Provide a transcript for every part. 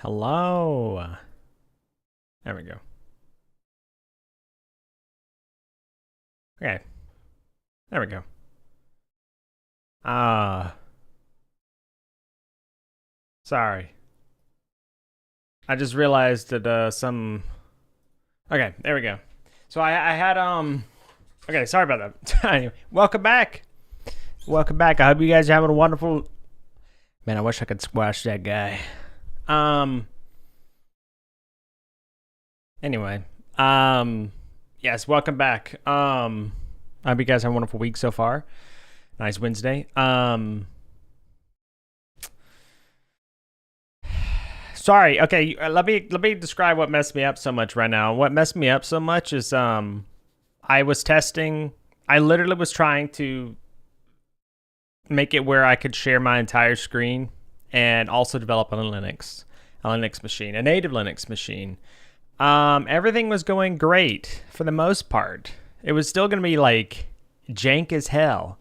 Hello. There we go. Okay. There we go. Sorry. I just realized that some. Okay, there we go. So I had Okay, sorry about that. Anyway, welcome back. Welcome back. I hope you guys are having a wonderful. Man, I wish I could squash that guy. Anyway. Yes, welcome back. I hope you guys have a wonderful week so far. Nice Wednesday. Sorry. Okay, let me describe what messed me up so much right now. What messed me up so much is I was testing. I literally was trying to make it where I could share my entire screen and also develop on a Linux machine, a native Linux machine. Everything was going great for the most part. It was still going to be like jank as hell,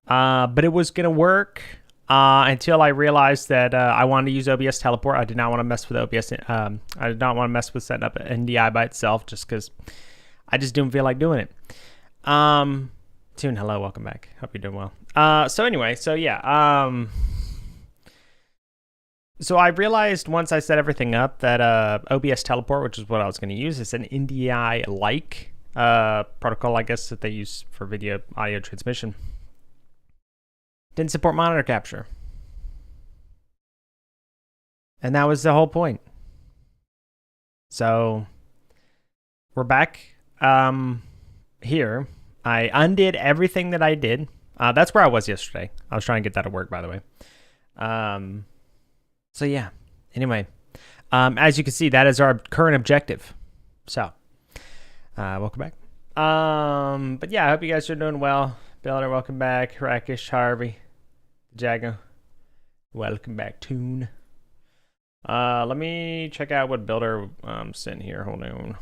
but it was going to work until I realized that I wanted to use OBS teleport. I did not want to mess with OBS. I did not want to mess with setting up NDI by itself just because I just didn't feel like doing it. Tune, hello, welcome back. Hope you're doing well. So anyway, so yeah. So I realized once I set everything up that OBS teleport, which is what I was going to use, is an NDI-like protocol, I guess, that they use for video audio transmission. Didn't support monitor capture. And that was the whole point. So we're back here. I undid everything that I did. That's where I was yesterday. I was trying to get that to work, by the way. So yeah, anyway, as you can see, that is our current objective. So, welcome back. But yeah, I hope you guys are doing well. Builder, welcome back. Rakish, Harvey, Jago, welcome back. Tune. Let me check out what Builder sent here. Hold on.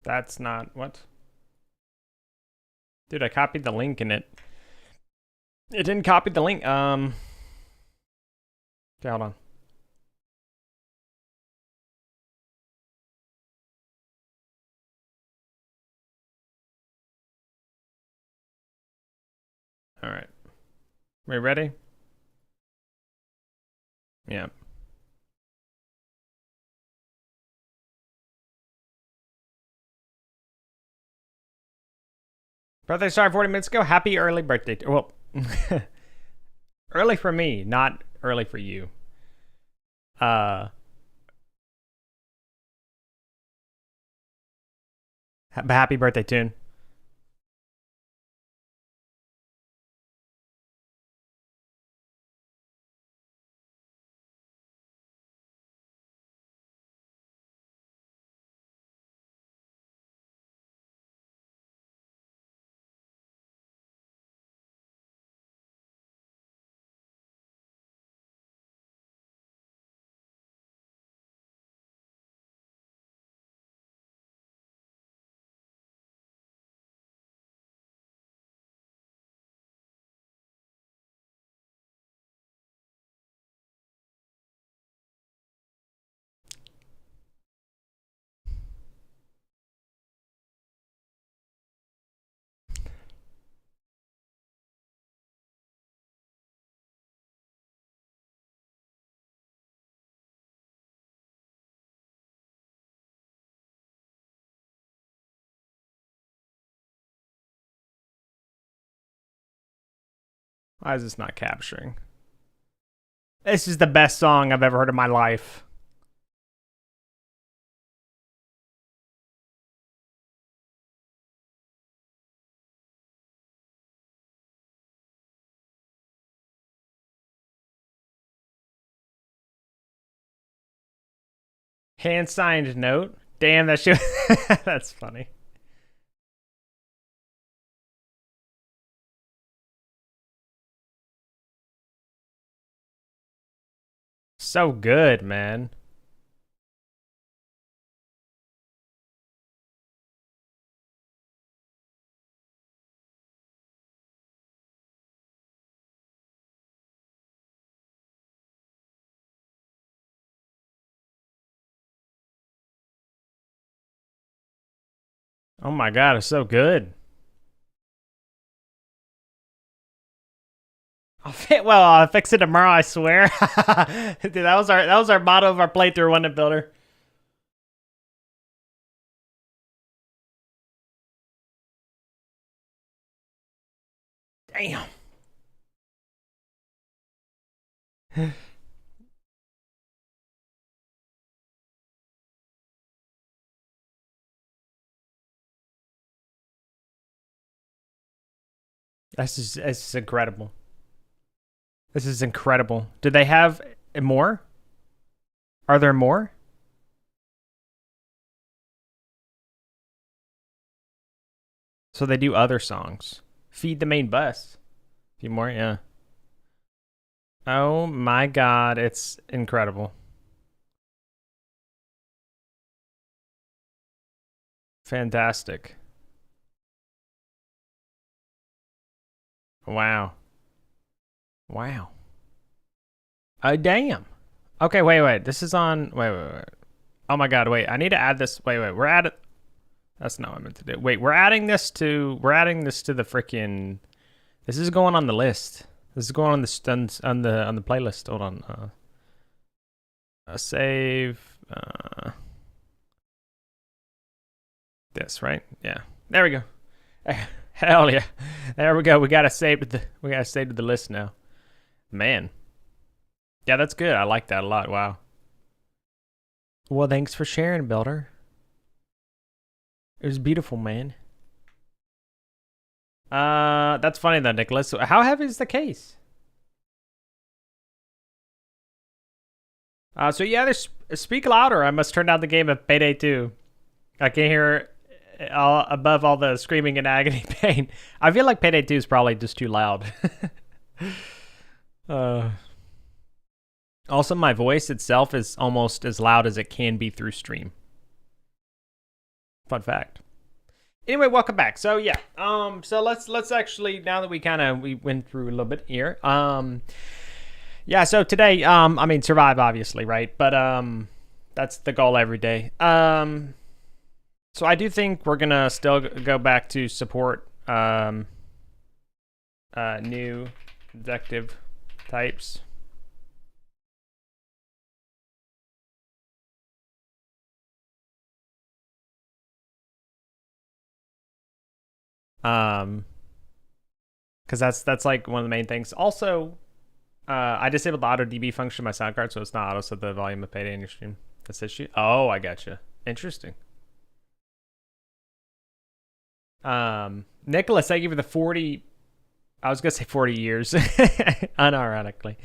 That's not what? Dude, I copied the link and it didn't copy the link. Okay, hold on. All right. We ready? Yeah. Birthday started 40 minutes ago. Happy early birthday. Well, early for me, not early for you. Happy birthday, Tune. Why is this not capturing? This is the best song I've ever heard in my life. Hand signed note. Damn, that shit. That's funny. So good, man. Oh my god, it's so good. I'll fix it tomorrow, I swear. Dude, that was our motto of our playthrough, wasn't it, Builder? Damn. This is incredible. This is incredible. Do they have more? Are there more? So they do other songs. Feed the main bus. A few more, yeah. Oh my god, it's incredible. Fantastic. Wow. Wow. Oh, damn. Okay, wait. This is on. Wait. Oh my god, wait. I need to add this. Wait. We're at it. That's not what I meant to do. Wait, we're adding this to. We're adding this to the freaking. This is going on the list. This is going on the playlist. Hold on. Save. This right? Yeah. There we go. Hell yeah. There we go. We got to save to the list now. Man. Yeah, that's good. I like that a lot. Wow. Well, thanks for sharing, Builder. It was beautiful, man. That's funny though, Nicholas. How heavy is the case? So yeah, there's speak louder. I must turn down the game of Payday 2. I can hear above all the screaming and agony pain. I feel like Payday 2 is probably just too loud. Also, my voice itself is almost as loud as it can be through stream. Fun fact. Anyway, welcome back. So yeah, so let's actually, now that we went through a little bit here, yeah. So today, I mean, survive obviously, right? But that's the goal every day. So I do think we're gonna still go back to support new objective types. Because that's like one of the main things. Also, I disabled the auto DB function on my sound card, so it's not auto set the volume of Payday in your stream. That's the issue. Oh, I gotcha. Interesting. Nicholas, thank you for the 40. I was gonna say 40 years, unironically.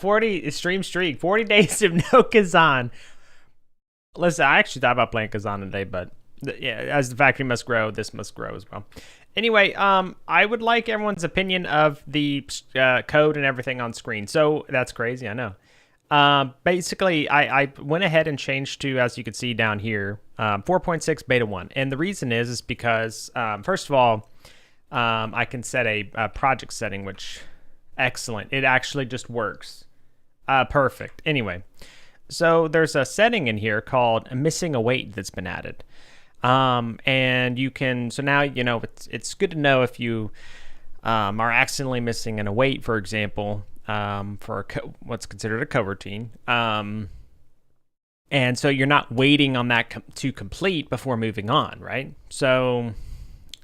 40 stream streak, 40 days of no Kazan. Listen, I actually thought about playing Kazan today, but yeah, as the factory must grow, this must grow as well. Anyway, I would like everyone's opinion of the code and everything on screen. So that's crazy, I know. Basically, I went ahead and changed to, as you can see down here, 4.6 beta 1. And the reason is because, first of all, I can set a project setting, which, excellent. It actually just works. Perfect. Anyway, so there's a setting in here called missing await that's been added. And you can, so now, you know, it's good to know if you are accidentally missing an await, for example, for what's considered a coroutine. And so you're not waiting on that to complete before moving on, right? So,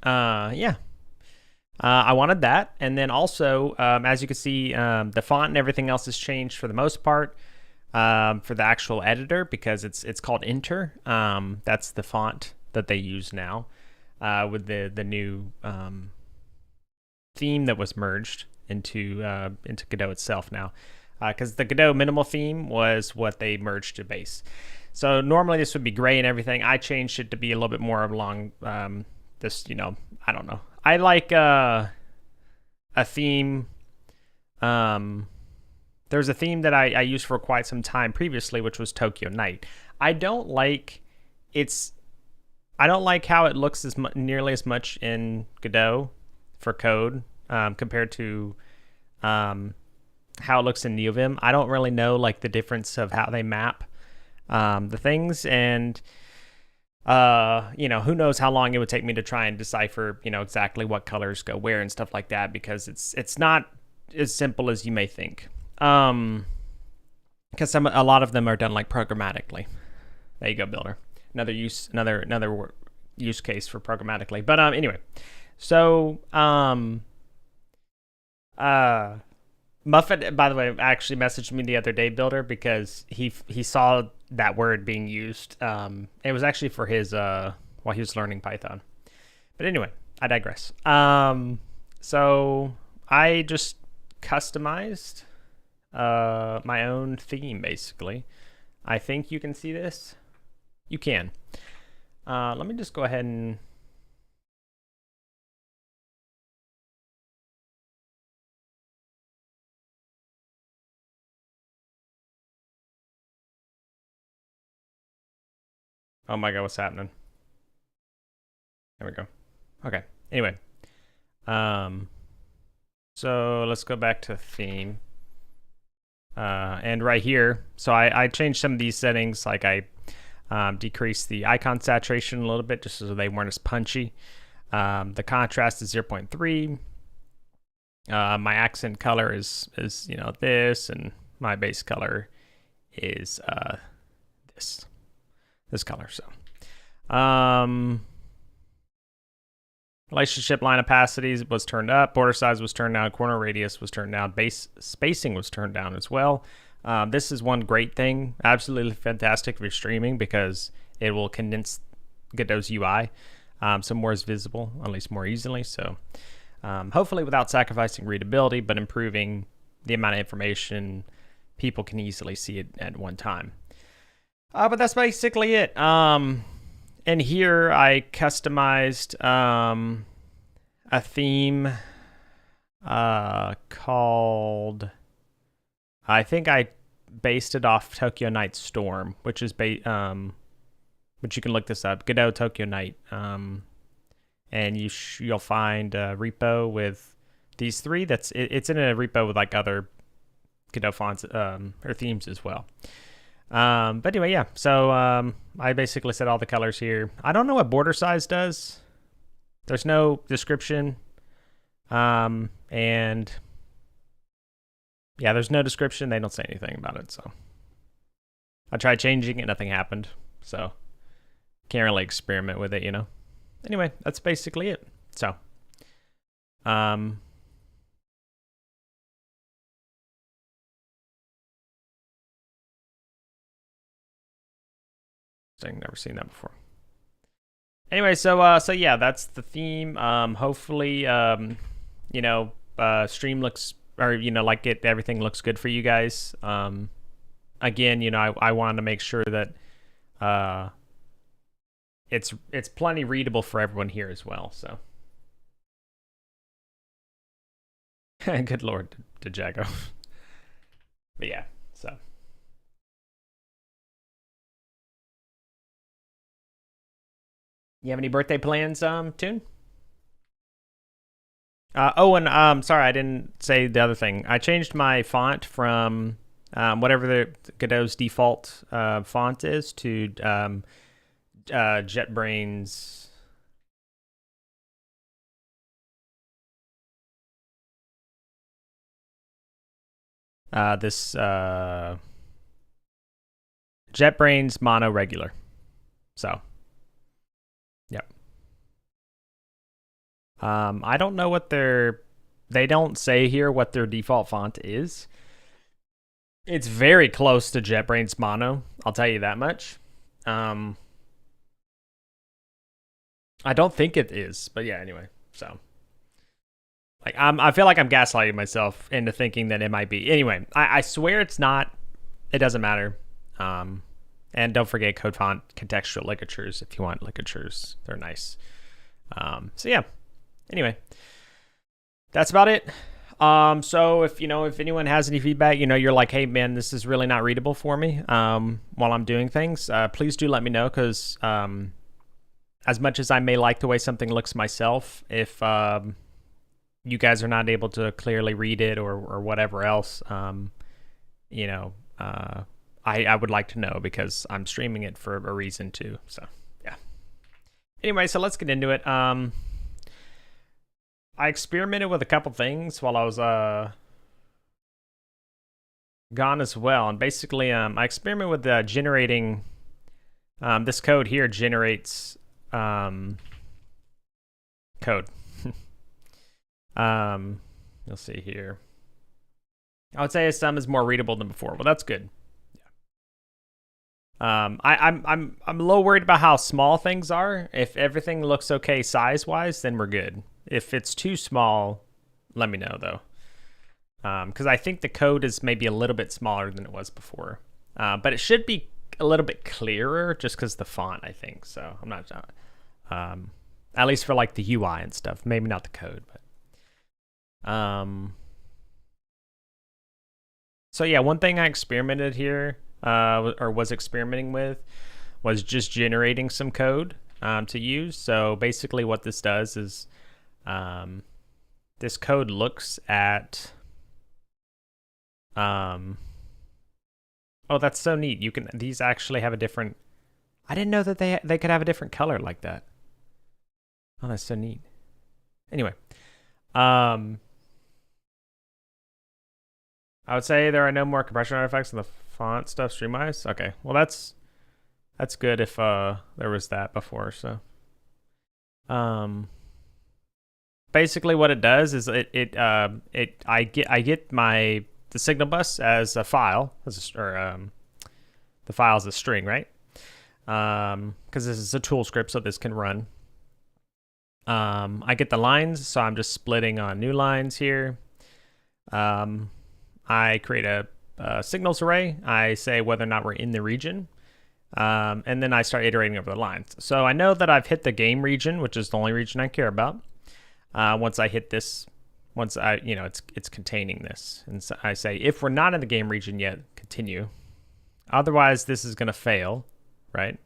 yeah. I wanted that. And then also, as you can see, the font and everything else has changed for the most part. For the actual editor, because it's called Enter. That's the font that they use now, with the new theme that was merged into Godot itself now, because the Godot minimal theme was what they merged to base. So normally this would be gray and everything. I changed it to be a little bit more along this, you know, I don't know. I like a theme. There's a theme that I used for quite some time previously, which was Tokyo Night. I don't like how it looks nearly as much in Godot for code compared to how it looks in NeoVim. I don't really know like the difference of how they map the things, and Who knows how long it would take me to try and decipher, exactly what colors go where and stuff like that, because it's not as simple as you may think. Because a lot of them are done like programmatically. There you go, builder. Another use case for programmatically. But anyway, so Muffet, by the way, actually messaged me the other day, builder, because he saw that word being used. It was actually for his while he was learning Python. But anyway, I digress. So I just customized my own theme, basically. I think you can see this. You can. Let me just go ahead and oh my god, what's happening? There we go. Okay. Anyway. So let's go back to theme. And right here, so I changed some of these settings, like I decreased the icon saturation a little bit just so they weren't as punchy. The contrast is 0.3. My accent color is this, and my base color is this color. So relationship line opacities was turned up, border size was turned down, corner radius was turned down, base spacing was turned down as well. This is one great thing, absolutely fantastic if you're streaming, because it will condense Godot's UI so more is visible, at least more easily. So hopefully without sacrificing readability, but improving the amount of information people can easily see it at one time. But that's basically it. And here I customized a theme called, I think I based it off Tokyo Night Storm, which is which you can look this up, Godot Tokyo Night. And you'll find a repo with these three. It's in a repo with like other Godot fonts or themes as well. But anyway, yeah. So I basically set all the colors here. I don't know what border size does. There's no description. And yeah, there's no description. They don't say anything about it. So I tried changing it. Nothing happened. So can't really experiment with it, Anyway, that's basically it. So, I've never seen that before. Anyway, so yeah, that's the theme. Hopefully, stream looks, or like everything looks good for you guys. Again, I want to make sure that it's plenty readable for everyone here as well. So, good lord, to Jago. But yeah, so. You have any birthday plans, Toon? And sorry, I didn't say the other thing. I changed my font from whatever the Godot's default font is to JetBrains. This JetBrains Mono Regular. So. Yep. I don't know what they don't say here what their default font is. It's very close to JetBrains Mono, I'll tell you that much. I don't think it is, but yeah, anyway, so. Like, I feel like I'm gaslighting myself into thinking that it might be. Anyway, I swear it's not. It doesn't matter. And don't forget code font contextual ligatures if you want ligatures. They're nice. So yeah. Anyway, that's about it. So if anyone has any feedback, you're like, hey man, this is really not readable for me while I'm doing things, please do let me know, because as much as I may like the way something looks myself, if you guys are not able to clearly read it or whatever else, I would like to know, because I'm streaming it for a reason too. So yeah. Anyway, so let's get into it. I experimented with a couple things while I was gone as well, and basically, I experimented with generating. This code here generates code. You'll see here. I would say some is more readable than before. Well, that's good. I'm a little worried about how small things are. If everything looks okay size-wise, then we're good. If it's too small, let me know though. Because I think the code is maybe a little bit smaller than it was before. But it should be a little bit clearer just because the font, I think. So I'm not, at least for like the UI and stuff. Maybe not the code, but. So yeah, one thing I experimented here, or was experimenting with, was just generating some code to use. So basically what this does is this code looks at oh, that's so neat. You can, these actually have a different, I didn't know that they could have a different color like that. Oh, that's so neat. Anyway, I would say there are no more compression artifacts in the font stuff streamwise. Okay, well that's good if there was that before. So basically what it does is I get the signal bus as a file, the file is a string, right? Because this is a tool script, so this can run. I get the lines, so I'm just splitting on new lines here. I create a signals array. I say whether or not we're in the region. And then I start iterating over the lines. So I know that I've hit the game region, which is the only region I care about. Once I hit this, it's containing this. And so I say, if we're not in the game region yet, continue. Otherwise, this is going to fail, right?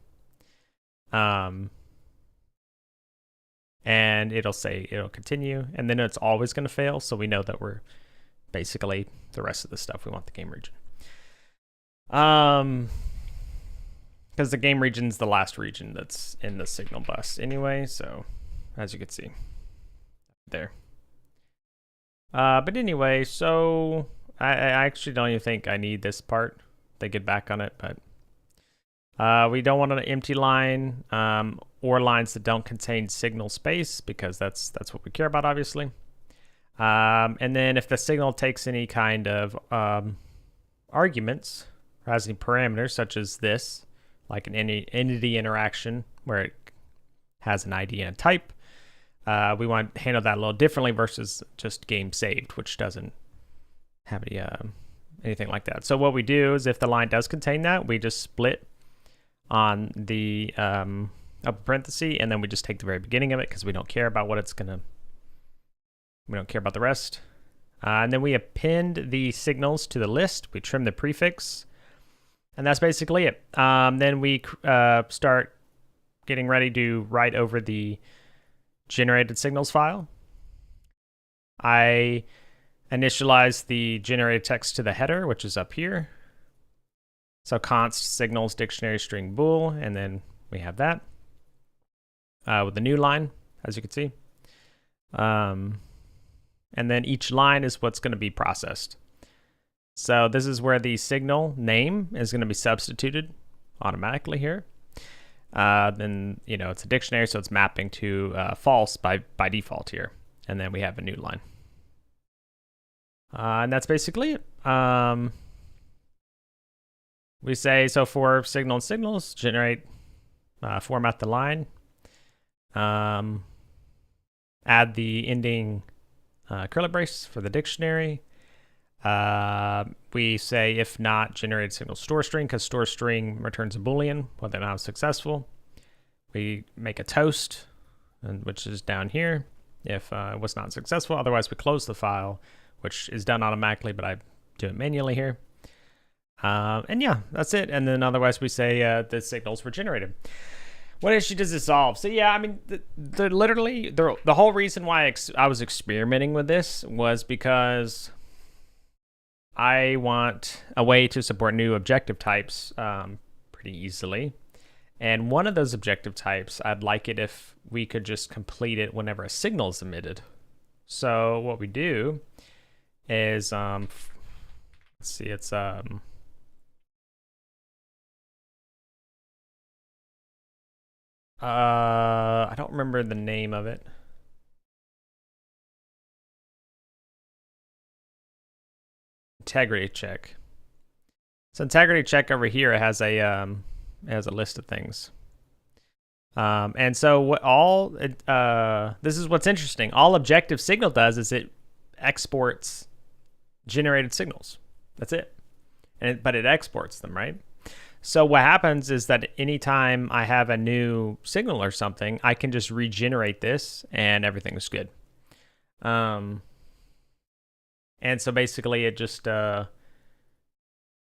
And it'll say it'll continue, and then it's always going to fail. So we know that we're basically the rest of the stuff we want the game region. Because the game region is the last region that's in the signal bus anyway. So as you can see there. But anyway, so I actually don't even think I need this part. They get back on it, but we don't want an empty line or lines that don't contain signal space, because that's what we care about, obviously. And then if the signal takes any kind of arguments or has any parameters, such as this, like an entity interaction where it has an ID and a type, we want to handle that a little differently versus just game saved, which doesn't have any anything like that. So what we do is, if the line does contain that, we just split on the upper parenthesis, and then we just take the very beginning of it, because we don't care about what it's gonna. We don't care about the rest. And then we append the signals to the list. We trim the prefix, and that's basically it. Then we start getting ready to write over the generated signals file. I initialize the generated text to the header, which is up here. So const signals dictionary string bool, and then we have that with the new line, as you can see. And then each line is what's going to be processed. So this is where the signal name is going to be substituted automatically here. Then, it's a dictionary, so it's mapping to false by default here. And then we have a new line. And that's basically it. We say, so for signal and signals, generate, format the line. Add the ending curly brace for the dictionary. We say, if not, generate signal store string, because store string returns a boolean whether or not it's successful. We make a toast, which is down here if it was not successful. Otherwise, we close the file, which is done automatically, but I do it manually here. And yeah, that's it. And then otherwise, we say the signals were generated. What issue does this solve? So yeah, I mean, the whole reason why I was experimenting with this was because I want a way to support new objective types pretty easily. And one of those objective types, I'd like it if we could just complete it whenever a signal is emitted. So what we do is, let's see, it's I don't remember the name of it. Integrity check. So integrity check over here has a list of things. And so what this is what's interesting. All objective signal does is it exports generated signals. That's it. But it exports them, right? So what happens is that anytime I have a new signal or something, I can just regenerate this and everything's good. And so basically it just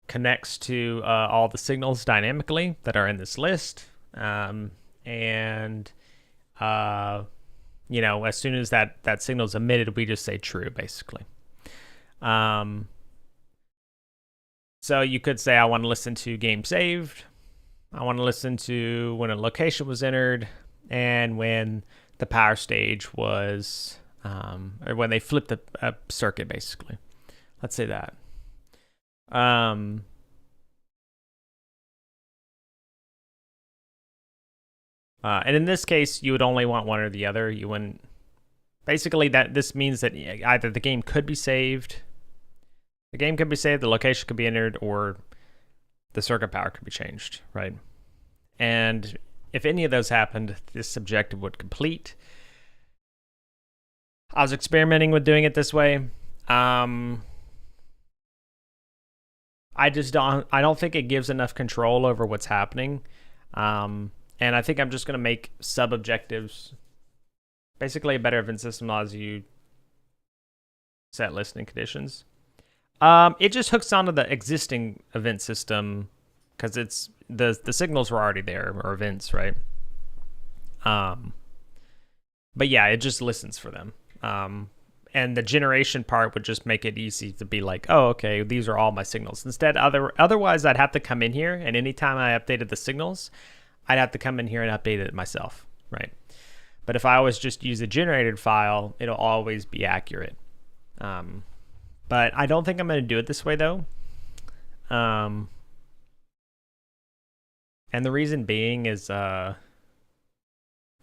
connects to all the signals dynamically that are in this list. And you know, as soon as that signal is emitted, we just say true, basically. So you could say, I want to listen to game saved. I want to listen to when a location was entered and when the power stage was, or when they flipped a circuit, basically. Let's say that. And in this case, you would only want one or the other. You wouldn't. Basically, this means that either the game could be saved, the location could be entered, or the circuit power could be changed, right? And if any of those happened, this objective would complete. I was experimenting with doing it this way. I don't think it gives enough control over what's happening. And I think I'm just going to make sub-objectives. Basically, a better event system allows you set listening conditions. It just hooks onto the existing event system because it's the signals were already there, or events, right? But yeah, it just listens for them. And the generation part would just make it easy to be like, oh, okay, these are all my signals. Instead, otherwise, I'd have to come in here, and anytime I updated the signals, I'd have to come in here and update it myself, right? But if I always just use a generated file, it'll always be accurate. But I don't think I'm going to do it this way, though. And the reason being is I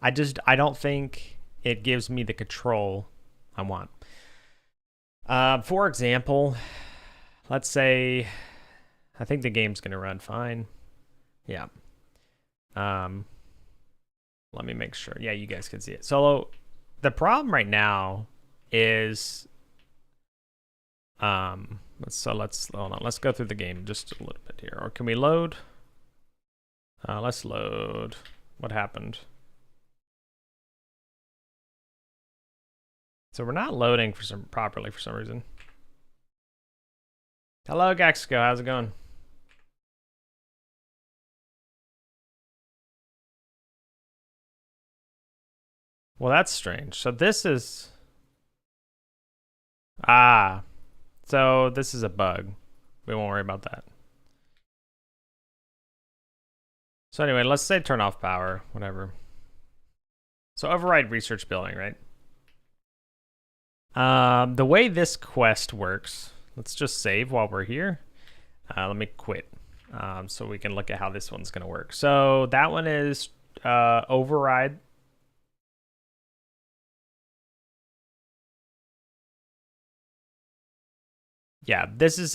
don't think it gives me the control I want. For example, let's say I think the game's going to run fine. Yeah. Let me make sure. Yeah, you guys can see it. So the problem right now is let's hold on. Let's go through the game just a little bit here. Or can we load? Let's load. What happened? So we're not loading properly for some reason. Hello, Gaxico. How's it going? Well, that's strange. So this is so this is a bug. We won't worry about that. So anyway, let's say turn off power, whatever. So override research building, right? The way this quest works, let's just save while we're here. Let me quit so we can look at how this one's going to work. So that one is override. Yeah, this is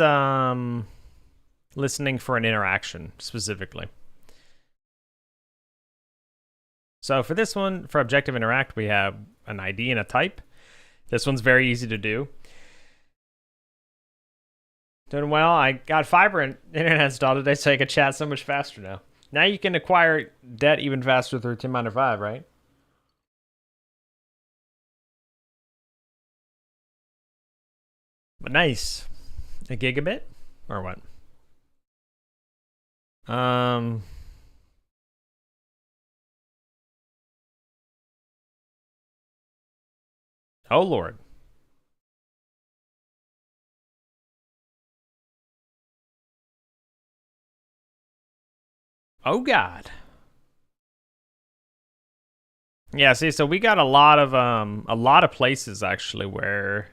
listening for an interaction specifically. So for this one, for objective interact, we have an ID and a type. This one's very easy to do. Doing well. I got fiber internet installed today, so I can chat so much faster now. Now you can acquire debt even faster through TinBears 5, right? But nice. A gigabit or what? Oh Lord. Oh God. Yeah, see, so we got a lot of places actually where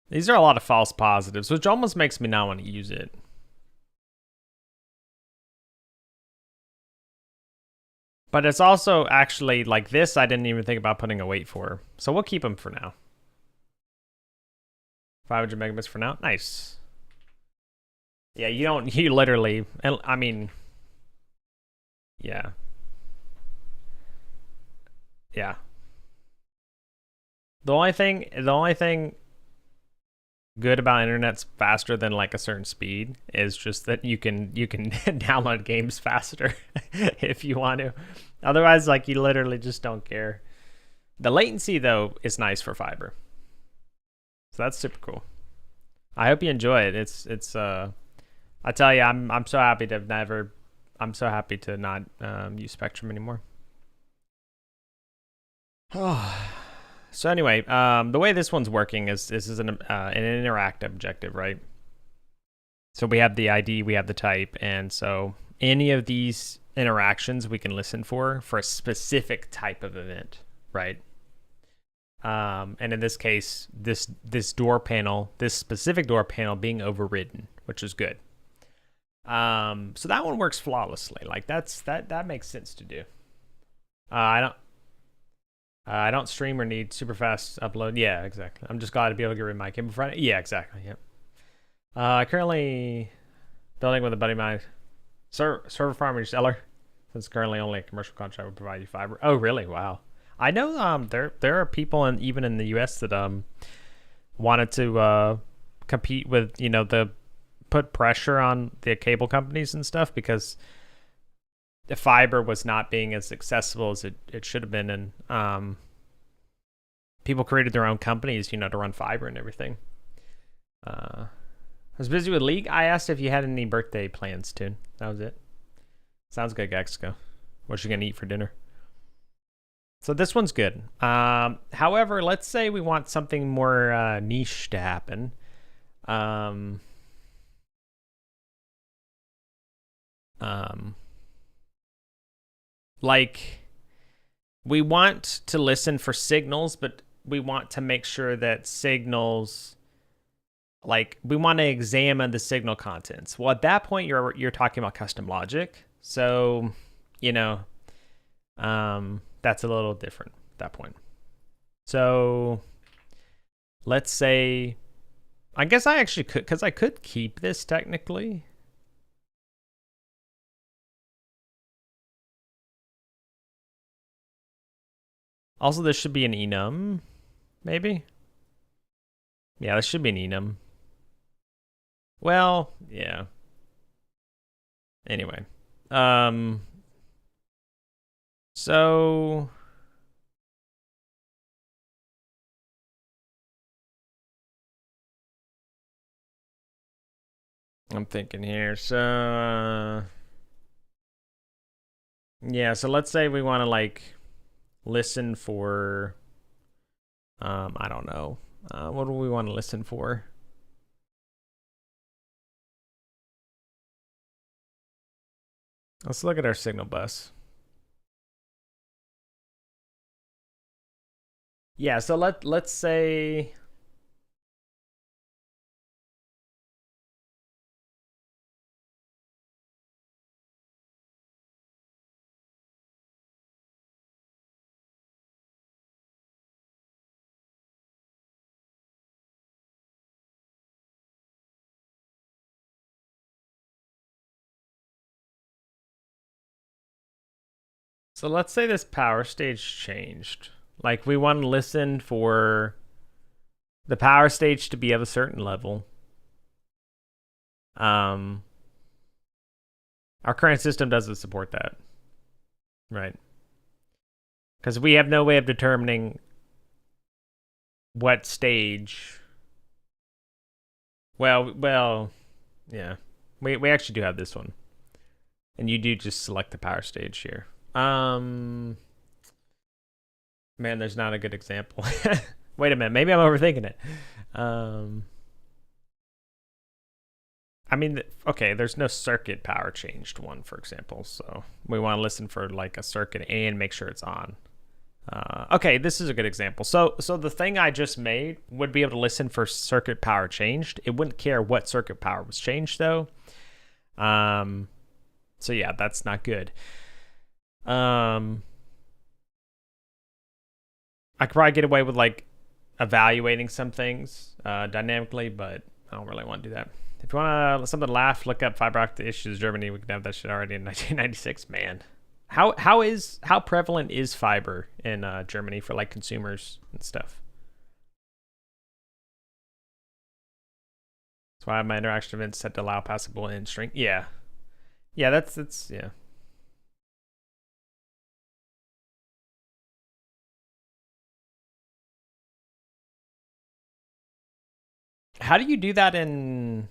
these are a lot of false positives, which almost makes me not want to use it. But it's also actually like this, I didn't even think about putting a weight for. So we'll keep them for now. 500 megabits for now. Nice. Yeah, you literally, I mean, yeah. Yeah. The only thing good about internet's faster than like a certain speed is just that you can download games faster if you want to. Otherwise, like you literally just don't care. The latency though is nice for fiber, so that's super cool. I hope you enjoy it. It's I tell you, I'm so happy to have never. I'm so happy to not use Spectrum anymore. So anyway, the way this one's working is this is an interact objective, right? So we have the ID, we have the type, and so any of these interactions we can listen for a specific type of event, right? And in this case, this door panel, this specific door panel being overridden, which is good. So that one works flawlessly. Like that makes sense to do. I don't stream or need super fast upload. Yeah, exactly. I'm just glad to be able to get rid of my cable Friday. Yeah, exactly. Yep. Currently building with a buddy of mine. Server farm reseller. Since currently only a commercial contract would provide you fiber. Oh, really? Wow. I know there are people even in the US that wanted to compete with, the put pressure on the cable companies and stuff because the fiber was not being as accessible as it should have been, and people created their own companies, to run fiber and everything. I was busy with League. I asked if you had any birthday plans, too. That was it. Sounds good, Gexico. What you gonna eat for dinner? So this one's good. However, let's say we want something more niche to happen. Like we want to listen for signals, but we want to make sure that signals, like we want to examine the signal contents. Well, at that point, you're talking about custom logic. So, that's a little different at that point. So let's say, I guess I actually could, because I could keep this technically. Also, this should be an enum, maybe? Yeah, this should be an enum. Well, yeah. Anyway. So I'm thinking here. So yeah, so let's say we want to like listen for I don't know. What do we want to listen for? Let's look at our signal bus. Yeah, so let's say this power stage changed. Like we want to listen for the power stage to be of a certain level. Our current system doesn't support that. Right. Because we have no way of determining what stage. Well, yeah. We actually do have this one. And you do just select the power stage here. Man, there's not a good example. Wait a minute, maybe I'm overthinking it. I mean, okay, there's no circuit power changed one, for example. So we want to listen for like a circuit and make sure it's on. Okay, this is a good example. So the thing I just made would be able to listen for circuit power changed. It wouldn't care what circuit power was changed though. So yeah, that's not good. I could probably get away with like evaluating some things dynamically, but I don't really want to do that. If you want something to laugh, look up fiber optic issues Germany. We could have that shit already in 1996. Man, how prevalent is fiber in Germany for like consumers and stuff? That's why I have my interaction events set to allow passable in string. Yeah, yeah, that's yeah. How do you do that in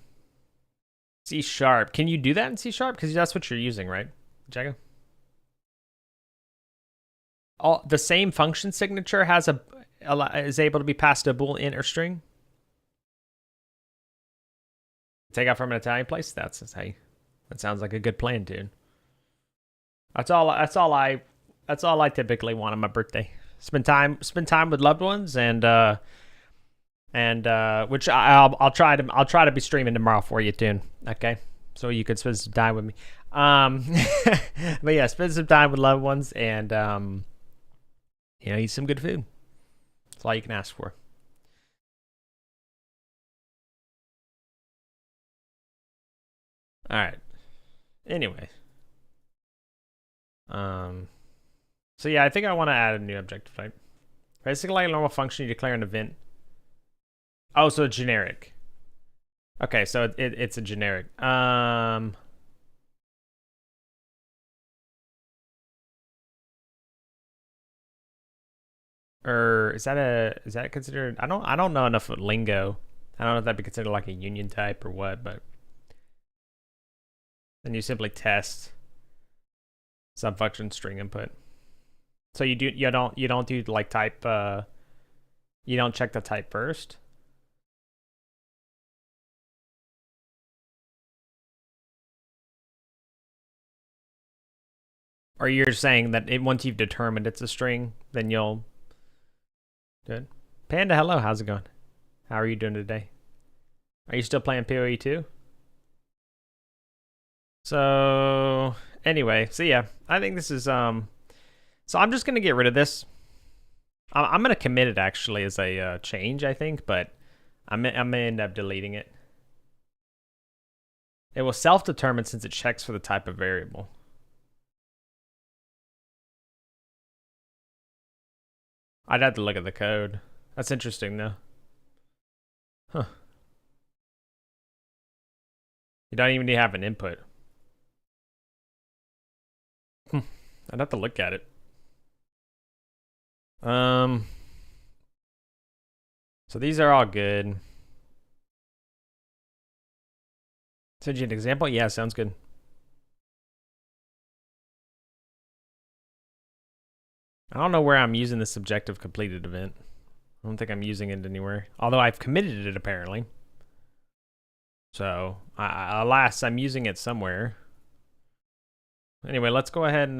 C sharp? Can you do that in C sharp? Because that's what you're using, right, Jago? All the same function signature has is able to be passed to a bool int or string. Take out from an Italian place. That sounds like a good plan, dude. That's all I typically want on my birthday. Spend time with loved ones and which I'll try to be streaming tomorrow for you, tune. Okay, so you could spend some time with me. But yeah, spend some time with loved ones and eat some good food. That's all you can ask for. All right. Anyway, so yeah, I think I want to add a new objective type. Basically, like a normal function, you declare an event. Oh, so it's generic. Okay, so it's a generic. Or is that considered? I don't know enough of lingo. I don't know if that'd be considered like a union type or what, but then you simply test some function string input. So you don't do like type you don't check the type first. Or you're saying that once you've determined it's a string, then you'll do it. Panda, hello, how's it going? How are you doing today? Are you still playing PoE 2? So anyway, so yeah, I think this is so I'm just gonna get rid of this. I'm gonna commit it actually as a change, I think, but I'm gonna end up deleting it. It will self-determine since it checks for the type of variable. I'd have to look at the code. That's interesting though. Huh. You don't even need to have an input. I'd have to look at it. So these are all good. Send you an example? Yeah, sounds good. I don't know where I'm using the subjective completed event. I don't think I'm using it anywhere. Although I've committed it apparently. So, alas, I'm using it somewhere. Anyway, let's go ahead and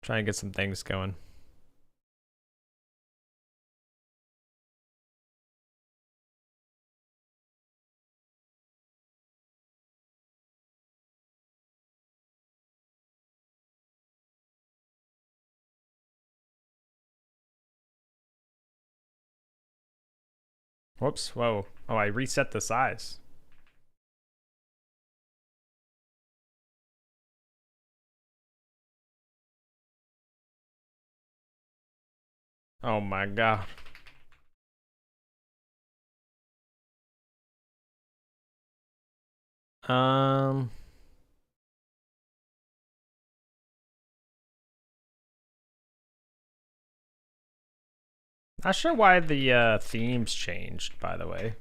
try and get some things going. Whoops, whoa. Oh, I reset the size. Oh my god. Um Not sure why the themes changed, by the way.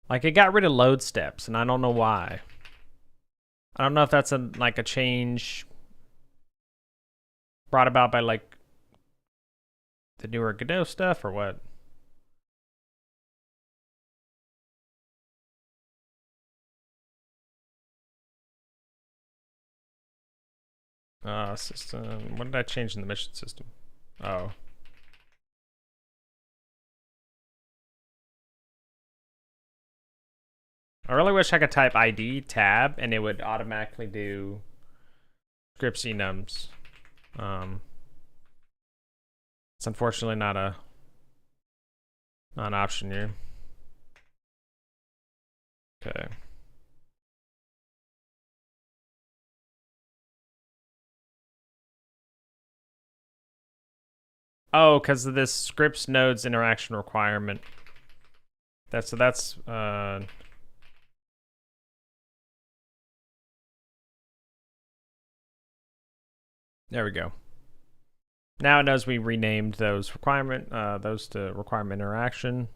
Like it got rid of load steps, and I don't know why. I don't know if that's like a change brought about by like the newer Godot stuff or what. System. What did I change in the mission system? Oh. I really wish I could type ID tab and it would automatically do scripts enums. It's unfortunately not an option here. Okay. Oh, because of this scripts nodes interaction requirement. That's there we go. Now it knows we renamed those to requirement interaction.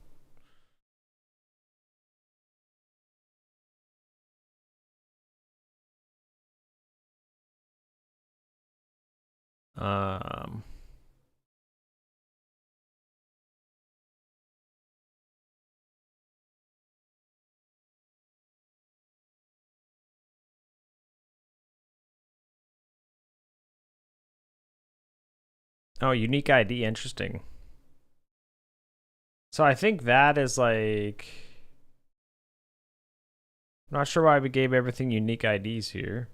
Oh, unique ID, interesting. So I think that is like, I'm not sure why we gave everything unique IDs here.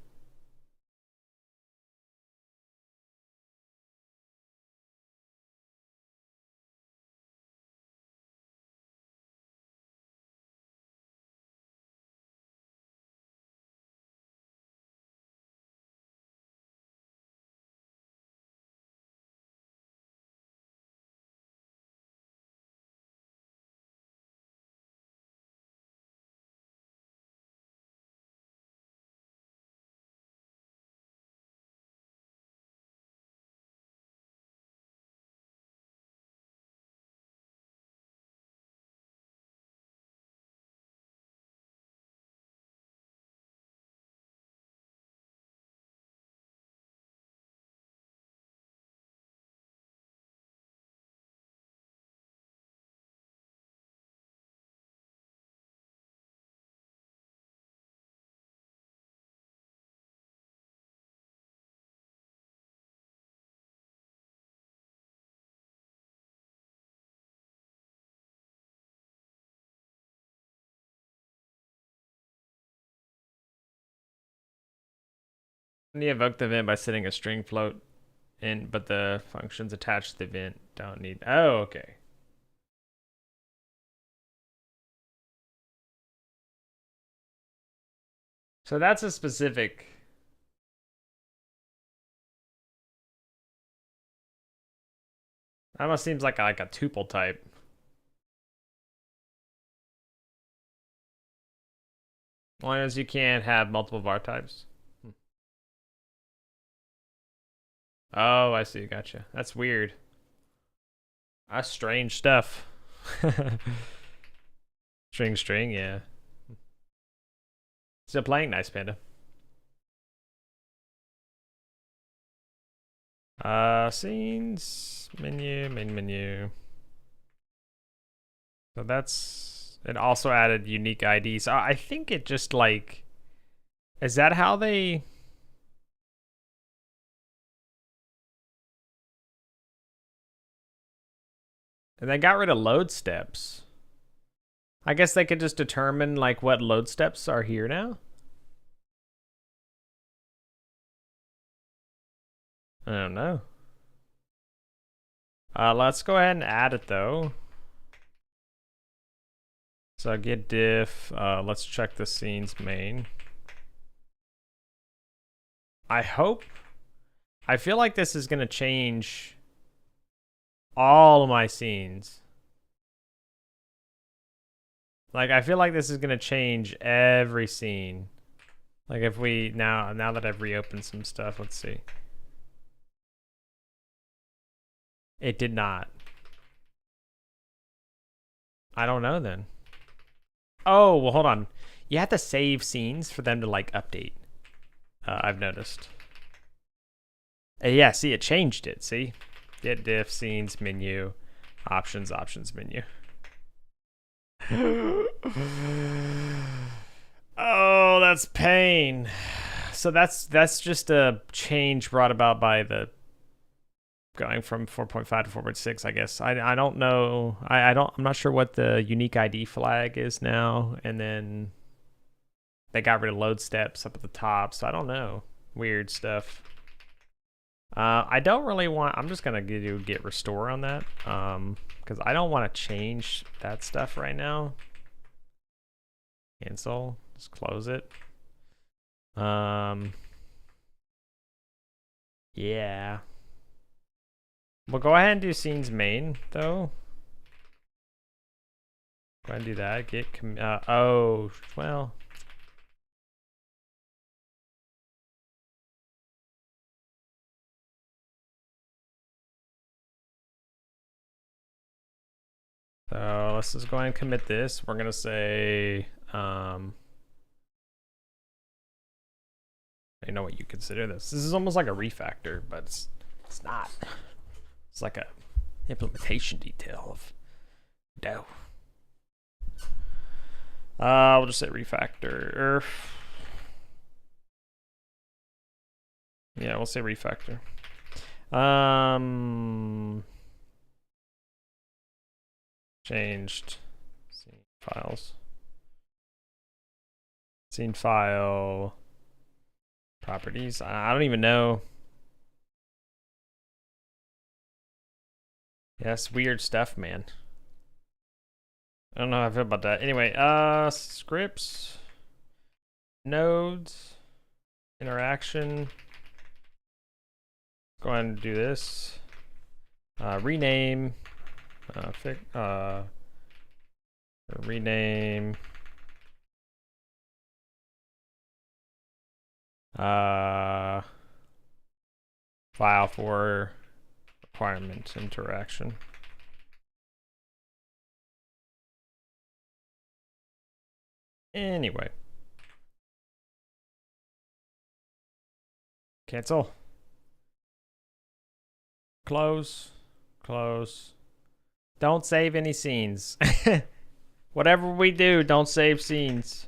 And you evoke the event by setting a string float in, but the functions attached to the event don't need. Oh, okay. So that's a specific. That almost seems like a tuple type. As long as you can't have multiple var types. Oh, I see. Gotcha. That's weird. That's strange stuff. String, yeah. Still playing, nice panda. Scenes, main menu. So that's, it also added unique IDs. I think it just like, is that how they? And they got rid of load steps. I guess they could just determine like what load steps are here now. I don't know. Let's go ahead and add it though. So get diff, let's check the scenes main. I feel like this is gonna change all of my scenes. Like, I feel like this is gonna change every scene. Like if we, now that I've reopened some stuff, let's see. It did not. I don't know then. Oh, well, hold on. You have to save scenes for them to like update. I've noticed. Yeah, see, it changed it. See, get diff scenes menu, options menu. Oh, that's pain. So that's just a change brought about by the going from 4.5 to 4.6, I guess. I don't know. I'm not sure what the unique ID flag is now, and then they got rid of load steps up at the top, so I don't know. Weird stuff. I don't really want. I'm just gonna get restore on that, because I don't want to change that stuff right now. Cancel. Just close it. Yeah. We'll go ahead and do scenes main though. Go ahead and do that. Get oh well. So let's just go ahead and commit this. We're gonna say I know what you consider this. This is almost like a refactor, but it's not. It's like a implementation detail of godot. We'll just say refactor. Yeah, we'll say refactor. Changed scene files. Scene file properties. I don't even know. Yeah, that's weird stuff, man. I don't know how I feel about that. Anyway, scripts, nodes, interaction. Go ahead and do this. Rename. Rename. File for requirement interaction. Anyway. Cancel. Close. Close. Don't save any scenes. Whatever we do, don't save scenes.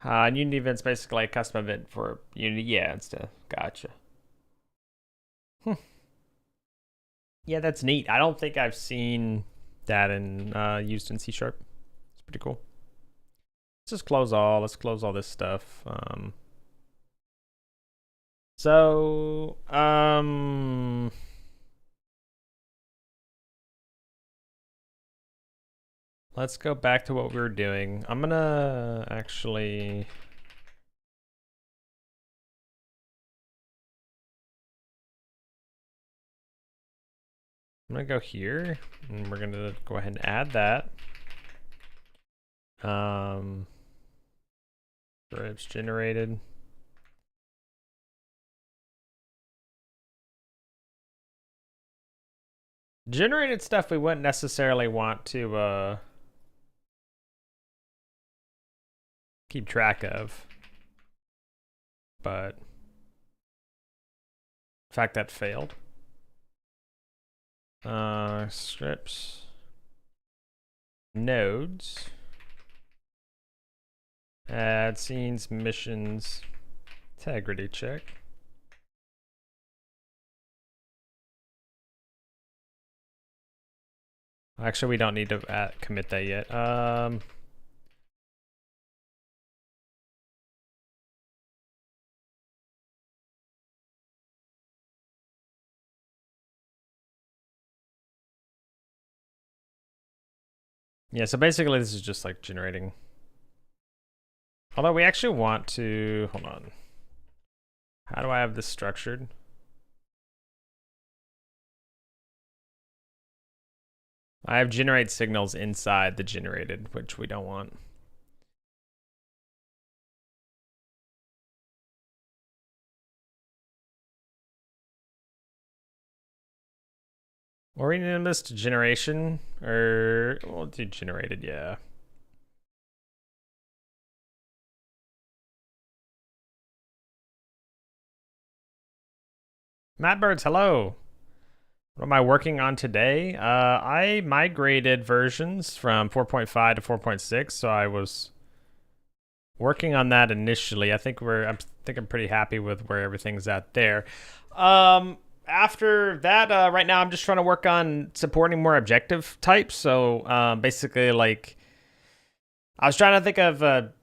Unity event's basically a custom event for Unity. Yeah, it's gotcha. Yeah, that's neat. I don't think I've seen that in used in C#. It's pretty cool. Let's just close all. Let's close all this stuff. Let's go back to what we were doing. I'm gonna actually. I'm gonna go here, and we're gonna go ahead and add that. Scripts generated. Generated stuff we wouldn't necessarily want to keep track of, but in fact that failed. Scripts, nodes, add scenes, missions, integrity check. Actually, we don't need to commit that yet. Yeah, so basically this is just like generating. Although we actually want to, hold on. How do I have this structured? I have generate signals inside the generated, which we don't want. Or rename this to generation, or we'll do generated, yeah. Matt Birds, hello. What am I working on today? I migrated versions from 4.5 to 4.6, so I was working on that initially. I think I'm pretty happy with where everything's at there. After that, right now I'm just trying to work on supporting more objective types. So basically, like, I was trying to think of a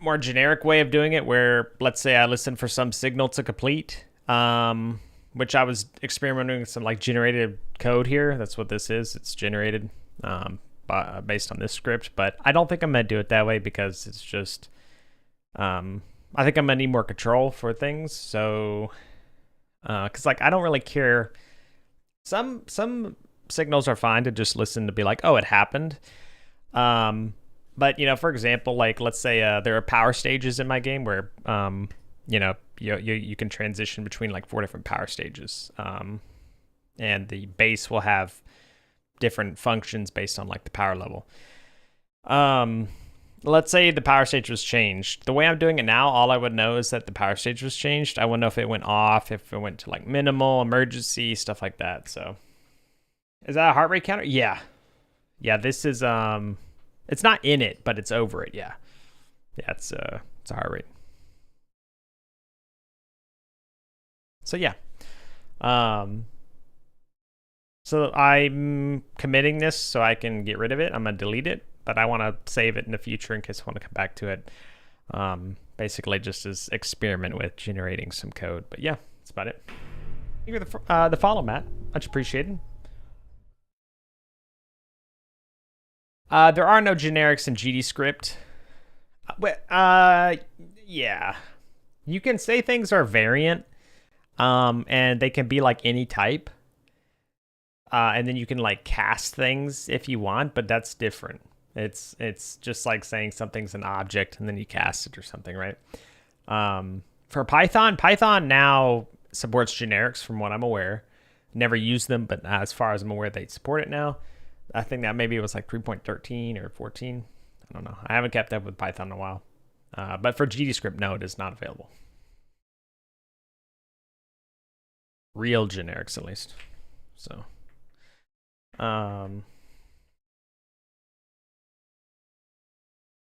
more generic way of doing it, where let's say I listen for some signal to complete. Which I was experimenting with some like generated code here. That's what this is. It's generated based on this script, but I don't think I'm gonna do it that way because it's just I think I'm gonna need more control for things. So because like I don't really care. Some signals are fine to just listen to be like, oh, it happened. But for example, like let's say there are power stages in my game where you can transition between like 4 different power stages, and the base will have different functions based on like the power level. Let's say the power stage was changed. The way I'm doing it now, all I would know is that the power stage was changed. I wouldn't know if it went off, if it went to like minimal, emergency, stuff like that. So is that a heart rate counter? Yeah. This is it's not in it, but it's over it. Yeah, it's a heart rate. So yeah. So I'm committing this so I can get rid of it. I'm gonna delete it, but I want to save it in the future in case I want to come back to it. Basically just as experiment with generating some code. But yeah, that's about it. Thank you for the follow, Matt. Much appreciated. There are no generics in GDScript. Yeah. You can say things are variant, and they can be like any type. And then you can like cast things if you want, but that's different. It's just like saying something's an object and then you cast it or something, right? For Python now supports generics from what I'm aware. Never used them, but as far as I'm aware, they support it now. I think that maybe it was like 3.13 or 14. I don't know. I haven't kept up with Python in a while. But for GDScript, no, it is not available. Real generics, at least. So,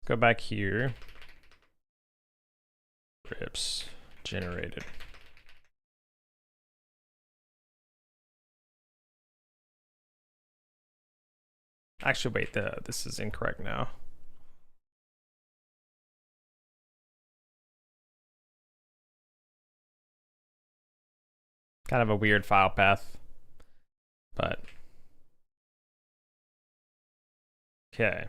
go back here. Scripts generated. Actually, wait, this is incorrect now. Kind of a weird file path, but okay.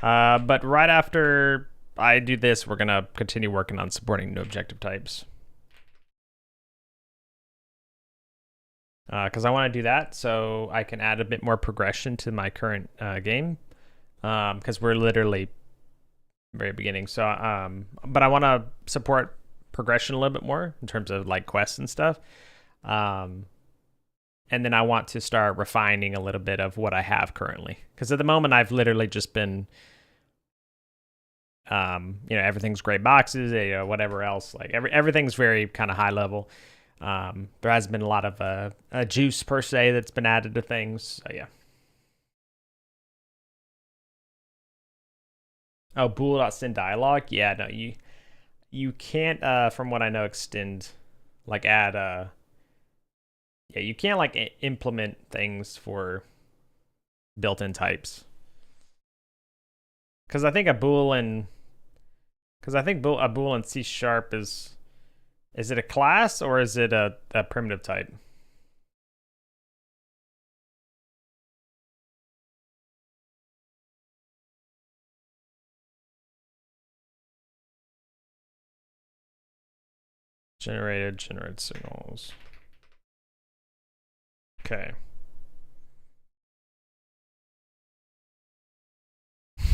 But right after I do this, we're gonna continue working on supporting new objective types. Because I want to do that so I can add a bit more progression to my current game. Because we're literally very beginning. So, but I want to support progression a little bit more in terms of like quests and stuff. And then I want to start refining a little bit of what I have currently. Because at the moment, I've literally just been, everything's gray boxes, whatever else. Like everything's very kind of high level. There has been a lot of juice per se that's been added to things. So yeah. Oh, bool.send dialog. Yeah, no, you can't from what I know extend like add yeah, you can't like implement things for built-in types. Cuz I think a bool in C# is it a class or is it a primitive type? Generate signals. Okay.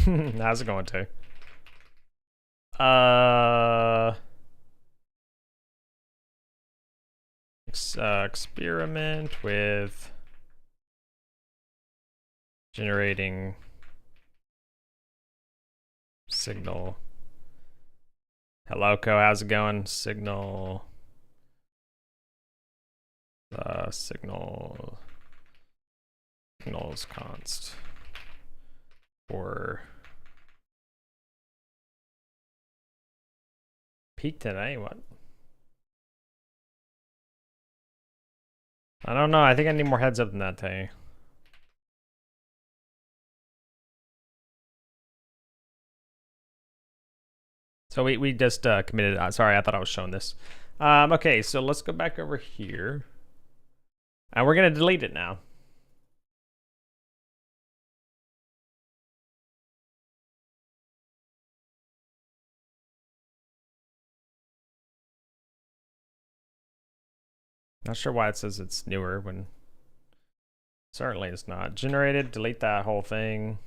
How's it going, too? Experiment with generating signal. Hello, Co. How's it going? Signal signals const for peak today. What? I don't know. I think I need more heads up than that, Tay. So we just committed. Sorry, I thought I was showing this. Okay, so let's go back over here. And we're going to delete it now. Not sure why it says it's newer when certainly it's not. Generated, delete that whole thing.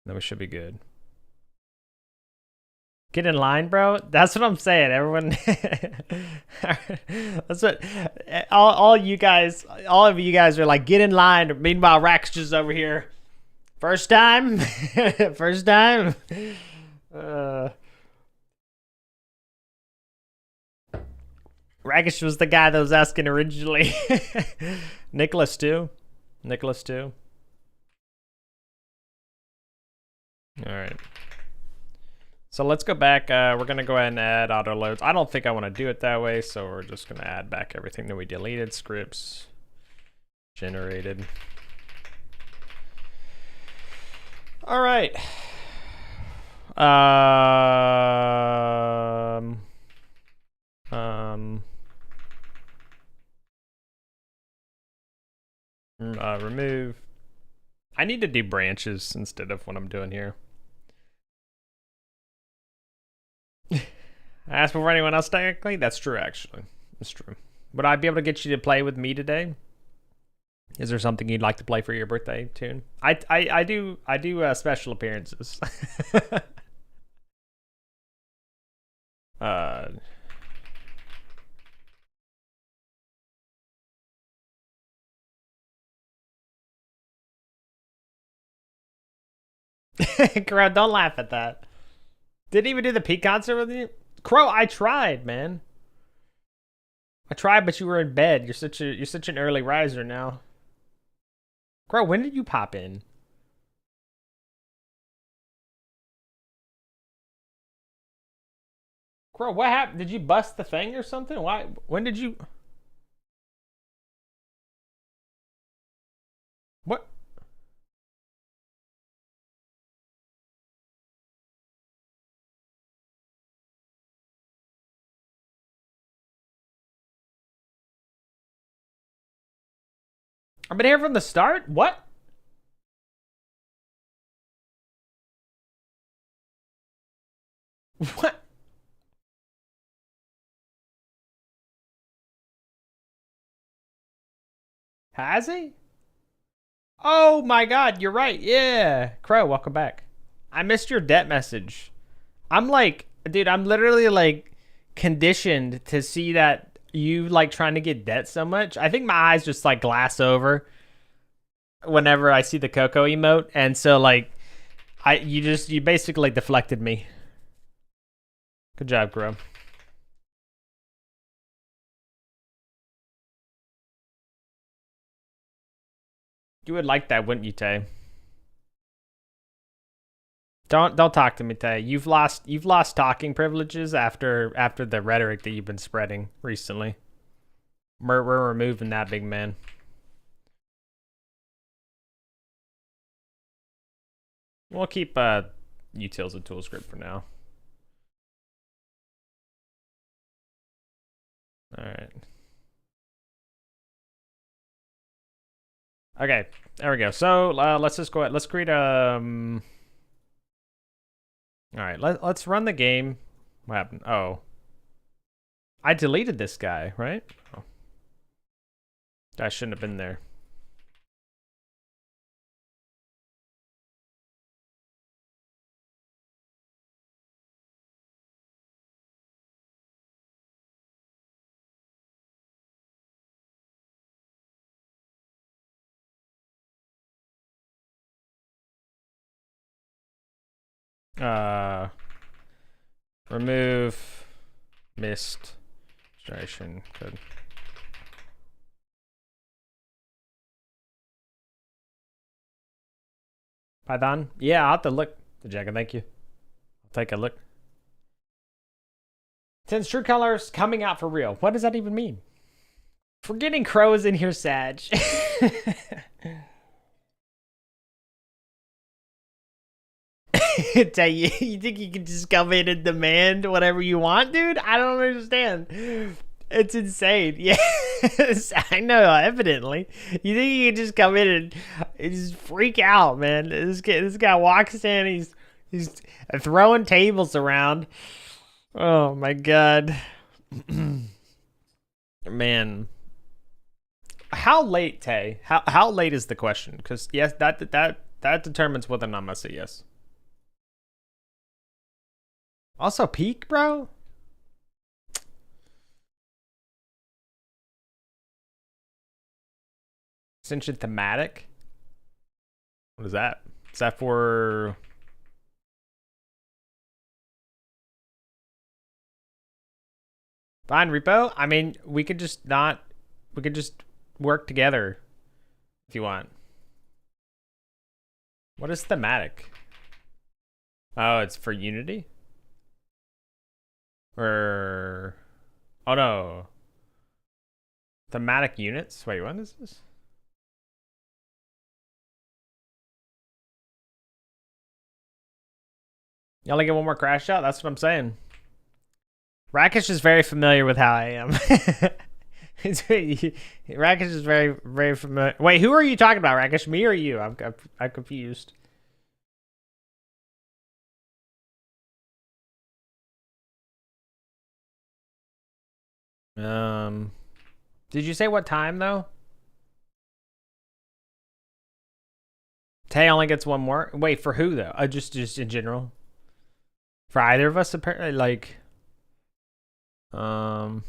Then we should be good. Get in line, bro. That's what I'm saying. Everyone, that's what all you guys, all of you guys are like, get in line. Meanwhile, Rack's just over here. First time, first time. Rakish was the guy that was asking originally. Nicholas too. Nicholas too. All right. So let's go back. We're going to go ahead and add auto loads. I don't think I want to do it that way, so we're just going to add back everything that we deleted. Scripts generated. All right. Remove. I need to do branches instead of what I'm doing here. I asked before anyone else technically. That's true, actually. That's true. Would I be able to get you to play with me today? Is there something you'd like to play for your birthday, Tune? I do special appearances. Crow, don't laugh at that. Didn't even do the Peak concert with you? Crow, I tried, man. I tried, but you were in bed. You're such an early riser now. Crow, when did you pop in? Crow, what happened? Did you bust the thing or something? Why? When did you? What? I've been here from the start? What? What? Has he? Oh my god, you're right. Yeah. Crow, welcome back. I missed your debt message. I'm like, dude, I'm literally like conditioned to see that you like trying to get debt so much. I think my eyes just like glass over whenever I see the Coco emote. And so like, you basically deflected me. Good job, Crow. You would like that, wouldn't you, Tay? Don't talk to me, Tay. You've lost talking privileges after the rhetoric that you've been spreading recently. We're removing that, big man. We'll keep utils and tool script for now. All right. Okay, there we go. So let's just go ahead. Let's create a. All right, let's run the game. What happened? Oh, I deleted this guy, right? Oh. I shouldn't have been there. Remove missed Generation code. Python? Yeah, I'll have to look. Jack, thank you. I'll take a look. 10 true colors coming out for real. What does that even mean? Forgetting crows in here, Sag. Tell you think you can just come in and demand whatever you want, dude? I don't understand. It's insane. Yes, I know, evidently. You think you can just come in and just freak out, man. This guy walks in, he's throwing tables around. Oh my god. Man. How late, Tay? How late is the question? Because yes, that determines whether or not I'm gonna say yes. Also peak, bro? Extension thematic? What is that? Is that for... Fine, repo? I mean, we could just work together if you want. What is thematic? Oh, it's for Unity? Or... Oh no. Thematic units? Wait, what is this? Y'all get one more crash out? That's what I'm saying. Rakish is very familiar with how I am. Rakish is very, very familiar. Wait, who are you talking about, Rakish? Me or you? I'm confused. Did you say what time though? Tay only gets one more. Wait, for who though? Just in general. For either of us, apparently. Like, all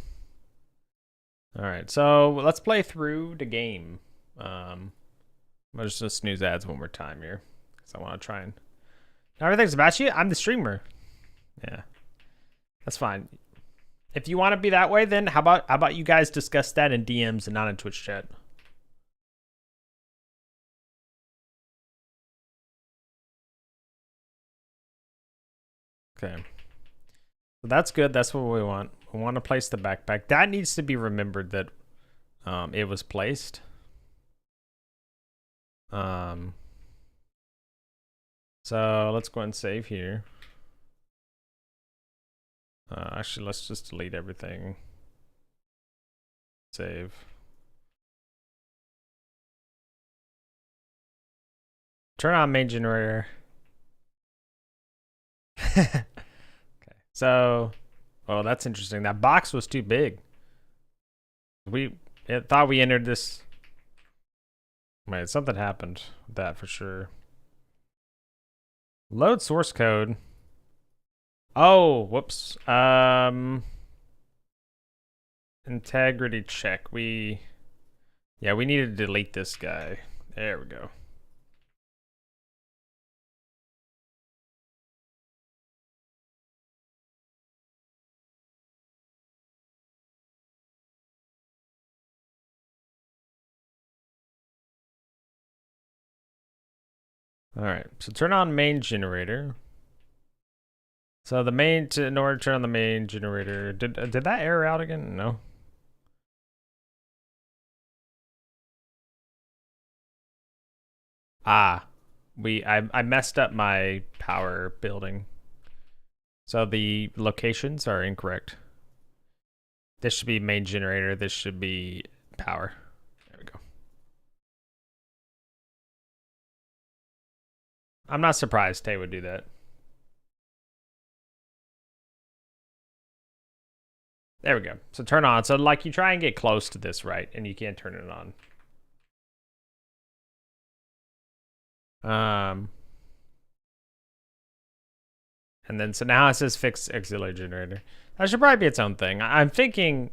right. So let's play through the game. I'm just gonna snooze ads one more time here because I want to try and. Now everything's about you. I'm the streamer. Yeah, that's fine. If you want to be that way, then how about you guys discuss that in DMs and not in Twitch chat? Okay. So that's good. That's what we want. We want to place the backpack. That needs to be remembered that it was placed. So let's go and save here. Actually, let's just delete everything. Save. Turn on main generator. Okay. So, oh, that's interesting. That box was too big. It thought we entered this. Wait, something happened with that for sure. Load source code. Oh, whoops. Integrity check. We need to delete this guy. There we go. All right, so turn on main generator. So the main, in order to turn on the main generator, did that error out again? No. Ah, I messed up my power building. So the locations are incorrect. This should be main generator. This should be power. There we go. I'm not surprised Tay would do that. There we go. So turn on. So like you try and get close to this, right? And you can't turn it on. And then so now it says fix auxiliary generator. That should probably be its own thing. I'm thinking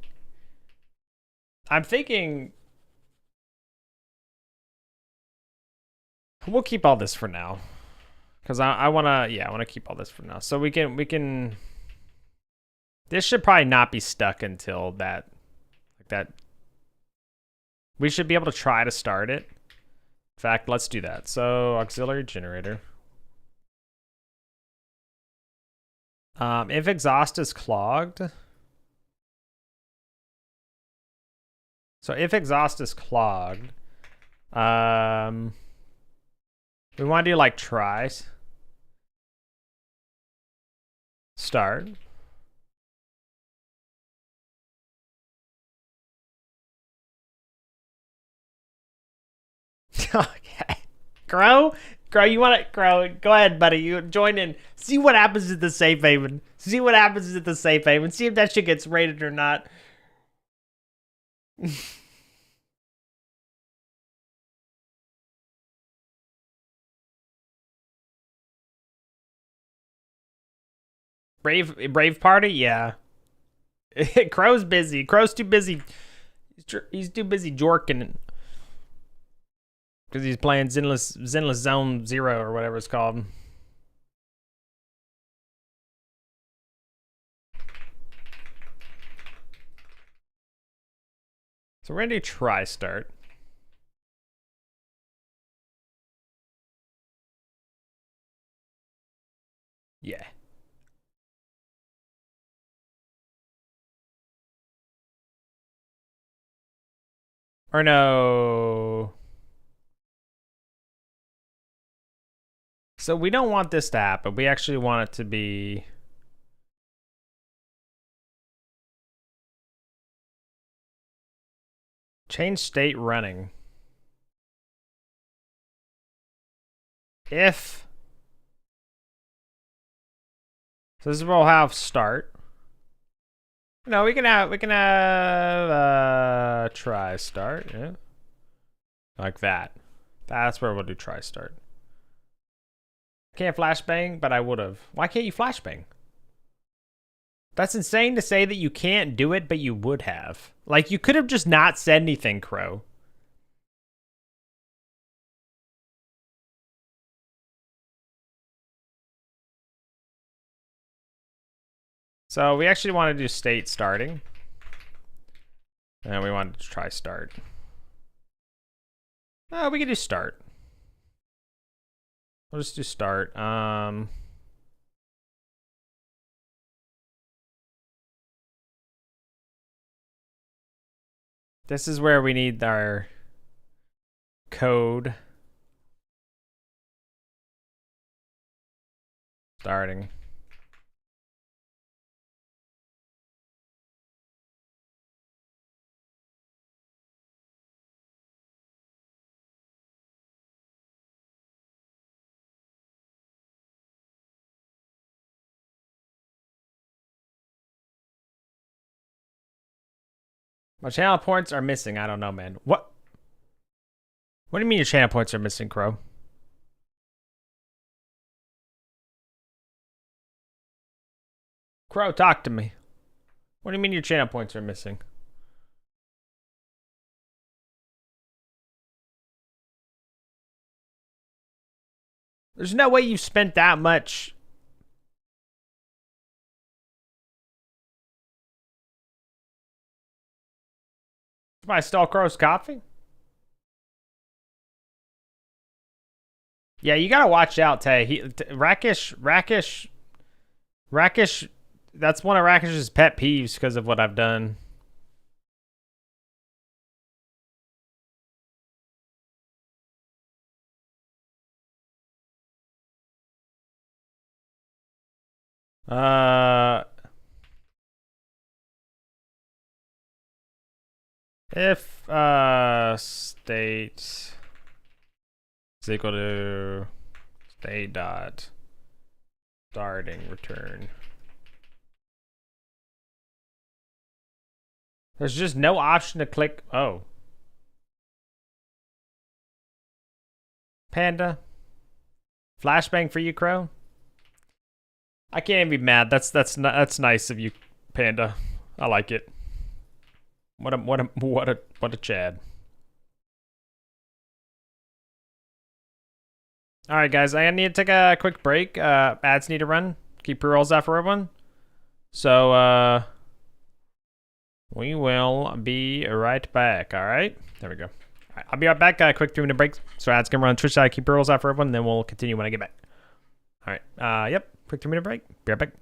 we'll keep all this for now. Cause I wanna keep all this for now. So we can This should probably not be stuck until that, like that. We should be able to try to start it. In fact, let's do that. So auxiliary generator. If exhaust is clogged. So if exhaust is clogged, we want to do like tries. Start. Okay. Grow, you want to grow? Go ahead, buddy. You join in. See what happens at the safe haven. See what happens at the safe haven. See if that shit gets rated or not. Brave party, yeah. Crow's busy. Crow's too busy. He's too busy jorking because he's playing Zenless Zone Zero or whatever it's called. So we're gonna do try start. Yeah. Or no. So we don't want this to happen. We actually want it to be... Change state running. If... So this is what we'll have start. No, we can have try start, yeah. Like that. That's where we'll do try start. Can't flashbang, but I would have. Why can't you flashbang? That's insane to say that you can't do it, but you would have. Like, you could have just not said anything, Crow. So we actually want to do state starting. And we want to try start. Oh, we can do start. We'll just do start. This is where we need our code. Starting. My channel points are missing. I don't know, man. What? What do you mean your channel points are missing, Crow? Crow, talk to me. What do you mean your channel points are missing? There's no way you've spent that much. Somebody stole Crow's coffee? Yeah, you gotta watch out, Tay. Rakish. That's one of Rakish's pet peeves because of what I've done. If state is equal to state dot starting return. There's just no option to click. Oh. Panda. Flashbang for you, Crow. I can't even be mad. That's nice of you, Panda. I like it. What a Chad. All right, guys. I need to take a quick break. Ads need to run. Keep pre-rolls out for everyone. So, we will be right back, all right? There we go. All right, I'll be right back. Quick 3-minute break. So ads gonna run Twitch side, keep rules out for everyone, and then we'll continue when I get back. All right. Yep. Quick 3-minute break. Be right back.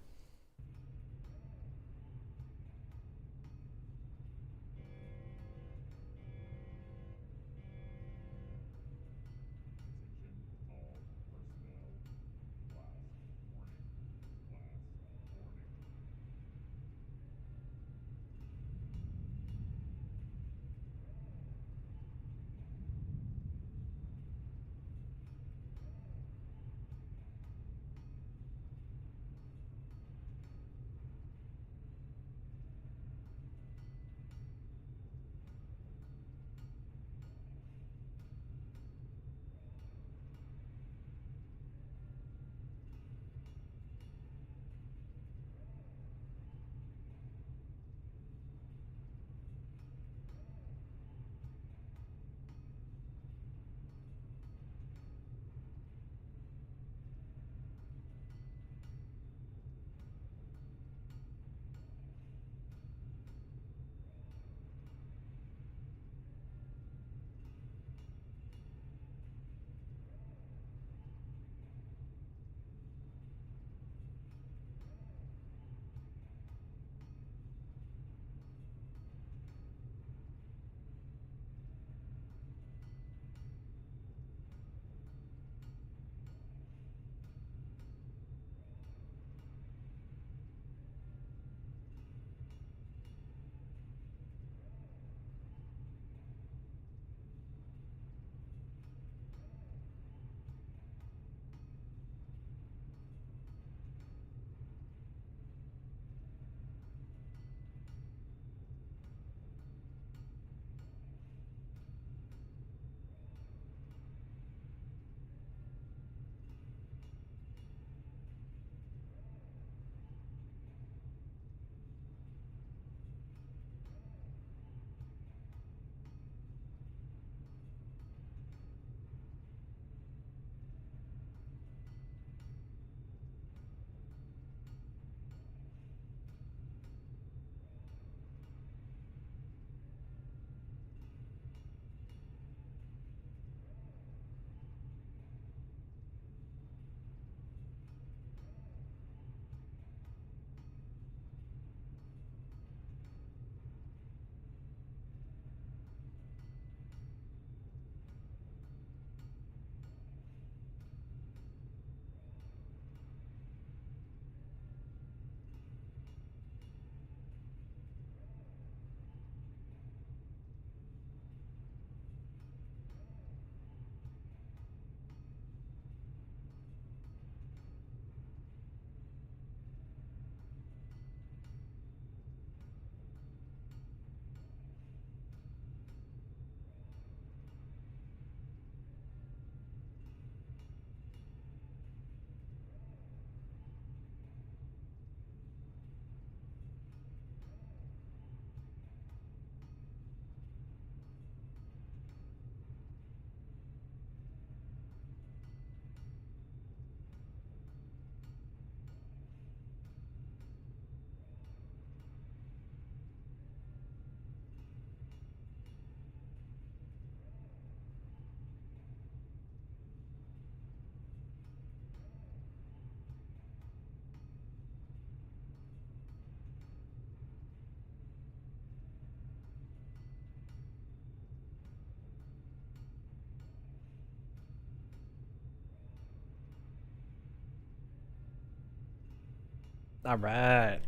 All right.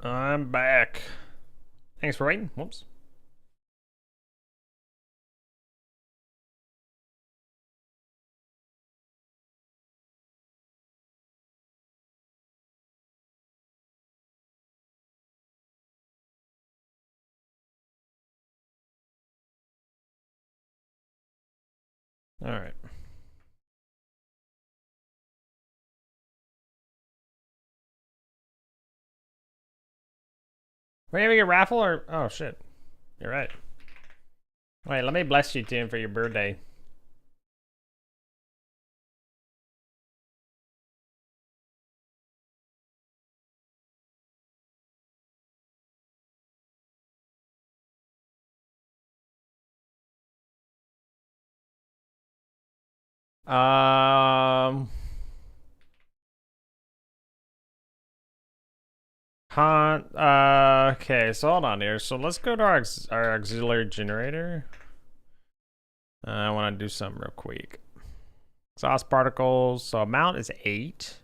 I'm back. Thanks for waiting. Whoops. All right. We're having a raffle or oh shit. You're right. Wait, let me bless you, Tim, for your birthday. Um, okay, so hold on here. So let's go to our auxiliary generator. I want to do something real quick. Exhaust particles. So amount is 8.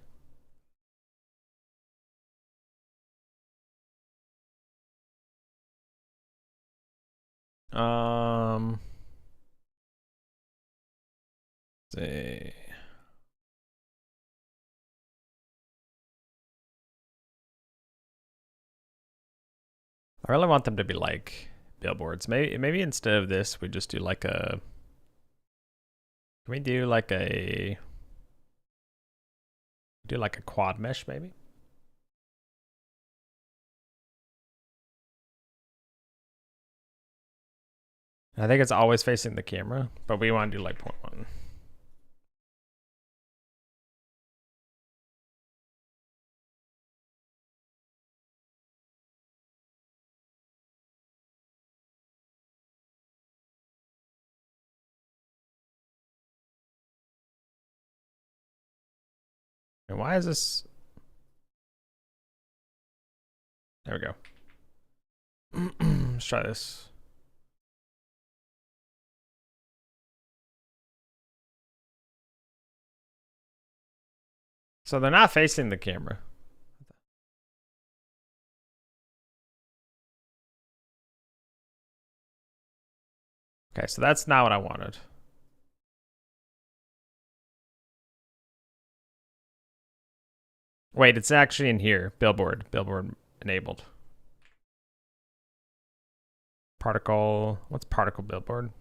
Let's see. I really want them to be like billboards. Maybe instead of this, we just do like a. Can we do like a quad mesh maybe? I think it's always facing the camera, but we want to do like 0.1. And why is this? There we go. Let's try this. So they're not facing the camera. Okay, so that's not what I wanted. Wait, it's actually in here. Billboard enabled. Particle, what's particle billboard?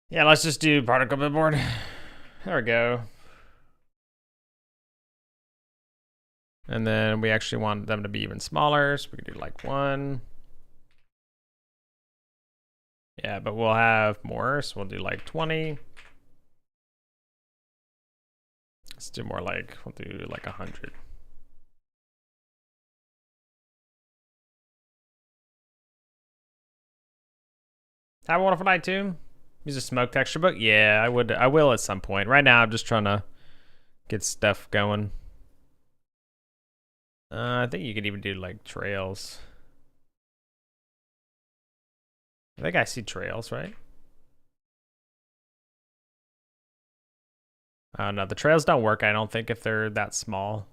Yeah, let's just do particle billboard. There we go. And then we actually want them to be even smaller, so we can do like 1. Yeah, but we'll have more, so we'll do like 20. Let's do more like, we'll do like 100. Have a wonderful night too. Use a smoke texture book. Yeah, I will at some point. Right now, I'm just trying to get stuff going. I think you could even do like trails. I think I see trails, right? No, the trails don't work, I don't think, if they're that small.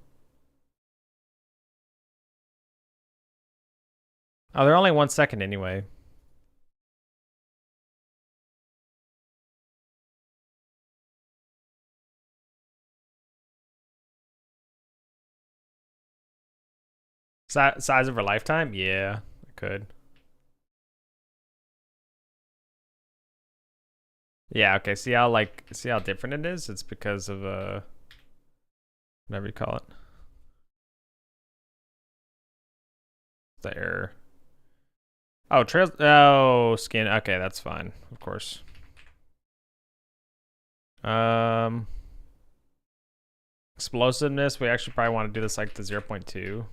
Oh, they're only 1 second anyway. Size of a lifetime? Yeah, I could. Yeah, okay, see how different it is? It's because of whatever you call it. The error. Oh, trails. Oh, skin. Okay, that's fine. Of course. Explosiveness. We actually probably want to do this like the 0.2.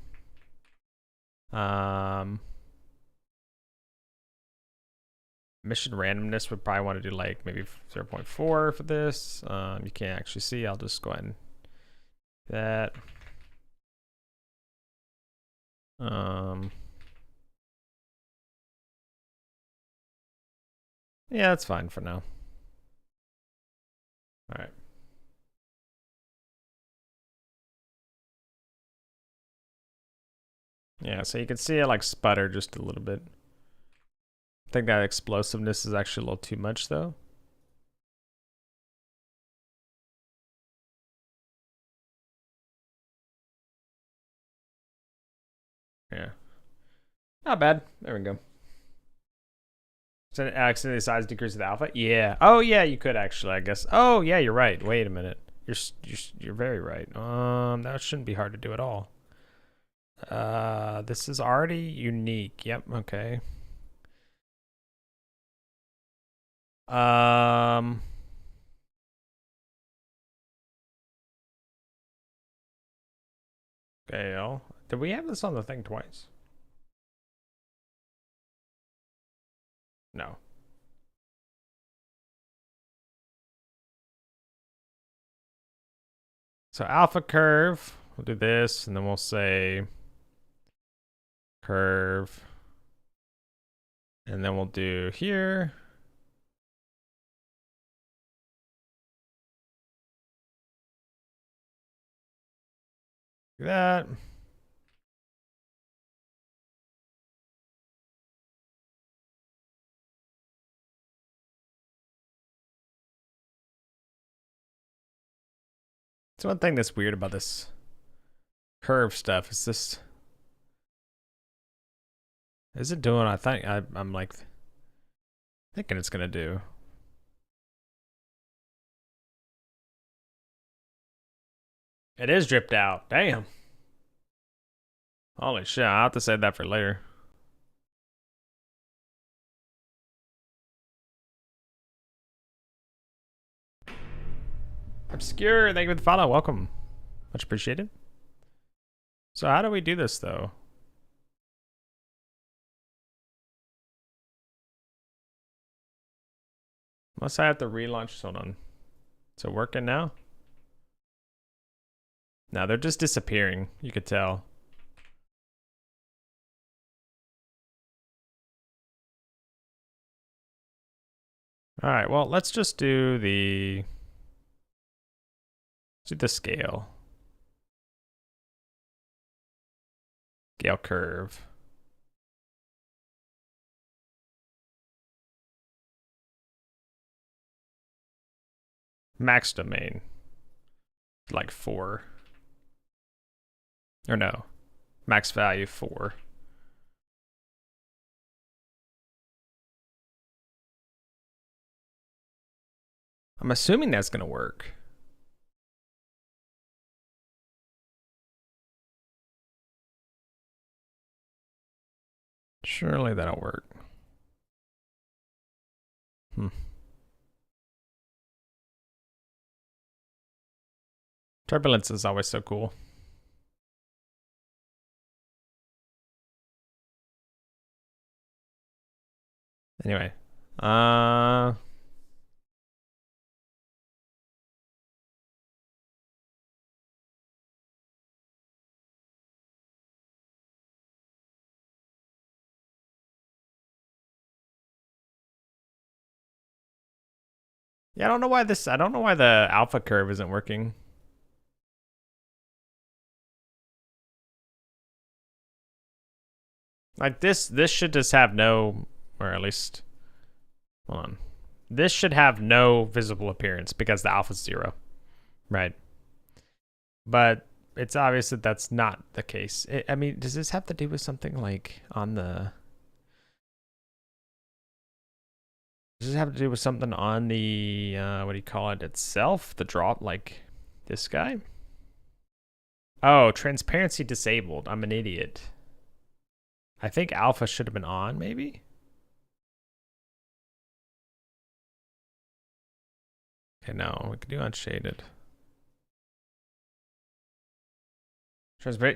Mission randomness would probably want to do like maybe 0.4 for this. You can't actually see. I'll just go ahead and do that. Yeah, that's fine for now. All right. Yeah, so you can see it like sputter just a little bit. I think that explosiveness is actually a little too much though. Yeah. Not bad. There we go. So accidentally size decreases the alpha? Yeah. Oh yeah, you could actually, I guess. Oh yeah, you're right. Wait a minute. You're very right. That shouldn't be hard to do at all. This is already unique. Yep, okay. Okay, did we have this on the thing twice? No. So alpha curve, we'll do this, and then we'll say curve. And then we'll do here. Do that. So one thing that's weird about this curve stuff is this. Is it doing? I'm like thinking it's gonna do. It is dripped out. Damn. Holy shit! I'll have to save that for later. Obscure, thank you for the follow. Welcome. Much appreciated. So how do we do this though? Unless I have to relaunch. Hold on. Is it working now? No, they're just disappearing. You could tell. All right, well, let's just do the scale. Scale curve. Max domain. Like 4. Or no. Max value 4. I'm assuming that's gonna work. Surely that'll work. Turbulence is always so cool. Anyway, yeah, I don't know why the alpha curve isn't working. Like this should just have no, or at least, hold on. This should have no visible appearance because the alpha's 0, right? But it's obvious that that's not the case. I mean, does this have to do with something like on the... Does this have to do with something on the, what do you call it, itself? The drop, like this guy? Oh, transparency disabled. I'm an idiot. I think alpha should have been on, maybe? Okay, no, we can do unshaded.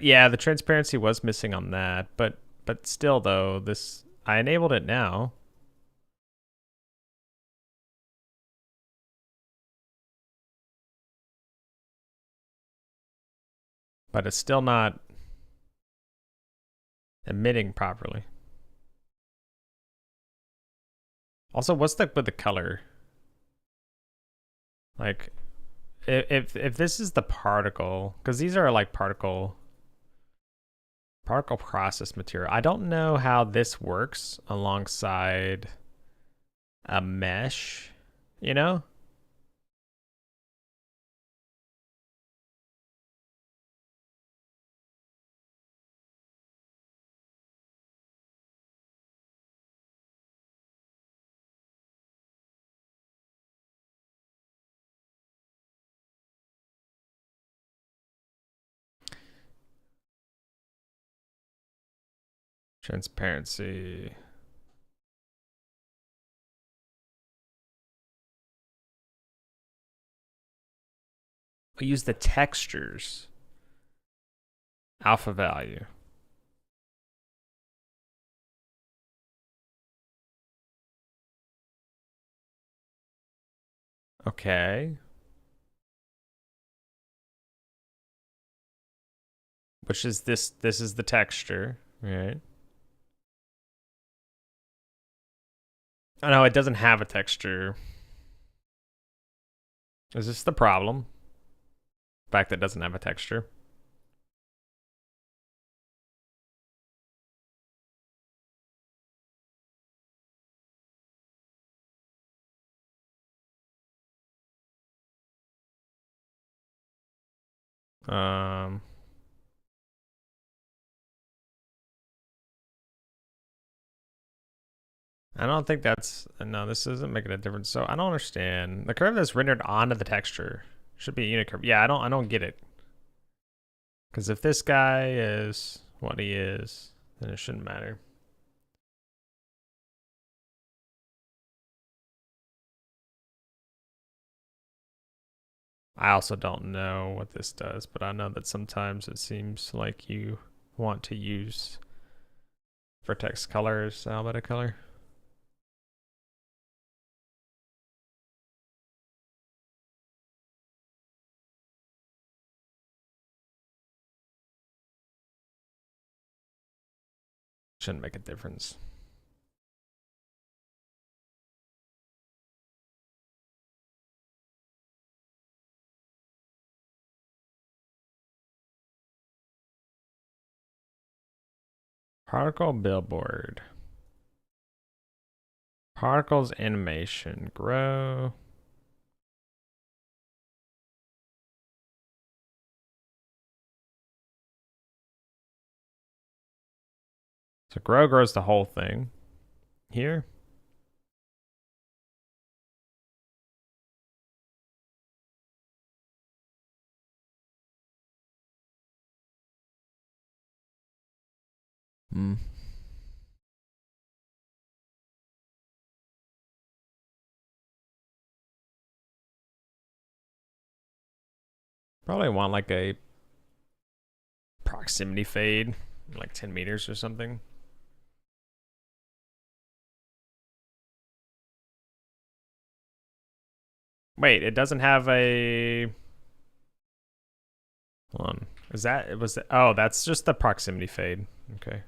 Yeah, the transparency was missing on that, but still though, this, I enabled it now. But it's still not emitting properly. Also, what's the with the color? Like, if this is the particle, because these are like particle process material. I don't know how this works alongside a mesh, you know? Transparency. We use the textures. Alpha value. Okay. which is this. This is the texture, right? Oh no, it doesn't have a texture. Is this the problem? The fact that it doesn't have a texture. Um, I don't think that's, no, this isn't making a difference. So I don't understand. The curve that's rendered onto the texture should be a unit curve. Yeah, I don't get it. Because if this guy is what he is, then it shouldn't matter. I also don't know what this does, but I know that sometimes it seems like you want to use vertex color as albedo color. Shouldn't make a difference. Particle billboard. Particles animation. Grow. So grow grows the whole thing. Here. Hmm. Probably want like a proximity fade, like 10 meters or something. Wait, it doesn't have a. Hold on. Is that, it was, oh, that's just the proximity fade. Okay.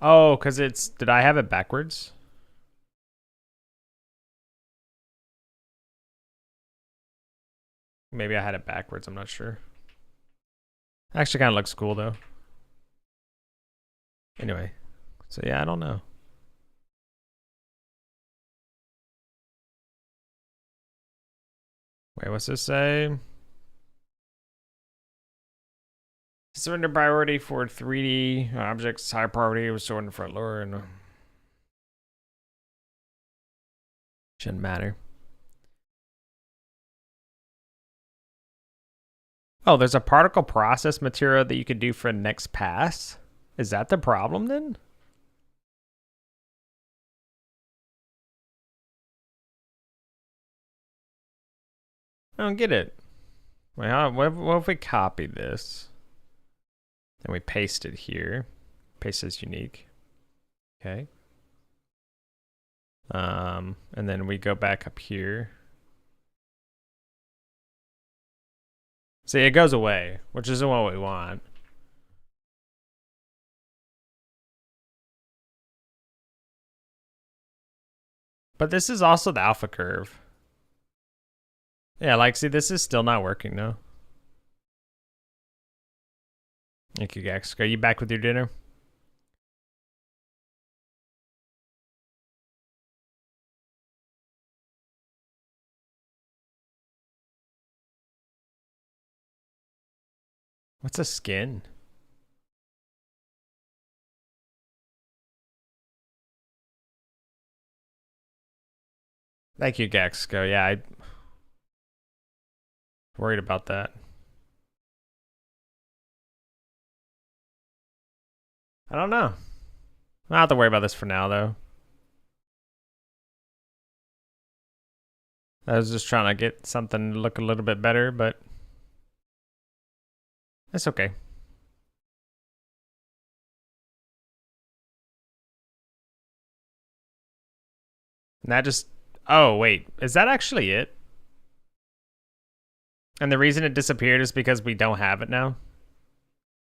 Oh, because it's, did I have it backwards? Maybe I had it backwards, I'm not sure. Actually kind of looks cool though. Anyway, so yeah, I don't know. Wait, what's this say? Surrender priority for 3D objects, high priority was stored in the front lower and shouldn't matter. Oh, there's a particle process material that you could do for next pass. Is that the problem then? I don't get it. Wait, what if we copy this and we paste it here? Paste as unique. Okay. And then we go back up here. See, it goes away, which isn't what we want. But this is also the alpha curve. Yeah, like, see, this is still not working, though. Thank you, Gax. Are you back with your dinner? What's a skin? Thank you, Gaxco. Yeah, I worried about that. I don't know. I don't have to worry about this for now, though. I was just trying to get something to look a little bit better, but it's okay. And that just, oh, wait, is that actually it? And the reason it disappeared is because we don't have it now?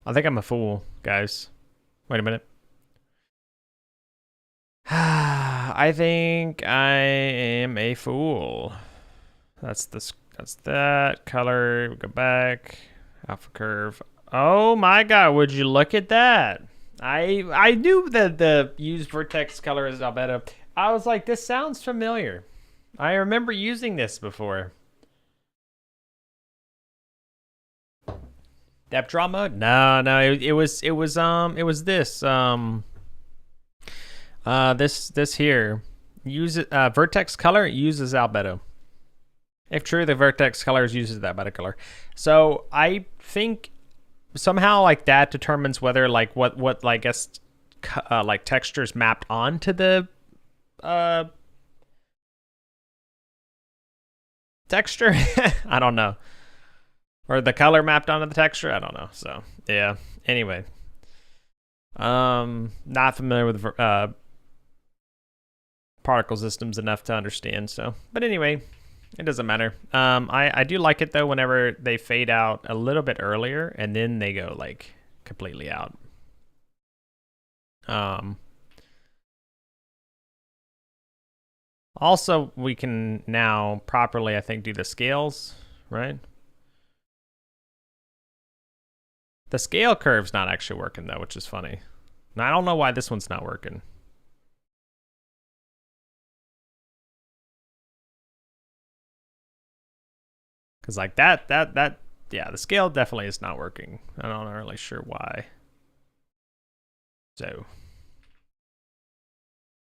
I think I'm a fool, guys. Wait a minute. I think I am a fool. That's this. That's that color. Go back. Alpha curve. Oh my god! Would you look at that? I knew that the used vertex color is albedo. I was like, this sounds familiar. I remember using this before. Depth draw mode? No, no. It was this this here. Use it. Vertex color uses albedo. If true, the vertex colors uses that albedo color. So I think somehow like that determines whether like what like guess like textures mapped onto the texture. I don't know, or the color mapped onto the texture. I don't know. So yeah. Anyway, not familiar with particle systems enough to understand. So, but anyway, it doesn't matter. I do like it though whenever they fade out a little bit earlier and then they go like completely out. Also, we can now properly, I think, do the scales, right? The scale curve's not actually working though, which is funny. Now, I don't know why this one's not working. Cause like that, yeah, the scale definitely is not working. I'm not really sure why. So,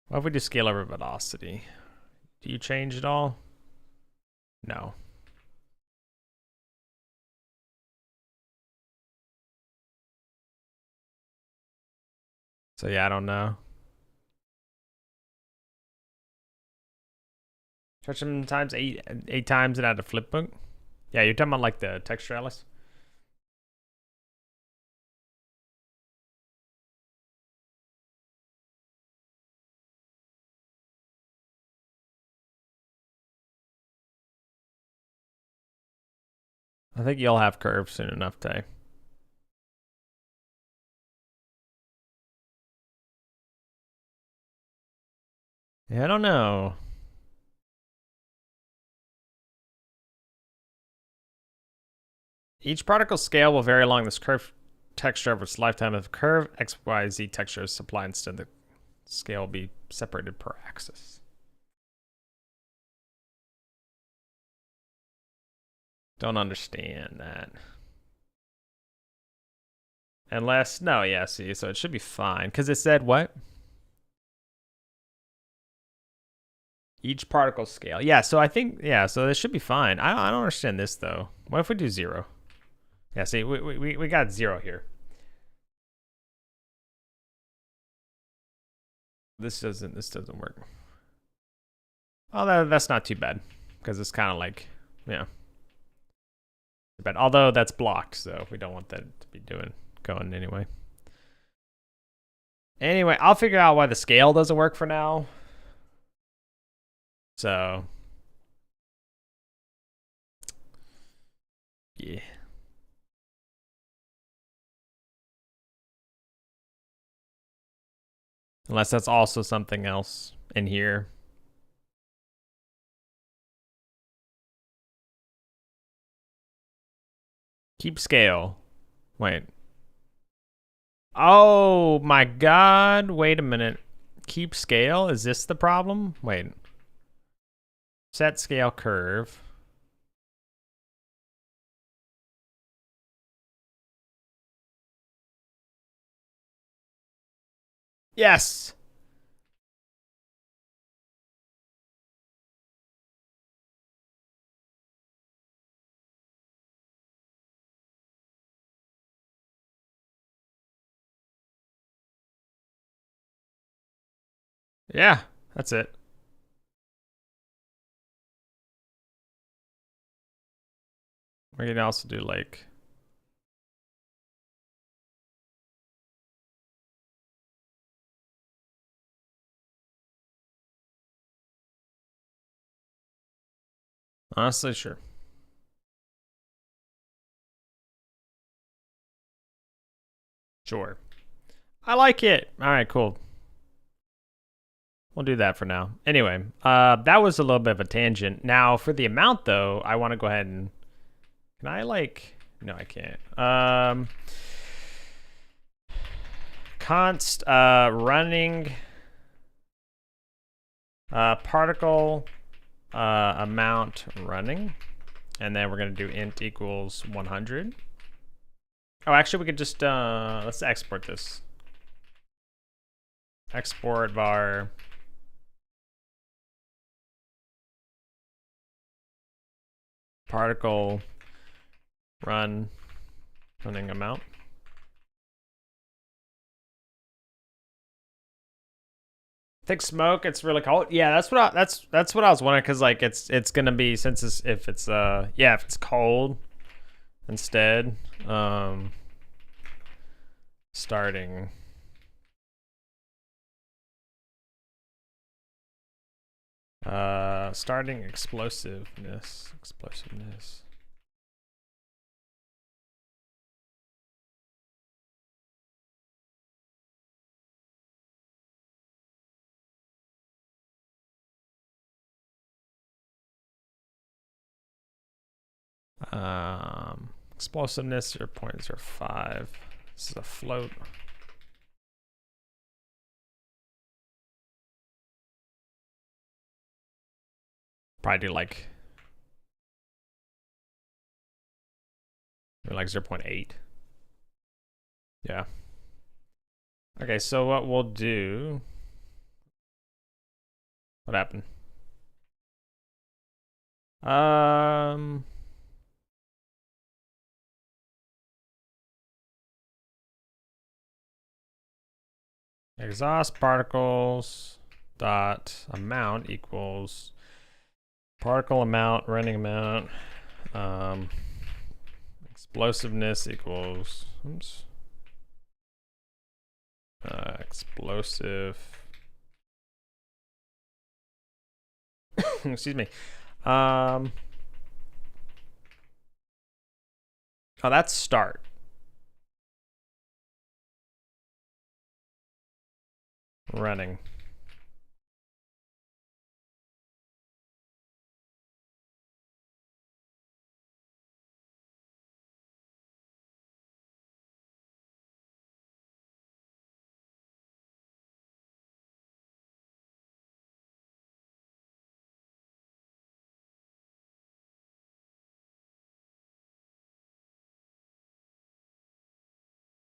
what if we do scale over velocity? Do you change it all? No. So yeah, I don't know. Stretch them times eight times and add a flip book. Yeah, you're talking about like the texturalis. I think you'll have curves soon enough, Tay. Yeah, I don't know. Each particle scale will vary along this curve texture over its lifetime. If curve XYZ texture is supplied instead, the scale will be separated per axis. Don't understand that. Unless, no, yeah, see, so it should be fine. Because it said what? Each particle scale. Yeah, so I think, yeah, so this should be fine. I don't understand this, though. What if we do 0? Yeah, see, we got 0 here. This doesn't work. Oh, that's not too bad. Because it's kind of like, yeah. But although that's blocked, so we don't want that to be going anyway. Anyway, I'll figure out why the scale doesn't work for now. So, yeah. Unless that's also something else in here. Keep scale. Wait. Oh my god. Wait a minute. Keep scale? Is this the problem? Wait. Set scale curve. Yes. Yeah, that's it. We can also do like honestly, sure. Sure. I like it. All right, cool. We'll do that for now. Anyway, that was a little bit of a tangent. Now, for the amount, though, I want to go ahead and... Can I, like... No, I can't. Const running particle amount running. And then we're going to do int equals 100. Oh, actually, we could just... let's export this. Export var... particle running amount. Thick smoke. It's really cold. Yeah, that's what I was wondering, because like it's gonna be, since it's, if it's if it's cold instead, starting. Starting explosiveness. Explosiveness 0.05. This is a float. Probably do like 0.8. Yeah. Okay, so what we'll do... What happened? Exhaust particles dot amount equals particle amount, running amount, explosiveness equals, oops, explosive, excuse me. Oh, that's start. Running.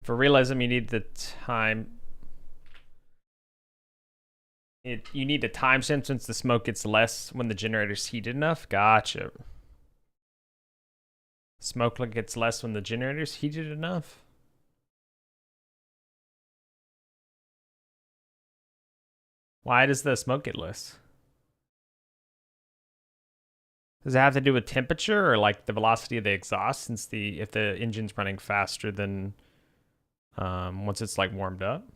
For realism, you need the time. You need the time since the smoke gets less when the generator's heated enough. Gotcha. Smoke gets less when the generator's heated enough. Why does the smoke get less? Does it have to do with temperature or like the velocity of the exhaust? Since if the engine's running faster than once it's like warmed up.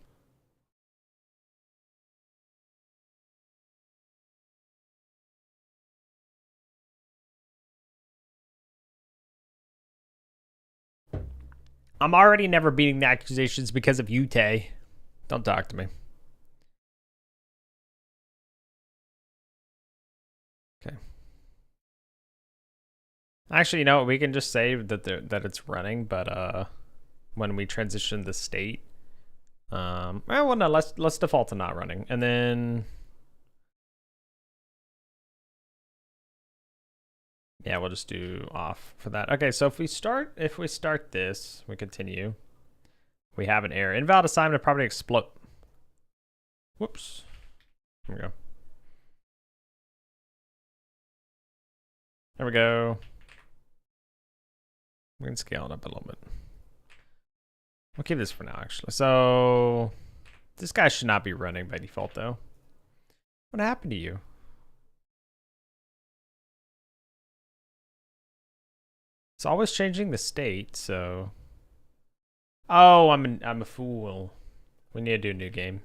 I'm already never beating the accusations because of you, Tay. Don't talk to me. Okay. Actually, you know what? We can just say that it's running, but when we transition the state, well, no, let's default to not running, and then yeah, we'll just do off for that. Okay, so if we start this, we continue. We have an error. Invalid assignment of property explode. Whoops. There we go. There we go. We can scale it up a little bit. We'll keep this for now, actually. So this guy should not be running by default, though. What happened to you? It's always changing the state, so. Oh, I'm a fool. We need to do a new game.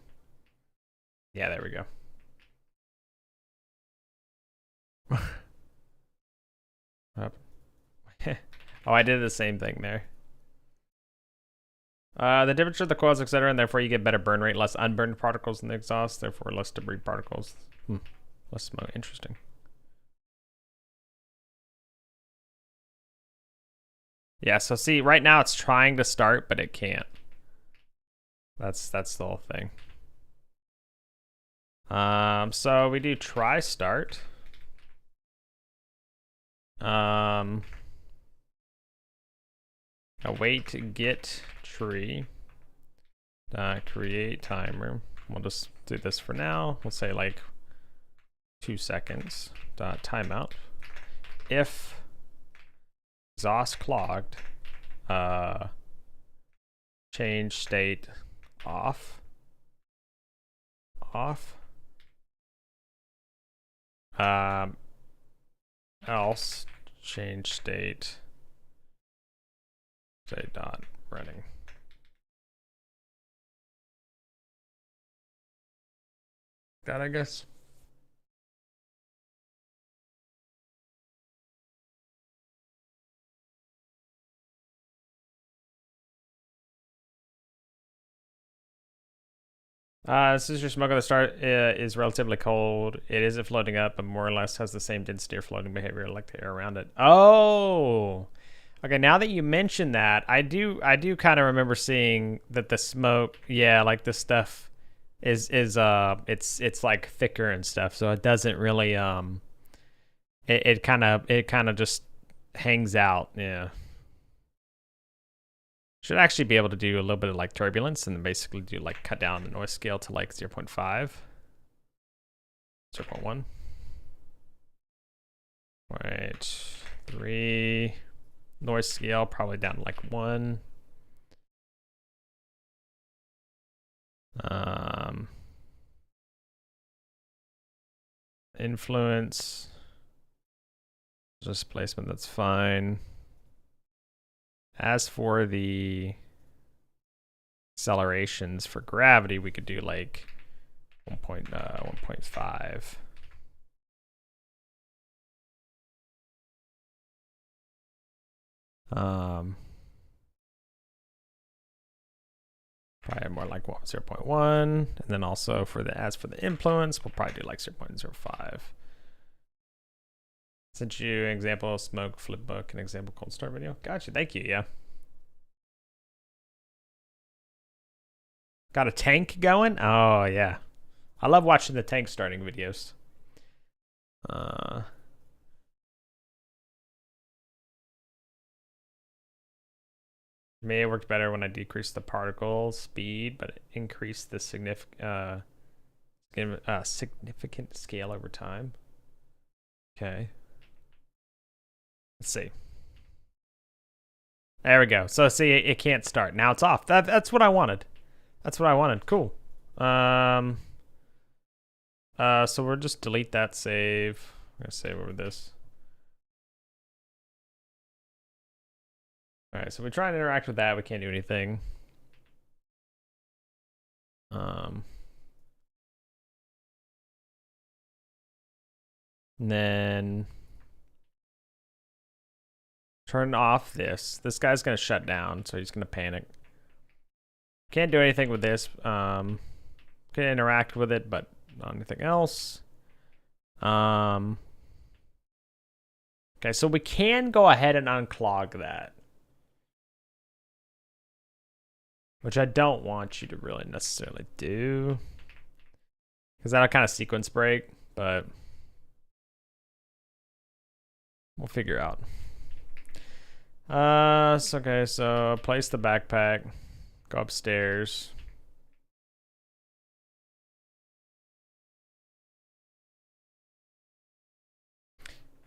Yeah, there we go. Oh, I did the same thing there. The temperature of the coils, etc., and therefore you get better burn rate, less unburned particles in the exhaust, therefore less debris particles. Less smoke. Interesting. Yeah, so see, right now it's trying to start, but it can't. That's the whole thing. So we do try start. Await get tree. Create timer. We'll just do this for now. We'll say like 2 seconds. Timeout. If exhaust clogged, change state off. Else change state, say dot running. That, I guess. This is your smoke at the start is relatively cold. It isn't floating up, but more or less has the same density or floating behavior like the air around it. Oh, okay. Now that you mention that, I do kind of remember seeing that the smoke, yeah, like this stuff is it's like thicker and stuff, so it doesn't really it kind of just hangs out, yeah. Should actually be able to do a little bit of like turbulence and basically do like cut down the noise scale to like 0.5, 0.1. Right, 3. Noise scale probably down to like 1. Influence. Displacement, that's fine. As for the accelerations for gravity, we could do like 1.5. Probably more like 0.1, and then also for the as for the influence, we'll probably do like 0.05. Sent you an example of smoke flip book, an example cold start video. Gotcha, thank you. Yeah. Got a tank going? Oh yeah, I love watching the tank starting videos. May have worked better when I decreased the particle speed, but increased the significant scale over time. Okay. Let's see. There we go. So see, it can't start. Now it's off. That's what I wanted. That's what I wanted. Cool. So we'll just delete that save. I'm gonna save over this. All right, so we try and interact with that. We can't do anything. And then turn off this. This guy's gonna shut down, so he's gonna panic. Can't do anything with this. Can interact with it, but not anything else. Okay, so we can go ahead and unclog that, which I don't want you to really necessarily do, because that'll kind of sequence break, but we'll figure out. Okay, so place the backpack, go upstairs.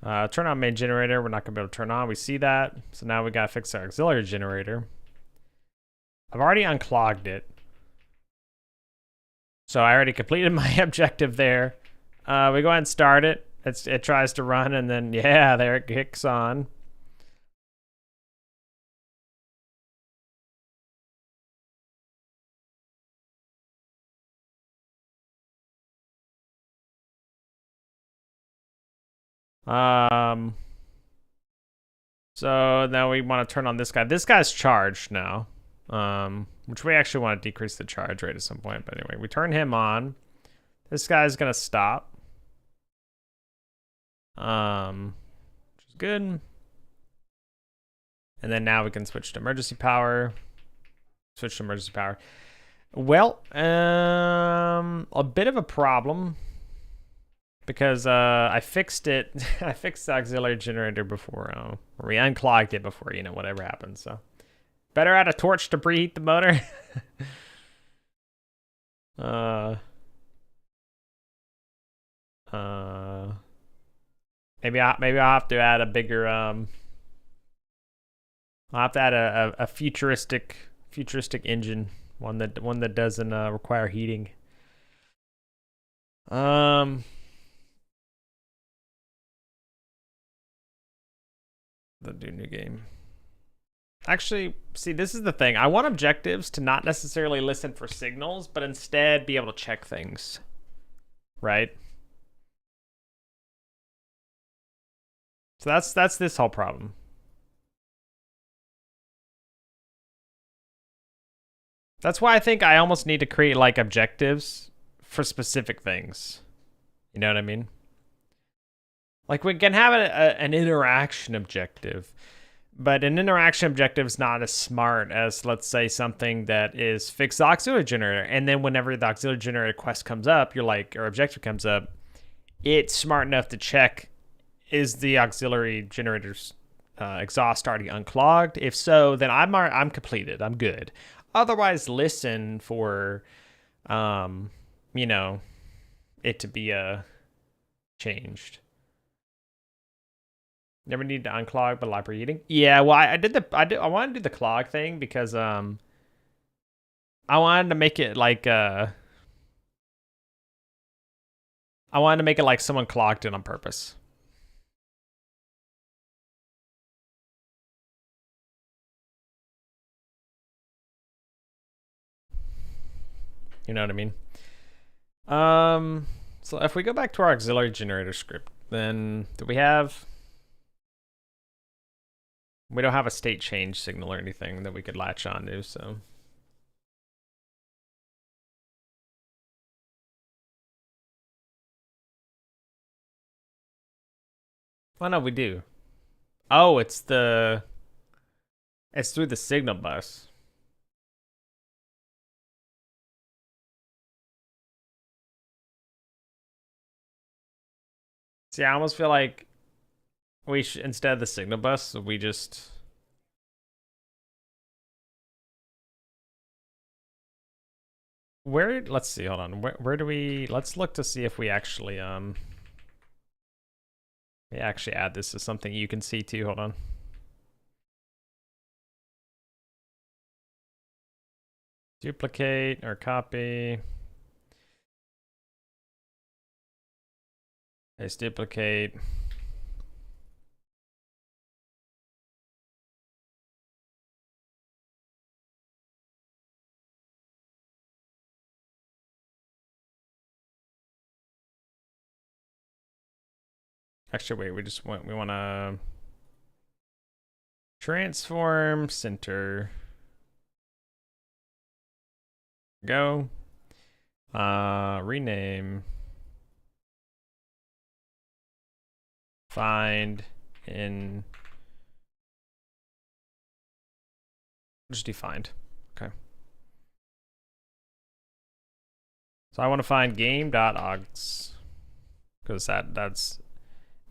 Turn on main generator. We're not gonna be able to turn on. We see that. So now we gotta fix our auxiliary generator. I've already unclogged it. So I already completed my objective there. We go ahead and start it. It tries to run, and then yeah, there it kicks on. So now we want to turn on this guy. This guy's charged now. which we actually want to decrease the charge rate at some point. But anyway, we turn him on. This guy's gonna stop. Which is good. And then now we can switch to emergency power. Switch to emergency power. Well, a bit of a problem because I fixed it. I fixed the auxiliary generator before. We unclogged it before, you know, whatever happened. So better add a torch to preheat the motor. Maybe I'll have to add a bigger I'll have to add a futuristic engine, one that doesn't require heating. The new game. Actually, see, this is the thing. I want objectives to not necessarily listen for signals, but instead be able to check things. Right? So that's this whole problem. That's why I think I almost need to create like objectives for specific things. You know what I mean? Like we can have an interaction objective, but an interaction objective is not as smart as, let's say, something that is fix the auxiliary generator. And then whenever the auxiliary generator quest comes up, you're like, or objective comes up, it's smart enough to check, is the auxiliary generator's exhaust already unclogged? If so, then I'm completed. I'm good. Otherwise, listen for, you know, it to be changed. Never need to unclog, but library eating. Yeah, well, I wanted to do the clog thing because I wanted to make it like I wanted to make it like someone clogged it on purpose. You know what I mean? So if we go back to our auxiliary generator script, then do we have? We don't have a state change signal or anything that we could latch onto, so. Oh no, we do. Oh, it's through the signal bus. See, I almost feel like we should, instead of the signal bus, we just. Let's see, hold on. Where do we, let's look to see if we actually add this as something you can see too. Hold on. Duplicate or copy. Let's duplicate. Actually, wait, we want to transform center. Go. Rename. Find in. Just defined. Okay. So I want to find game.aux because that's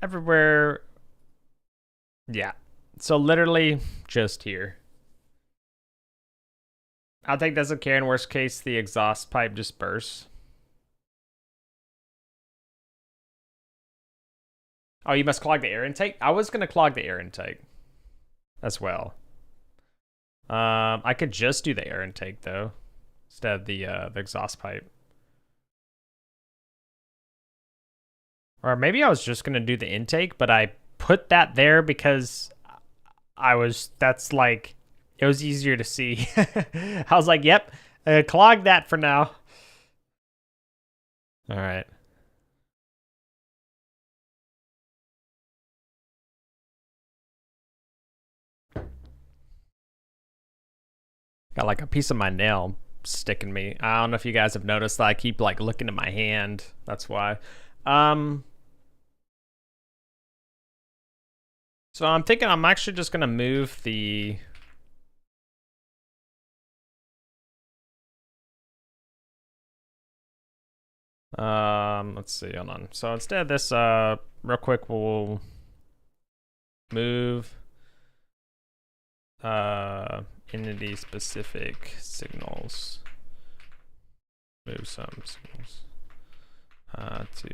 everywhere. Yeah. So literally just here. Outtake doesn't care. In worst case, the exhaust pipe just bursts. Oh, you must clog the air intake? I was going to clog the air intake as well. I could just do the air intake, though, instead of the exhaust pipe. Or maybe I was just going to do the intake, but I put that there because that's like, it was easier to see. I was like, yep, clog that for now. All right. Got like a piece of my nail sticking me. I don't know if you guys have noticed that I keep like looking at my hand. That's why. So I'm thinking I'm actually just gonna move the let's see, hold on. So instead of this, real quick, we'll move entity specific signals. Move some signals to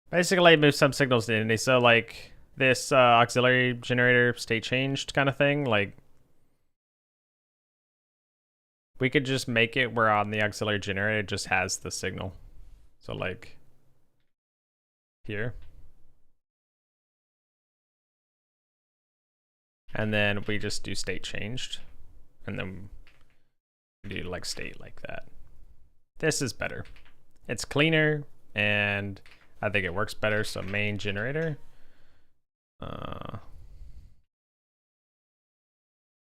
basically move some signals to entity. So like this auxiliary generator state changed kind of thing, like we could just make it where on the auxiliary generator it just has the signal. So like here. And then we just do state changed. And then we do like state like that. This is better. It's cleaner and I think it works better. So main generator.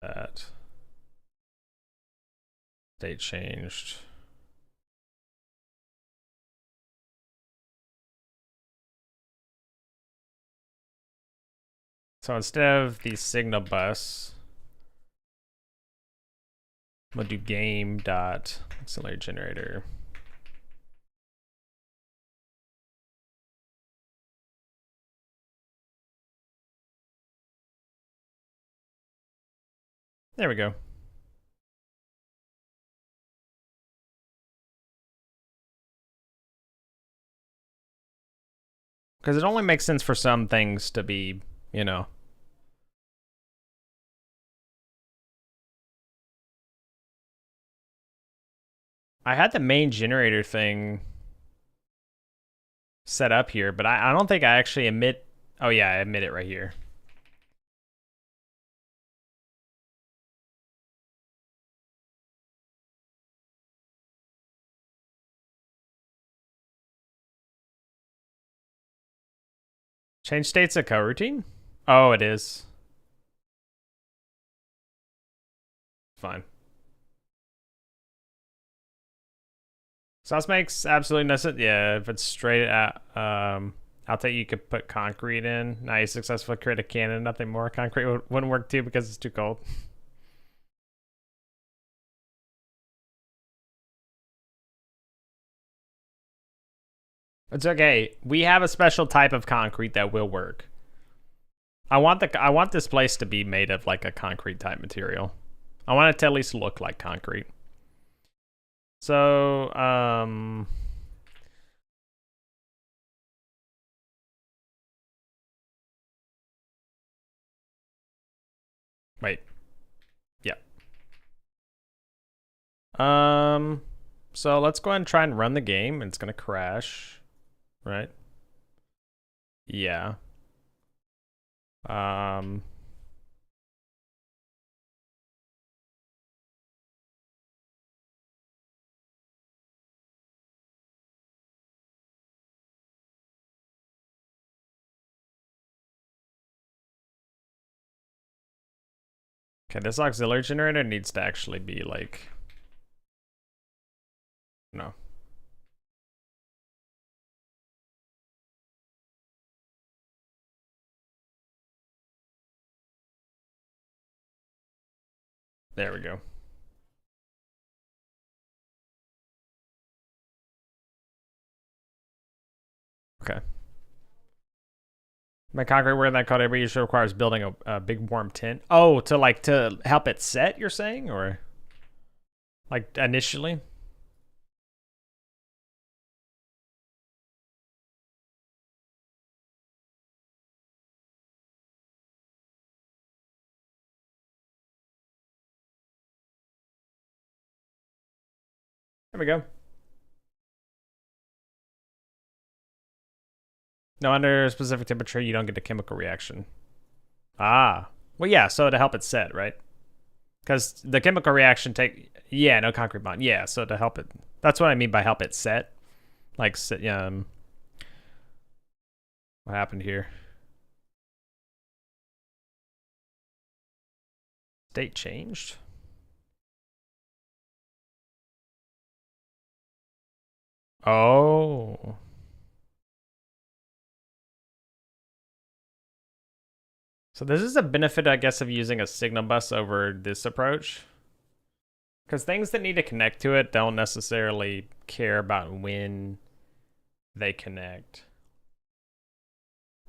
That state changed. So instead of the signal bus, we'll do game dot auxiliary generator. There we go. Because it only makes sense for some things to be, you know. I had the main generator thing set up here, but I don't think I actually emit. Oh yeah, I emit it right here. Change state's a coroutine? Oh, it is. Fine. Sauce makes absolutely no sense. Yeah, if it's straight at, I'll take you could put concrete in. Now you successfully create a cannon. Nothing more. Concrete wouldn't work too because it's too cold. It's okay. We have a special type of concrete that will work. I want this place to be made of like a concrete type material. I want it to at least look like concrete. So, wait. Yeah. So let's go ahead and try and run the game. It's gonna crash, right? Yeah. Okay, this auxiliary generator needs to actually be like, no. There we go. Okay. My concrete where that code every usually requires building a big warm tent. Oh, to help it set, you're saying? Or like initially? There we go. No, under a specific temperature, you don't get a chemical reaction. Ah. Well, yeah, so to help it set, right? Because the chemical reaction yeah, no concrete bond. Yeah, so to help it, that's what I mean by help it set. Like, What happened here? State changed? Oh. So this is a benefit, I guess, of using a signal bus over this approach. Because things that need to connect to it don't necessarily care about when they connect.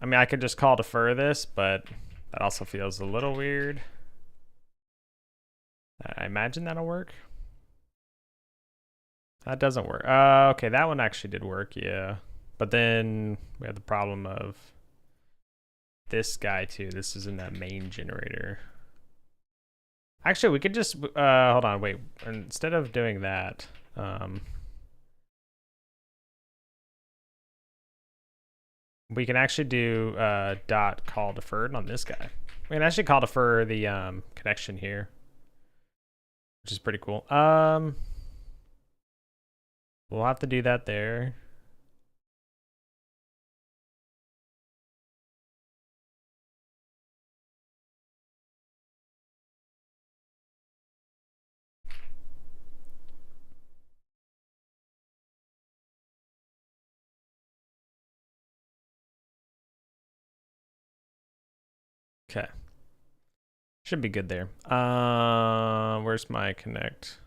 I mean, I could just call defer this, but that also feels a little weird. I imagine that'll work. That doesn't work. Okay, that one actually did work, yeah. But then we have the problem of this guy too. This is in that main generator. Actually, we could just hold on, wait. Instead of doing that, we can actually do dot call deferred on this guy. We can actually call defer the connection here, which is pretty cool. We'll have to do that there. Okay. Should be good there. Where's my connect?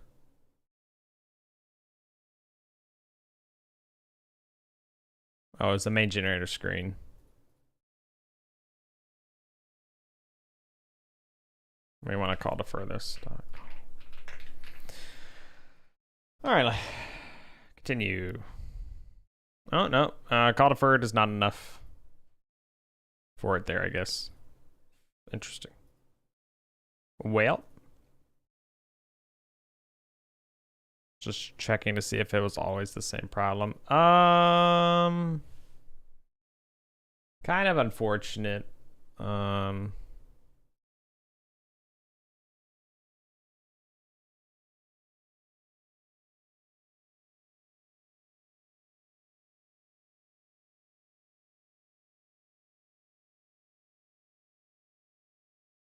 Oh, it's the main generator screen. We want to call defer this. All right, continue. Oh, no. Call deferred is not enough for it there, I guess. Interesting. Well, just checking to see if it was always the same problem. Kind of unfortunate.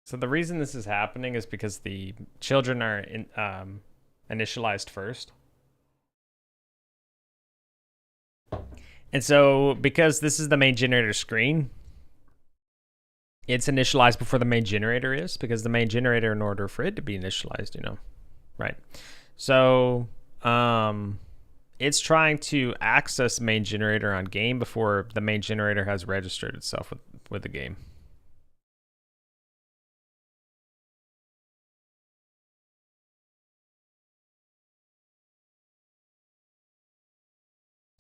So the reason this is happening is because the children are initialized first. And so because this is the main generator screen, it's initialized before the main generator is, because the main generator, in order for it to be initialized, you know, right? So it's trying to access main generator on game before the main generator has registered itself with the game.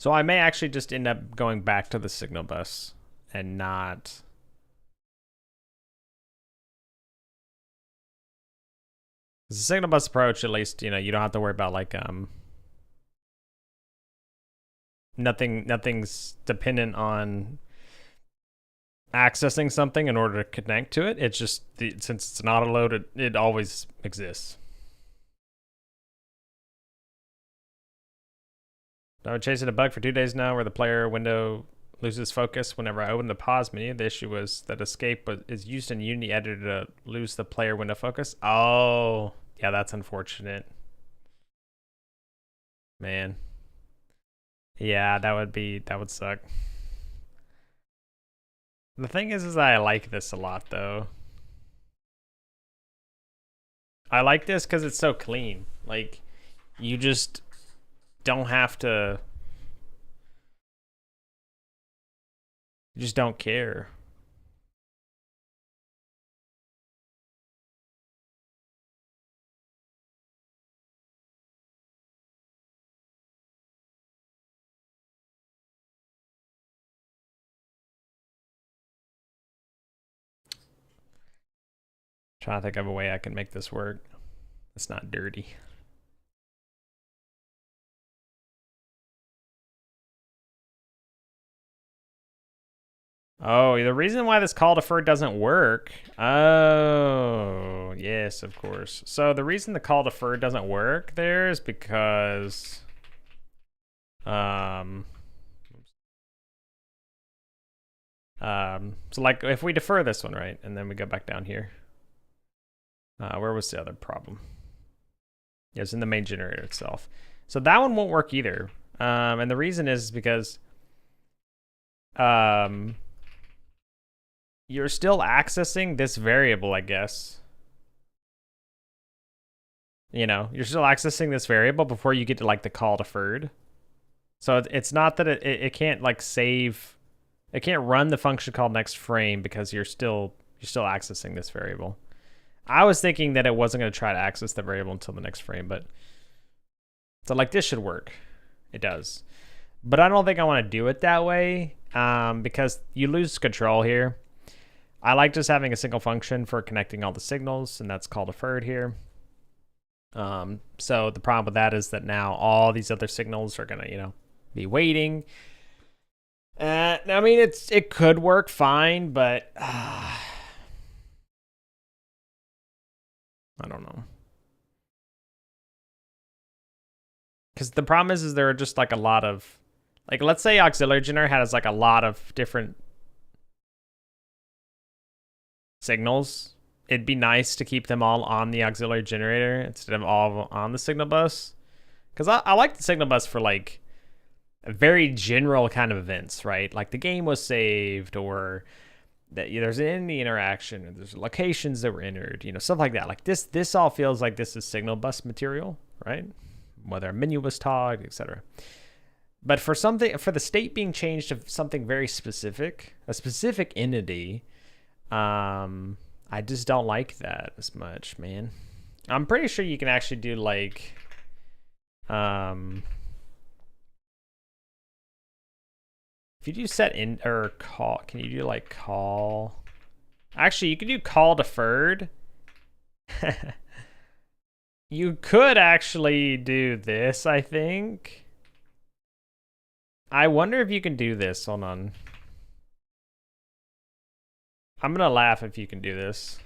So I may actually just end up going back to the signal bus and not. The signal bus approach, at least, you know, you don't have to worry about like nothing's dependent on accessing something in order to connect to it. It's just since it's an auto load, it always exists. I've been chasing a bug for 2 days now where the player window loses focus whenever I open the pause menu. The issue was that escape is used in Unity editor to lose the player window focus. Oh, yeah, that's unfortunate. Man. Yeah, that would suck. The thing is I like this a lot though. I like this because it's so clean. Like, you just don't have to. You just don't care. Trying to think of a way I can make this work. It's not dirty. Oh, the reason why this call defer doesn't work. Oh, yes, of course. So the reason the call defer doesn't work there is because So like if we defer this one, right, and then we go back down here, where was the other problem? Yeah, it's in the main generator itself. So that one won't work either. And the reason is because you're still accessing this variable, I guess. You know, you're still accessing this variable before you get to like the call deferred. So it's not that it can't like save, it can't run the function called next frame because you're still accessing this variable. I was thinking that it wasn't going to try to access the variable until the next frame, but so like this should work. It does. But I don't think I want to do it that way because you lose control here. I like just having a single function for connecting all the signals, and that's called deferred here. So the problem with that is that now all these other signals are gonna, you know, be waiting. I mean, it could work fine, but I don't know. Because the problem is there are just like a lot of, like, let's say auxiliary generator has like a lot of different signals. It'd be nice to keep them all on the auxiliary generator instead of all on the signal bus. Because I like the signal bus for like very general kind of events, right? Like the game was saved, or that there's any interaction, or there's locations that were entered, you know, stuff like that. Like this all feels like this is signal bus material, right? Whether a menu was tagged, etc. But for the state being changed to something very specific, a specific entity, I just don't like that as much, man. I'm pretty sure you can actually do like, if you do set in or call, can you do like call? Actually, you can do call deferred. You could actually do this, I think. I wonder if you can do this. Hold on. I'm gonna laugh if you can do this.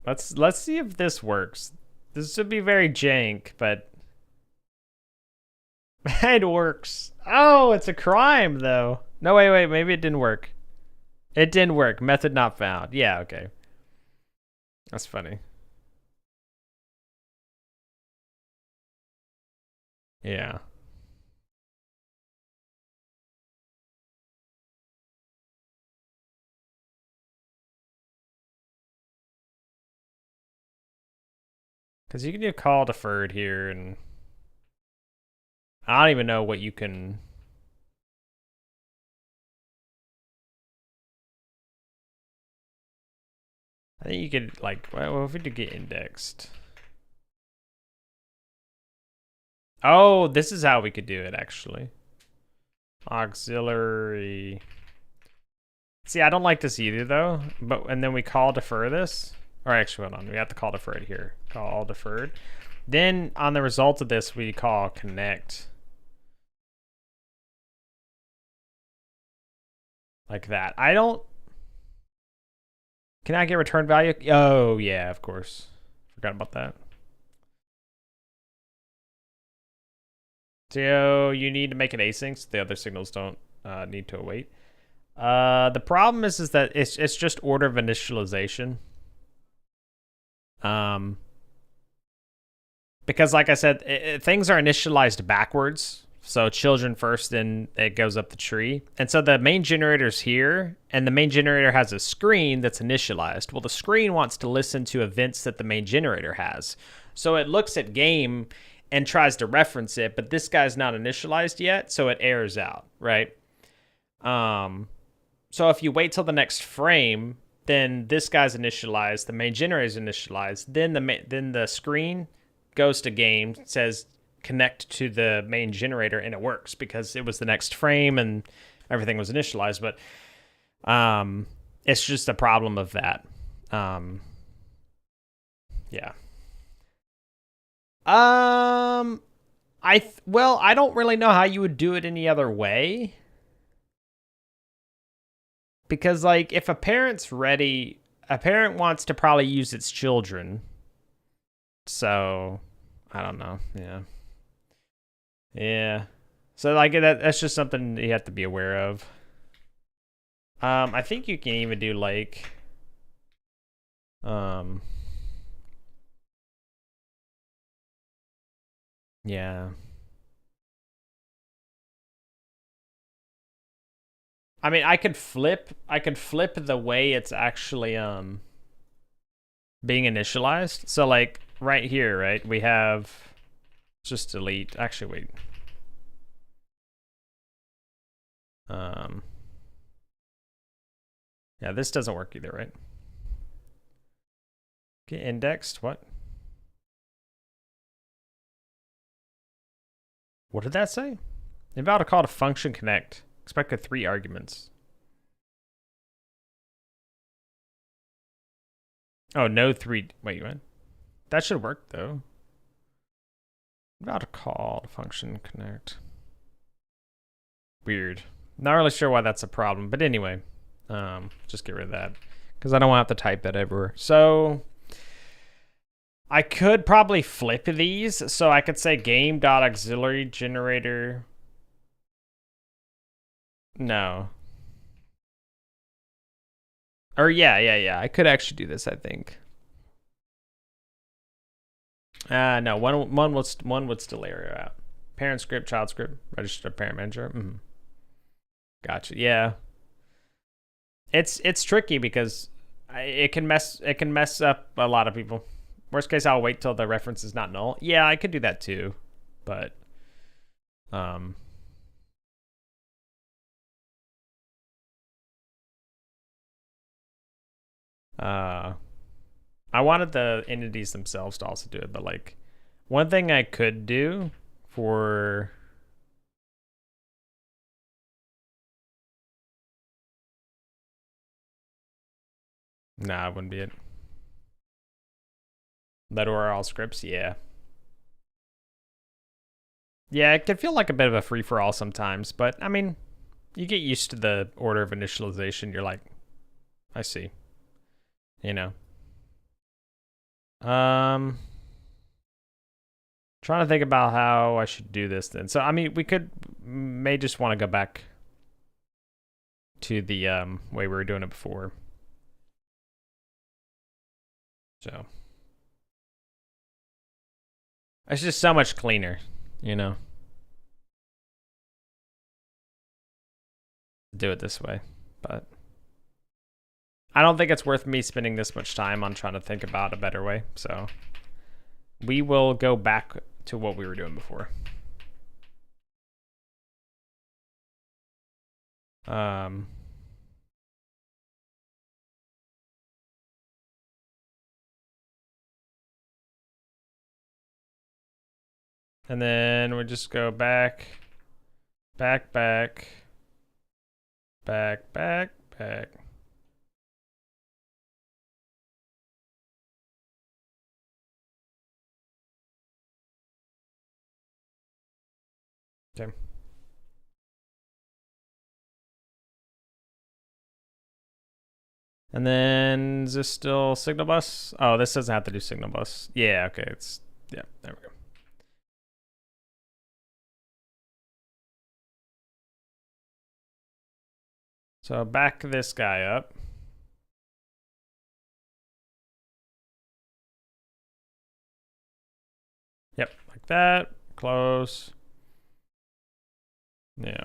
Let's see if this works. This would be very jank, but it works. Oh, it's a crime though. No, wait, maybe it didn't work. It didn't work. Method not found. Yeah, okay. That's funny. Yeah. Because you can do call deferred here, and I don't even know what you can. I think you could, like, well, if we did get indexed. Oh, this is how we could do it, actually. Auxiliary. See, I don't like this either, though. And then we call defer this. Or actually, hold on. We have to call deferred here. Call deferred. Then on the result of this, we call connect. Like that. I don't. Can I get return value? Oh, yeah, of course. Forgot about that. So you need to make it async so the other signals don't need to await. The problem is that it's just order of initialization. Because like I said, things are initialized backwards. So children first, then it goes up the tree. And so the main generator's here, and the main generator has a screen that's initialized. Well, the screen wants to listen to events that the main generator has. So it looks at game and tries to reference it, but this guy's not initialized yet, so it errors out, right? So if you wait till the next frame, then this guy's initialized, the main generator's initialized, then the screen goes to game, says connect to the main generator, and it works because it was the next frame and everything was initialized. But it's just a problem of that. Yeah. Well, I don't really know how you would do it any other way. Because, like, if a parent's ready, a parent wants to probably use its children. So, I don't know. Yeah. Yeah. So like that's just something you have to be aware of. I think you can even do like yeah. I mean, I could flip the way it's actually being initialized. So like right here, right? We have just delete. Actually, wait. Yeah, this doesn't work either, right? Get indexed. What? What did that say? Invalid a call to function connect. Expected 3 arguments. Oh, no 3. Wait, what? That should work though. Invalid a call to function connect. Weird. Not really sure why that's a problem, but anyway, just get rid of that because I don't want to have to type that everywhere. So I could probably flip these. So I could say game.auxiliary generator. No. Or yeah. I could actually do this, I think. No, one would still error out. Parent script, child script, registered parent manager. Gotcha. Yeah. It's tricky because it can mess up a lot of people. Worst case, I'll wait till the reference is not null. Yeah, I could do that too, but I wanted the entities themselves to also do it, but like one thing I could do for nah, it wouldn't be it. Let or all scripts, yeah. Yeah, it can feel like a bit of a free-for-all sometimes, but I mean, you get used to the order of initialization. You're like, I see. You know. Trying to think about how I should do this then. So I mean, we may just want to go back to the way we were doing it before. So it's just so much cleaner, you know. Do it this way, but I don't think it's worth me spending this much time on trying to think about a better way. So we will go back to what we were doing before. And then we just go back. Okay. And then is this still signal bus? Oh, this doesn't have to do signal bus. Yeah, okay. Yeah, there we go. So back this guy up. Yep, like that. Close. Yeah.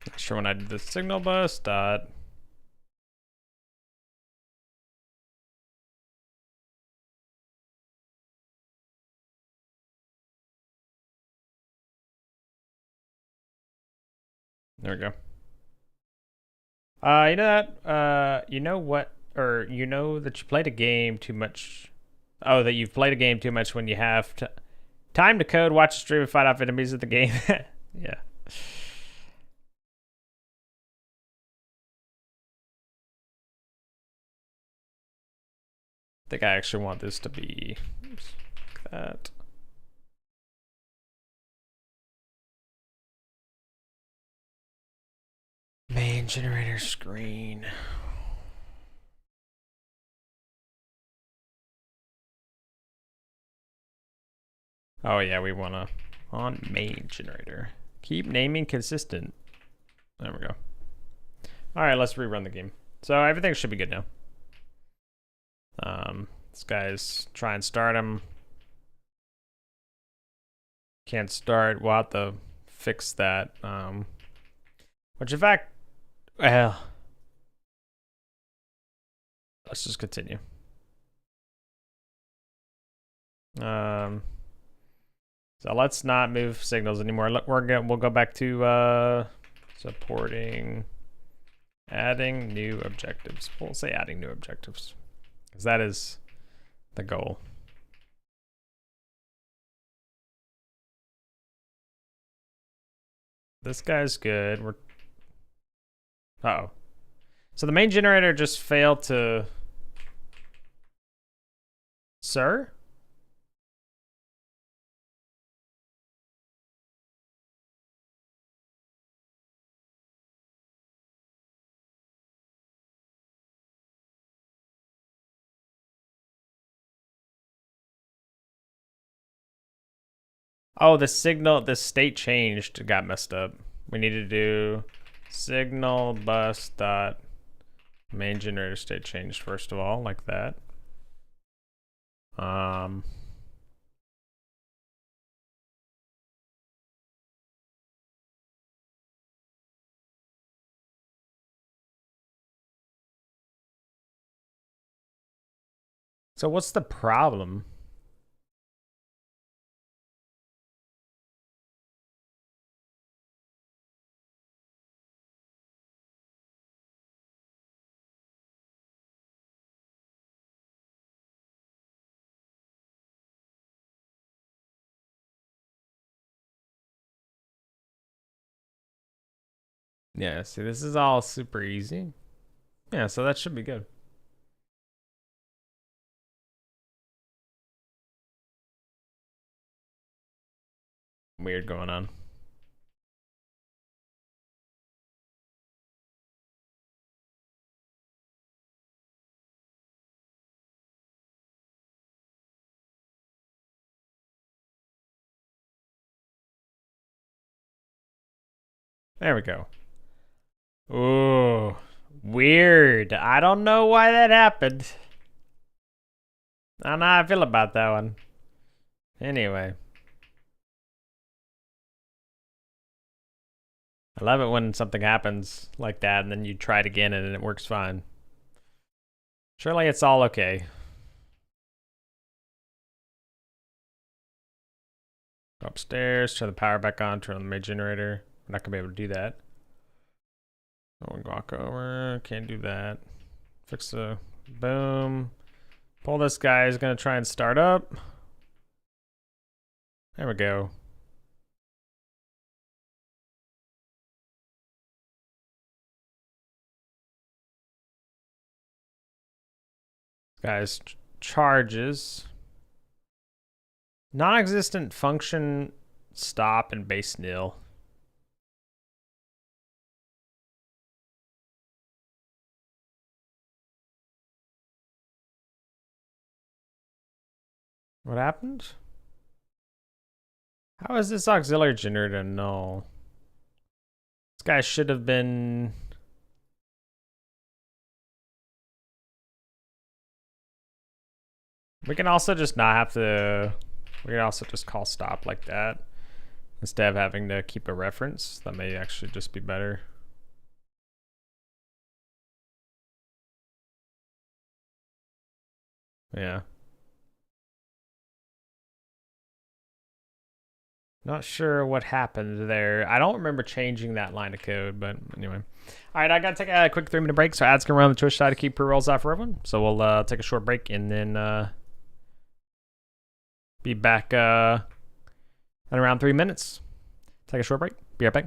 Not sure when I did the signal bus dot. There we go. You know that, you know what, or you know that you played a game too much. Oh, that you've played a game too much when you have time to code, watch a stream, and fight off enemies at the game. Yeah. I think I actually want this to be like that. generator screen. Oh yeah, we wanna on main generator. Keep naming consistent. There we go. All right, let's rerun the game. So everything should be good now. This guy's try and start him. Can't start. We'll have to fix that. Which in fact, well, let's just continue. So let's not move signals anymore. We'll go back to supporting adding new objectives. We'll say adding new objectives because that is the goal. This guy's good. Uh-oh. So the main generator just failed to... Sir? Oh, the state changed, got messed up. We need to do signal bus dot main generator state changed first of all, like that. So what's the problem? Yeah, see, this is all super easy. Yeah, so that should be good. Weird going on. There we go. Ooh, weird. I don't know why that happened. I don't know how I feel about that one. Anyway. I love it when something happens like that and then you try it again and it works fine. Surely it's all okay. Go upstairs, turn the power back on, turn on the main generator. We're not gonna be able to do that. Oh, walk over, can't do that. Fix the, boom. Pull this guy, he's gonna try and start up. There we go. Guys, charges. Non-existent function stop and base nil. What happened? How is this auxiliary generator null? This guy should have been... We can also just not have to... We can also just call stop like that. Instead of having to keep a reference. That may actually just be better. Yeah. Not sure what happened there. I don't remember changing that line of code, but anyway. All right, I got to take a quick 3-minute break. So ads can run on the Twitch side to keep pre-rolls off for everyone. So we'll take a short break and then be back in around 3 minutes. Take a short break. Be right back.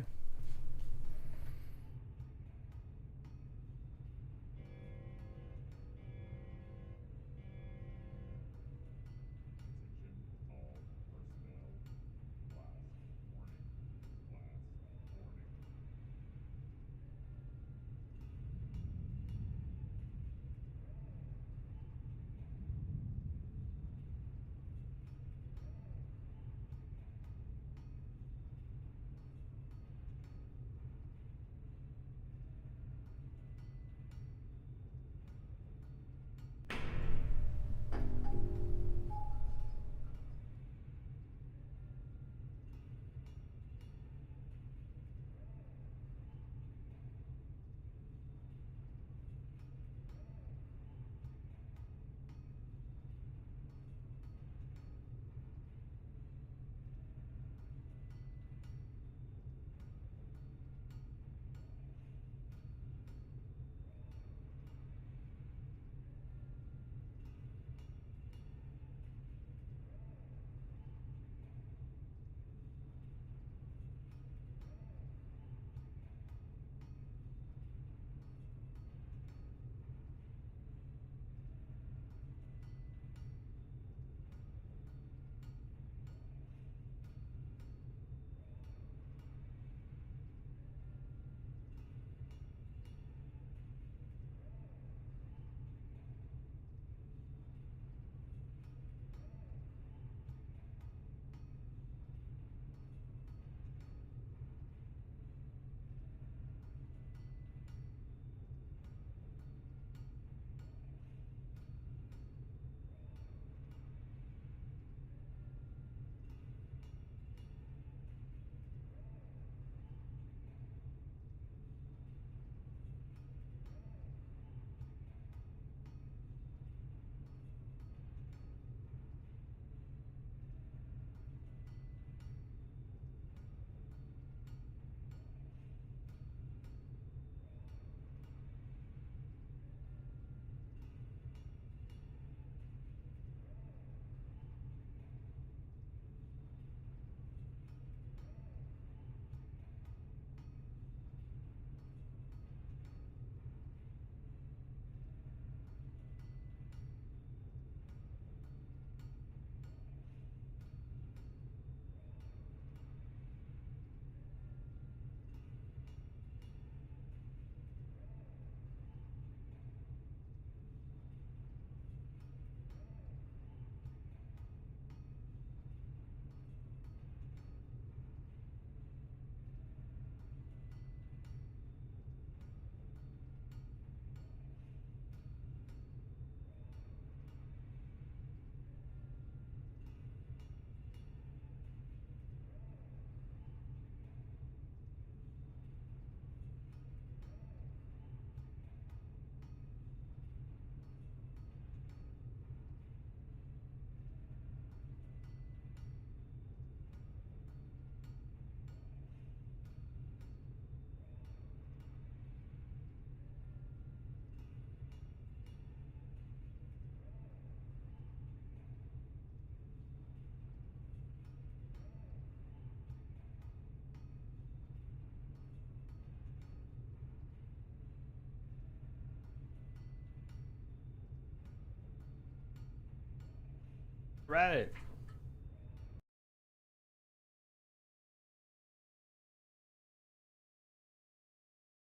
Right.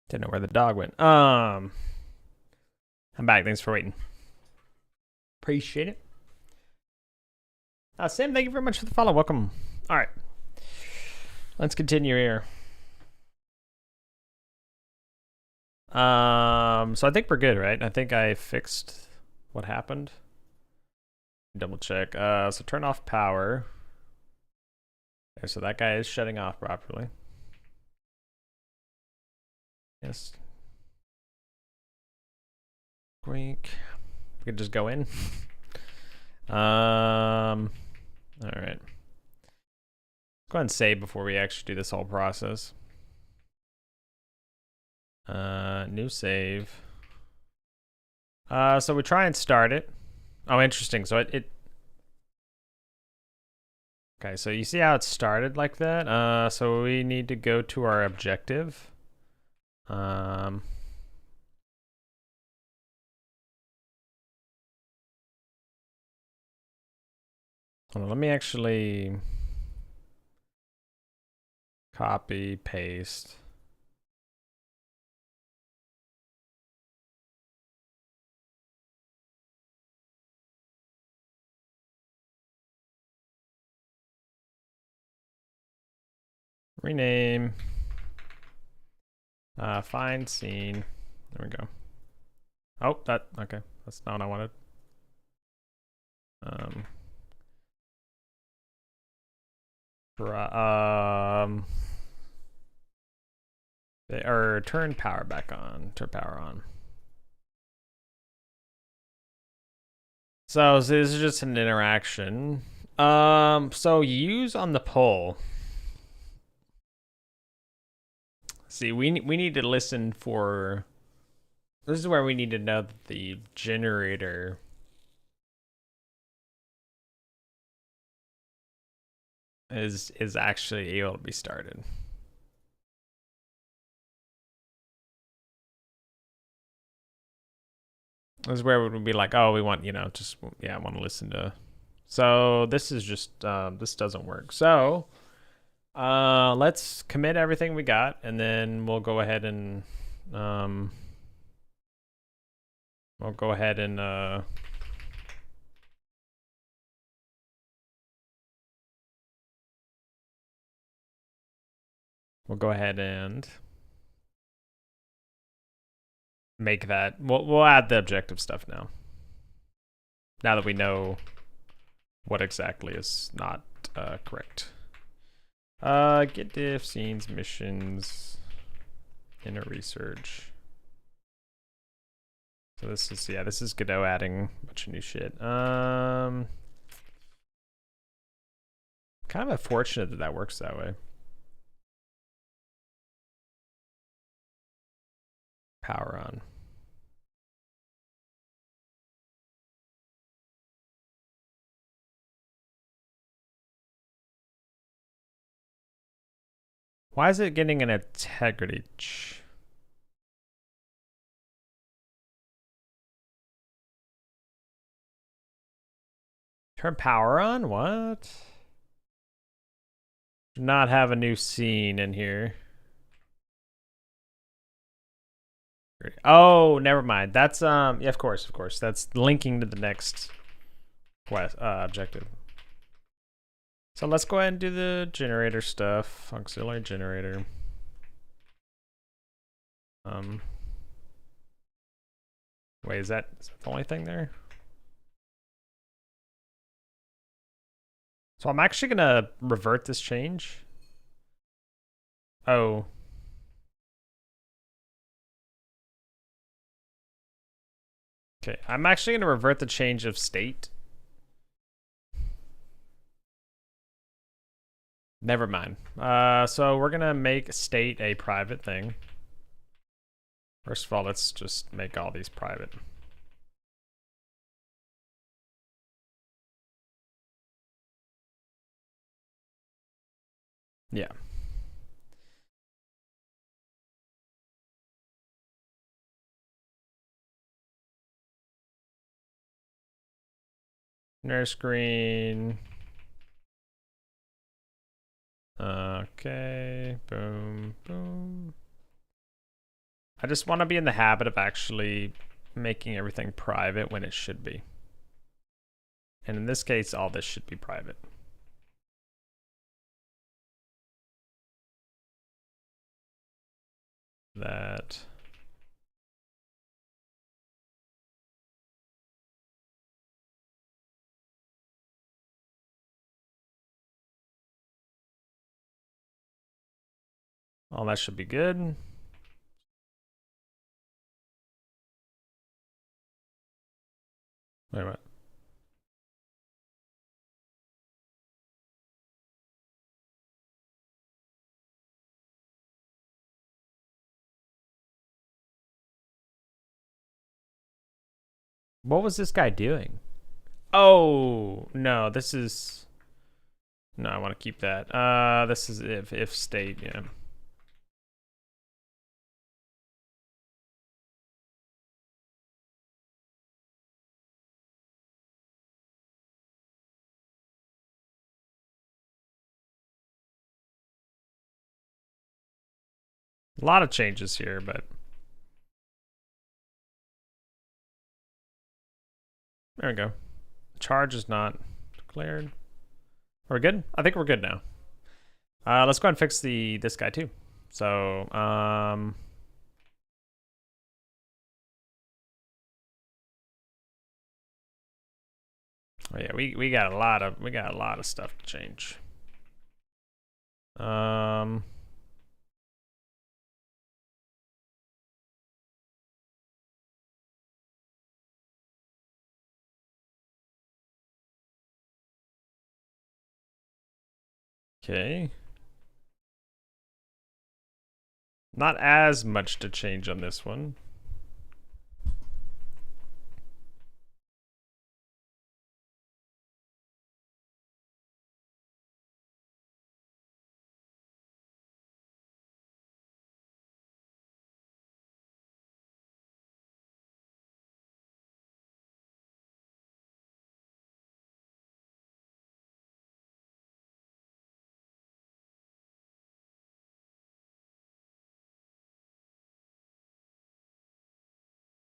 Didn't know where the dog went. I'm back. Thanks for waiting. Appreciate it. Sam, thank you very much for the follow. Welcome. All right. Let's continue here. So I think we're good, right? I think I fixed what happened. Double check. So turn off power. Okay, so that guy is shutting off properly. Yes. Squeak. We could just go in. All right. Go ahead and save before we actually do this whole process. New save. So we try and start it. Oh, interesting. So it okay, so you see how it started like that? So we need to go to our objective. Hold on, let me actually copy, paste. Rename. Find scene. There we go. Oh, okay. That's not what I wanted. Or turn power back on. Turn power on. So this is just an interaction. So use on the poll. See, we need to listen for. This is where we need to know that the generator is actually able to be started. This is where we would be like, oh, we want, just I want to listen to. So this is just this doesn't work. So let's commit everything we got, and then we'll go ahead and we'll go ahead and make that. We'll add the objective stuff now. Now that we know what exactly is not correct. Get diff, scenes, missions, inner research. So this is Godot adding a bunch of new shit. Kind of unfortunate that that works that way. Power on. Why is it getting an integrity? Turn power on? What? Do not have a new scene in here. Oh, never mind. That's yeah, of course. That's linking to the next quest objective. So let's go ahead and do the generator stuff. Auxiliary generator. Wait, is that the only thing there? So I'm actually gonna revert this change. Oh. Okay, I'm actually gonna revert the change of state. Never mind. So we're gonna make state a private thing. First of all, let's just make all these private. Yeah. Nurse screen. Okay, boom, boom. I just want to be in the habit of actually making everything private when it should be. And in this case, all this should be private. That. All that should be good. Wait a minute. What was this guy doing? Oh, no, this is... No, I want to keep that. This is if state, yeah. A lot of changes here, but... There we go. Charge is not declared. Are we good? I think we're good now. Let's go ahead and fix this guy too. So, oh yeah, we got a lot of stuff to change. Okay. Not as much to change on this one.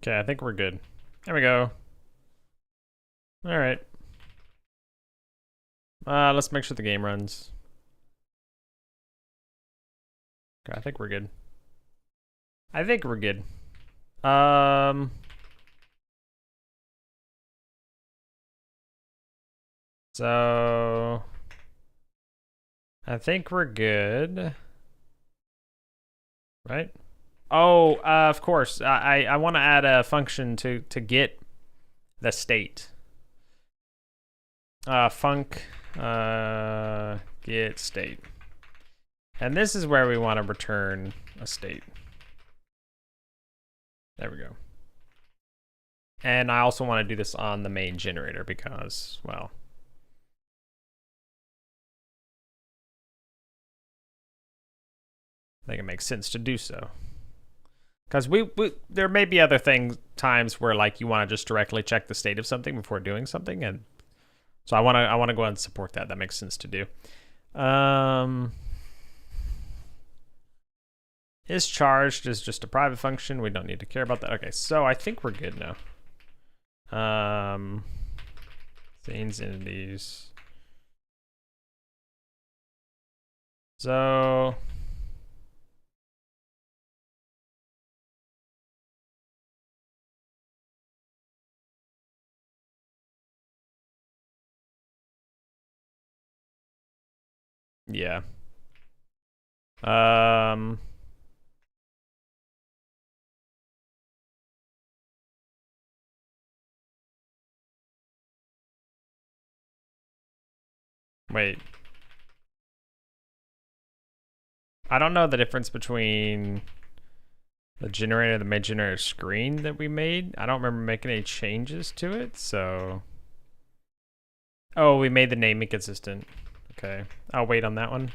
Okay, I think we're good. There we go. All right. Let's make sure the game runs. Okay, I think we're good. I think we're good. So I think we're good. Right? Oh, of course. I want to add a function to get the state. Func get state. And this is where we want to return a state. There we go. And I also want to do this on the main generator because, well, I think it makes sense to do so. Because there may be other times where like you want to just directly check the state of something before doing something, and so I want to go ahead and support that. That makes sense to do. Is charged is just a private function. We don't need to care about that. Okay, so I think we're good now. Scenes, entities. So yeah. Wait. I don't know the difference between the generator and the main generator screen that we made. I don't remember making any changes to it, so... Oh, we made the name inconsistent. Okay, I'll wait on that one.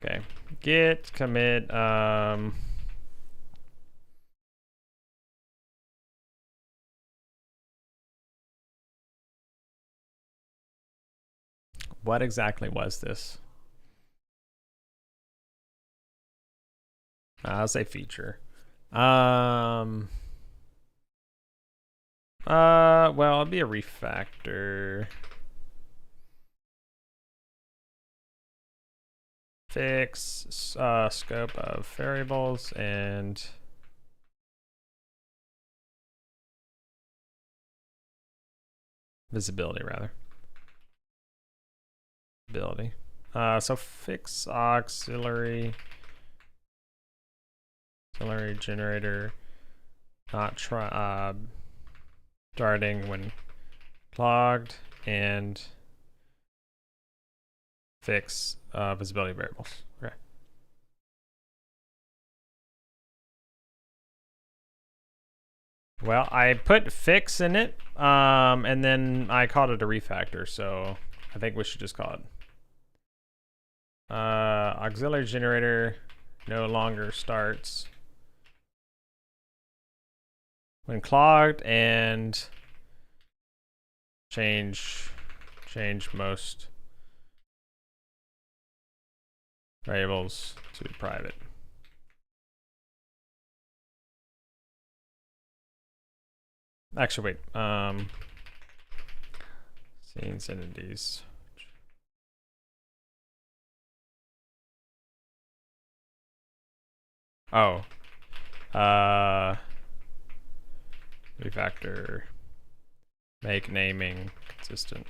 Okay, git commit What exactly was this? I'll say feature. Well, it'd be a refactor. Fix scope of variables and visibility rather. Visibility. So fix auxiliary generator not starting when clogged and fix visibility variables. Okay. Well, I put fix in it, and then I called it a refactor, so I think we should just call it auxiliary generator no longer starts when clogged, and change most variables to private. Actually, wait. Scenes entities. Oh. Refactor. Make naming consistent.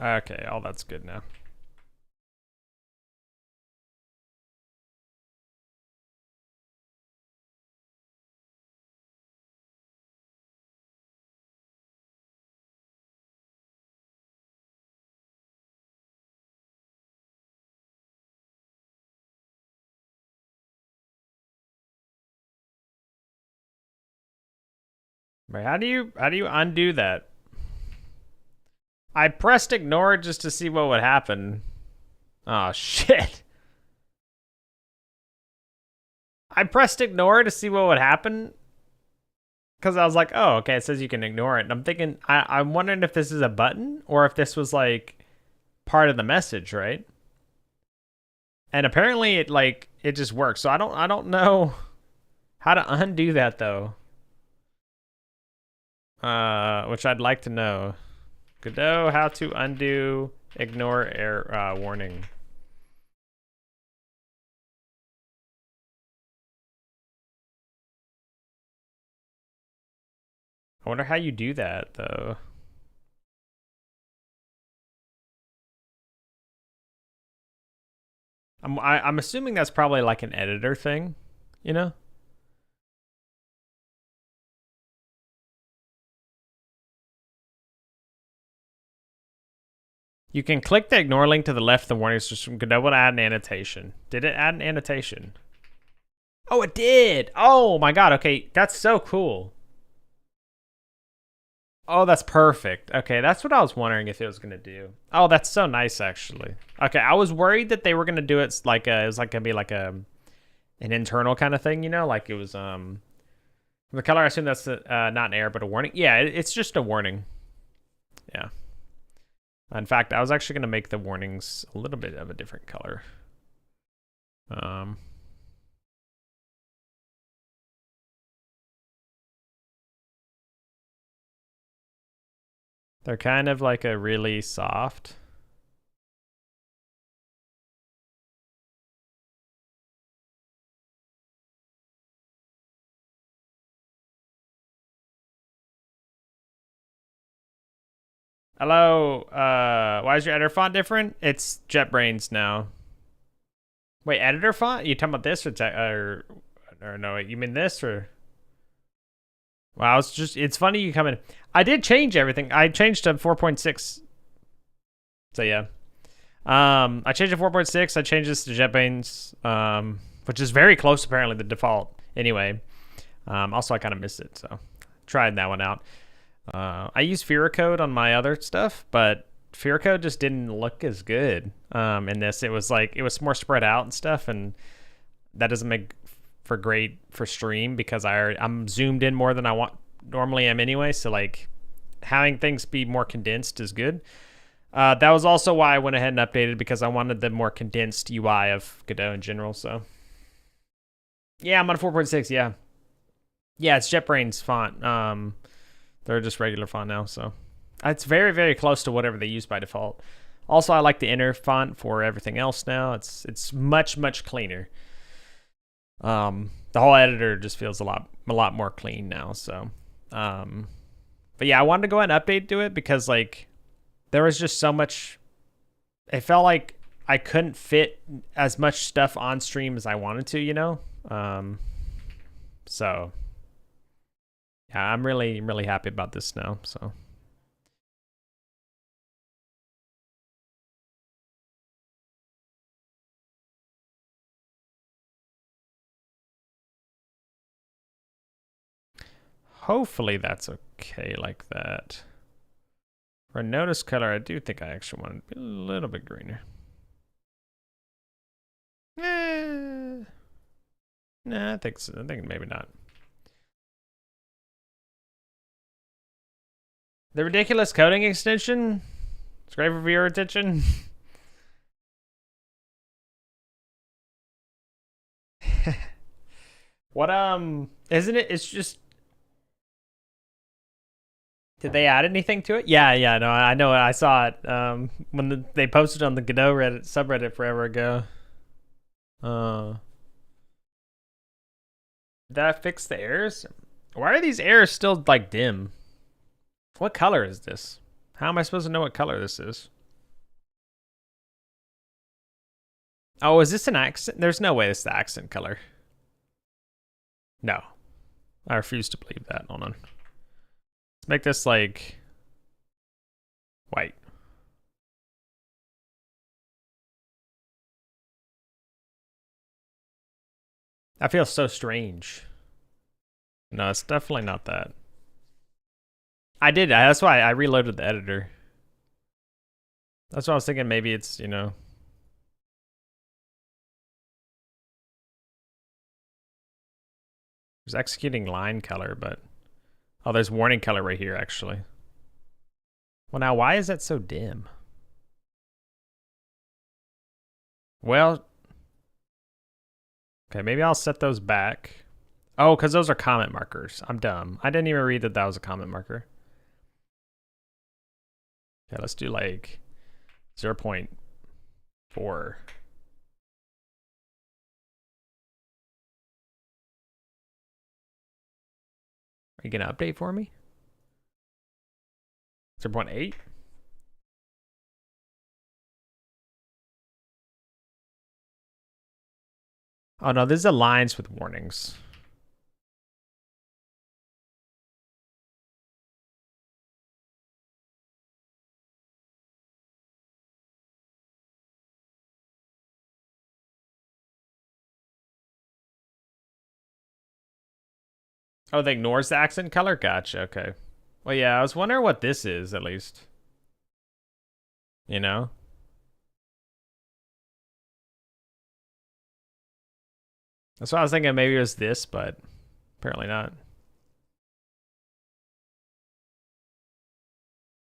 Okay, all that's good now. Wait, how do you undo that? I pressed ignore just to see what would happen. Oh shit. I pressed ignore to see what would happen because I was like, oh, okay, it says you can ignore it. And I'm thinking, I'm wondering if this is a button or if this was like part of the message, right? And apparently it just works. So I don't know how to undo that though. Which I'd like to know. Godot, how to undo ignore error warning. I wonder how you do that though. I'm assuming that's probably like an editor thing, you know? You can click the ignore link to the left of the warning system. Godot will add an annotation. Did it add an annotation? Oh, it did. Oh my god. Okay, that's so cool. Oh, that's perfect. Okay, that's what I was wondering if it was gonna do. Oh, that's so nice, actually. Okay, I was worried that they were gonna do it like it was like gonna be like an internal kind of thing, you know, like it was the color. I assume that's not an error but a warning. Yeah, it's just a warning. Yeah. In fact, I was actually gonna make the warnings a little bit of a different color. They're kind of like a really soft. Hello, why is your editor font different? It's JetBrains now. Wait, editor font? You talking about this or no, wait, you mean this or? Wow, it's funny you come in. I did change everything. I changed to 4.6. So yeah. I changed to 4.6. I changed this to JetBrains, which is very close apparently the default. Anyway, also I kind of missed it, so tried that one out. I use Code on my other stuff, but Fear Code just didn't look as good in this. It was like, it was more spread out and stuff, and that doesn't make for great for stream because I'm zoomed in more than I normally am anyway, so like having things be more condensed is good. That was also why I went ahead and updated, because I wanted the more condensed UI of Godot in general. So yeah, I'm on 4.6. Yeah, it's JetBrains font. They're just regular font now, so it's very, very close to whatever they use by default. Also, I like the inner font for everything else now. It's much, much cleaner. The whole editor just feels a lot more clean now. So, but yeah, I wanted to go ahead and update to it because like there was just so much. It felt like I couldn't fit as much stuff on stream as I wanted to, you know. So yeah, I'm really, really happy about this now. So. Hopefully that's okay like that. For notice color, I do think I actually want it to be a little bit greener. Nah, I think so. I think maybe not. The ridiculous coding extension. It's great for viewer attention. What isn't it? It's just. Did they add anything to it? Yeah, no, I know. I saw it when they posted on the Godot Reddit subreddit forever ago. Did that fix the errors? Why are these errors still like dim? What color is this? How am I supposed to know what color this is? Oh, is this an accent? There's no way it's the accent color. No. I refuse to believe that. Hold on. Let's make this like white. That feels so strange. No, it's definitely not that. I did. That's why I reloaded the editor. That's what I was thinking. Maybe it's, you know. There's executing line color, but. Oh, there's warning color right here, actually. Well, now, why is that so dim? Well. Okay, maybe I'll set those back. Oh, because those are comment markers. I'm dumb. I didn't even read that that was a comment marker. Okay, let's do like 0.4. Are you going to update for me? 0.8? Oh, no, this is lines with warnings. Oh, they ignores the accent color? Gotcha, okay. Well, yeah, I was wondering what this is, at least. You know? That's why I was thinking maybe it was this, but apparently not.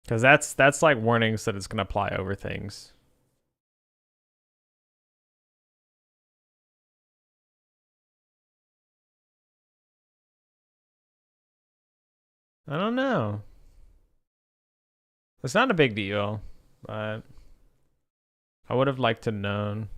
Because that's like warnings that it's going to apply over things. I don't know. It's not a big deal, but I would have liked to known.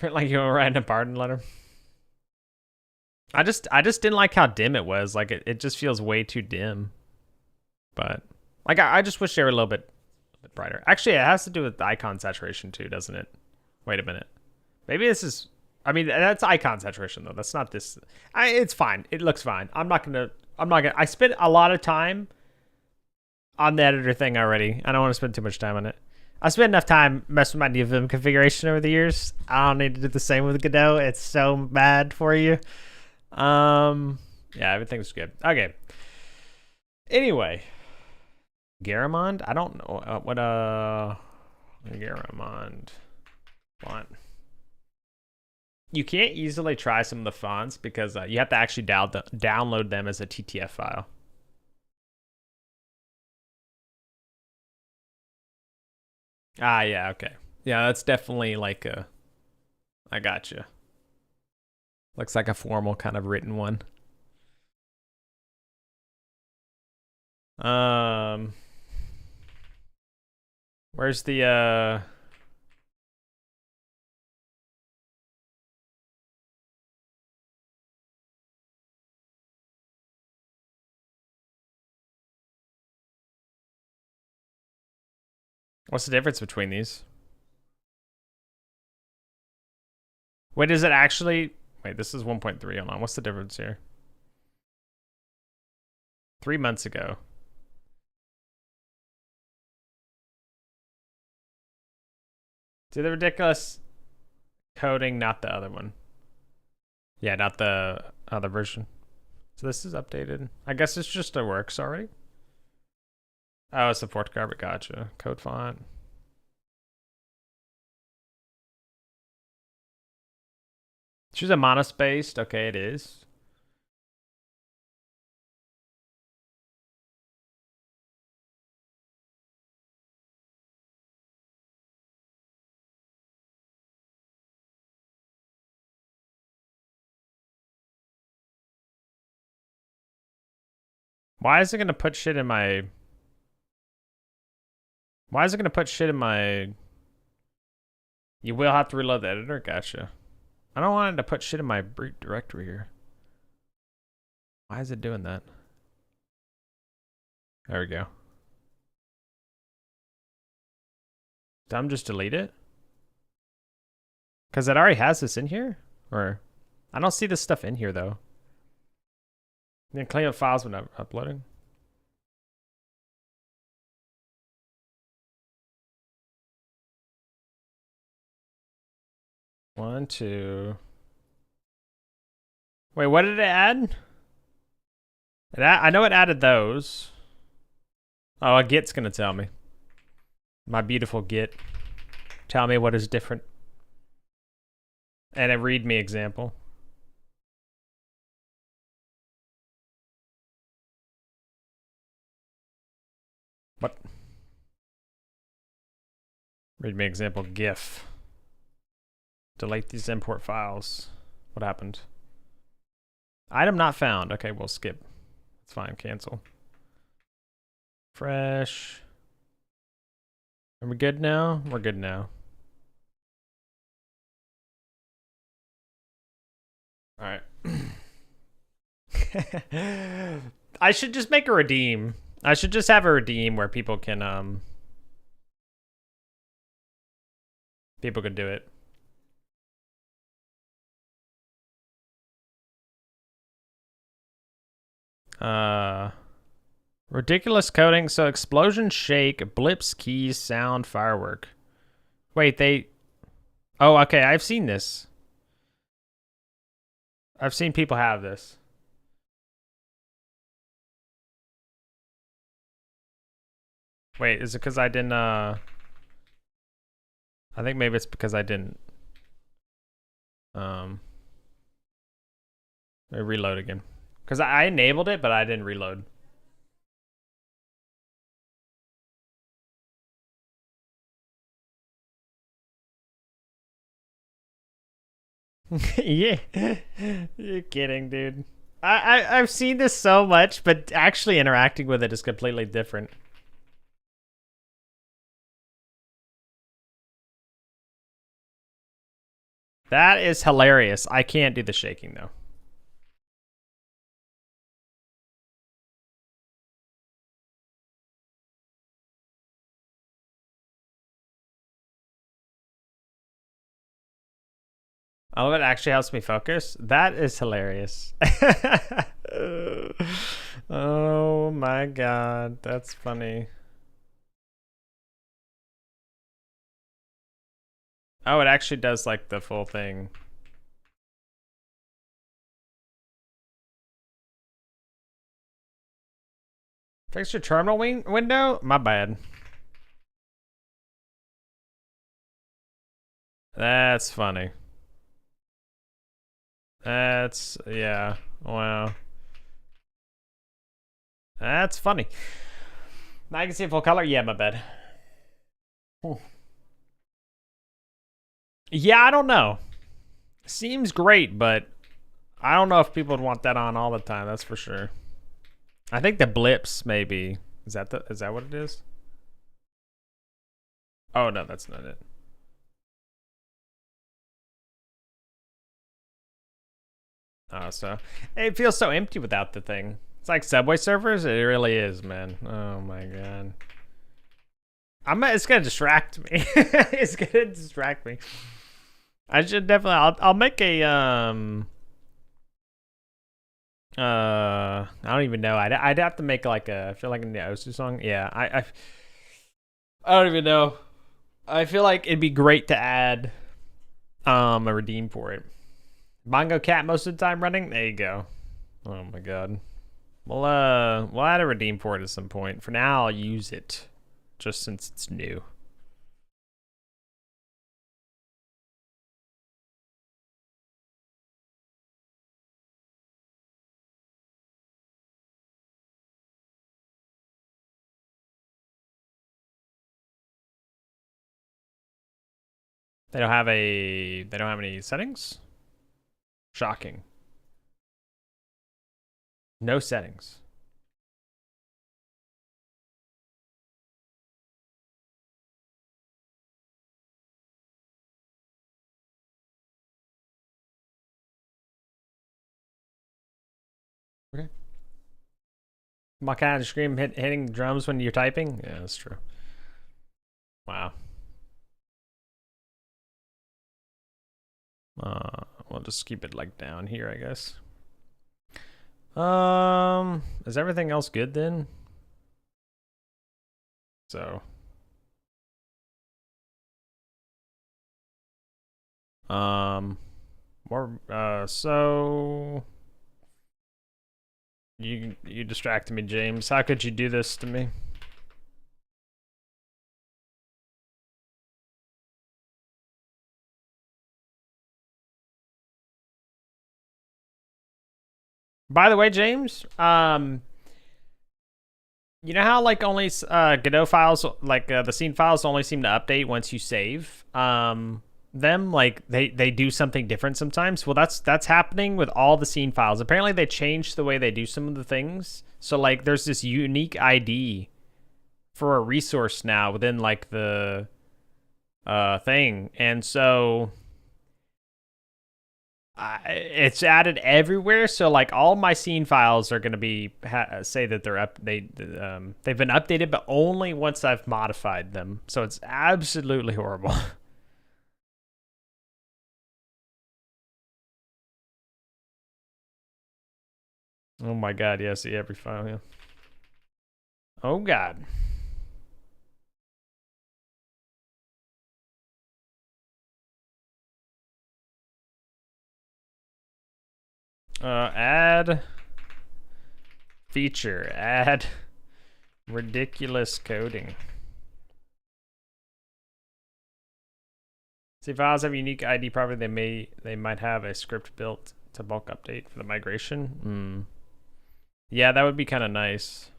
Like you were writing a pardon letter. I just didn't like how dim it was. Like it just feels way too dim. But like I just wish they were a little bit brighter. Actually, it has to do with the icon saturation too, doesn't it? Wait a minute. Maybe this is. I mean, that's icon saturation though. That's not this. It's fine. It looks fine. I'm not gonna. I spent a lot of time on the editor thing already. I don't want to spend too much time on it. I spent enough time messing with my new Vim configuration over the years. I don't need to do the same with Godot. It's so bad for you. Yeah, everything's good. Okay. Anyway, Garamond. I don't know what Garamond font. You can't easily try some of the fonts because you have to actually download them as a TTF file. Ah, yeah, okay. Yeah, that's definitely like a... I gotcha. Looks like a formal kind of written one. Where's the what's the difference between these? Wait, is it actually... Wait, this is 1.3. Hold on. What's the difference here? 3 months ago. See the ridiculous coding, not the other one. Yeah, not the other version. So this is updated. I guess it's just a works already. Oh, it's the fourth garbage. Gotcha. Code font. Choose a monospaced. Okay, it is. Why is it gonna put shit in my... Why is it gonna put shit in my... You will have to reload the editor? Gotcha. I don't want it to put shit in my root directory here. Why is it doing that? There we go. Did I just delete it? Because it already has this in here? Or... I don't see this stuff in here, though. You can clean up files when I'm uploading. One, two... Wait, what did it add? I know it added those. Oh, a Git's gonna tell me. My beautiful Git. Tell me what is different. And a readme example. What? Readme example GIF. Delete these import files. What happened? Item not found. Okay, we'll skip. It's fine. Cancel. Fresh. Are we good now? We're good now. All right. I should just make a redeem. I should just have a redeem where people can do it. Ridiculous coding. So explosion, shake, blips, keys, sound, firework. Wait, they... Oh, okay. I've seen this. I've seen people have this. Wait, is it because I didn't, I think maybe it's because I didn't, let me reload again. Because I enabled it, but I didn't reload. Yeah, you're kidding, dude. I've seen this so much, but actually interacting with it is completely different. That is hilarious. I can't do the shaking though. I love it actually helps me focus. That is hilarious. Oh my god, that's funny. Oh, it actually does like the full thing. Fix your terminal window? My bad. That's funny. That's, yeah. Wow. That's funny. Now I can see full color? Yeah, my bad. Yeah, I don't know. Seems great, but I don't know if people would want that on all the time, that's for sure. I think the blips, maybe. Is that what it is? Oh, no, that's not it. Oh, so it feels so empty without the thing. It's like Subway servers. It really is, man. Oh my god. It's gonna distract me. It's gonna distract me. I should definitely. I'll make a I don't even know. I'd have to make like a. I feel like an Osu song. Yeah. I don't even know. I feel like it'd be great to add a redeem for it. Bongo Cat most of the time running. There you go. Oh my god. We'll add a redeem for it at some point. For now, I'll use it, just since it's new. They don't have any settings? Shocking. No settings. Okay. My kind of scream hitting the drums when you're typing? Yeah, that's true. Wow. We'll just keep it like down here, I guess. Is everything else good then? So. So you distracted me, James. How could you do this to me? By the way, James, you know how like only Godot files, like the scene files, only seem to update once you save. Them like they do something different sometimes. Well, that's happening with all the scene files. Apparently, they changed the way they do some of the things. So like, there's this unique ID for a resource now within like the thing, and so it's added everywhere. So like all my scene files are going to be say that they've been updated, but only once I've modified them. So it's absolutely horrible. Oh my god, yeah, see every file, yeah. Oh god. Add feature, add ridiculous coding. See, files have unique ID property. They might have a script built to bulk update for the migration. Yeah, that would be kind of nice.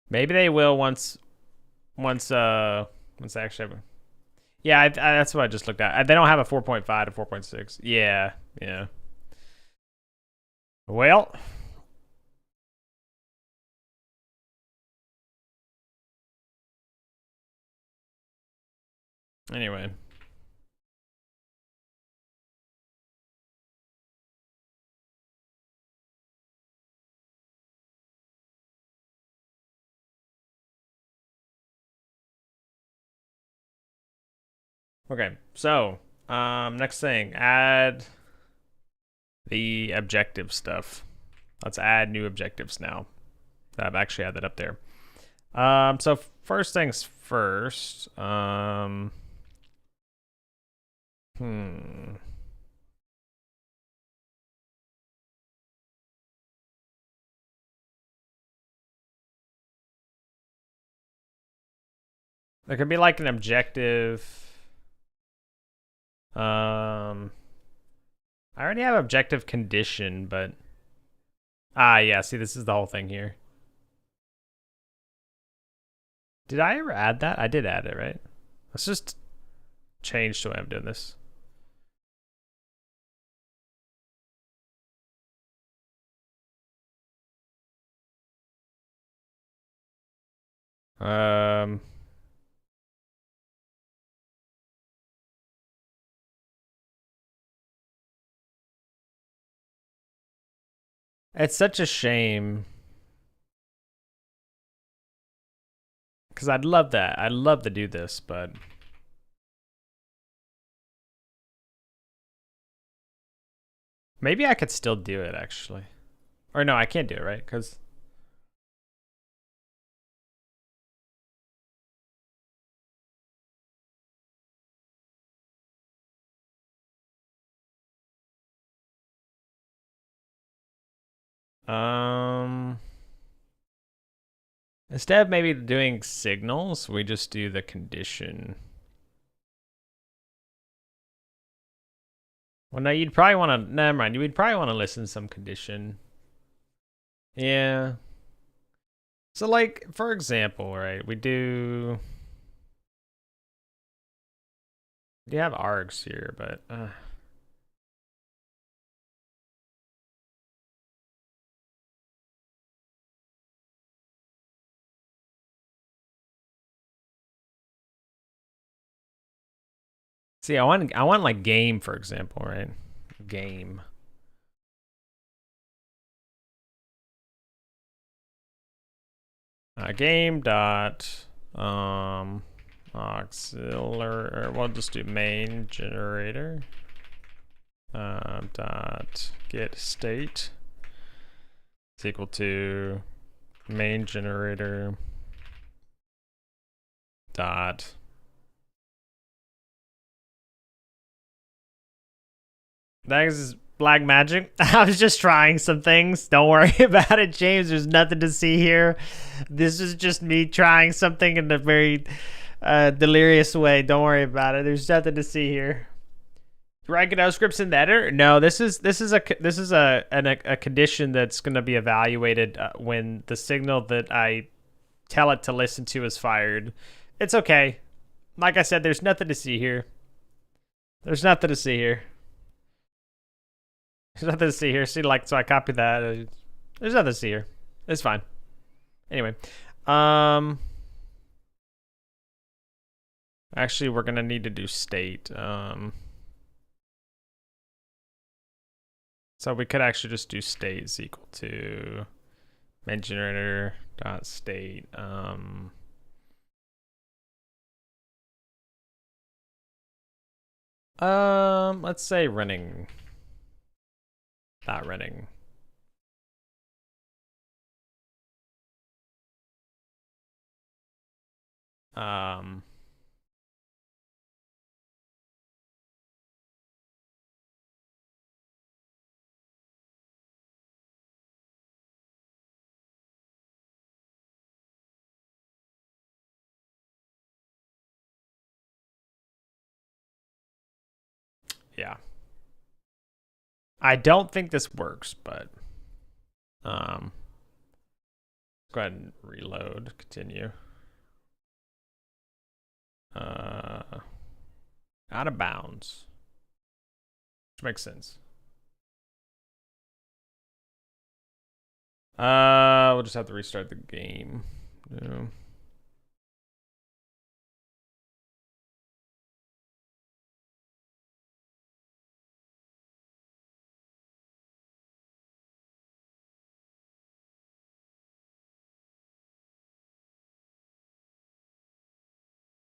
Maybe they will once they actually have. Yeah, that's what I just looked at. They don't have a 4.5 to 4.6. Yeah, yeah. Well. Anyway. Okay, so next thing, add the objective stuff. Let's add new objectives now. I've actually had that up there. So first things first. There could be like an objective. I already have objective condition, but yeah, see, this is the whole thing here. Did I ever add that? I did add it, right? Let's just change the way I'm doing this. It's such a shame. Because I'd love that. I'd love to do this, but maybe I could still do it, actually. Or no, I can't do it, right? Because instead of maybe doing signals, we just do the condition. Well, no, you'd probably want to. Never mind. You'd probably want to listen to some condition. Yeah. So, like, for example, right? We do. You have args here, but. See, I want like game, for example, right? Game. Game dot auxiliary, or we'll just do main generator dot get state is equal to main generator dot that is black magic. I was just trying some things. Don't worry about it, James. There's nothing to see here. This is just me trying something in a very delirious way. Don't worry about it. There's nothing to see here. Write Godot scripts in the editor? No, this is a condition that's going to be evaluated when the signal that I tell it to listen to is fired. It's okay. Like I said, there's nothing to see here. There's nothing to see here. There's nothing to see here. See, like, so I copy that. There's nothing to see here. It's fine. Anyway, actually, we're gonna need to do state. So we could actually just do state is equal to main generator dot state. Let's say running. Not running. Yeah. I don't think this works, but let's go ahead and reload, continue. Out of bounds. Which makes sense. We'll just have to restart the game. No.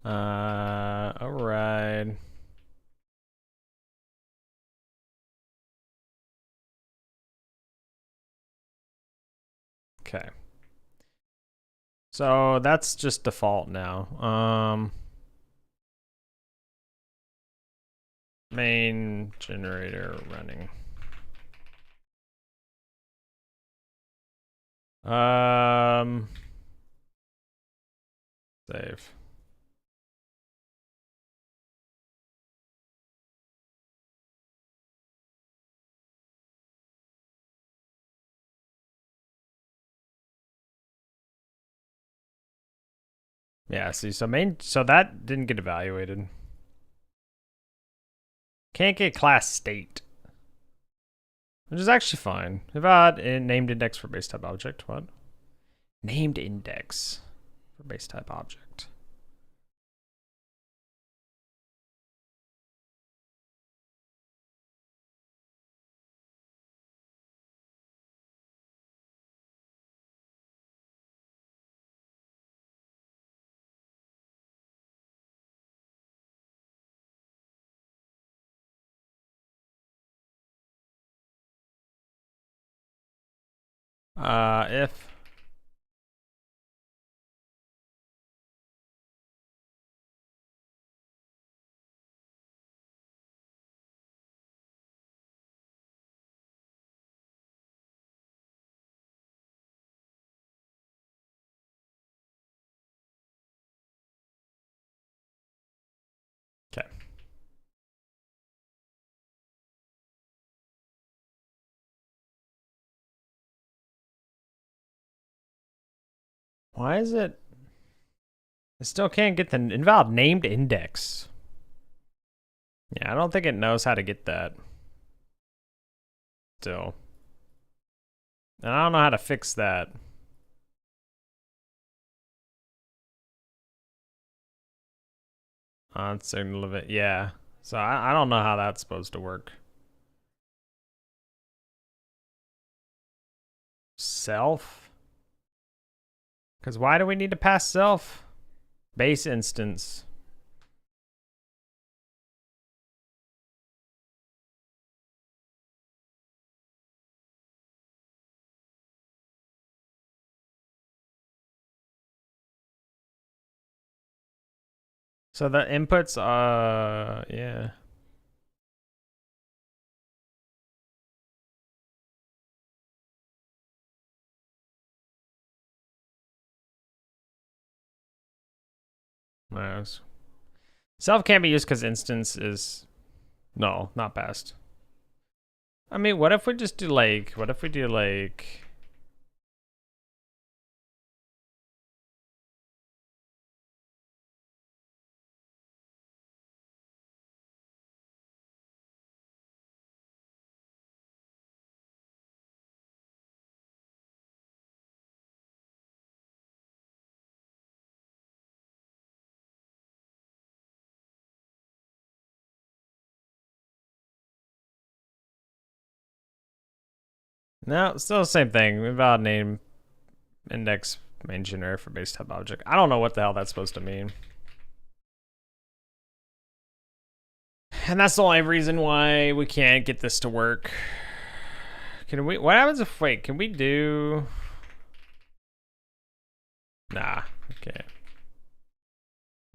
All right. Okay. So that's just default now. Main generator running. Save. Yeah, see, so that didn't get evaluated. Can't get class state. Which is actually fine. Evad named index for base type object. What? Named index for base type object. If okay. Why is it? I still can't get the invalid named index. Yeah, I don't think it knows how to get that. Still. And I don't know how to fix that. On signal of it, yeah. So I don't know how that's supposed to work. Self? Because why do we need to pass self? Base instance. So the inputs, yeah. Nice. Self can't be used because instance is, no, not passed. I mean, what if we just do like, no, still the same thing. Invalid name index main generator for base type object. I don't know what the hell that's supposed to mean. And that's the only reason why we can't get this to work. Can we, what happens if, wait, can we do, nah, okay.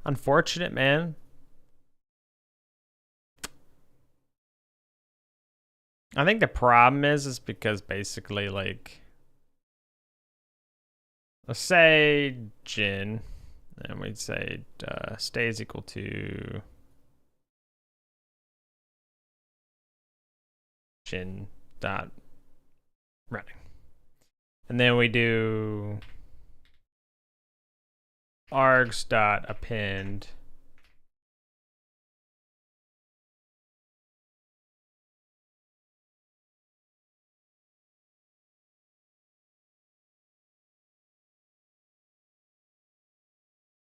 Unfortunate, man. I think the problem is because basically, like, let's say gin, and we'd say stays equal to gin dot running, and then we do args dot append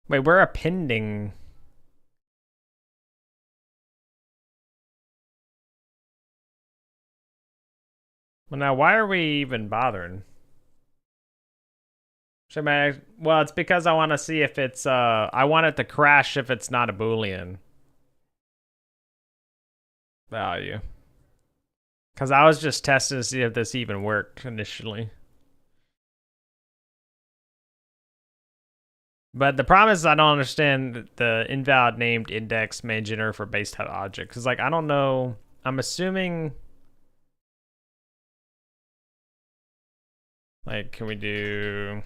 wait, we're appending. Well, now why are we even bothering? Well, it's because I want to see if it's I want it to crash if it's not a Boolean value. Because I was just testing to see if this even worked initially. But the problem is I don't understand the invalid named index main generator for base type object. Because like I don't know. I'm assuming like can we do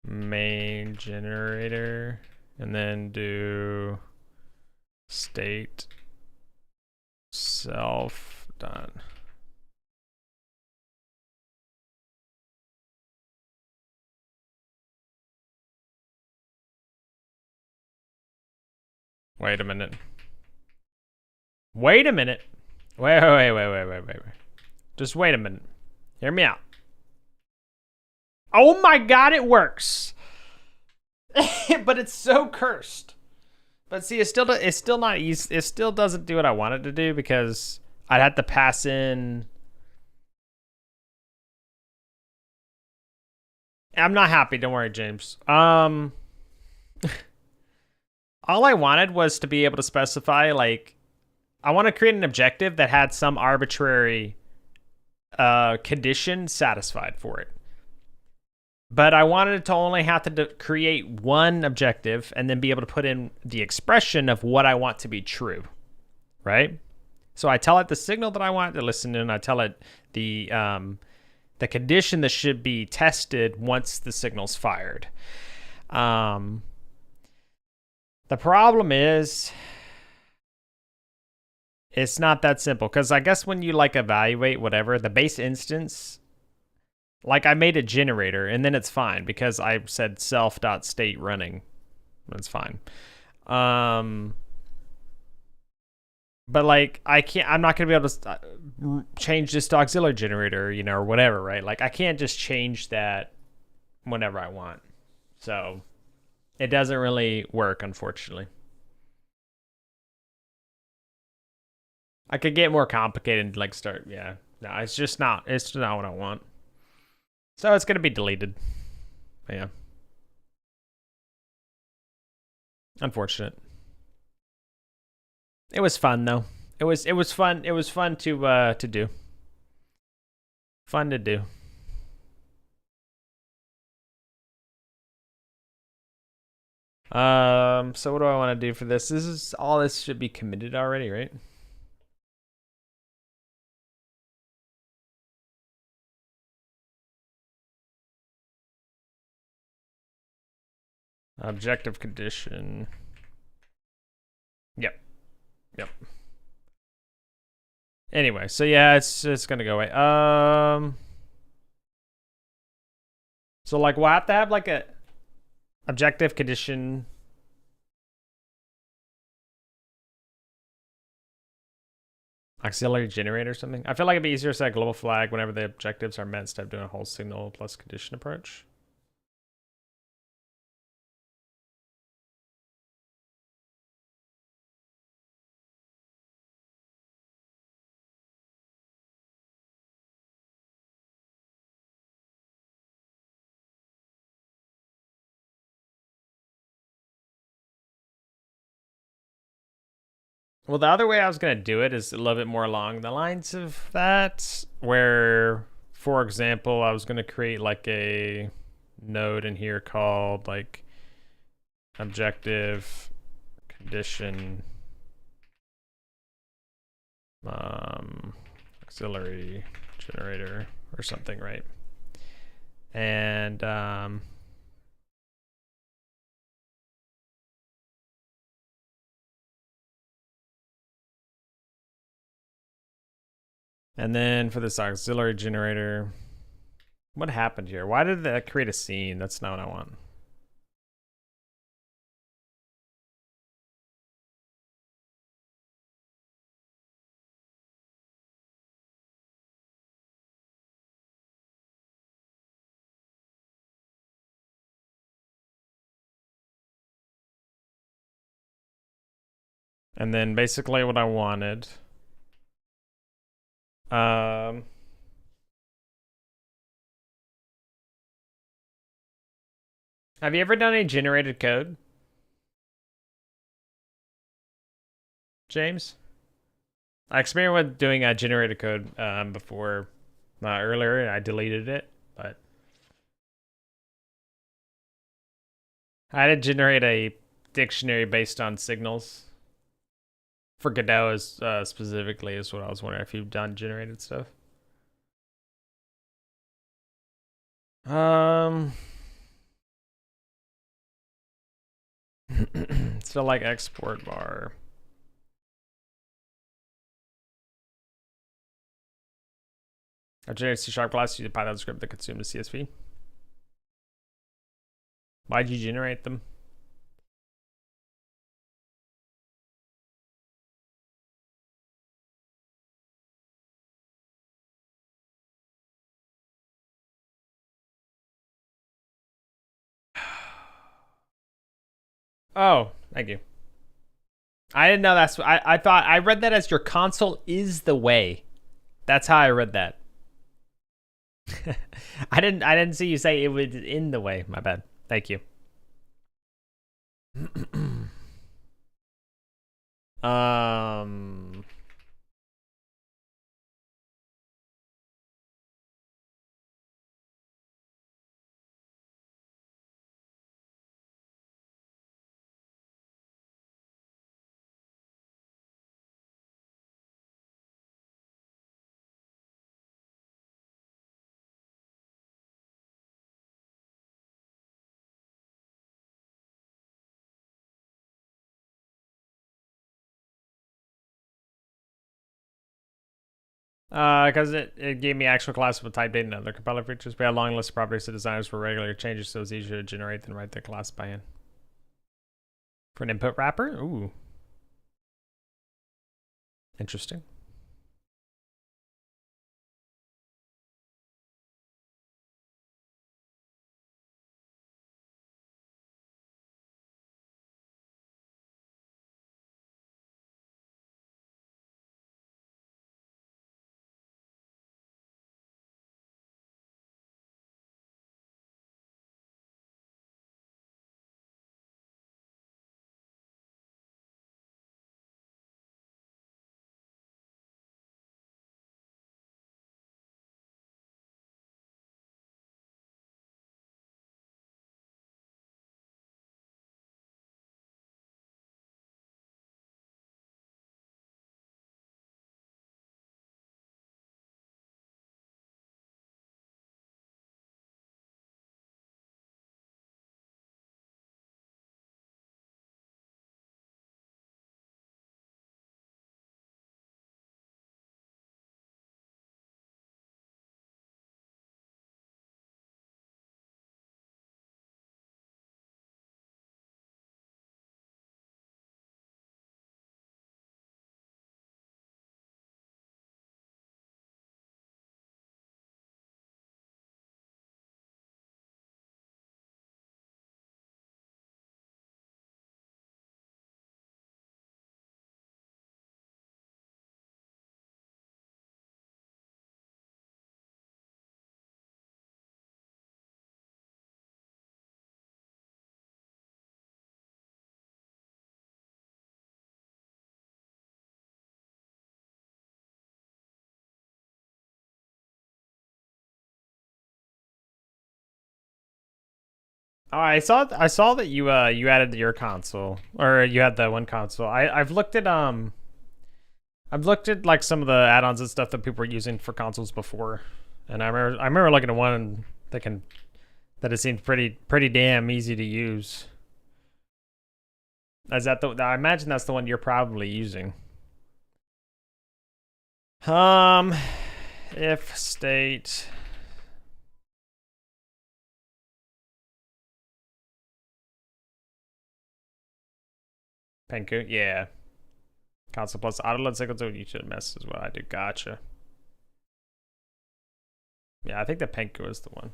main generator and then do state self done. Wait a minute. Wait a minute. Wait. Just wait a minute. Hear me out. Oh my god, it works. But it's so cursed. But see, it's still not easy. It still doesn't do what I wanted to do because I'd have to pass in. I'm not happy. Don't worry, James. All I wanted was to be able to specify, like, I want to create an objective that had some arbitrary condition satisfied for it. But I wanted to only have to create one objective and then be able to put in the expression of what I want to be true, right? So I tell it the signal that I want to listen to, and I tell it the condition that should be tested once the signal's fired. The problem is it's not that simple because I guess when you like evaluate whatever, the base instance, like I made a generator and then it's fine because I said self.state running. That's fine. But like I'm not going to be able to change this to auxiliary generator, you know, or whatever, right? Like I can't just change that whenever I want. So it doesn't really work, unfortunately. I could get more complicated and like start, yeah. No, it's not what I want. So it's gonna be deleted. But yeah. Unfortunate. It was fun though. It was fun. It was fun to do. Fun to do. So what do I want to do for this? This should be committed already, right? Objective condition. Yep. Anyway, so yeah, it's gonna go away. So like we'll have to have like a objective condition. Auxiliary generator or something. I feel like it'd be easier to set a global flag whenever the objectives are met instead of doing a whole signal plus condition approach. Well, the other way I was going to do it is a little bit more along the lines of that, where, for example, I was going to create like a node in here called like objective condition auxiliary generator or something, right? And and then for this auxiliary generator, what happened here? Why did that create a scene? That's not what I want. And then basically what I wanted. Have you ever done any generated code, James? I experimented with doing a generated code before earlier. I deleted it, but I had to generate a dictionary based on signals. For Godot is, specifically is what I was wondering if you've done generated stuff. Still like export bar. I generated C# class using Python script that consumed the CSV. Why'd you generate them? Oh, thank you. I didn't know that's. I thought I read that as your console is the way. That's how I read that. I didn't see you say it was in the way. My bad. Thank you. um. Because it gave me actual class with type data and other compiler features. We had a long list of properties to designers for regular changes, so it's easier to generate than write the class by hand. For an input wrapper? Ooh. Interesting. Oh, I saw that you added your console, or you had the one console. I've looked at like some of the add-ons and stuff that people were using for consoles before, and I remember looking at one that it seemed pretty damn easy to use. Is that the? I imagine that's the one you're probably using. If state. Penku, yeah. Console plus autoload cycle to you should mess is what I do. Gotcha. Yeah, I think the Penku is the one.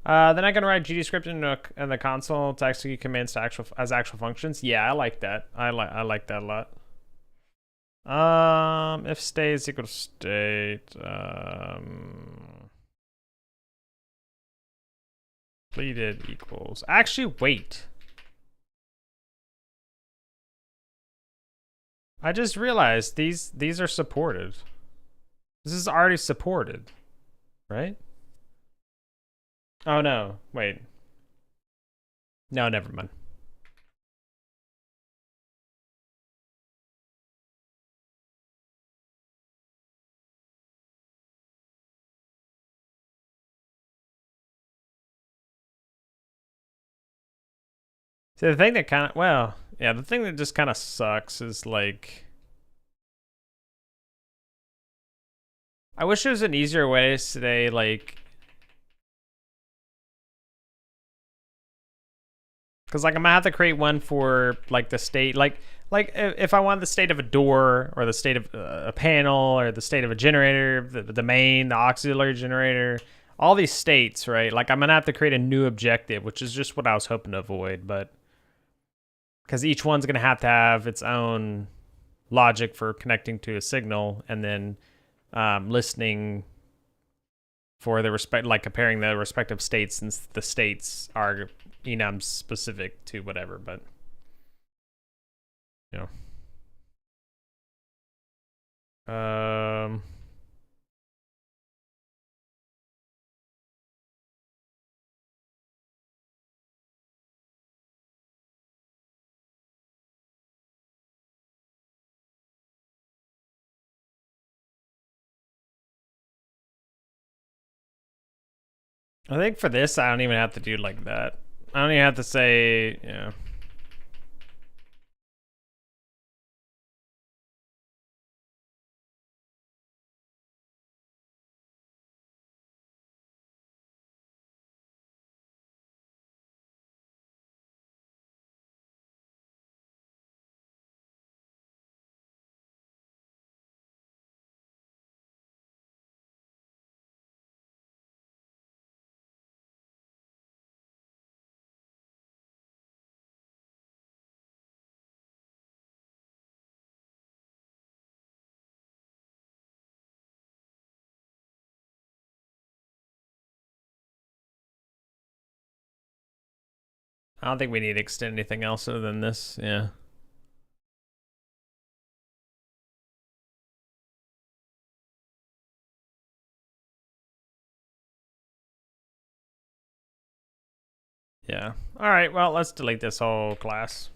Then I can write GDScript in the console to execute commands to actual functions. Yeah, I like that. I like that a lot. If state is equal to state, completed equals. Actually, wait. I just realized these are supported. This is already supported, right? Oh no, wait. No, never mind. See, the thing that kind of, well, yeah, the thing that just kind of sucks is like, I wish there was an easier way to say like, because like I'm gonna have to create one for like the state, like if I want the state of a door or the state of a panel or the state of a generator, the main, the auxiliary generator, all these states, right? Like I'm gonna have to create a new objective, which is just what I was hoping to avoid, but because each one's gonna have to have its own logic for connecting to a signal and then listening for the respect, like comparing the respective states, since the states are enum specific to whatever. But you know, I think for this, I don't even have to do like that. I don't even have to say, yeah. I don't think we need to extend anything else other than this. Yeah. Yeah. All right. Well, let's delete this whole class.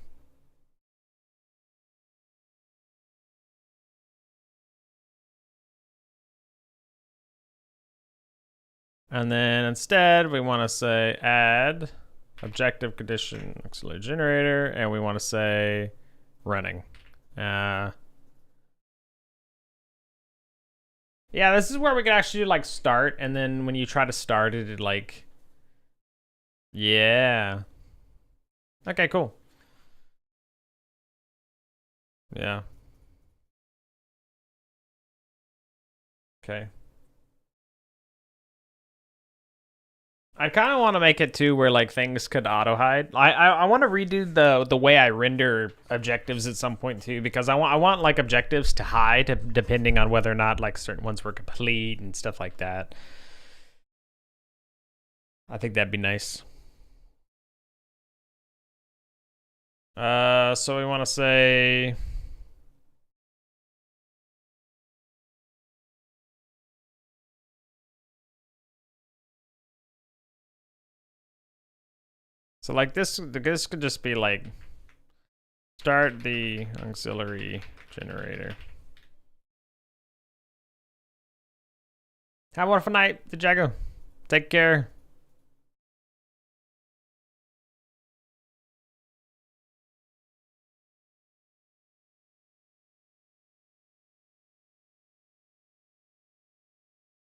And then instead, we want to say add objective condition auxiliary generator, and we want to say running. Yeah, this is where we can actually do like start, and then when you try to start it, it like, yeah. Okay, cool. Yeah. Okay. I kind of want to make it too where like things could auto hide. I want to redo the way I render objectives at some point too, because I want like objectives to hide depending on whether or not like certain ones were complete and stuff like that. I think that'd be nice. So we want to say, so like this could just be like start the auxiliary generator. Have a wonderful night, the Jago. Take care.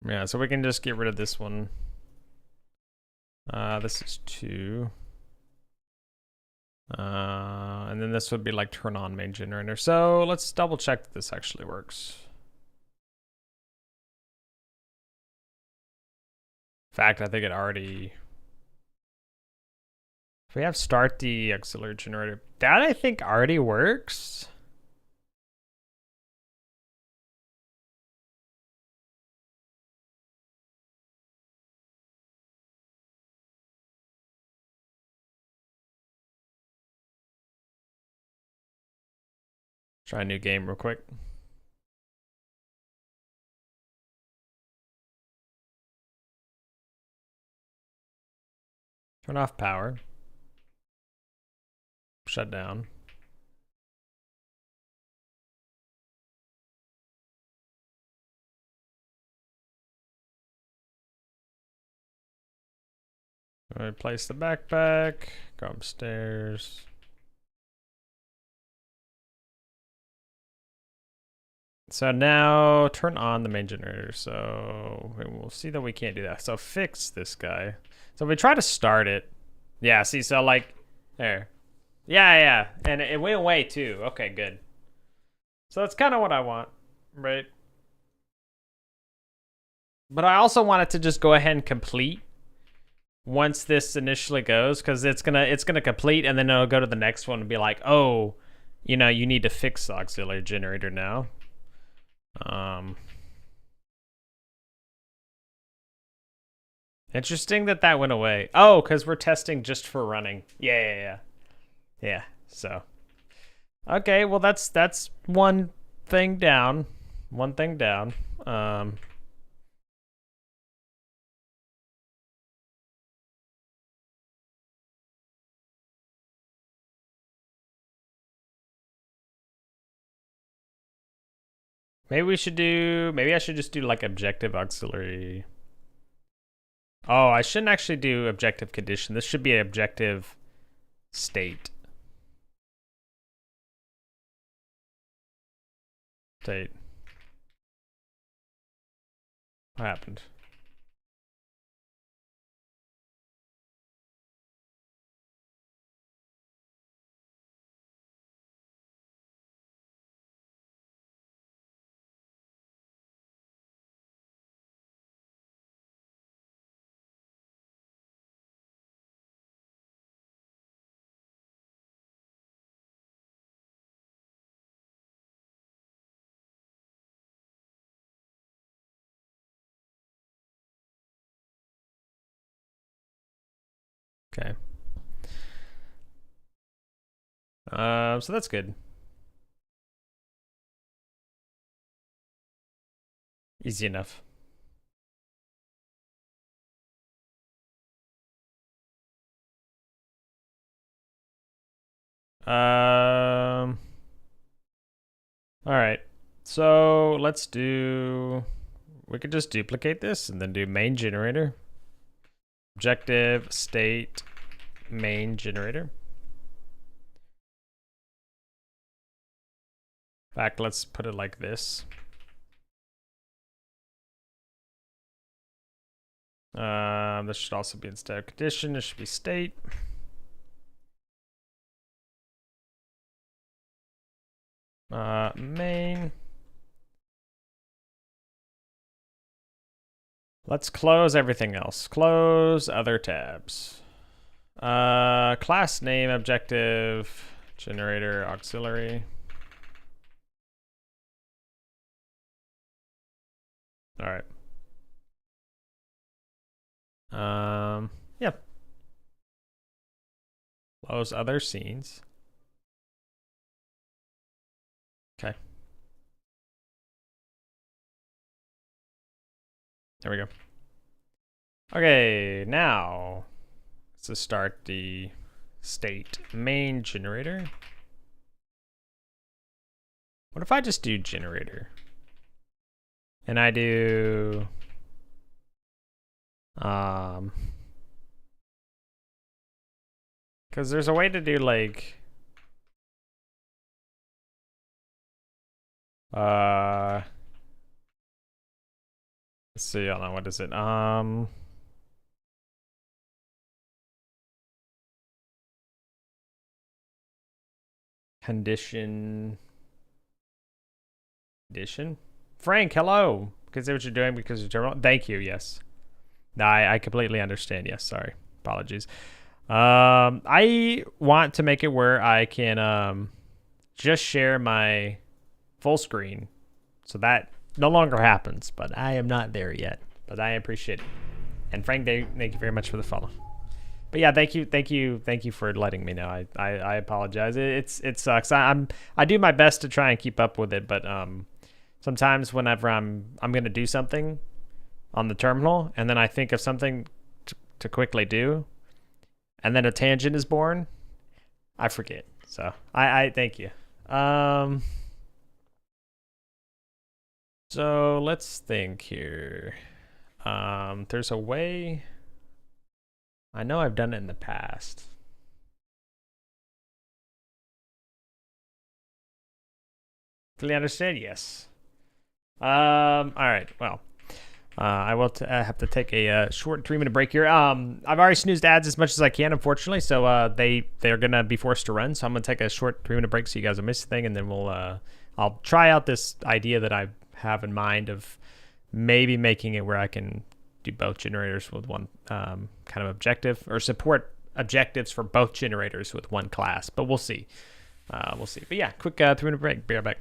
Yeah, so we can just get rid of this one. This is 2. And then this would be like turn on main generator. So let's double check that this actually works. In fact, I think it already... If we have start the auxiliary generator, that I think already works. Try a new game real quick. Turn off power. Shut down. Replace the backpack. Go upstairs. So now turn on the main generator. So we'll see that we can't do that. So fix this guy. So we try to start it. Yeah, see, so like, there. Yeah. And it went away too. Okay, good. So that's kind of what I want, right? But I also want it to just go ahead and complete once this initially goes, because it's gonna complete and then it'll go to the next one and be like, oh, you know, you need to fix the auxiliary generator now. Interesting that went away. Oh, because we're testing just for running. Yeah. So, okay, well that's one thing down. One thing down. Maybe I should just do like objective auxiliary. Oh, I shouldn't actually do objective condition. This should be objective state. State. What happened? Okay. So that's good. Easy enough. All right. So let's do. We could just duplicate this and then do main generator. Objective state main generator. In fact, let's put it like this. This should also be instead of condition. This should be state. Main. Let's close everything else. Close other tabs. Class name, objective, generator, auxiliary. All right. Yeah. Close other scenes. Okay. There we go. Okay, now let's start the state main generator. What if I just do generator? And I do because there's a way to do like let's see, hold on, what is it? Condition. Frank, hello. Because see what you're doing because you're terminal. Thank you, yes. No, I completely understand. Yes, sorry. Apologies. I want to make it where I can just share my full screen. So that no longer happens, but I am not there yet. But I appreciate it. And Frank, thank you very much for the follow. But yeah, thank you for letting me know. I apologize. It sucks. I do my best to try and keep up with it, but sometimes whenever I'm gonna do something on the terminal, and then I think of something to quickly do, and then a tangent is born. I forget. So I thank you. So let's think here. There's a way. I know I've done it in the past. Fully understand? Yes. All right. Well, I will have to take a short 3-minute break here. I've already snoozed ads as much as I can, unfortunately. So they're gonna be forced to run. So I'm gonna take a short 3-minute break so you guys don't miss a thing, and then I'll try out this idea that I have in mind of maybe making it where I can do both generators with one kind of objective, or support objectives for both generators with one class. But we'll see. We'll see. But yeah, quick 3-minute break. Be right back.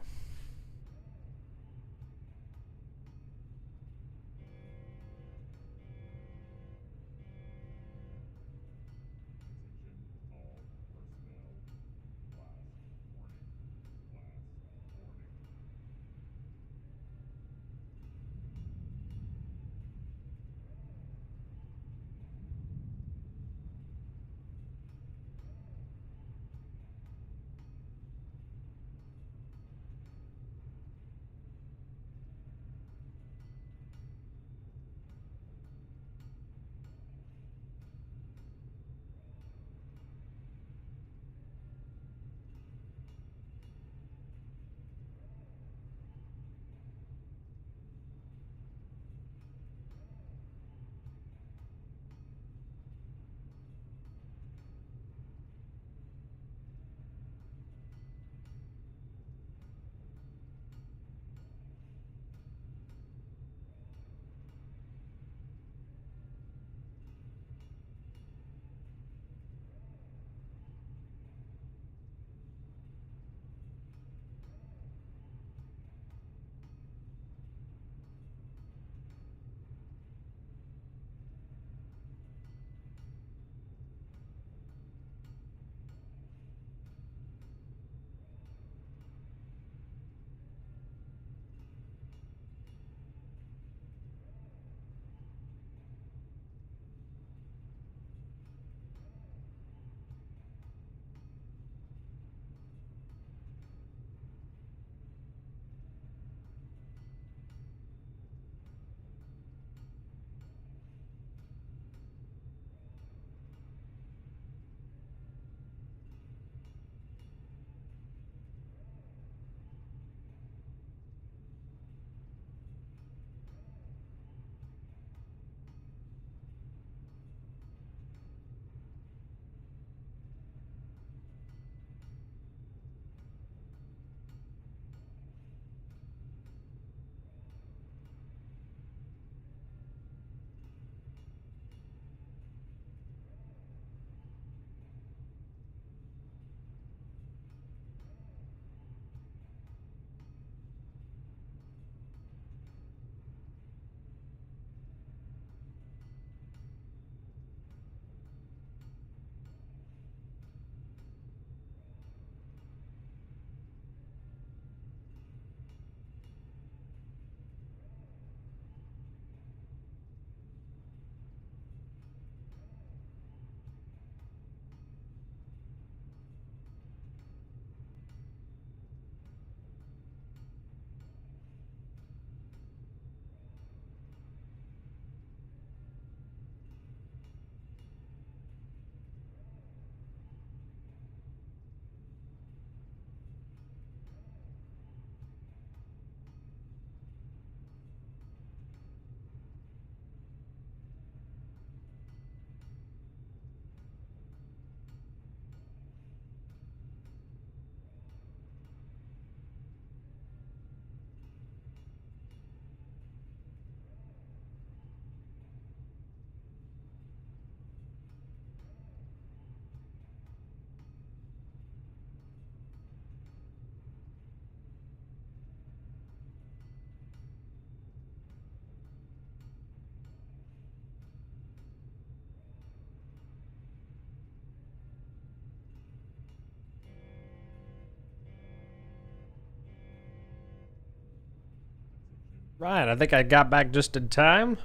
Right, I think I got back just in time.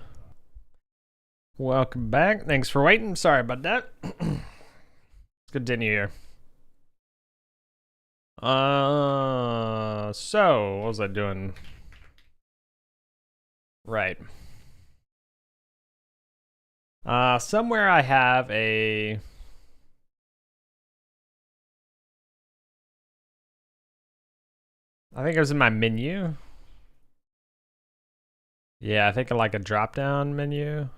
Welcome back. Thanks for waiting. Sorry about that. continue here. So what was I doing? Right. Somewhere I have a. I think it was in my menu. Yeah, I think like a drop-down menu.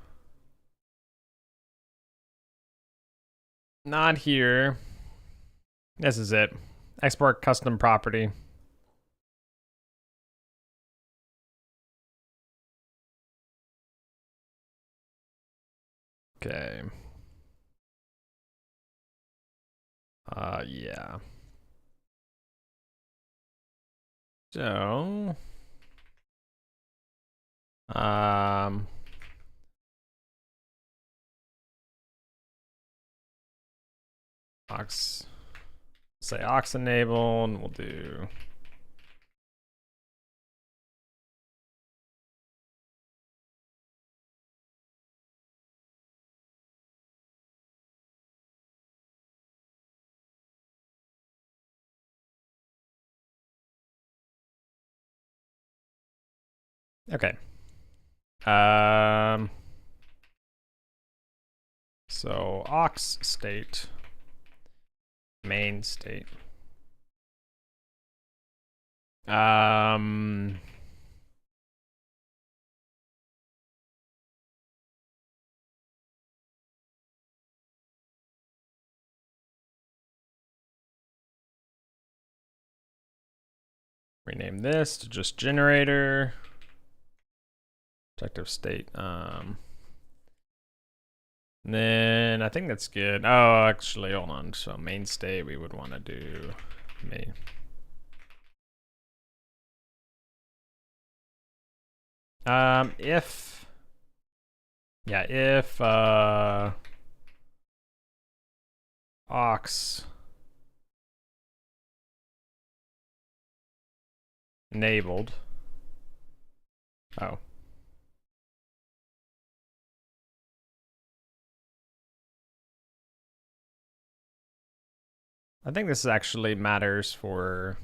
Not here. This is it. Export custom property. Okay. Yeah. So, say aux enable, and we'll do. Okay. So aux state, main state. Rename this to just generator. Objective state. Then I think that's good. Oh, actually, hold on. So main state, we would want to do main. If aux enabled. Oh. I think this actually matters for.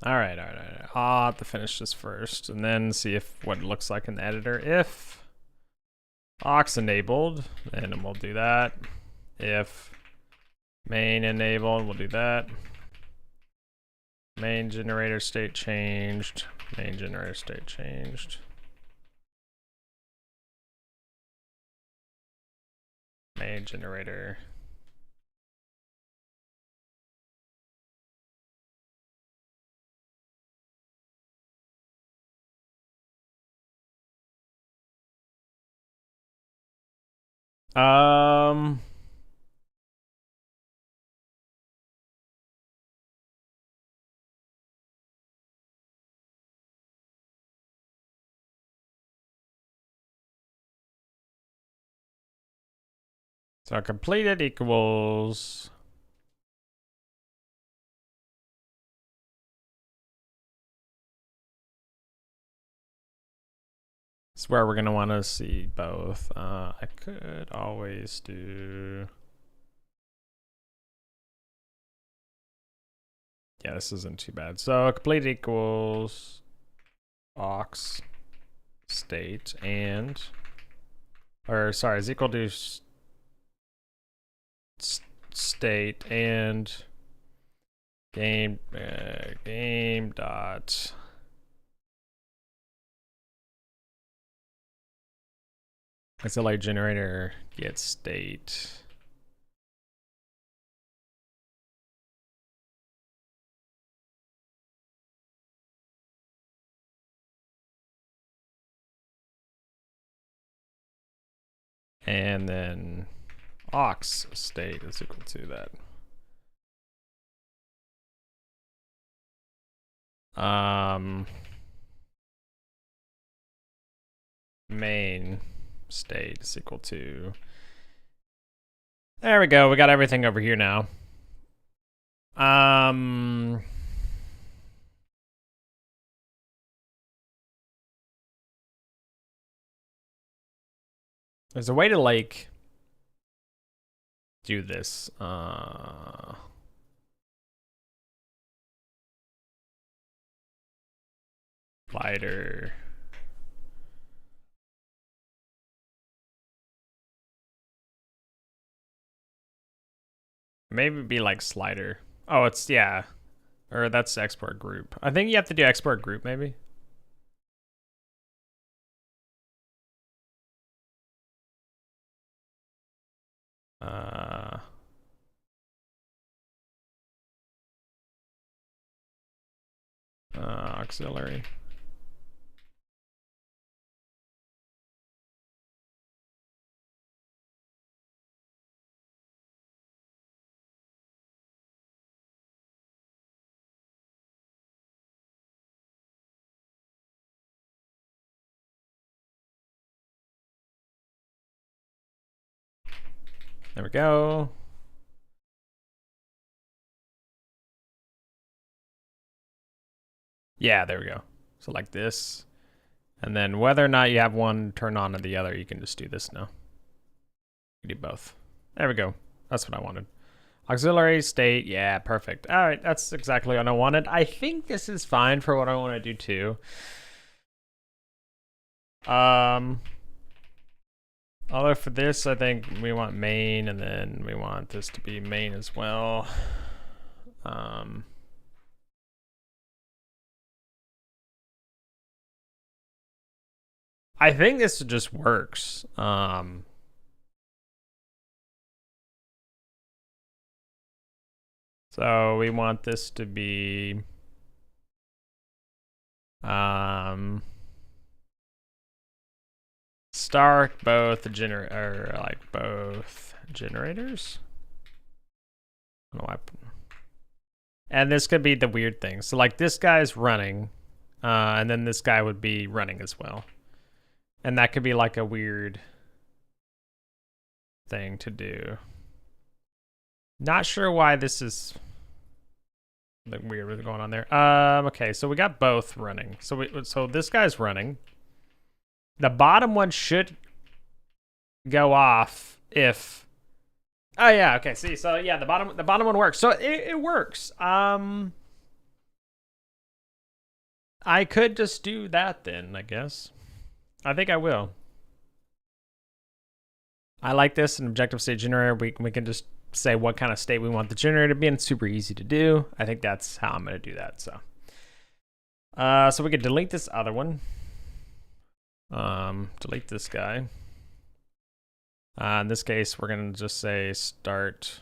All right. I'll have to finish this first and then see if what it looks like in the editor. If aux enabled, then we'll do that. If main enabled, we'll do that. Main generator state changed. Main generator state changed. Main generator. So completed equals. It's where we're gonna want to see both. I could always do. Yeah, this isn't too bad. So complete equals aux state and, or sorry, is equal to state and game dot XLA generator get state. And then aux state is equal to that. Main state is equal to. There we go. We got everything over here now. There's a way to like do this. Slider. Maybe be like slider. Oh, it's, yeah. Or that's export group. I think you have to do export group, maybe. Auxiliary. There we go. Yeah, there we go. So like this. And then whether or not you have one turn on or the other, you can just do this now. You do both. There we go. That's what I wanted. Auxiliary state. Yeah, perfect. All right, that's exactly what I wanted. I think this is fine for what I want to do too. Although for this, I think we want main, and then we want this to be main as well. I think this just works. So we want this to be start both both generators. I don't know why. And this could be the weird thing. So like this guy's running, and then this guy would be running as well. And that could be like a weird thing to do. Not sure why this is something weird what's going on there. Okay, so we got both running. So this guy's running. The bottom one should go off if. Oh yeah, okay. See, so yeah, the bottom one works. So it works. I could just do that then, I guess. I think I will. I like this, an objective state generator. We can just say what kind of state we want the generator to be in. It's super easy to do. I think that's how I'm going to do that. So we could delete this other one. Delete this guy. In this case, we're going to just say start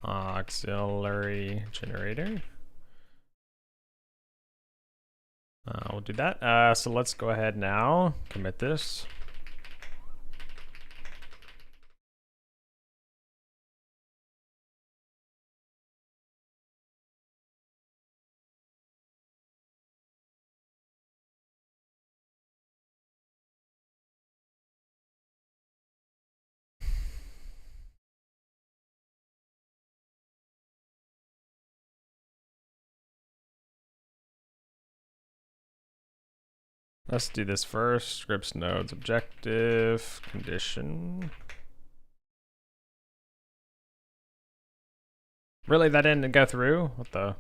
auxiliary generator. We'll do that. So let's go ahead now, commit this. Let's do this first. Scripts, nodes, objective, condition. Really, that didn't go through? What the?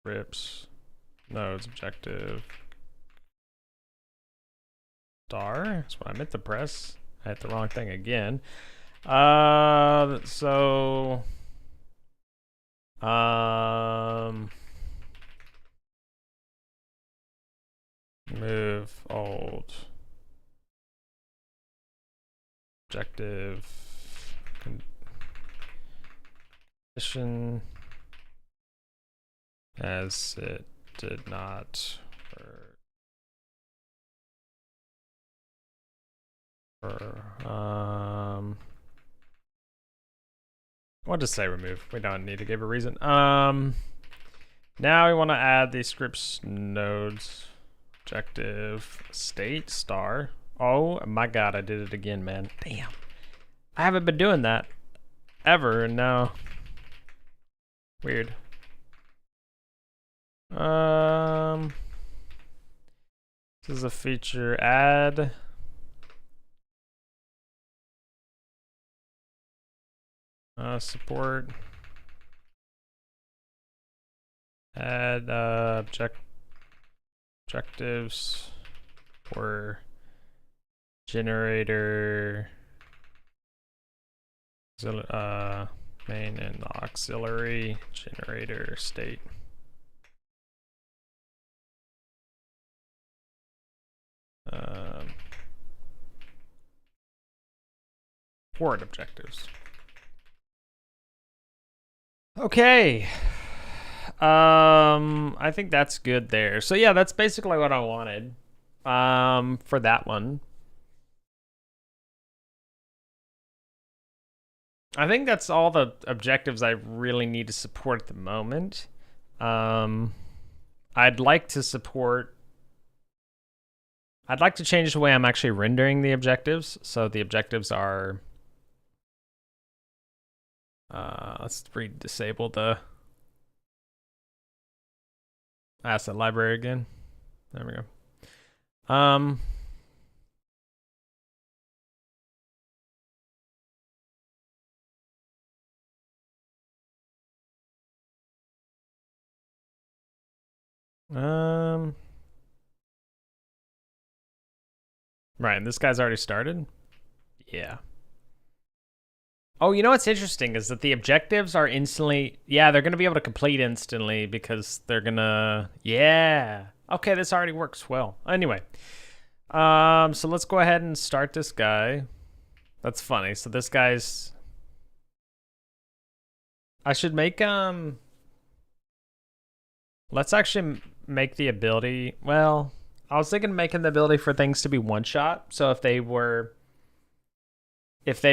Scripts, nodes, objective, star. That's what I meant to press. I hit the wrong thing again. Move old objective condition as it did not what does say remove? We don't need to give a reason. Now we want to add the scripts nodes. Objective state star. Oh my god, I did it again, man. Damn. I haven't been doing that ever, and now weird. This is a feature add. Support. Add objectives for generator main and auxiliary generator state. Port objectives. Okay. I think that's good there. So yeah, that's basically what I wanted for that one. I think that's all the objectives I really need to support at the moment. I'd like to change the way I'm actually rendering the objectives. So the objectives are, let's disable the asset library again. There we go. Right, this guy's already started? Yeah. Oh, you know what's interesting is that the objectives are instantly... Yeah, they're going to be able to complete instantly because they're going to... Yeah. Okay, this already works well. Anyway. So let's go ahead and start this guy. That's funny. So this guy's... I should make... Let's actually make the ability... Well, I was thinking of making the ability for things to be one-shot. So if they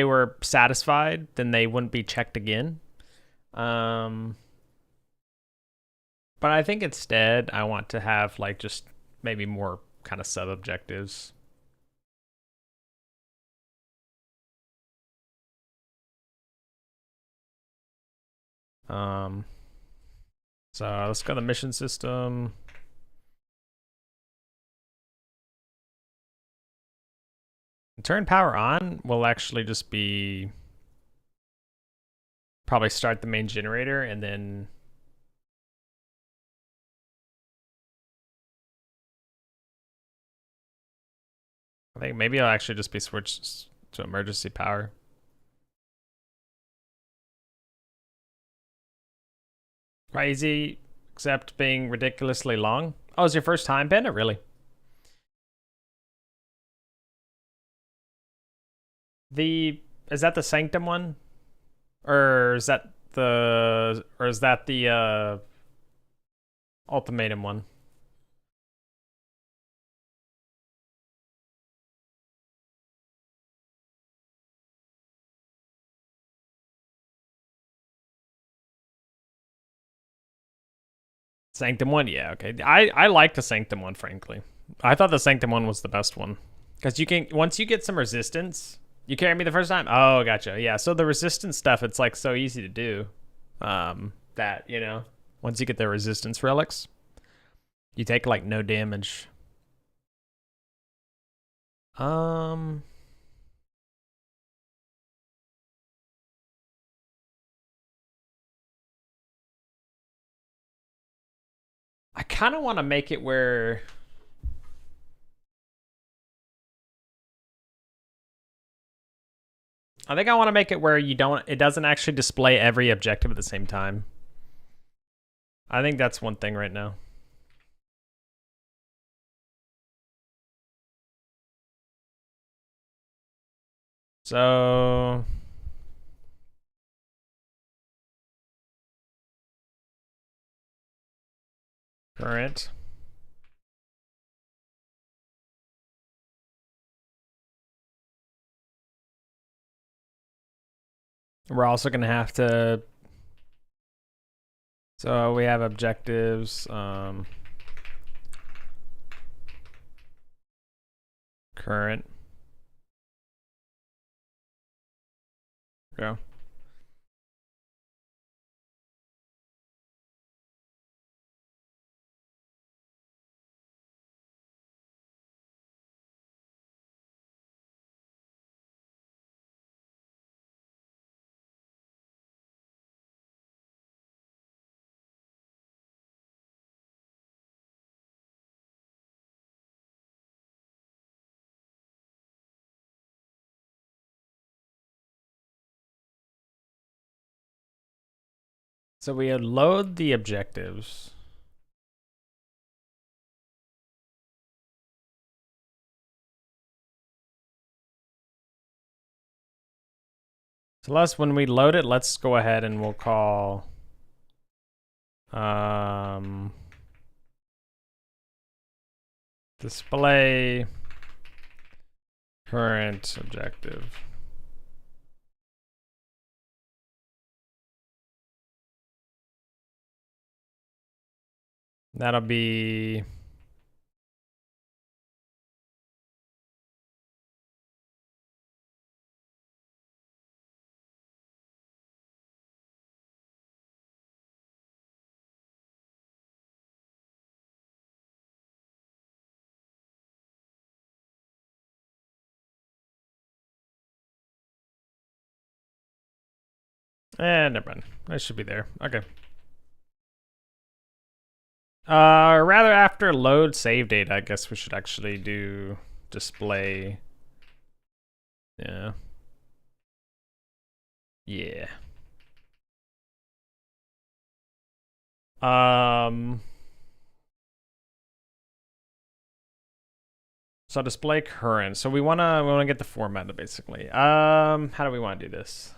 were satisfied, then they wouldn't be checked again. But I think instead I want to have like just maybe more kind of sub-objectives. So let's go to the mission system. Turn power on will actually just be probably start the main generator and then I think maybe I'll actually just be switched to emergency power. Crazy, except being ridiculously long. Oh, it's your first time, Panda? Really? Is that the Sanctum one? Or is that the Ultimatum one? Sanctum one, yeah, okay. I like the Sanctum one, frankly. I thought the Sanctum one was the best one. Because you can, once you get some resistance, you carried me the first time? Oh, gotcha. Yeah, so the resistance stuff, it's like so easy to do. That, you know, once you get the resistance relics, you take like no damage. I kind of want to make it where... I think I want to make it where it doesn't actually display every objective at the same time. I think that's one thing right now. So... Current. We're also going to have to... So we have objectives. Current. Go. So we load the objectives. So when we load it, let's go ahead and we'll call display current objective. That'll be never mind. That should be there. Okay. Rather after load save data, I guess we should actually do display. Yeah. Yeah. So display current. So we wanna get the format basically. How do we want to do this?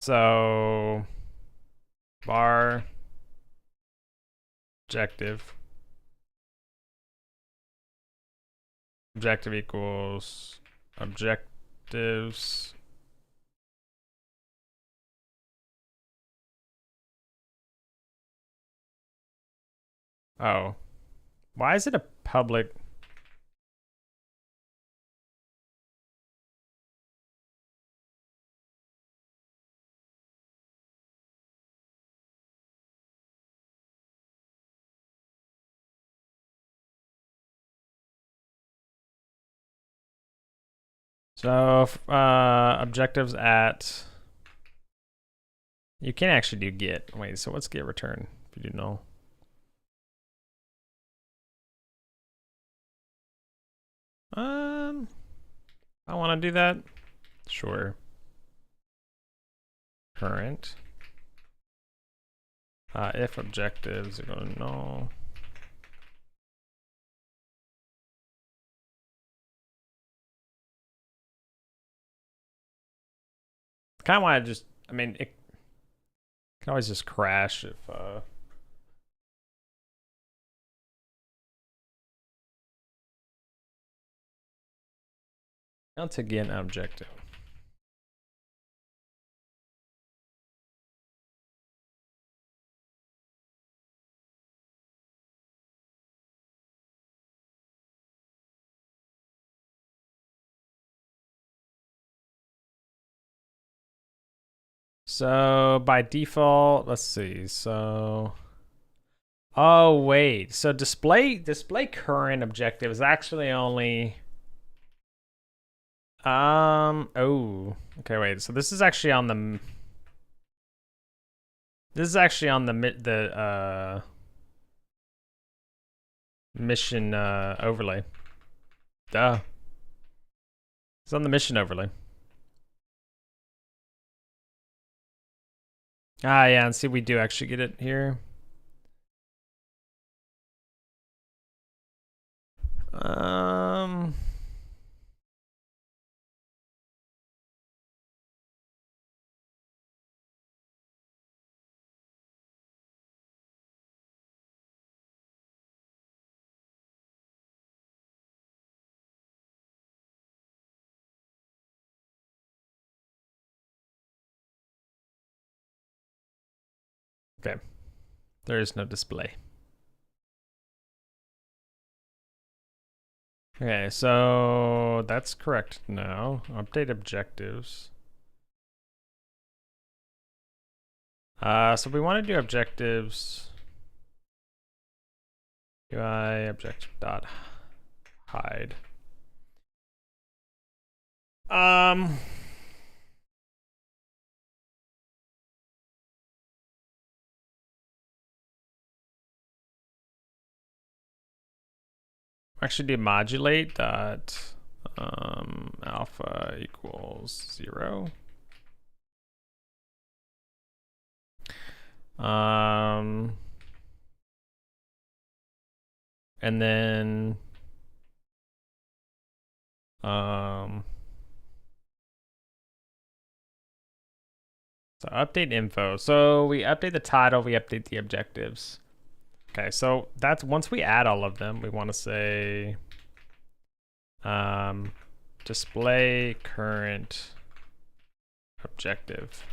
So var objective equals objectives oh, why is it a public? So objectives at, you can't actually do get. Wait, so what's get return if you do null? I want to do that. Sure. Current. If objectives equal to null. Kind of want to just, I mean, it can always just crash if once again objective. So by default, let's see. So, oh wait. So display current objective is actually only. Oh. Okay, wait. So this is actually on the. This is actually on the mission overlay. Duh. It's on the mission overlay. Ah, yeah, and see, we do actually get it here. Okay. There is no display. Okay, so that's correct now. Update objectives. So we want to do objectives. UI objective dot hide. Actually demodulate dot alpha equals 0. And then so update info. So we update the title, we update the objectives. Okay, so that's once we add all of them, we want to say display current objective.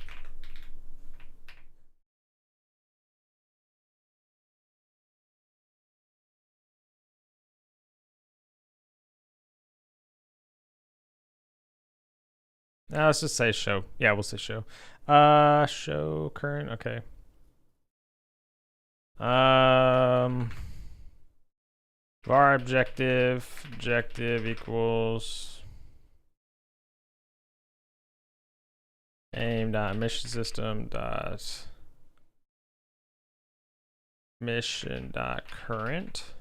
Let's just say show. Yeah, we'll say show. Show current. Okay. Var objective equals aim dot mission system dot mission dot current.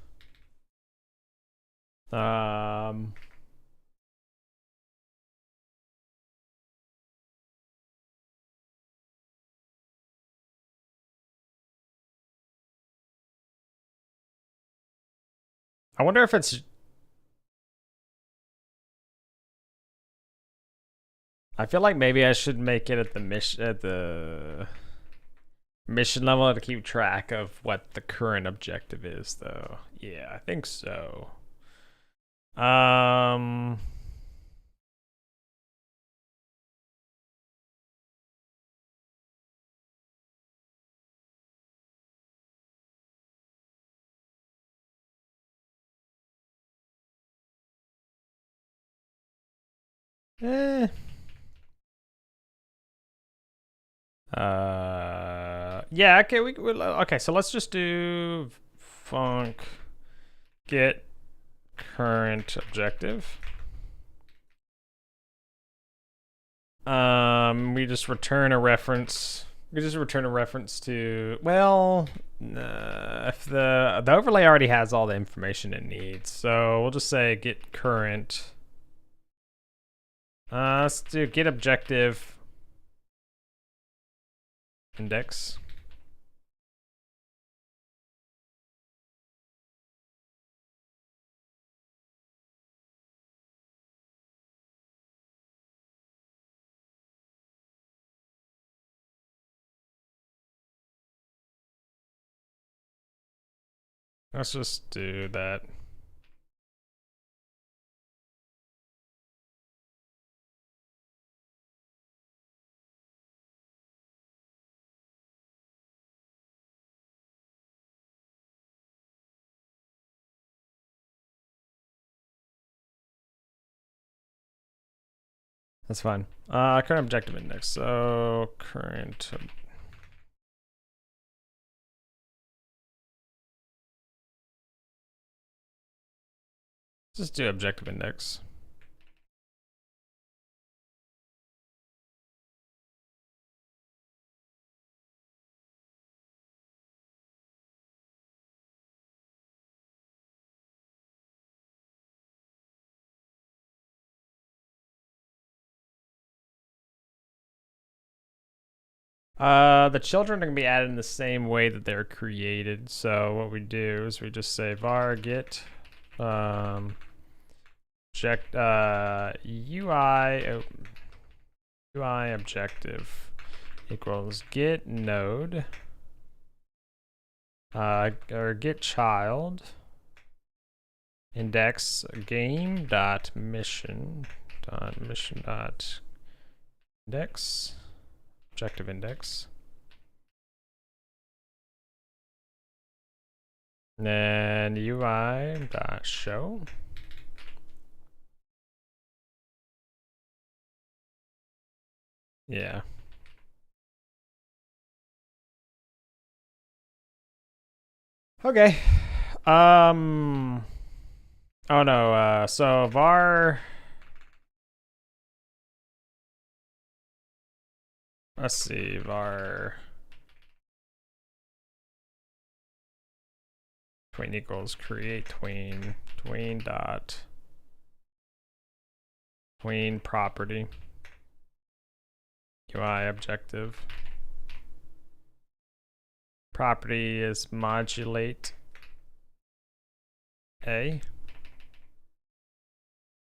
I wonder if it's. I feel like maybe I should make it at the mission level to keep track of what the current objective is, though. Yeah, I think so. Yeah, okay, okay, so let's just do func get current objective. We just return a reference. We just return a reference to, well, if the overlay already has all the information it needs, so we'll just say get current. Let's do get objective index. Let's just do that. That's fine. Current objective index. So current. Just do objective index. The children are gonna be added in the same way that they're created. So what we do is we just say var get object UI objective equals get node or get child index game dot mission dot index objective index. And then UI dot show. Yeah. Okay. Oh no, so var, let's see, var tween equals create tween dot tween property UI objective. Property is modulate A.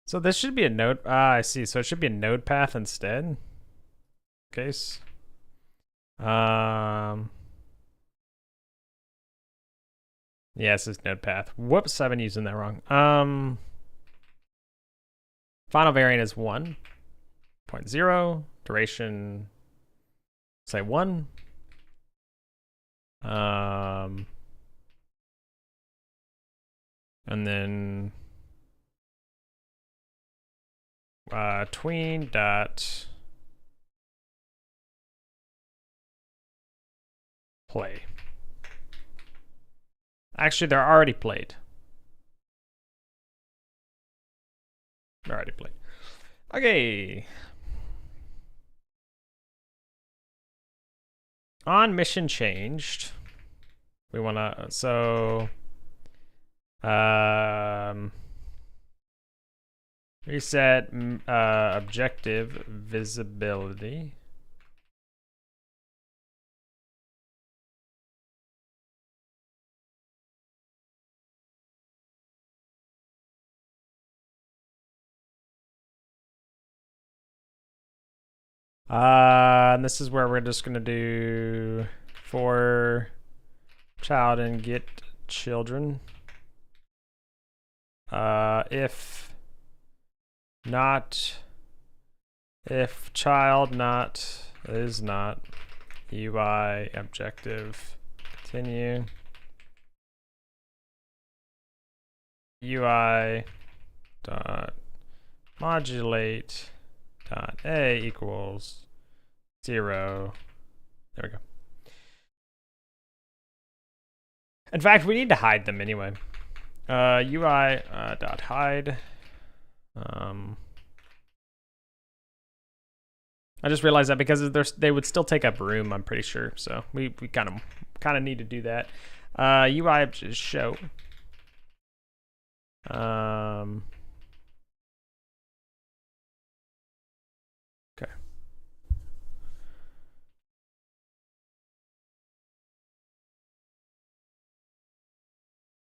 So this should be a node. I see. So it should be a node path instead. Case. Yes, it's node path. Whoops, I've been using that wrong. Final variant is 1.0. Duration, say 1. And then tween dot play. Actually, they're already played. They're already played. Okay. On mission changed. We want to, so reset objective visibility. And this is where we're just gonna do for child and get children. If child not is not UI objective continue UI dot modulate dot A equals 0. There we go. In fact, we need to hide them anyway. UI dot hide. I just realized that because they would still take up room, I'm pretty sure. So we kind of need to do that. UI show. Okay.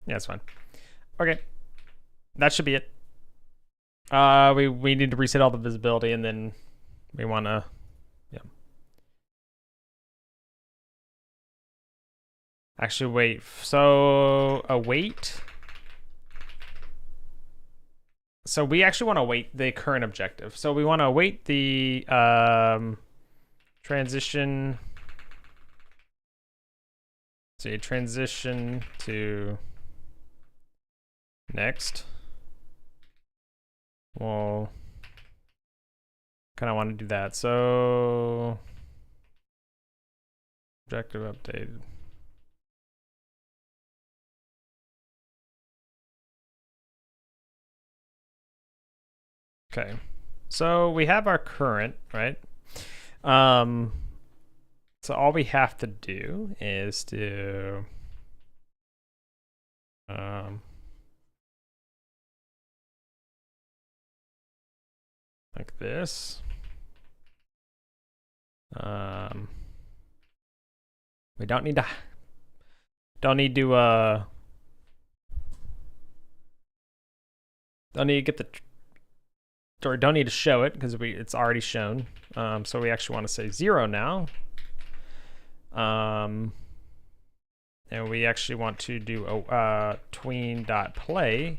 Yeah, that's fine. Okay, that should be it. We need to reset all the visibility, and then we want to, yeah. Actually, wait. So await. So we actually want to await the current objective. So we want to await the transition. Say transition to next. Well, kind of want to do that. So objective updated. Okay, so we have our current, right? So all we have to do is to like this. We don't need to get the, or don't need to show it because it's already shown. So we actually want to say 0 now. And we actually want to do tween.play,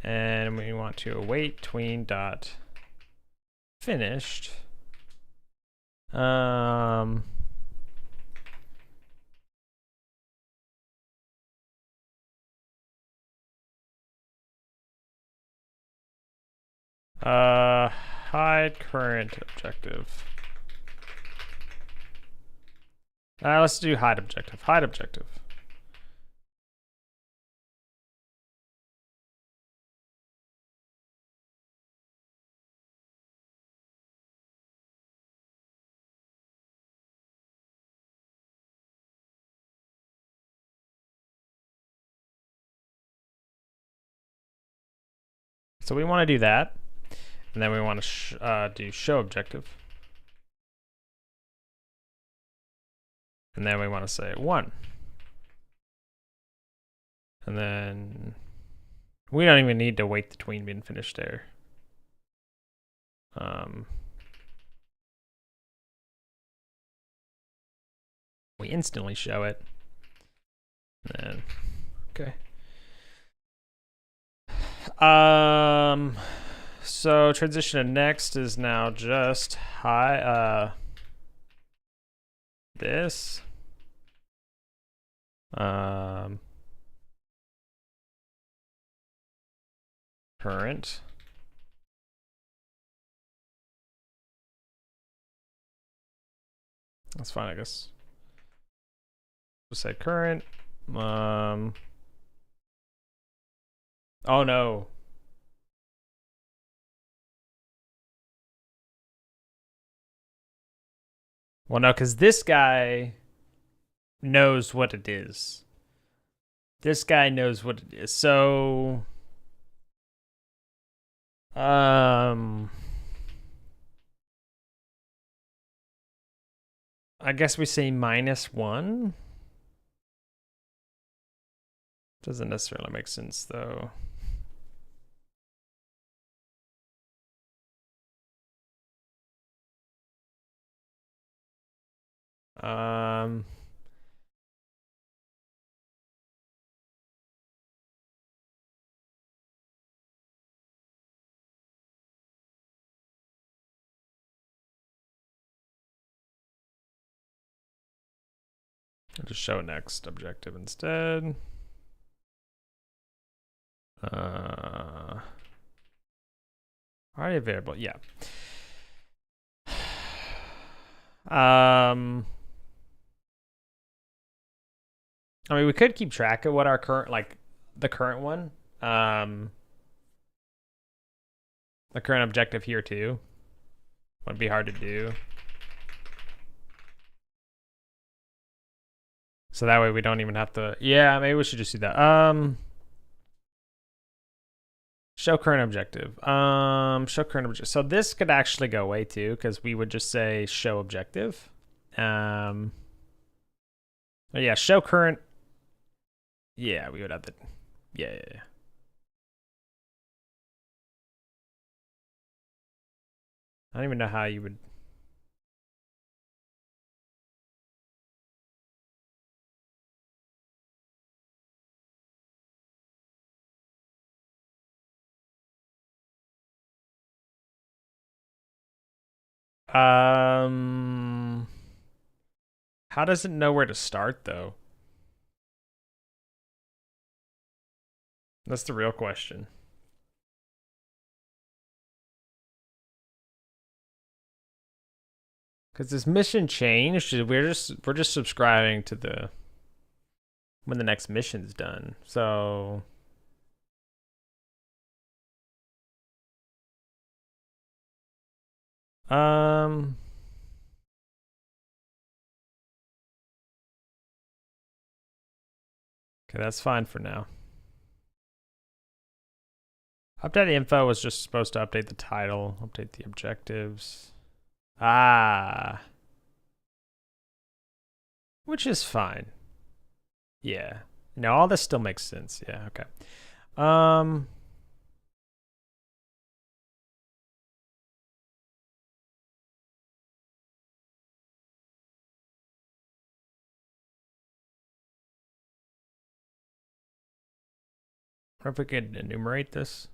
and we want to await tween.finished. Hide current objective. Let's do hide objective. Hide objective. So we want to do that. And then we want to do show objective. And then we want to say 1. And then we don't even need to wait the tween being finished there. We instantly show it. And then, okay. So transition to next is now just this. Current. That's fine, I guess. We'll say current. Oh no. Well, no, because this guy knows what it is. This guy knows what it is. So, I guess we say -1. Doesn't necessarily make sense though. I'll just show next objective instead. Already available, yeah. I mean, we could keep track of what our current, like the current one, the current objective here too. Would be hard to do. So that way we don't even have to, yeah, maybe we should just do that. Show current objective. Show current objective. So this could actually go away too, because we would just say show objective. Yeah, show current. Yeah, we would have to. Yeah. I don't even know how you would. How does it know where to start though? That's the real question. Because this mission changed. We're just subscribing to the when the next mission's done. So okay, that's fine for now. Update info was just supposed to update the title, update the objectives. Which is fine. Yeah. No, all this still makes sense. Yeah, okay. I wonder if we could enumerate this.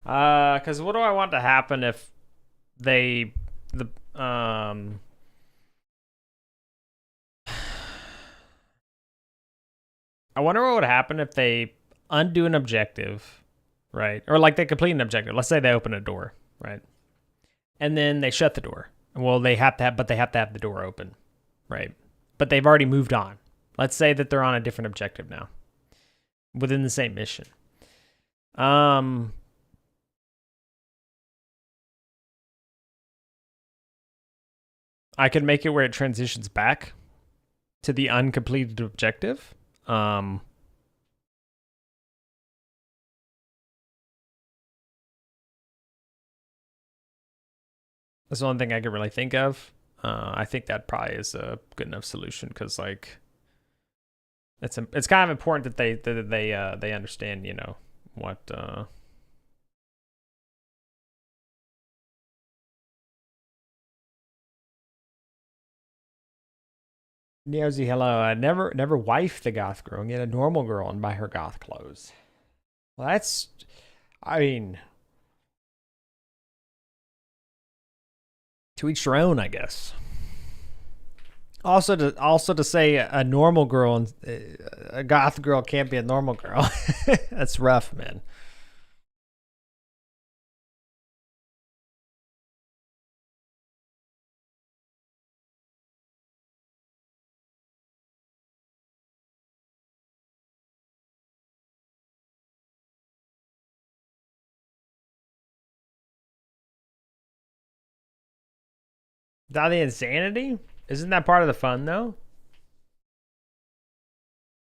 Because what do I want to happen if I wonder what would happen if they undo an objective, right? Or like they complete an objective. Let's say they open a door, right? And then they shut the door. Well, they have to have the door open, right? But they've already moved on. Let's say that they're on a different objective now within the same mission. Um, I can make it where it transitions back to the uncompleted objective. That's the only thing I can really think of. I think that probably is a good enough solution because like it's kind of important that they understand, you know, what Neozy, hello. Never wife the goth girl and get a normal girl and buy her goth clothes. Well, that's, I mean, to each their own, I guess. Also to say a normal girl and a goth girl can't be a normal girl. That's rough, man. Is that the insanity? Isn't that part of the fun though?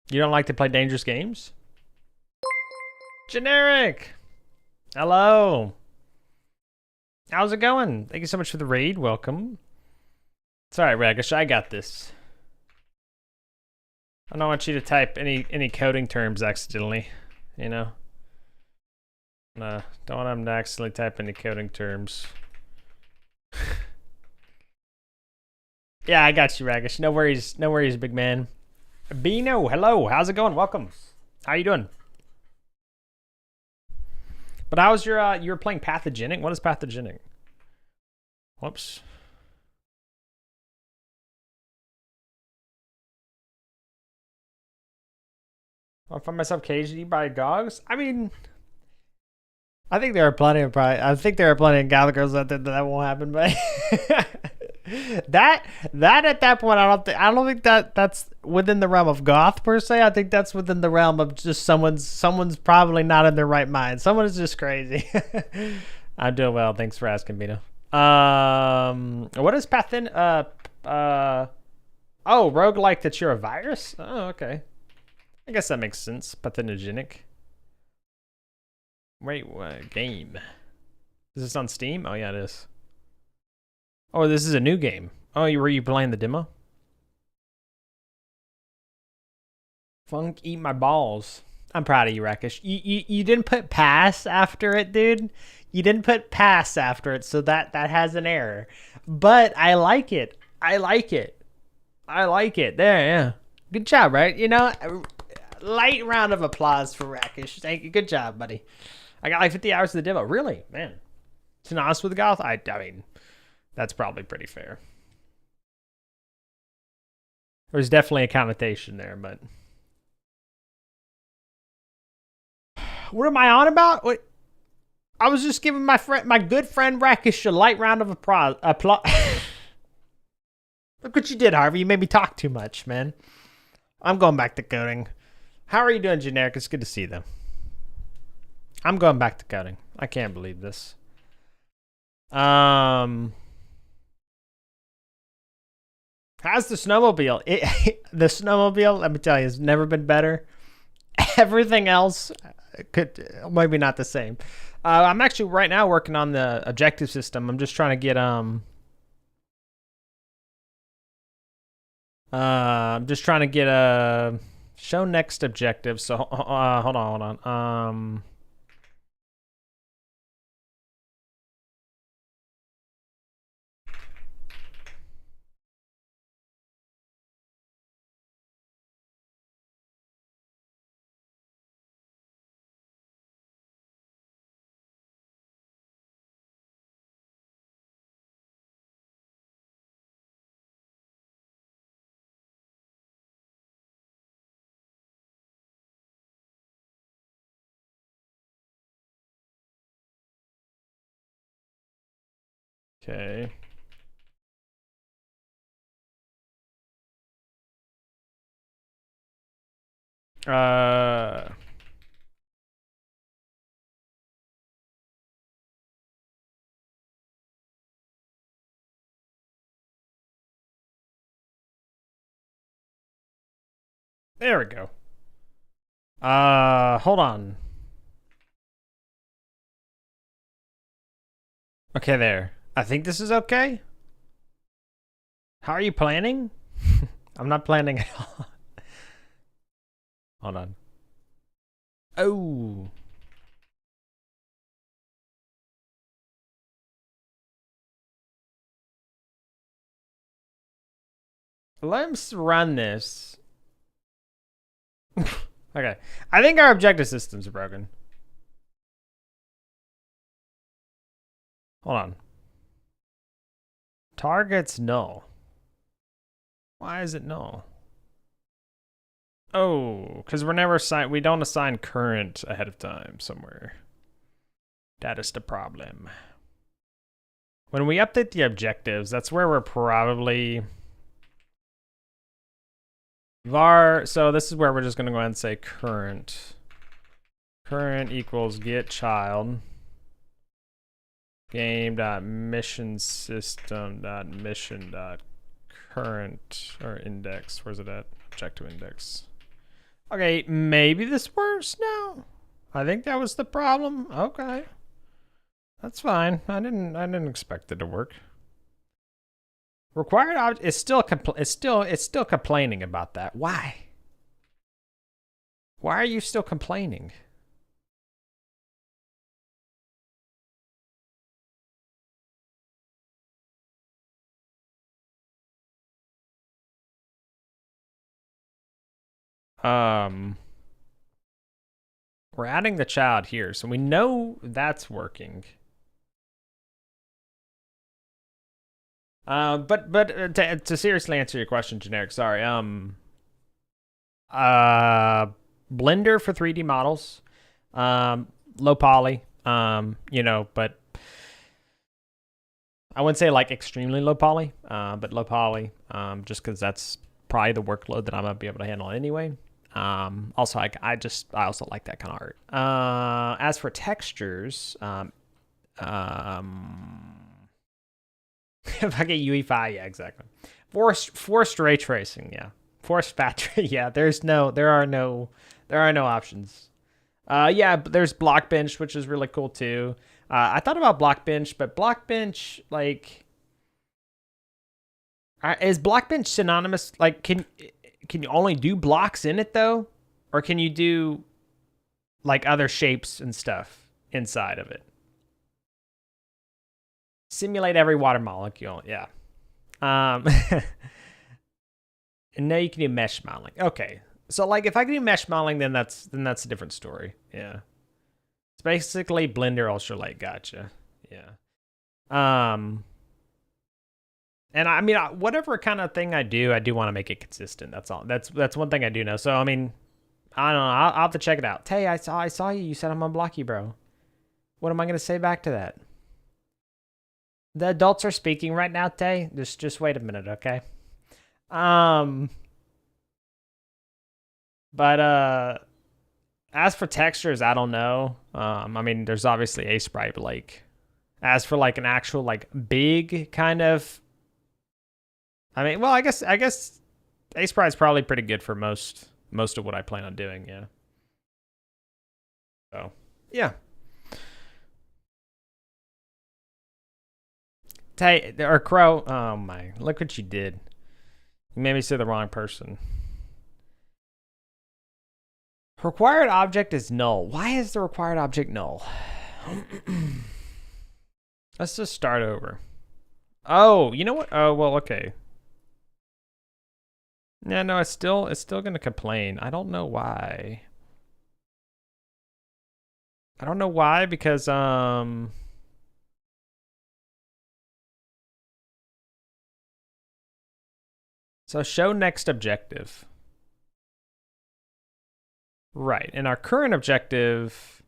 You don't like to play dangerous games? Generic. Hello. How's it going? Thank you so much for the raid. Welcome. It's alright, Ragish. I got this. I don't want you to type any coding terms accidentally, you know? No, don't want them to accidentally type any coding terms. Yeah, I got you, Ragish. No worries, big man. Bino, hello. How's it going? Welcome. How you doing? But how's your you were playing pathogenic? What is pathogenic? Whoops. I find myself caged by dogs. I mean, I think there are plenty of gal girls out there that won't happen, but that at that point I don't think that's within the realm of goth per se. I think that's within the realm of just someone's probably not in their right mind. Someone is just crazy. I'm doing well. Thanks for asking, Bino. What is pathin? Oh, roguelike that you're a virus? Oh, okay. I guess that makes sense. Pathinogenic. Wait, what game? Is this on Steam? Oh yeah, it is. Oh, this is a new game. Oh, were you playing the demo? Funk eat my balls. I'm proud of you, Rakish. You didn't put pass after it, dude. You didn't put pass after it, so that has an error. But I like it. I like it. I like it. There, yeah. Good job, right? You know, light round of applause for Rakish. Thank you. Good job, buddy. I got like 50 hours of the demo. Really, man. To be honest with Goth, I mean, that's probably pretty fair. There's definitely a connotation there, but what am I on about? What? I was just giving my good friend Rakish a light round of applause. Look what you did, Harvey. You made me talk too much, man. I'm going back to coding. How are you doing, Generic? It's good to see them. I'm going back to coding. I can't believe this. How's the snowmobile? The snowmobile, let me tell you, has never been better. Everything else could maybe not the same. I'm actually right now working on the objective system. I'm just trying to get I'm just trying to get a show next objective. So hold on. Okay. There we go. Hold on. Okay, there. I think this is okay. How are you planning? I'm not planning at all. Hold on. Oh. Let's run this. Okay. I think our objective systems are broken. Hold on. Targets null. Why is it null? Oh, because we're never assigned. We don't assign current ahead of time somewhere. That is the problem. When we update the objectives, that's where we're probably var. So this is where we're just going to go ahead and say current. Current equals get child. Game.mission system.mission.current or index. Where's it at? Objective index. Okay, maybe this works now. I think that was the problem. Okay. That's fine. I didn't expect it to work. Required object is still it's still complaining about that. Why? Why are you still complaining? We're adding the child here, so we know that's working. But to seriously answer your question, generic. Sorry. Blender for 3D models, low poly. You know, but I wouldn't say like extremely low poly, but low poly. Just because that's probably the workload that I'm gonna be able to handle anyway. Also, I also like that kind of art. As for textures, if I get UE5, yeah, exactly. Forced ray tracing, yeah. Forced factory, yeah. There are no options. Yeah, but there's Blockbench, which is really cool too. I thought about Blockbench, but Blockbench, like, is Blockbench synonymous? Like, can you only do blocks in it though, or can you do like other shapes and stuff inside of it? Simulate every water molecule, yeah. And now you can do mesh modeling. Okay, so like if I can do mesh modeling, then that's a different story. Yeah, it's basically Blender Ultralight. Gotcha. Yeah. And I mean, whatever kind of thing I do want to make it consistent. That's all. That's one thing I do know. So I mean, I don't know. I'll have to check it out. Tay, I saw you. You said I'm unblocky, bro. What am I gonna say back to that? The adults are speaking right now, Tay. Just wait a minute, okay? But as for textures, I don't know. I mean, there's obviously a sprite, but like, as for like an actual like big kind of, I mean, well, I guess a sprite is probably pretty good for most of what I plan on doing. Yeah. So yeah. Tay or Crow. Oh my! Look what you did. You made me say the wrong person. Required object is null. Why is the required object null? Let's just start over. Oh, you know what? Oh, well, okay. Yeah, no, it's still gonna complain. I don't know why. I don't know why, because so show next objective. Right, and our current objective.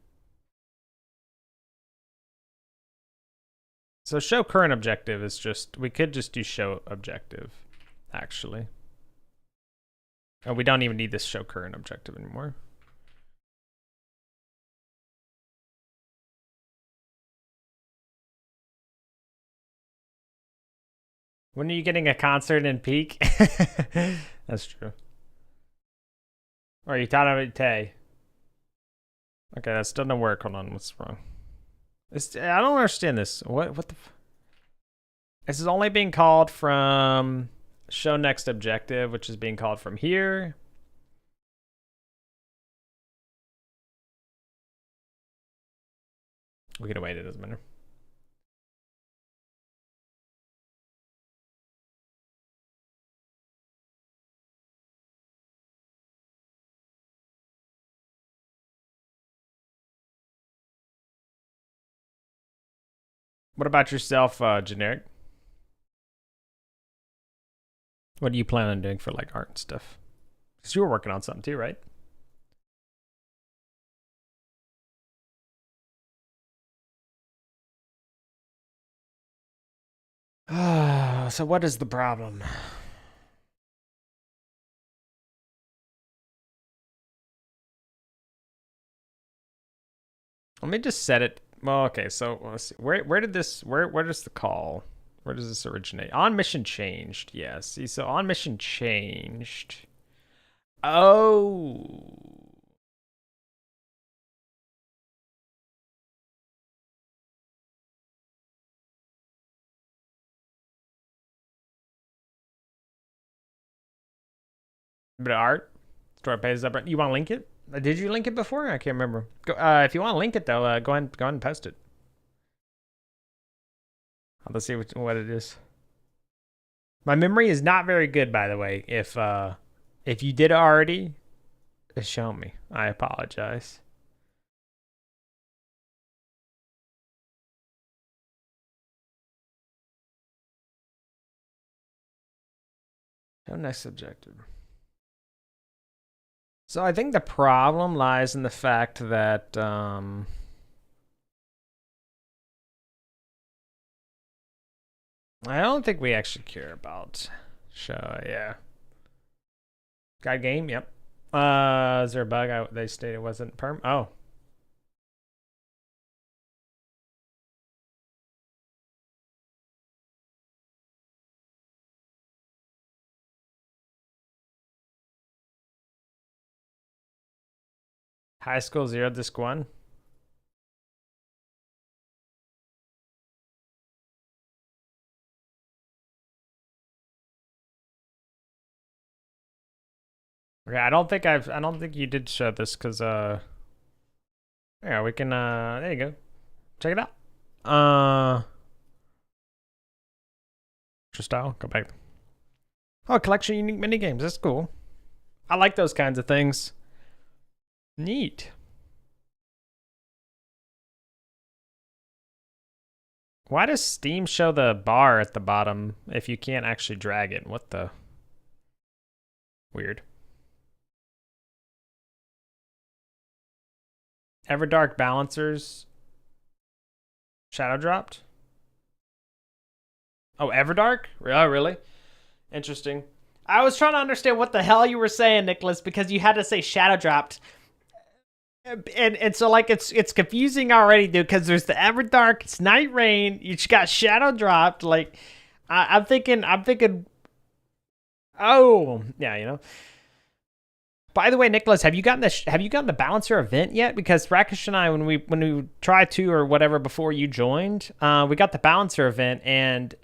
So show current objective is just, we could just do show objective, actually. Oh, we don't even need this show current objective anymore. When are you getting a concert in Peak? That's true. Or you taught him Tay? Okay, that still didn't work. Hold on, what's wrong? I don't understand this. What the? This is only being called from show next objective, which is being called from here. We can wait, it doesn't matter. What about yourself, generic? What do you plan on doing for like art and stuff? Because you were working on something too, right? So what is the problem? Let me just set it. Well, okay, so let's see. Where does the call? Where does this originate? On mission changed. Yeah, see, so on mission changed. Oh. But art? Store pays up. You want to link it? Did you link it before? I can't remember. Go, if you want to link it though, go ahead and post it. Let's see what it is. My memory is not very good, by the way. If you did already, show me. I apologize. Show next objective. So I think the problem lies in the fact that I don't think we actually care about show. Yeah. Guide game. Yep. Is there a bug? They stated it wasn't perm. Oh. High school 0 disc 1. Okay, I don't think you did show this because yeah, we can there you go. Check it out. Style, go back. Oh, collection unique mini games. That's cool. I like those kinds of things. Neat. Why does Steam show the bar at the bottom if you can't actually drag it? What the? Weird. Everdark balancers. Shadow dropped. Oh, Everdark? Oh, really? Interesting. I was trying to understand what the hell you were saying, Nicholas, because you had to say shadow dropped. And so like it's confusing already, dude, because there's the Everdark, it's Night Rain, you just got shadow dropped. Like I'm thinking oh yeah, you know. By the way, Nicholas, have you gotten the balancer event yet? Because Rakesh and I, when we tried to or whatever before you joined, we got the balancer event and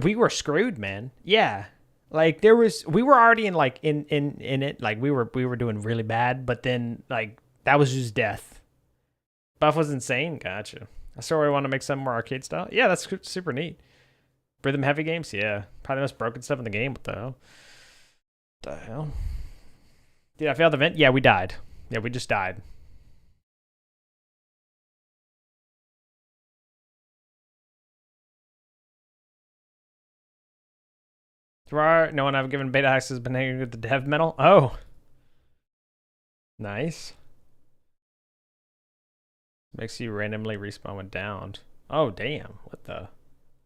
we were screwed, man. Yeah, like we were already in it, like we were doing really bad, but then like that was just death. Buff was insane. Gotcha. So we want to make some more arcade style. Yeah, that's super neat. Rhythm heavy games. Yeah, probably the most broken stuff in the game. What the hell? What the hell? Did I fail the vent? Yeah, we died. Yeah, we just died. No one I've given beta access has been hanging with the dev metal. Oh. Nice. Makes you randomly respawn when downed. Oh, damn. What the?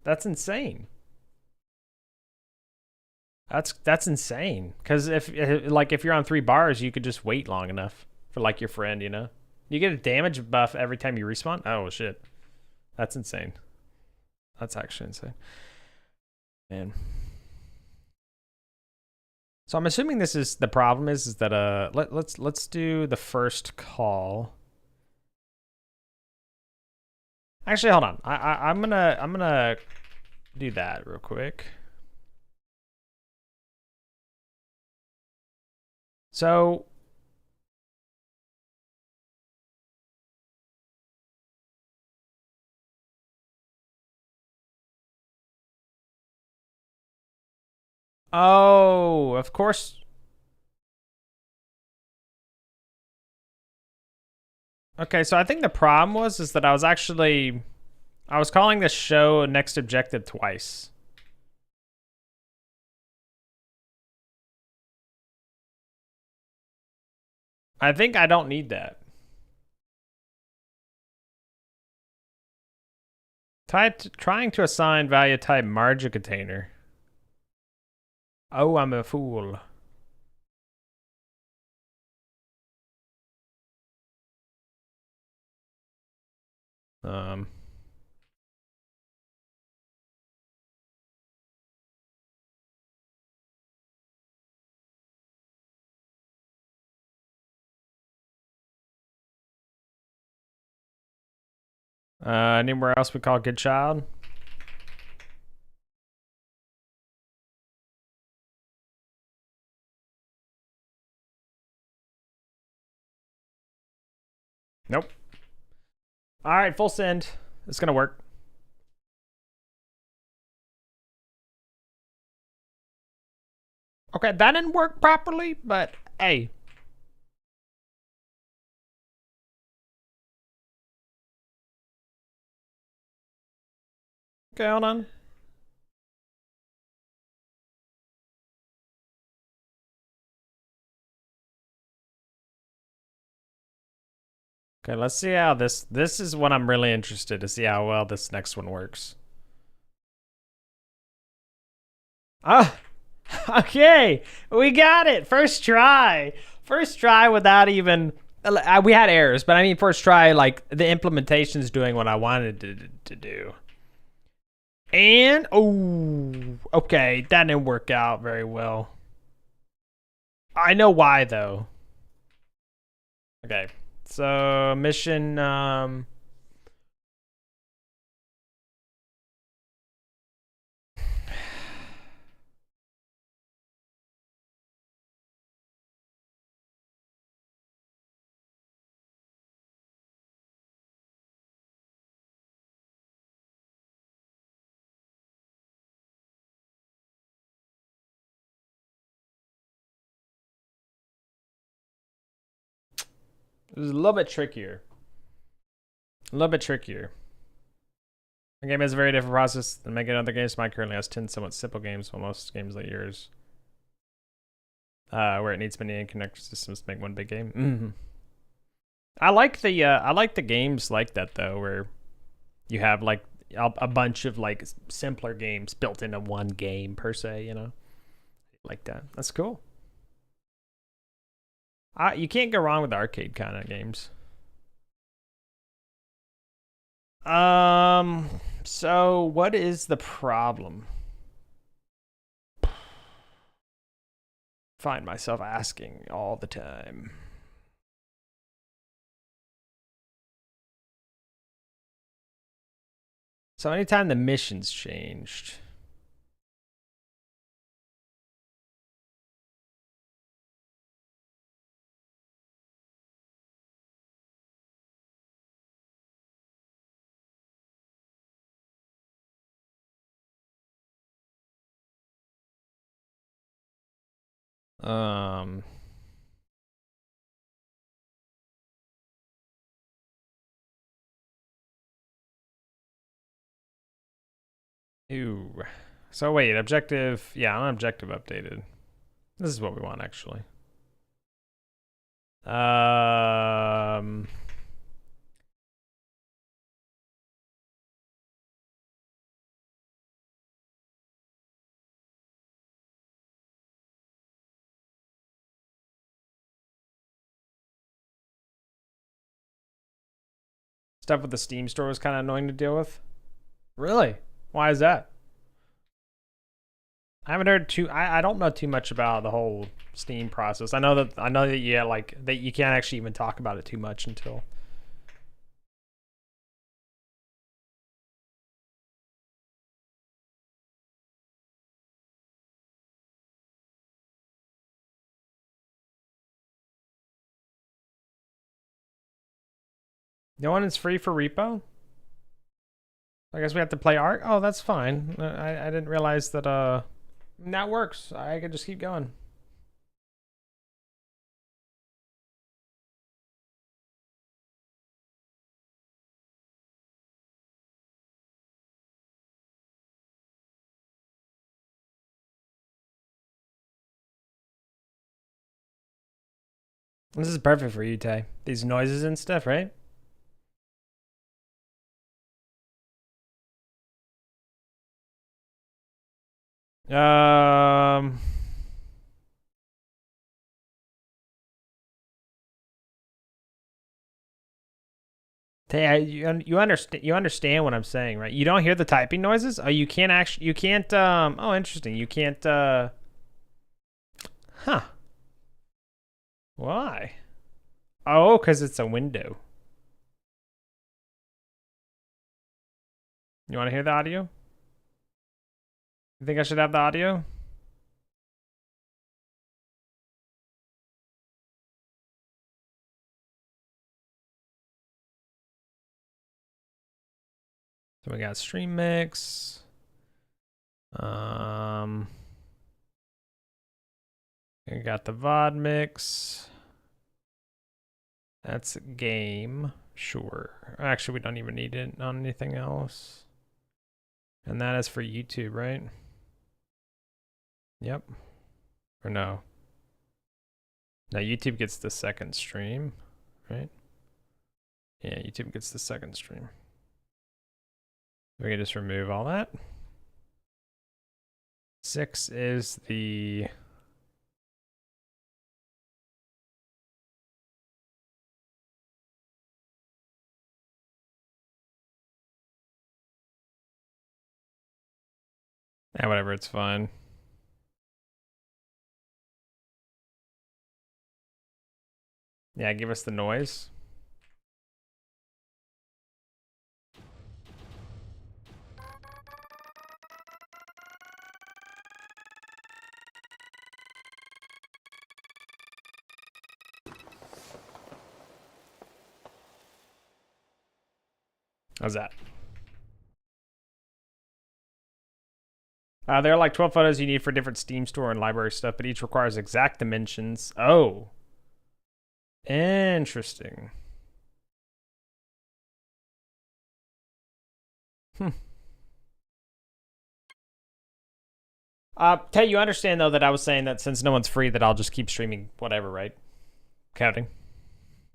That's insane. That's insane. Because if you're on 3 bars, you could just wait long enough for like your friend, you know? You get a damage buff every time you respawn? Oh, shit. That's insane. That's actually insane. Man. So I'm assuming this is the problem is that let's do the first call. Actually, hold on. I'm gonna do that real quick. So oh, of course. Okay, so I think the problem is that I was calling this show next objective twice. I think I don't need that. Trying to assign value type margin container. Oh, I'm a fool. Um. Anywhere else we call good child? Nope. All right, full send. It's gonna work. Okay, that didn't work properly, but hey. Okay, hold on. Okay, let's see how this is what I'm really interested to see how well this next one works. Ah, okay, we got it. First try. First try without even we had errors, but I mean first try like the implementation's doing what I wanted to do. And oh, okay, that didn't work out very well. I know why though. Okay. So mission it was a little bit trickier. A little bit trickier. The game has a very different process than making other games. Mine currently has 10 somewhat simple games, while most games like yours, where it needs many connector systems to make one big game. Mm-hmm. I like the games like that though, where you have like a bunch of like simpler games built into one game per se. You know, like that. That's cool. You can't go wrong with arcade kind of games. So what is the problem? Find myself asking all the time. So anytime the mission's changed. Um, Ew. So wait, objective. Yeah, on objective updated. This is what we want actually. Um. Stuff with the Steam store was kind of annoying to deal with. Really? Why is that? I haven't heard too. I don't know too much about the whole Steam process. I know that yeah, like that you can't actually even talk about it too much until. No one is free for repo. I guess we have to play Ark. Oh, that's fine. I didn't realize that. That works. I can just keep going. This is perfect for you, Tay. These noises and stuff, right? Um. Tay, you understand what I'm saying, right? You don't hear the typing noises. Oh, you can't actually. You can't. Oh, interesting. You can't. Huh. Why? Oh, because it's a window. You want to hear the audio? You think I should have the audio? So we got stream mix. We got the VOD mix. That's game. Sure. Actually, we don't even need it on anything else. And that is for YouTube, right? Yep. Or no? No, YouTube gets the second stream, right? Yeah, YouTube gets the second stream. We can just remove all that. 6 is the... Yeah, whatever, it's fine. Yeah, give us the noise. How's that? There are like 12 photos you need for different Steam store and library stuff, but each requires exact dimensions. Oh. Interesting. Hmm. Tay, you understand though that I was saying that since no one's free, that I'll just keep streaming whatever, right? Counting.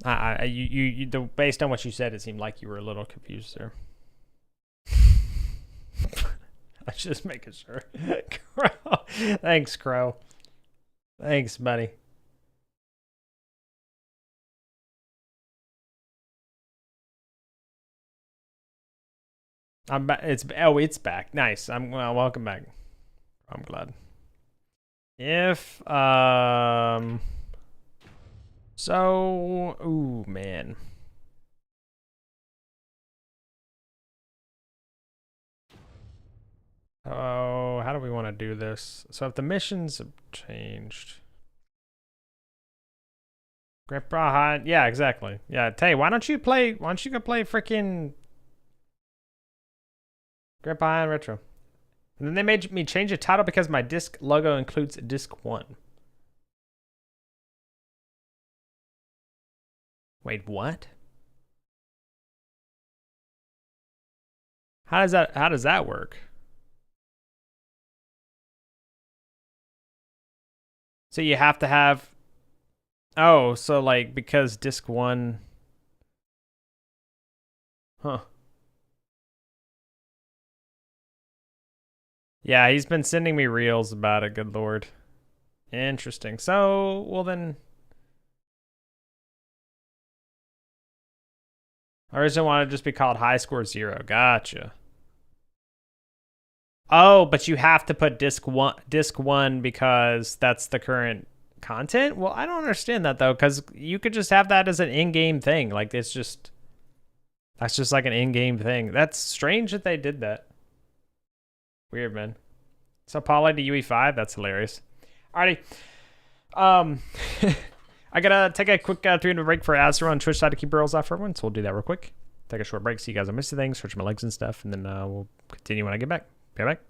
Based on what you said, it seemed like you were a little confused there. I was just making sure. Crow. Thanks, Crow. Thanks, buddy. I'm back. It's back. Nice. Welcome back. I'm glad. If so, ooh man. Oh, how do we want to do this? So if the missions have changed, Grandpa Hot, yeah, exactly. Yeah, Tay, why don't you go play freaking Grandpa High Retro? And then they made me change the title because my disc logo includes disc 1. Wait, what? How does that work? So you have to have... Oh, so like because disc 1... Huh. Yeah, he's been sending me reels about it, good lord. Interesting. So, well then... I originally wanted to just be called High Score 0. Gotcha. Oh, but you have to put disc one because that's the current content. Well, I don't understand that though, because you could just have that as an in-game thing. Like it's just that's just like an in-game thing. That's strange that they did that. Weird, man. So Poly to UE5, that's hilarious. Alrighty. Um I gotta take a quick 3-minute break for Azra on Twitch side to keep girls off for everyone, so we'll do that real quick. Take a short break, see you guys are missing things, stretch my legs and stuff, and then we'll continue when I get back. Be right back.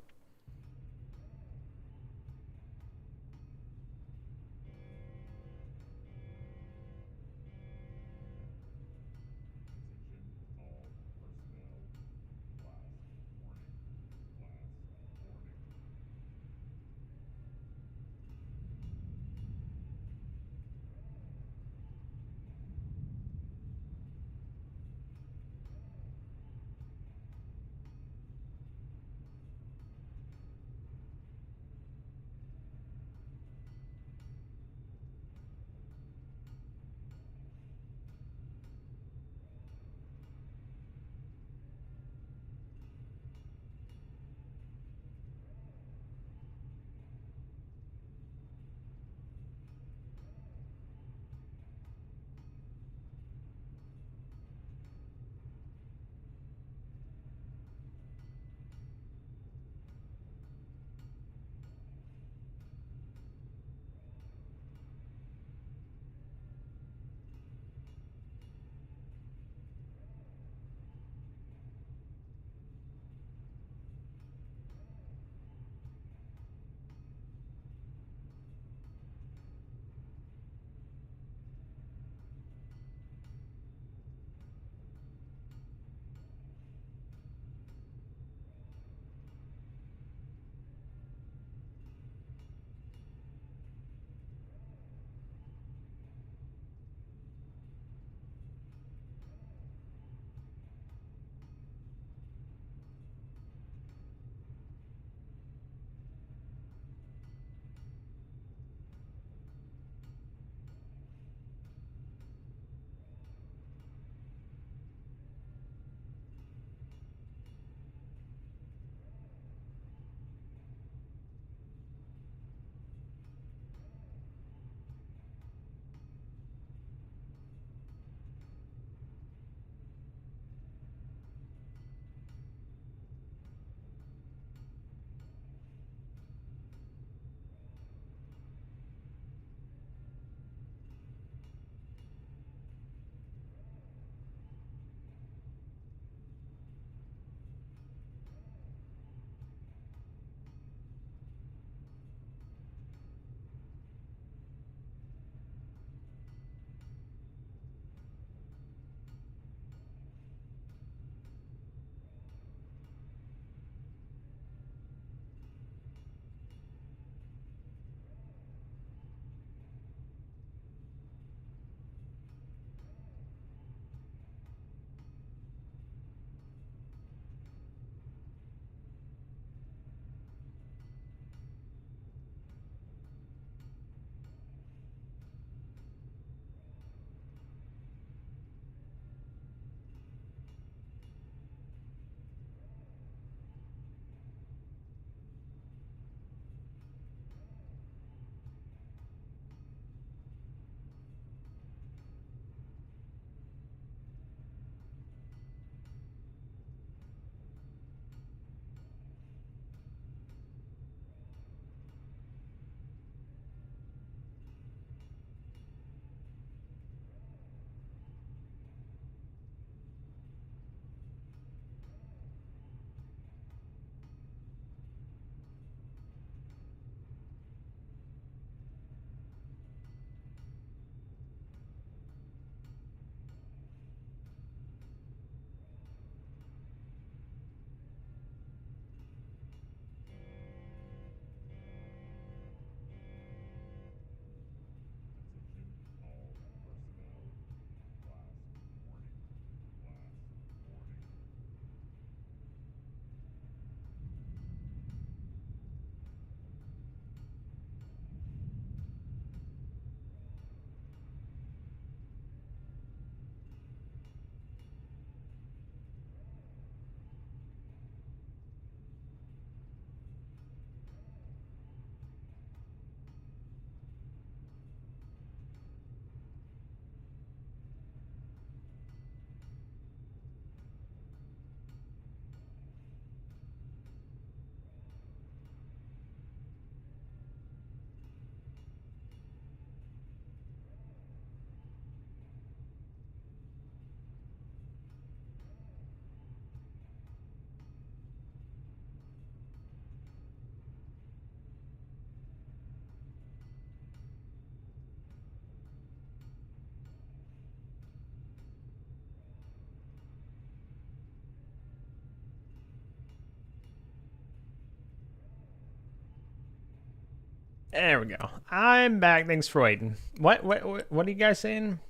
There we go. I'm back. Thanks for waiting. What are you guys saying?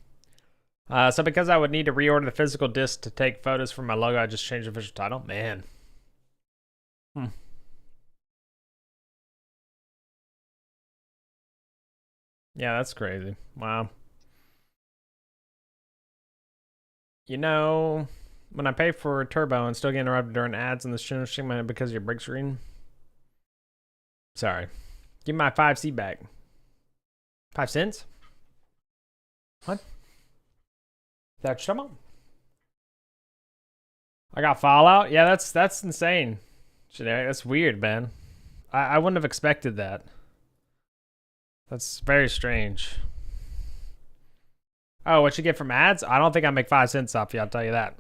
So because I would need to reorder the physical disc to take photos for my logo, I just changed the official title. Man. Yeah, that's crazy. Wow. You know, when I pay for Turbo and still get interrupted during ads in the stream because of your break screen. Sorry. Give me my 5C back. 5 cents? What? That's trouble. I got Fallout? Yeah, that's insane. That's weird, man. I wouldn't have expected that. That's very strange. Oh, what you get from ads? I don't think I make 5 cents off you, I'll tell you that.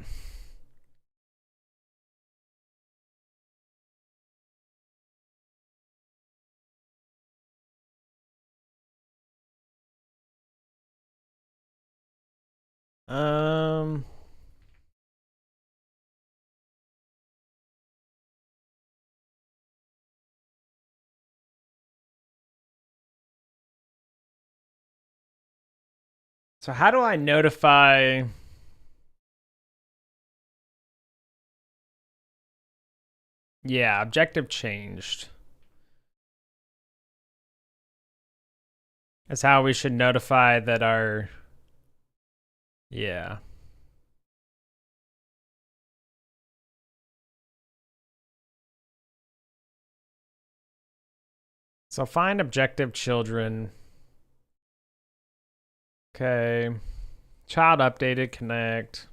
So how do I notify? Yeah, objective changed. That's how we should notify that our... Yeah. So find objective children. Okay. Child updated, connect.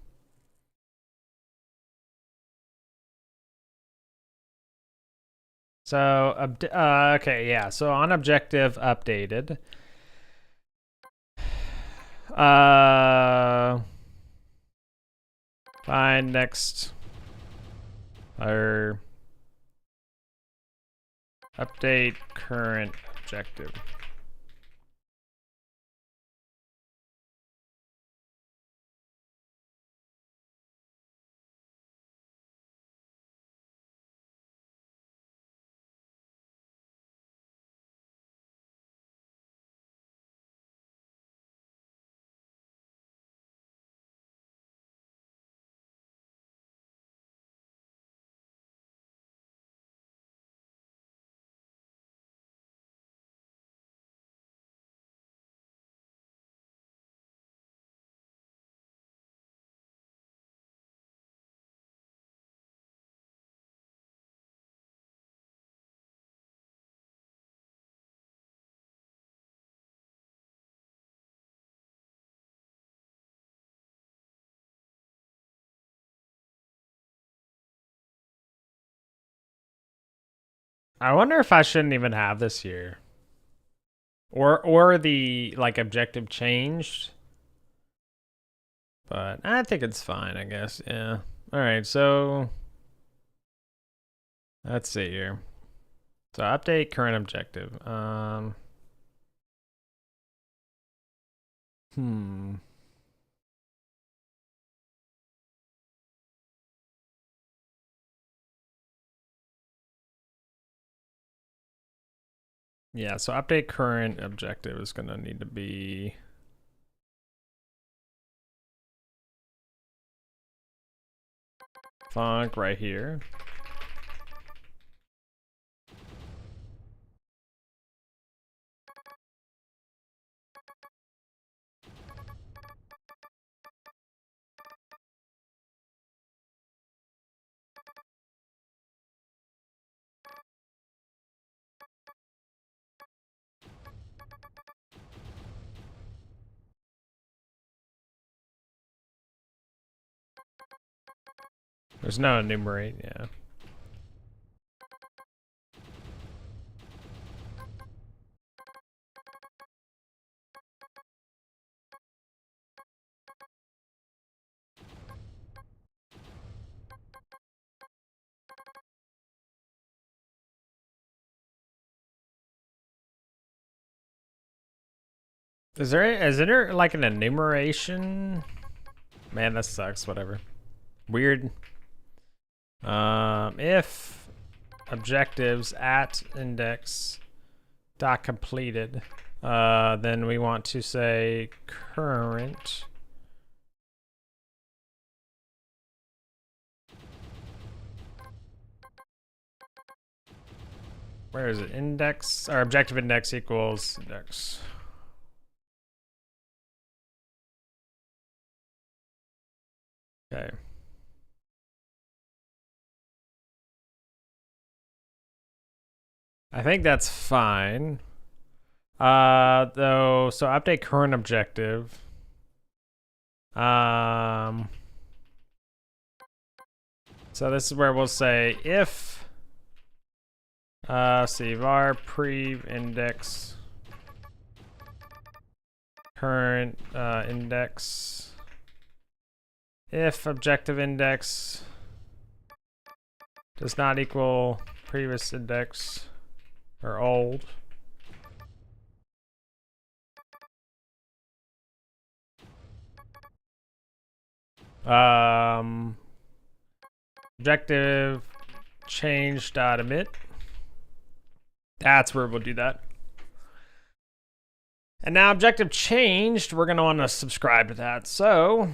So, okay, yeah. So on objective updated. Find next. Or update current objective. I wonder if I shouldn't even have this here. Or the like objective changed. But I think it's fine, I guess. Yeah. Alright, so let's see here. So update current objective. Yeah, so update current objective is gonna need to be func right here. There's no enumerate, yeah. Is there like an enumeration? Man, that sucks, whatever. Weird. If objectives at index dot completed. Then we want to say current. Where is it? Index or objective index equals index. Okay. I think that's fine. Though, so update current objective. So this is where we'll say if, see, var pre-index current index, if objective index does not equal previous index or old, objective change dot emit. That's where we'll do that. And now objective changed, we're gonna want to subscribe to that. So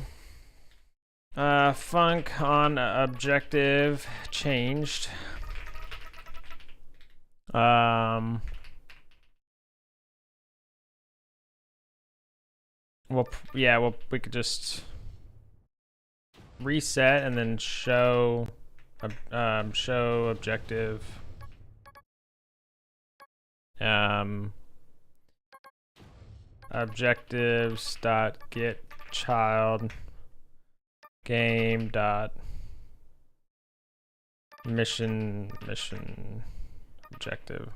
func on objective changed. Well, yeah, well, we could just reset and then show show objective objectives dot get child game dot mission objective.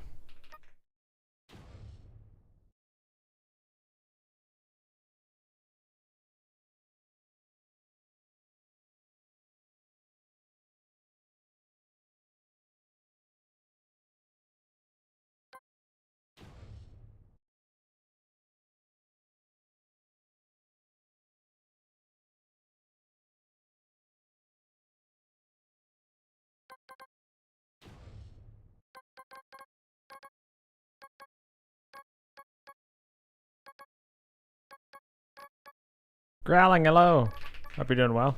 Growling, hello. Hope you're doing well.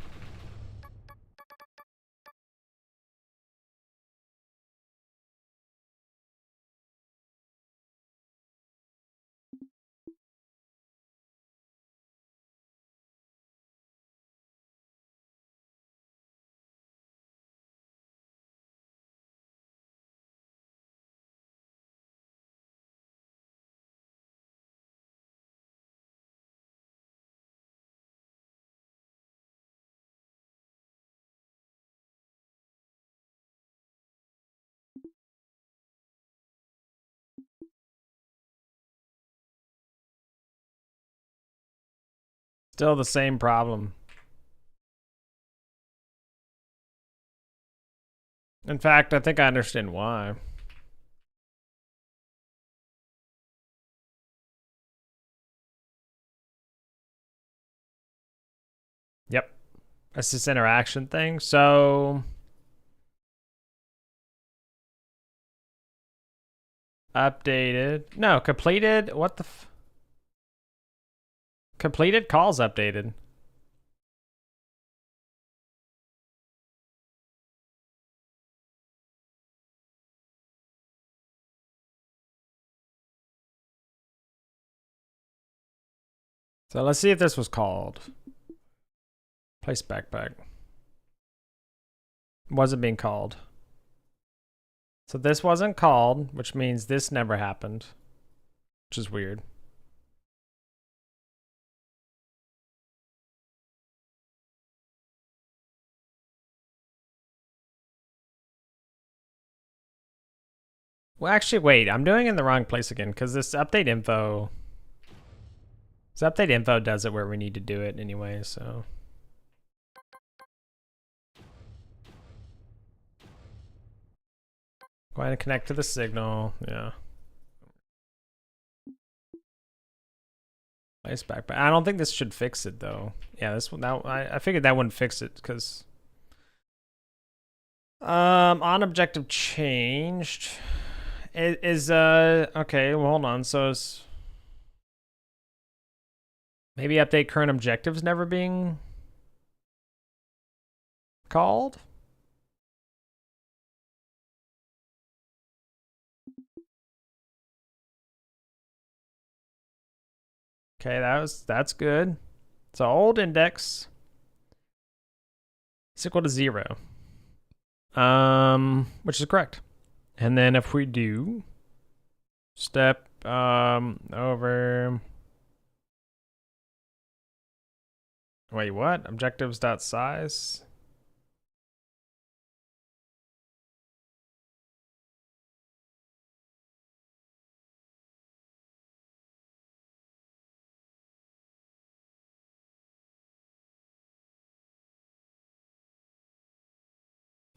Still the same problem. In fact, I think I understand why. Yep. That's this interaction thing. So updated. No, completed. What the completed calls updated. So let's see if this was called. Place backpack. Wasn't being called. So this wasn't called, which means this never happened, which is weird. Well, actually, wait, I'm doing it in the wrong place again because this update info does it where we need to do it anyway, so. Go ahead and connect to the signal, yeah. Place backpack. I don't think this should fix it though. Yeah, this one, I figured that wouldn't fix it because on objective changed Okay, well, hold on. So is maybe update current objectives never being called? Okay, that's good. So old index is equal to 0. Which is correct. And then if we do step over, wait, what? Objectives dot size.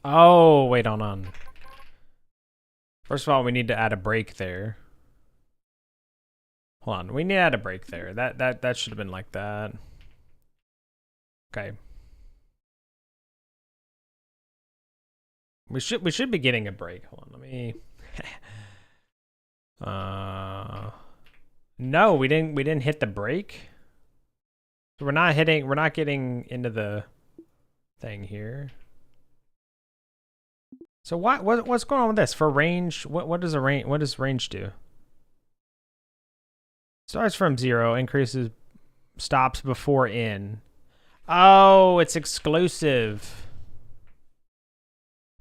Oh, wait, hold on. First of all, we need to add a break there. Hold on, we need to add a break there. That should have been like that. Okay. We should be getting a break. Hold on, let me. No, we didn't hit the break. So we're not getting into the thing here. So what's going on with this? For range, what does range do? Starts from 0, increases, stops before in. Oh, it's exclusive.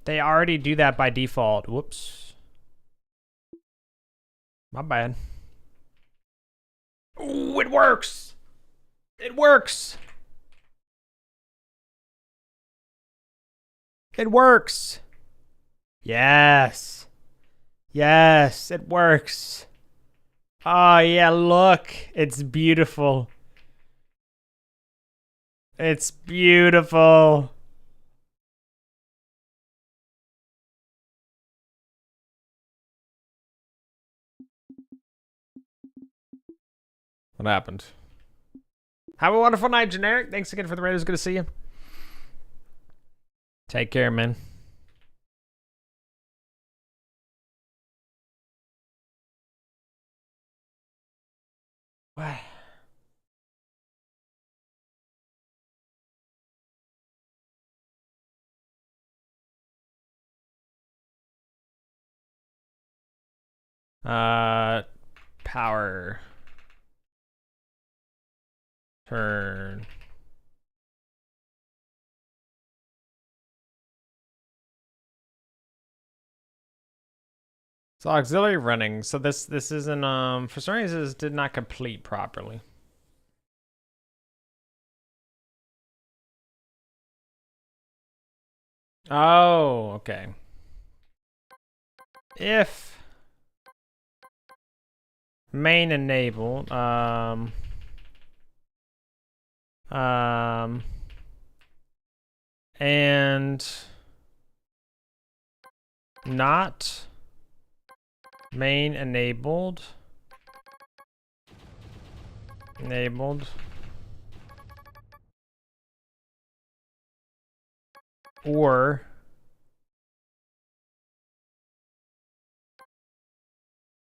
They already do that by default. Whoops. My bad. Ooh, it works. It works. It works. Yes. Yes, it works. Oh, yeah, look. It's beautiful. It's beautiful. What happened? Have a wonderful night, Generic. Thanks again for the raid. It was good to see you. Take care, man. What? Power. Turn. So auxiliary running. So this isn't for some reason this did not complete properly. Oh, okay. If main enabled, and not main enabled, or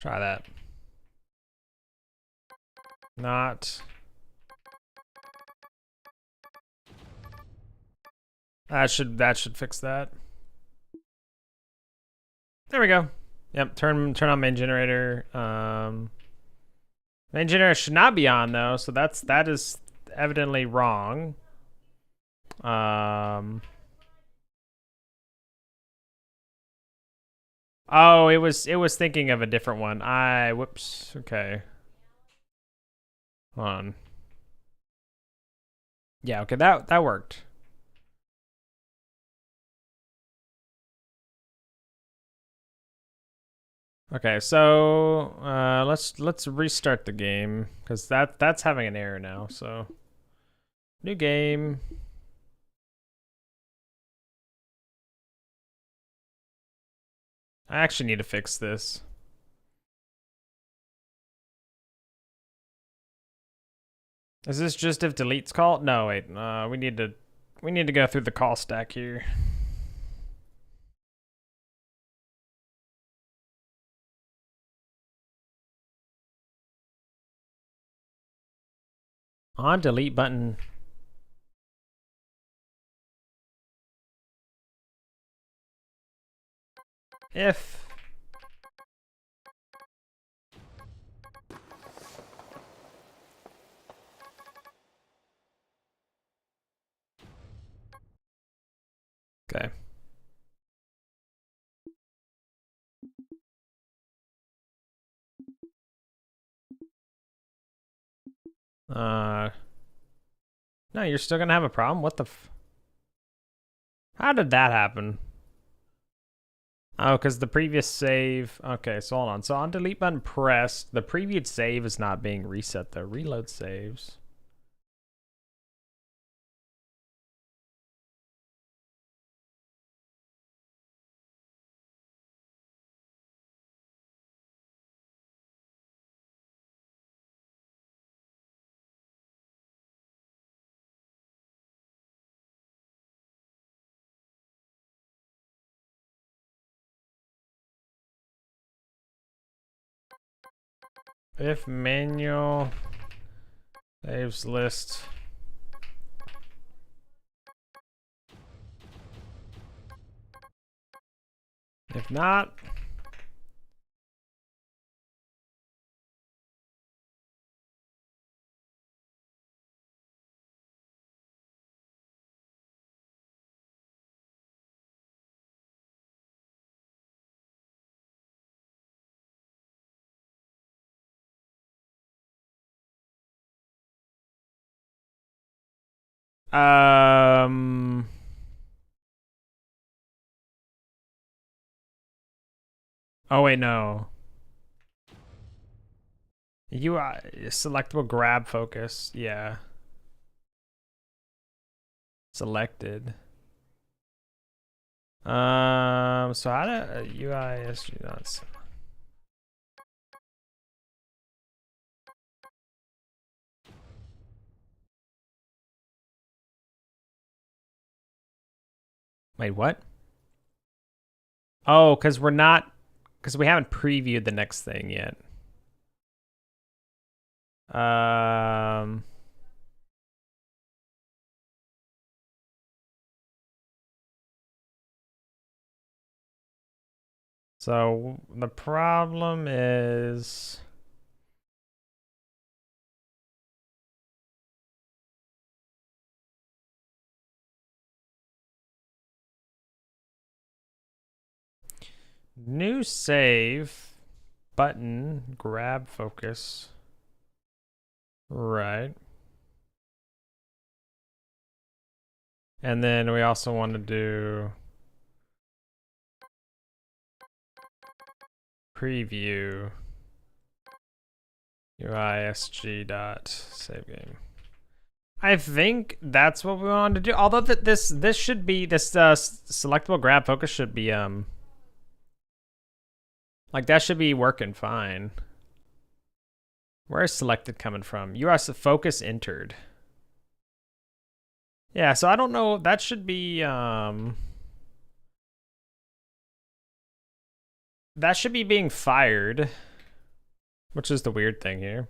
try that. Not. That should fix that. There we go. Yep, turn on main generator. Main generator should not be on though, so that is evidently wrong. Oh, it was thinking of a different one. Whoops. Okay. Hold on. Yeah, okay, that worked. Okay, so let's restart the game because that's having an error now. So new game. I actually need to fix this. Is this just if delete's called? No, wait. We need to go through the call stack here. On delete button. If okay. No, you're still gonna have a problem? What the How did that happen? Oh, because the previous save... Okay, so hold on. So on delete button pressed, the previous save is not being reset though. Reload saves. If manual saves list. If not, oh wait, no. UI selectable grab focus. Yeah. Selected. So how to UI SG dots. Wait, what? Oh, because we haven't previewed the next thing yet. So the problem is new save button grab focus. Right. And then we also want to do preview UISG dot save game. I think that's what we want to do. Although this should be this selectable grab focus should be like that should be working fine. Where is selected coming from? US focus entered. Yeah, so I don't know. That should be that should be being fired, which is the weird thing here.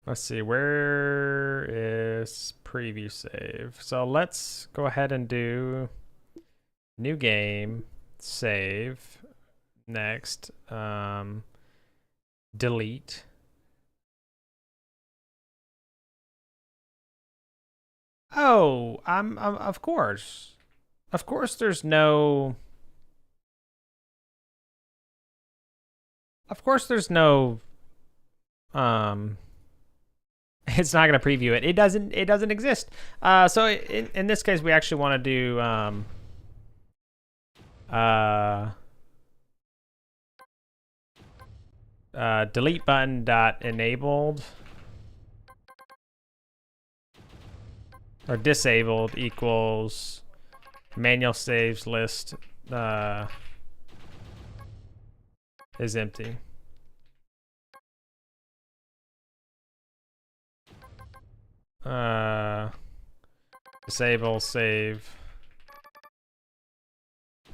Let's see, where is preview save? So let's go ahead and do new game, save, next, delete. Oh, of course. Of course there's no... Of course there's no... It's not going to preview it. It doesn't exist. So in this case, we actually want to do delete button dot enabled or disabled equals manual saves list is empty. Disable save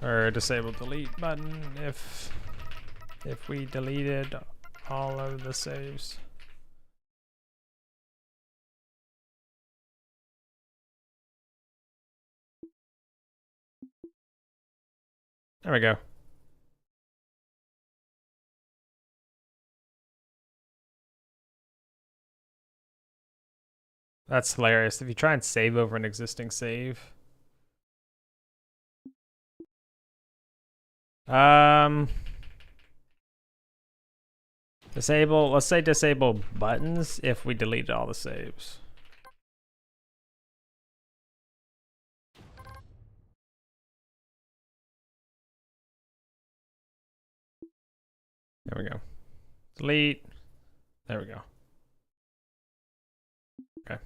or disable delete button if if we deleted all of the saves. There we go. That's hilarious. If you try and save over an existing save. Disable, let's say disable buttons if we deleted all the saves. There we go. Delete. There we go. Okay.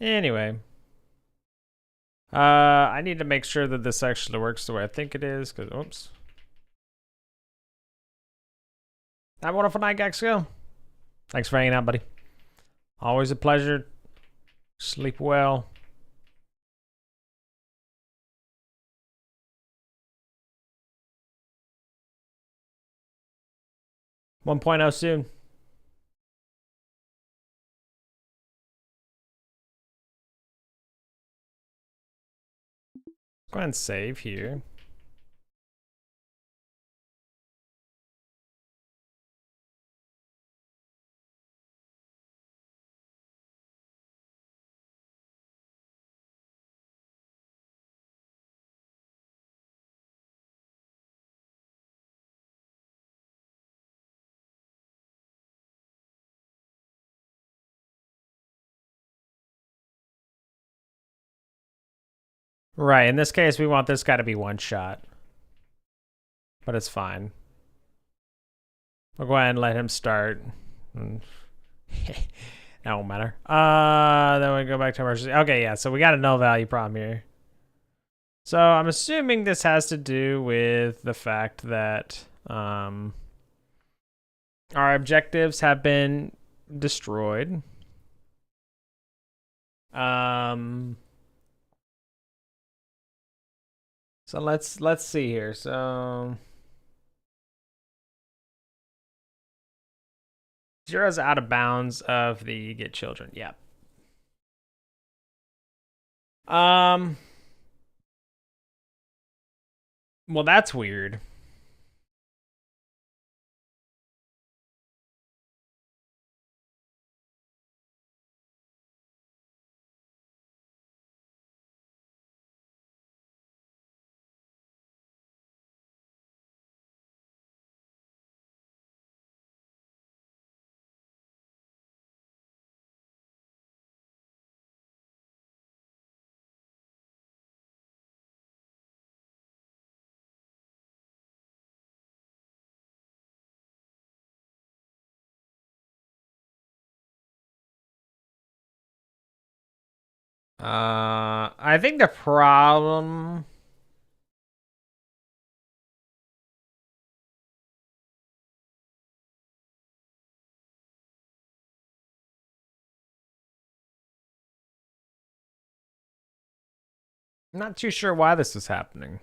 Anyway. I need to make sure that this actually works the way I think it is, because, oops. Have a wonderful night, Gaxo. Thanks for hanging out, buddy. Always a pleasure. Sleep well. 1.0 soon. Go ahead and save here. Right, in this case, we want this guy to be one shot. But it's fine. We'll go ahead and let him start. That won't matter. Then we go back to emergency. Okay, yeah, so we got a null value problem here. So I'm assuming this has to do with the fact that our objectives have been destroyed. So let's see here. So zero's out of bounds of the get children. Yep. Well, that's weird. I think the problem. I'm not too sure why this is happening.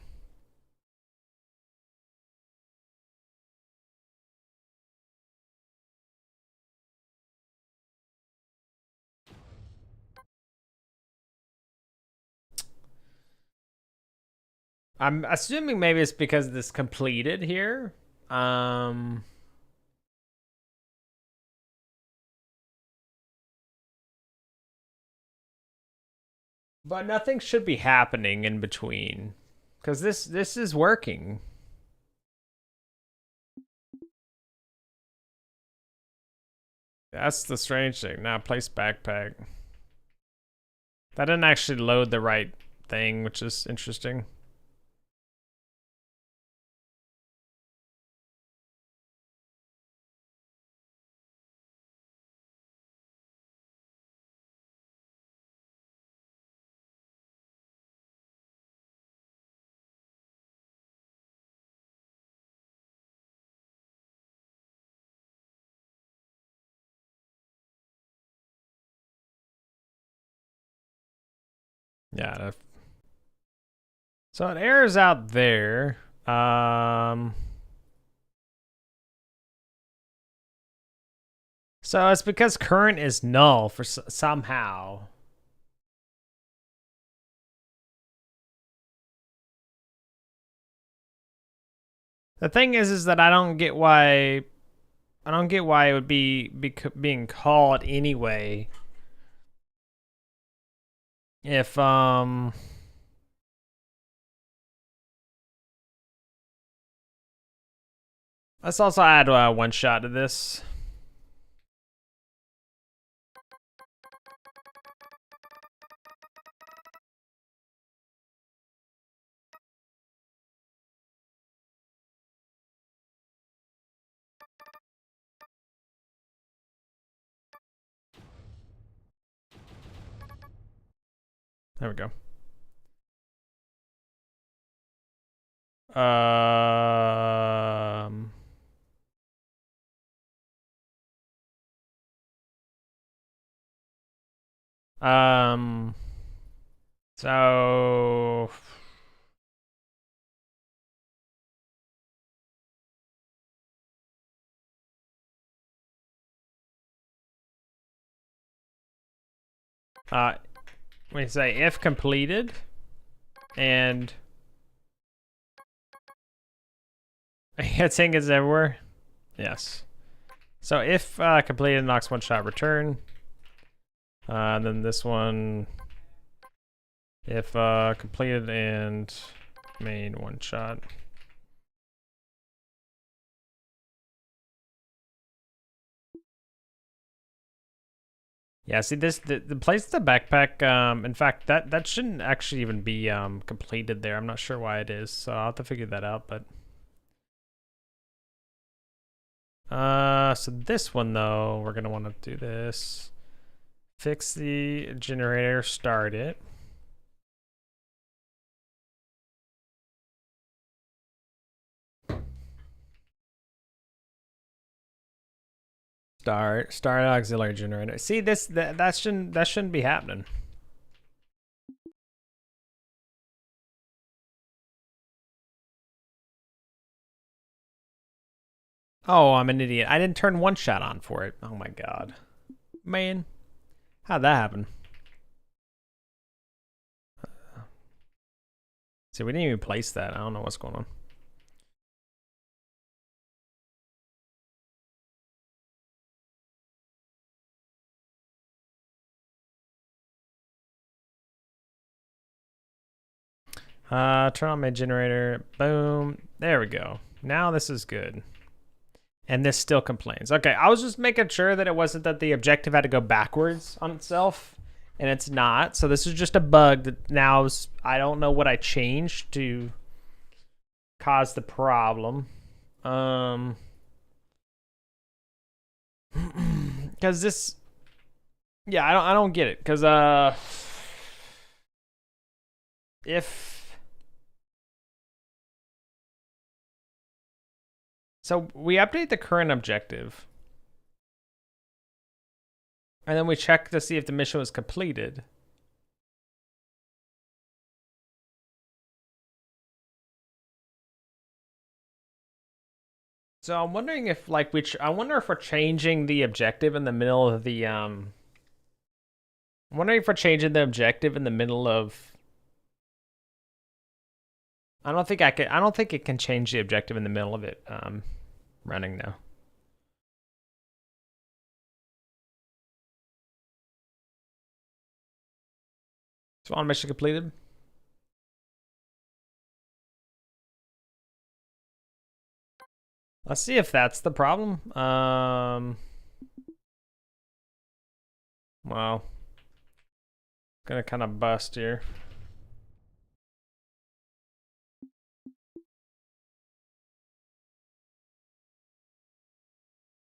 I'm assuming maybe it's because this completed here. But nothing should be happening in between, because this is working. That's the strange thing. Now place backpack. That didn't actually load the right thing, which is interesting. Yeah. So it errors out there. So it's because current is null for somehow. The thing is that I don't get why it would be being called anyway. If let's also add one shot to this. There we go. So we say if completed and hitting is everywhere. Yes. So if completed knocks one shot return. Then this one, if completed and made one shot. Yeah, see this the place the backpack. In fact, that shouldn't actually even be completed there. I'm not sure why it is, so I'll have to figure that out. But so this one though, we're gonna want to do this. Fix the generator, start it. Start auxiliary generator. See this that shouldn't be happening. Oh, I'm an idiot. I didn't turn one shot on for it. Oh my god. Man. How'd that happen? See, we didn't even place that. I don't know what's going on. Turn on my generator. Boom. There we go. Now this is good. And this still complains. Okay, I was just making sure that it wasn't that the objective had to go backwards on itself. And it's not. So this is just a bug that now I don't know what I changed to cause the problem. Because this... Yeah, I don't get it. Because, if... So we update the current objective. And then we check to see if the mission was completed. So I'm wondering if like I wonder if we're changing the objective in the middle of the I'm wondering if we're changing the objective in the middle of I don't think it can change the objective in the middle of it running now. Swan mission completed. Let's see if that's the problem. Well, gonna kind of bust here.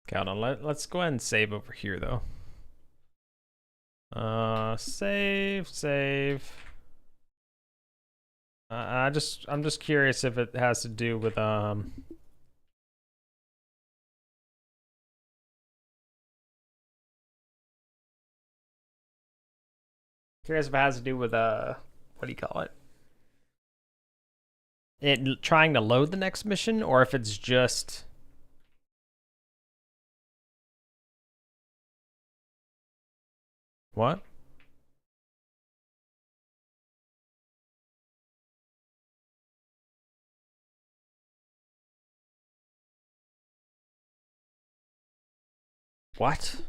Okay, hold on. Let's go ahead and save over here though. Save. I'm just curious if it has to do with curious if it has to do with what do you call it? It trying to load the next mission, or if it's just What? What?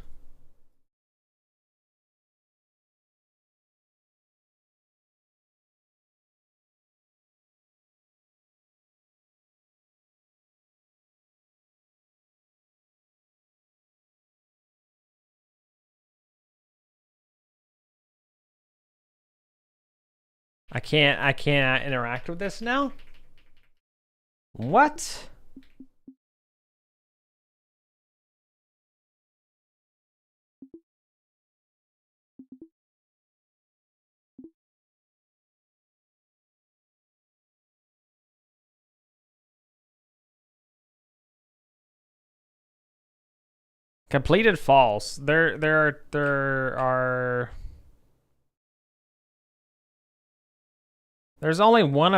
I can't interact with this now? What? Completed false. There are there's only one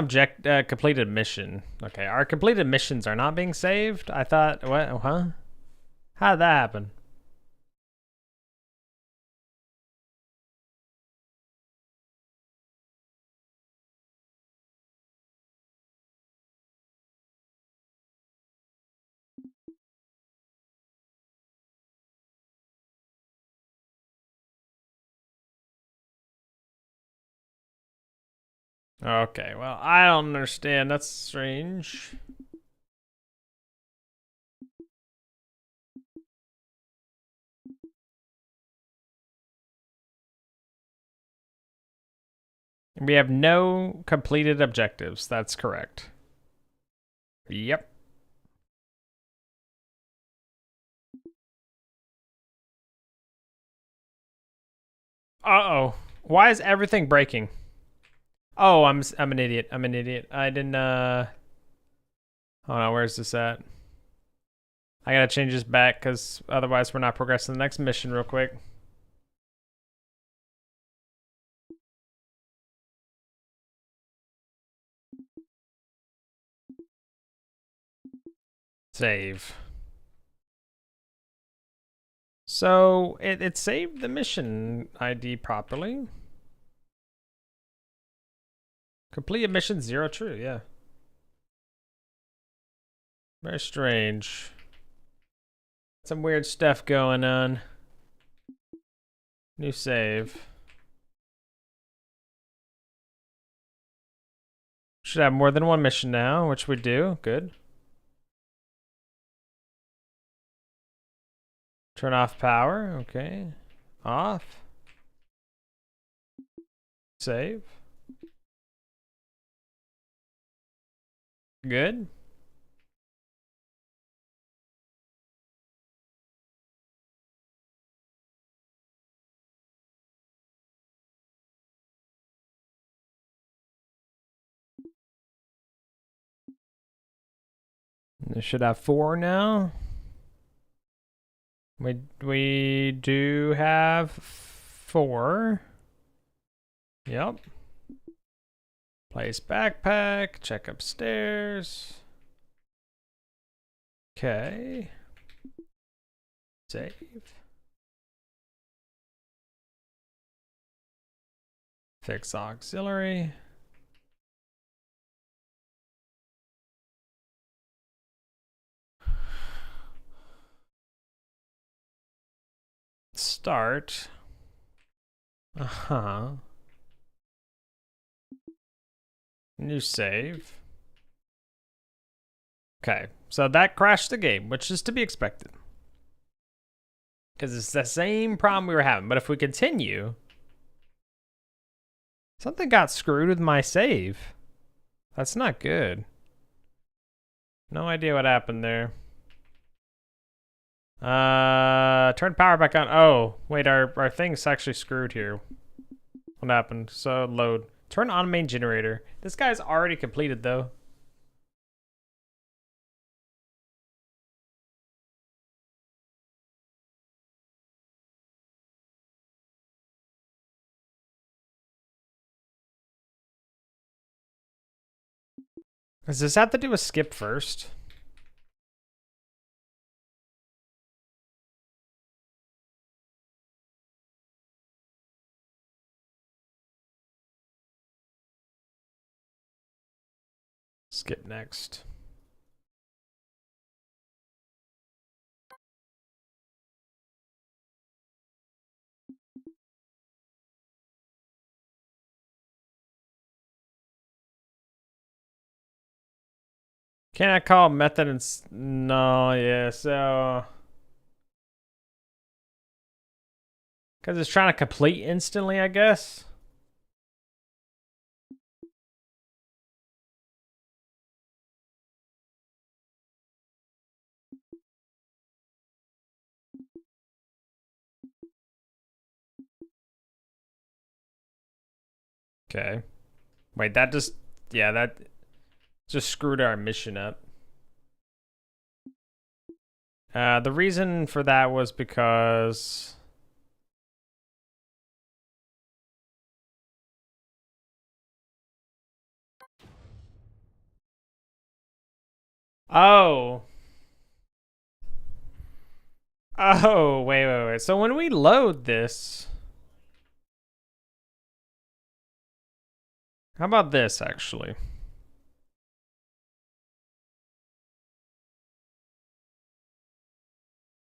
completed mission. Okay, our completed missions are not being saved. I thought, what? Huh? How did that happen? Okay, well, I don't understand. That's strange. We have no completed objectives. That's correct. Yep. Uh-oh. Why is everything breaking? Oh, I'm an idiot. I'm an idiot. I didn't hold on, where's this at? I gotta change this back because otherwise we're not progressing the next mission real quick. Save. So it saved the mission ID properly. Complete mission 0 true, yeah. Very strange. Some weird stuff going on. New save. Should have more than one mission now, which we do. Good. Turn off power. Okay. Off. Save. Good. It should have 4 now. We do have 4. Yep. Place backpack. Check upstairs. Okay. Save. Fix auxiliary. Start. Uh-huh. New save. Okay, so that crashed the game, which is to be expected. Because it's the same problem we were having. But if we continue, something got screwed with my save. That's not good. No idea what happened there. Turn power back on. Oh, wait, our thing's actually screwed here. What happened? So load. Turn on main generator. This guy's already completed though. Does this have to do with skip first? Skip next. Can I call method and no, yeah, so because it's trying to complete instantly, I guess. Okay. Wait, that just, yeah, that just screwed our mission up. The reason for that was because oh. Oh, wait. So when we load this, how about this actually?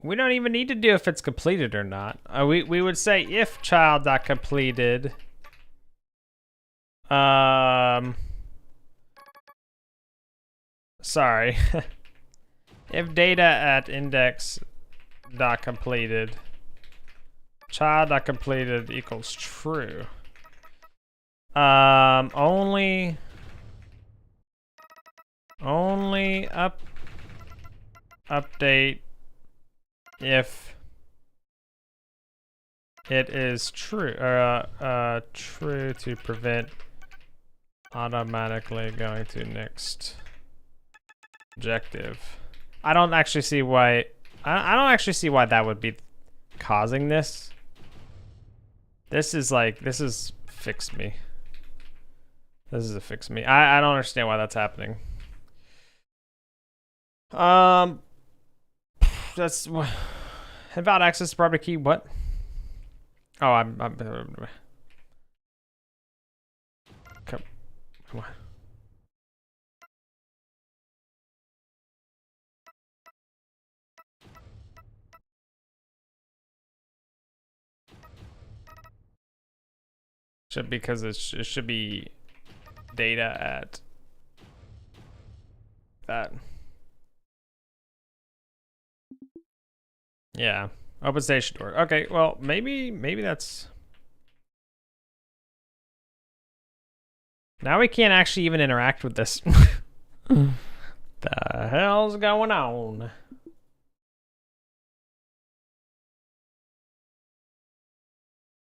We don't even need to do if it's completed or not. We would say if child.completed. Sorry. If data at index dot completed, child dot completed equals true. Only update if it is true, or true to prevent automatically going to next objective. I don't actually see why. I don't actually see why that would be causing this. This is fix me. This is a fix me. I don't understand why that's happening. That's invalid access to property key. What? Oh, I'm come on. Because it should be data at that. Yeah, open station door. Okay, well maybe that's. Now we can't actually even interact with this. The hell's going on?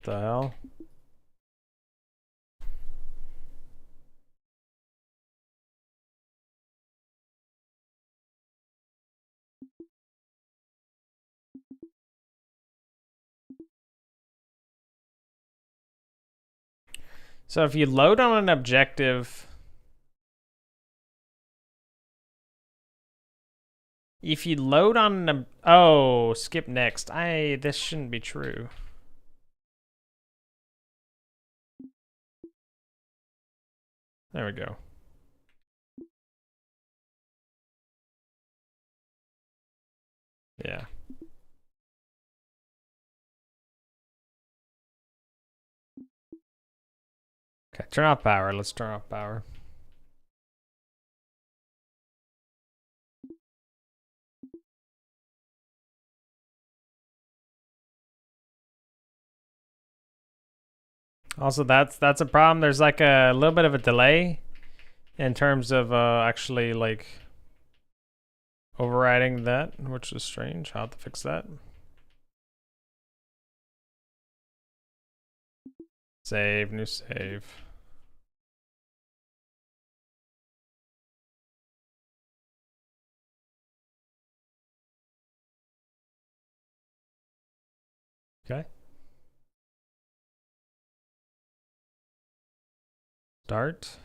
The hell? So if you load on an objective, oh, skip next. This shouldn't be true. There we go. Yeah. Okay, turn off power. Let's turn off power. Also, that's a problem. There's like a little bit of a delay in terms of actually like overriding that, which is strange. How to fix that? Save, new save. Okay. Start.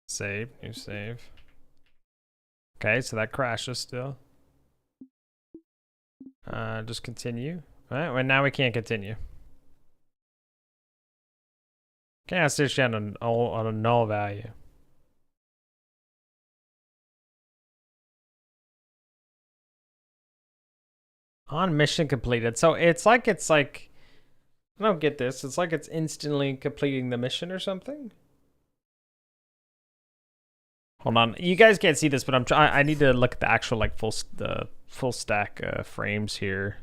Save, new save. Okay, so that crashes still. Just continue. All right, well now we can't continue. Can't switch down on a null value. On mission completed. So it's like I don't get this. It's like it's instantly completing the mission or something. Hold on, you guys can't see this, but I need to look at the actual like the full stack frames here.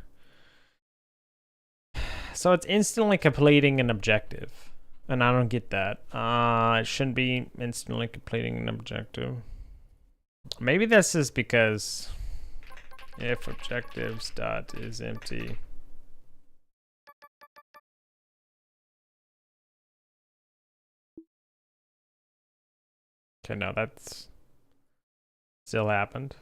So it's instantly completing an objective, and I don't get that. It shouldn't be instantly completing an objective. Maybe this is because if objectives dot is empty. Okay, no, that's still happened.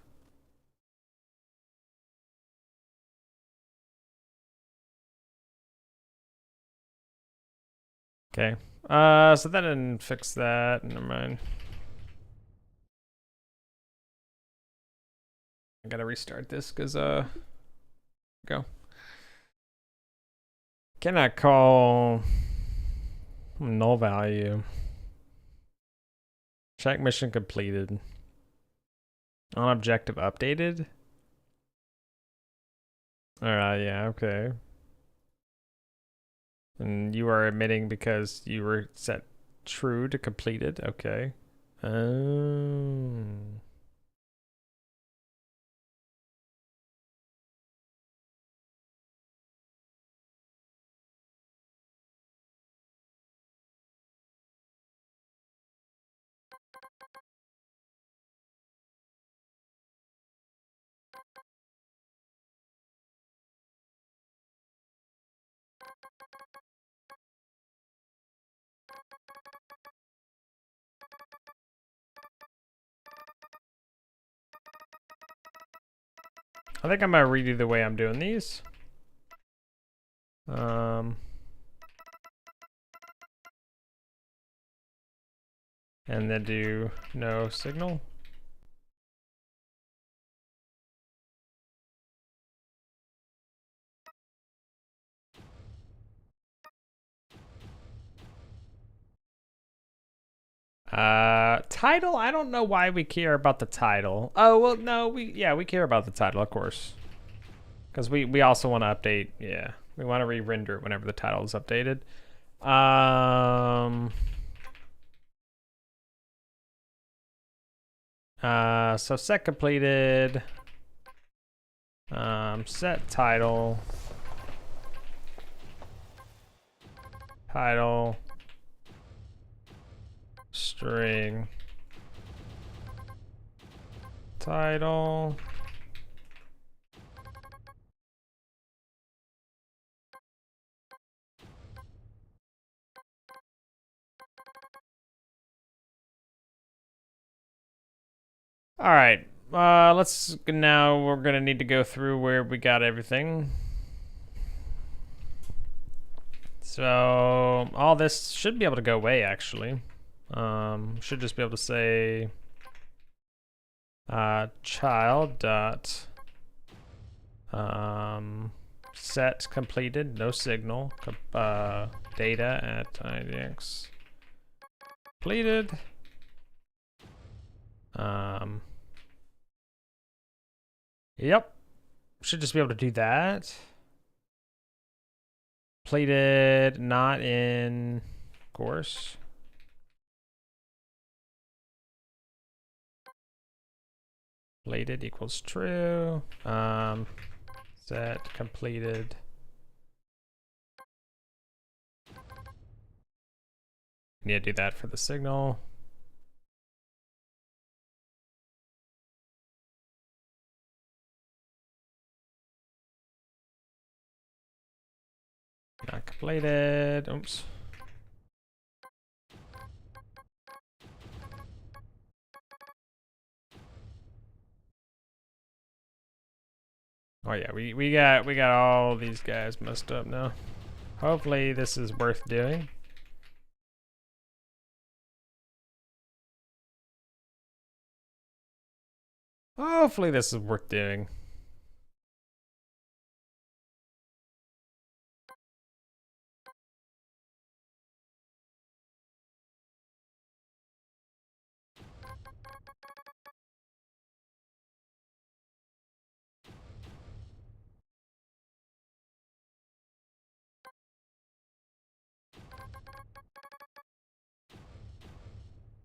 Okay. So that didn't fix that. Never mind. I gotta restart this because go. Cannot call null value. Check mission completed. On objective updated. Alright, yeah, okay. And you are admitting because you were set true to completed. Okay. Oh. I think I'm gonna redo the way I'm doing these. And then do no signal. Title, I don't know why we care about the title. Oh, well, no, we care about the title, of course. Because we also want to update, yeah. We want to re-render it whenever the title is updated. So set completed. Set title. Title. String. Title. All right. Let's now. We're gonna need to go through where we got everything. So all this should be able to go away actually. Should just be able to say child dot set completed, no signal, data at idx completed. Yep, should just be able to do that. Completed, not in course. Completed equals true. Set completed. Need to do that for the signal. Not completed. Oops. Oh yeah, we got all these guys messed up now. Hopefully this is worth doing. Hopefully this is worth doing.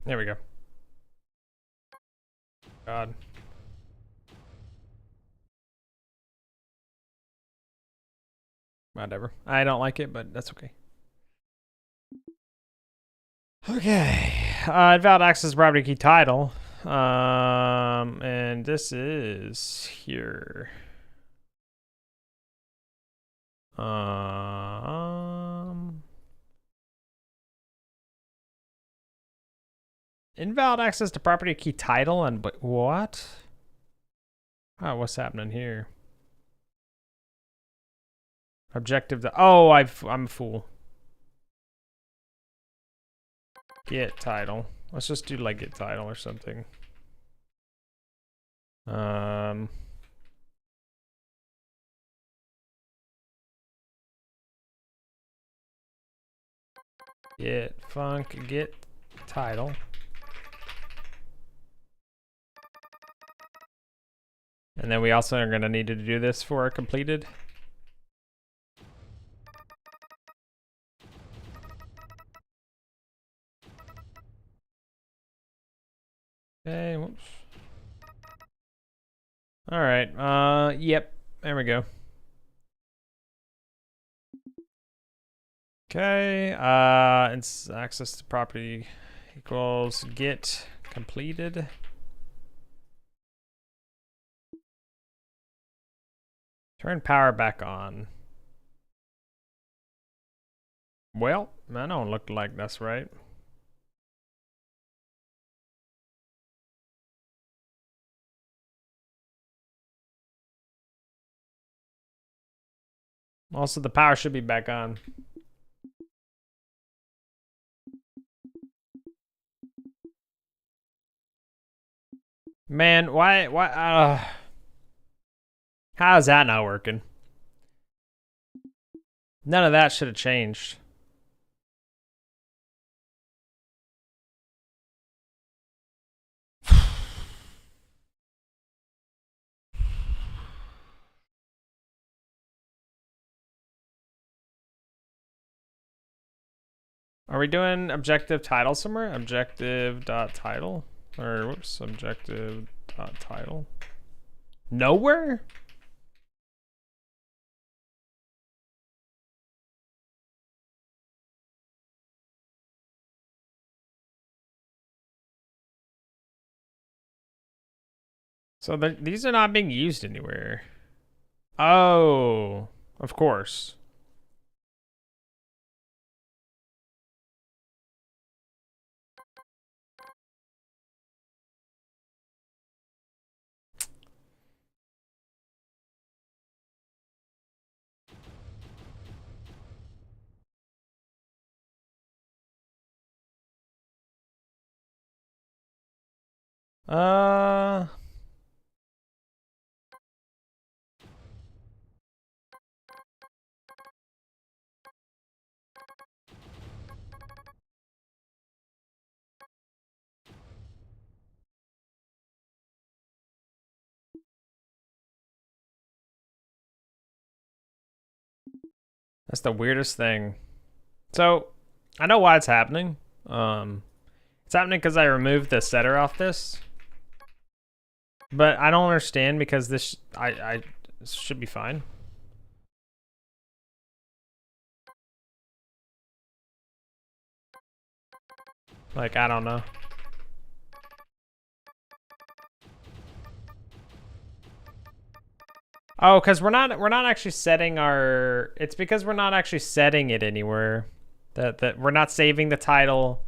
There we go. God. Whatever. I don't like it, but that's okay. Okay. Invalid access property key title. And this is here. Invalid access to property key title and what? Oh, what's happening here? Objective. Oh, I'm a fool. Get title. Let's just do like get title or something. Get func get title. And then we also are going to need to do this for completed. Okay, whoops. All right. Yep. There we go. Okay. It's access to property equals get completed. Turn power back on. Well, that don't look like that's right. Also, the power should be back on. Man, why, how is that not working? None of that should have changed. Are we doing objective title somewhere? Objective.title? Or whoops, objective.title. Nowhere? So these are not being used anywhere. Oh, of course. That's the weirdest thing. So, I know why it's happening. It's happening because I removed the setter off this. But I don't understand because this this should be fine. Like, I don't know. Oh, because we're not actually setting our. It's because we're not actually setting it anywhere. That we're not saving the title.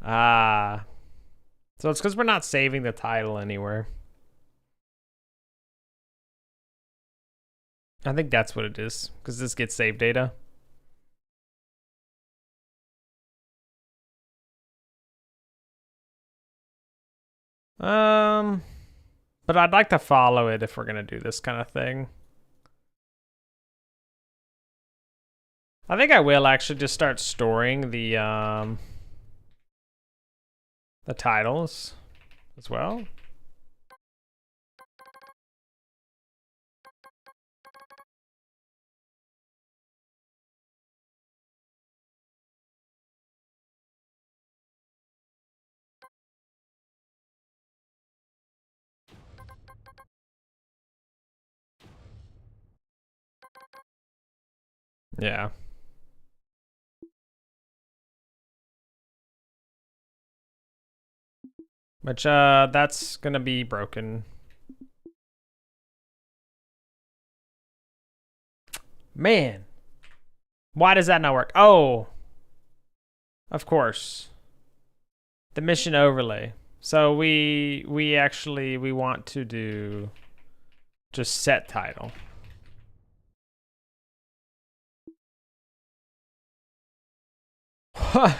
So it's because we're not saving the title anywhere. I think that's what it is, because this gets save data. But I'd like to follow it if we're gonna do this kind of thing. I think I will actually just start storing the titles as well. Yeah. Which, that's gonna be broken. Man. Why does that not work? Oh. Of course. The mission overlay. So we want to do just set title. What?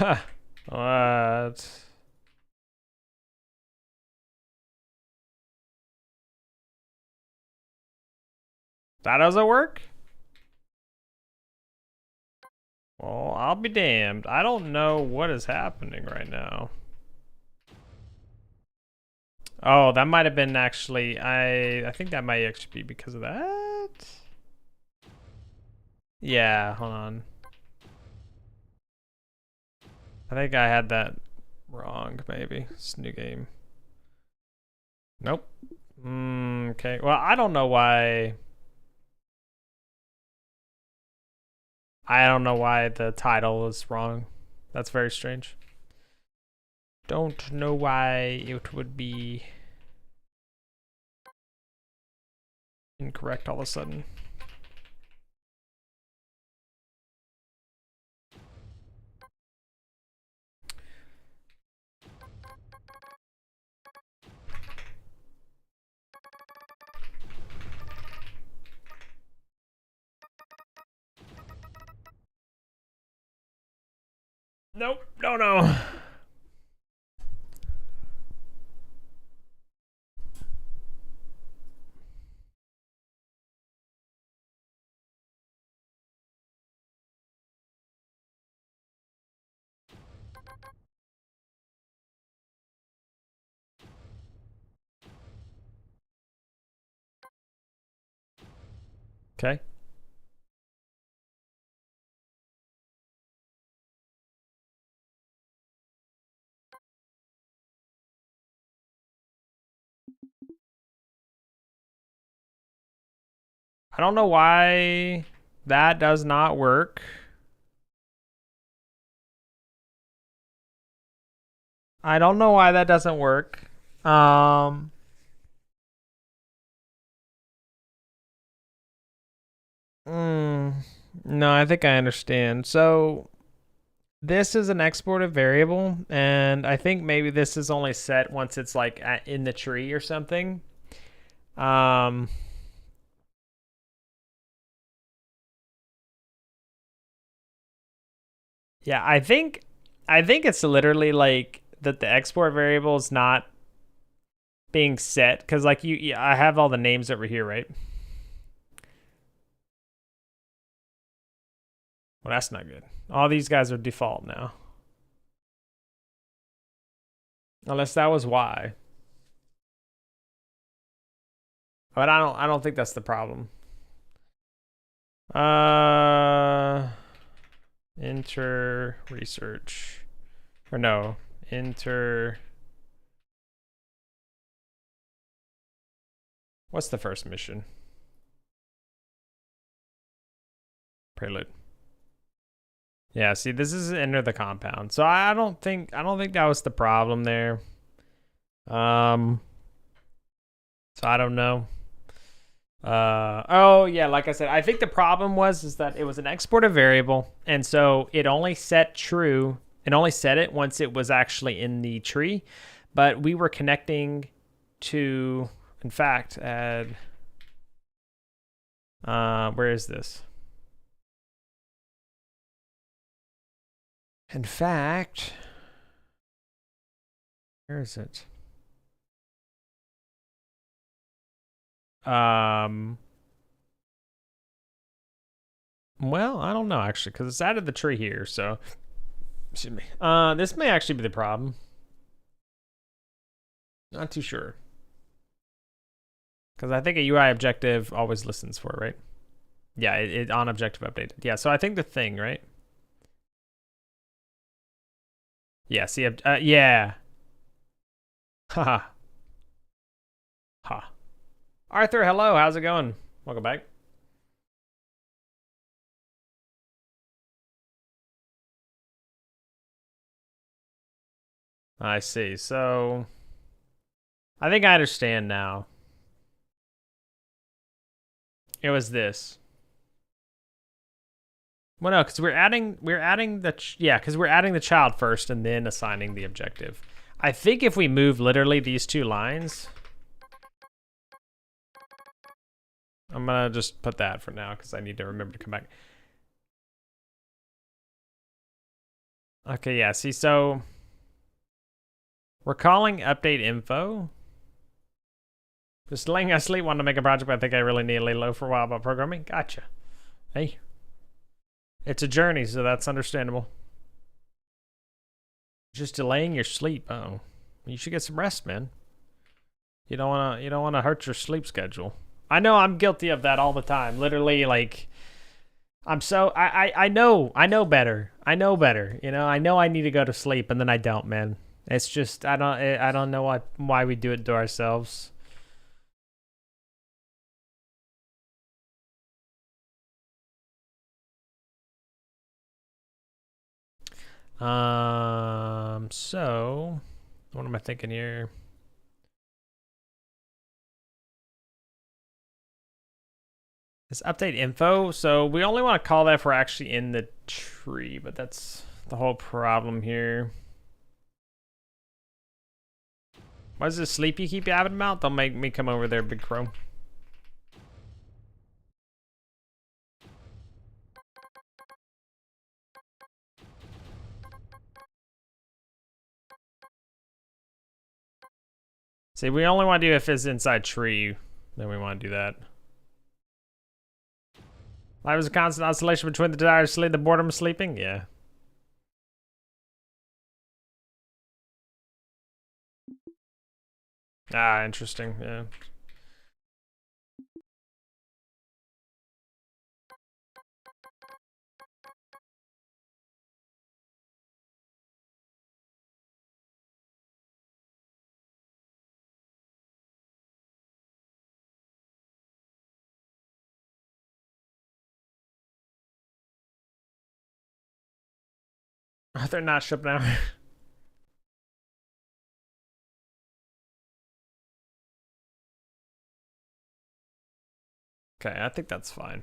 That doesn't work? Well, I'll be damned. I don't know what is happening right now. Oh, that might have been actually, I think that might actually be because of that. Yeah, hold on. I think I had that wrong, maybe. It's a new game. Nope. Okay, well, I don't know why. I don't know why the title is wrong. That's very strange. Don't know why it would be incorrect all of a sudden. Nope, no. Okay. I don't know why that does not work. I don't know why that doesn't work. No, I think I understand. So this is an exported variable, and I think maybe this is only set once it's like in the tree or something. Yeah, I think it's literally like that the export variable is not being set because like I have all the names over here, right? Well, that's not good. All these guys are default now. Unless that was why. But I don't think that's the problem. Enter research. Or no, enter. What's the first mission? Prelude. Yeah, see, this is enter the compound. So I don't think that was the problem there. So I don't know. Oh yeah, like I said, I think the problem is that it was an exported variable, and so it only set true. It only set it once it was actually in the tree, but we were connecting to, in fact, add. Where is this? In fact, where is it? Well, I don't know actually, because it's out of the tree here. So, excuse me. This may actually be the problem. Not too sure. Because I think a UI objective always listens for it, right? Yeah, it on objective updated. Yeah, so I think the thing, right? Yeah, see, yeah. Haha. Ha. Arthur, hello. How's it going? Welcome back. I see. So I think I understand now. It was this. Well, no, because we're adding the child first and then assigning the objective. I think if we move literally these two lines, I'm gonna just put that for now because I need to remember to come back. Okay, yeah. See, so we're calling update info. Just laying asleep, wanted to make a project, but I think I really need to lay low for a while about programming. Gotcha. Hey. It's a journey, so that's understandable. Just delaying your sleep. Oh, you should get some rest, man. You don't wanna hurt your sleep schedule. I know I'm guilty of that all the time. Literally, like, I know better. I know better. You know, I know I need to go to sleep, and then I don't, man. It's just I don't know why we do it to ourselves. So what am I thinking here? This update info. So we only want to call that if we're actually in the tree, but that's the whole problem here. Why does this sleepy keep yapping about? Don't make me come over there, Big Crow. See, we only want to do if it's inside tree, then we want to do that. Life is a constant oscillation between the desire to sleep, the boredom of sleeping. Yeah. Ah, interesting. Yeah. They're not shipping out. Okay, I think that's fine.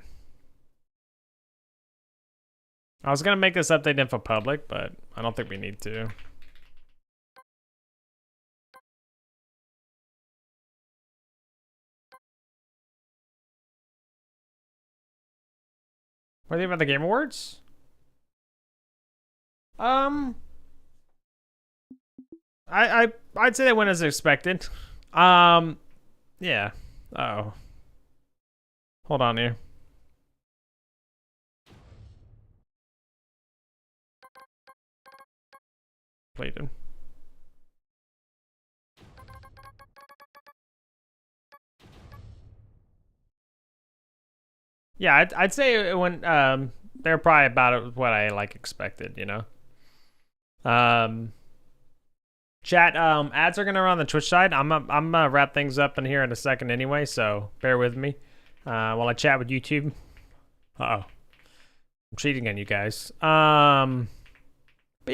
I was gonna make this update info public, but I don't think we need to. What do you think about the Game Awards? I'd say they went as expected. Yeah. Oh. Hold on here. Completed. Yeah, I'd say it went. They're probably about what I like expected. You know. Chat. Ads are gonna run on the Twitch side. I'm gonna wrap things up in here in a second anyway. So bear with me while I chat with YouTube. I'm cheating on you guys. But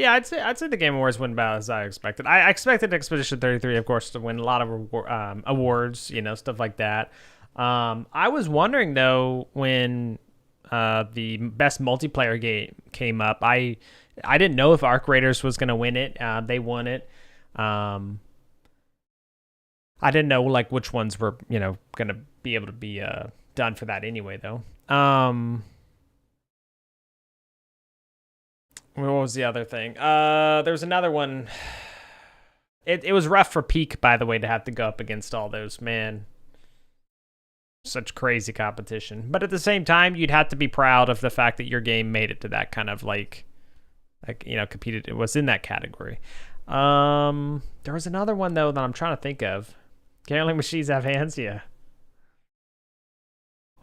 yeah, I'd say the Game Awards went about as I expected. I expected Expedition 33, of course, to win a lot of awards, you know, stuff like that. I was wondering though when the best multiplayer game came up, I didn't know if Arc Raiders was gonna win it. They won it. I didn't know like which ones were, you know, gonna be able to be done for that anyway though. What was the other thing? There was another one. It was rough for Peak, by the way, to have to go up against all those, man. Such crazy competition. But at the same time, you'd have to be proud of the fact that your game made it to that kind of like you know, competed. It was in that category. There was another one though that I'm trying to think of. Can't machines have hands? Yeah.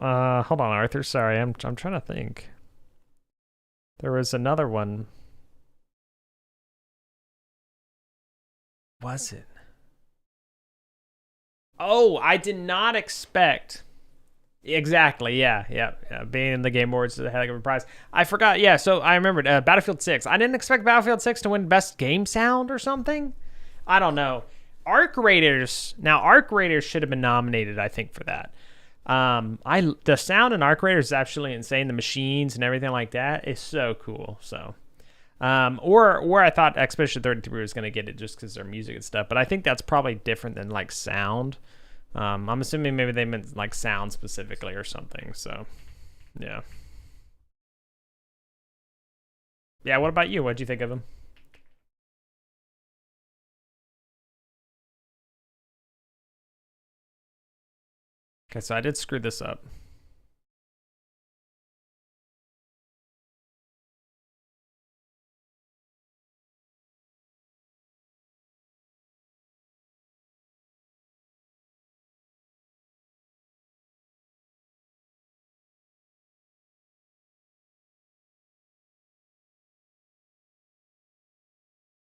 Hold on, Arthur. Sorry, I'm trying to think. There was another one. Was it? Oh, I did not expect. Exactly, yeah. Being in the Game Awards is a heck of a prize. I forgot, yeah, so I remembered Battlefield 6. I didn't expect Battlefield 6 to win Best Game Sound or something. I don't know. Arc Raiders. Now, Arc Raiders should have been nominated, I think, for that. The sound in Arc Raiders is actually insane. The machines and everything like that is so cool. So, or I thought Expedition 33 was gonna get it just because their music and stuff. But I think that's probably different than like sound. I'm assuming maybe they meant like sound specifically or something. So, yeah. Yeah. What about you? What'd you think of them? Okay, so I did screw this up.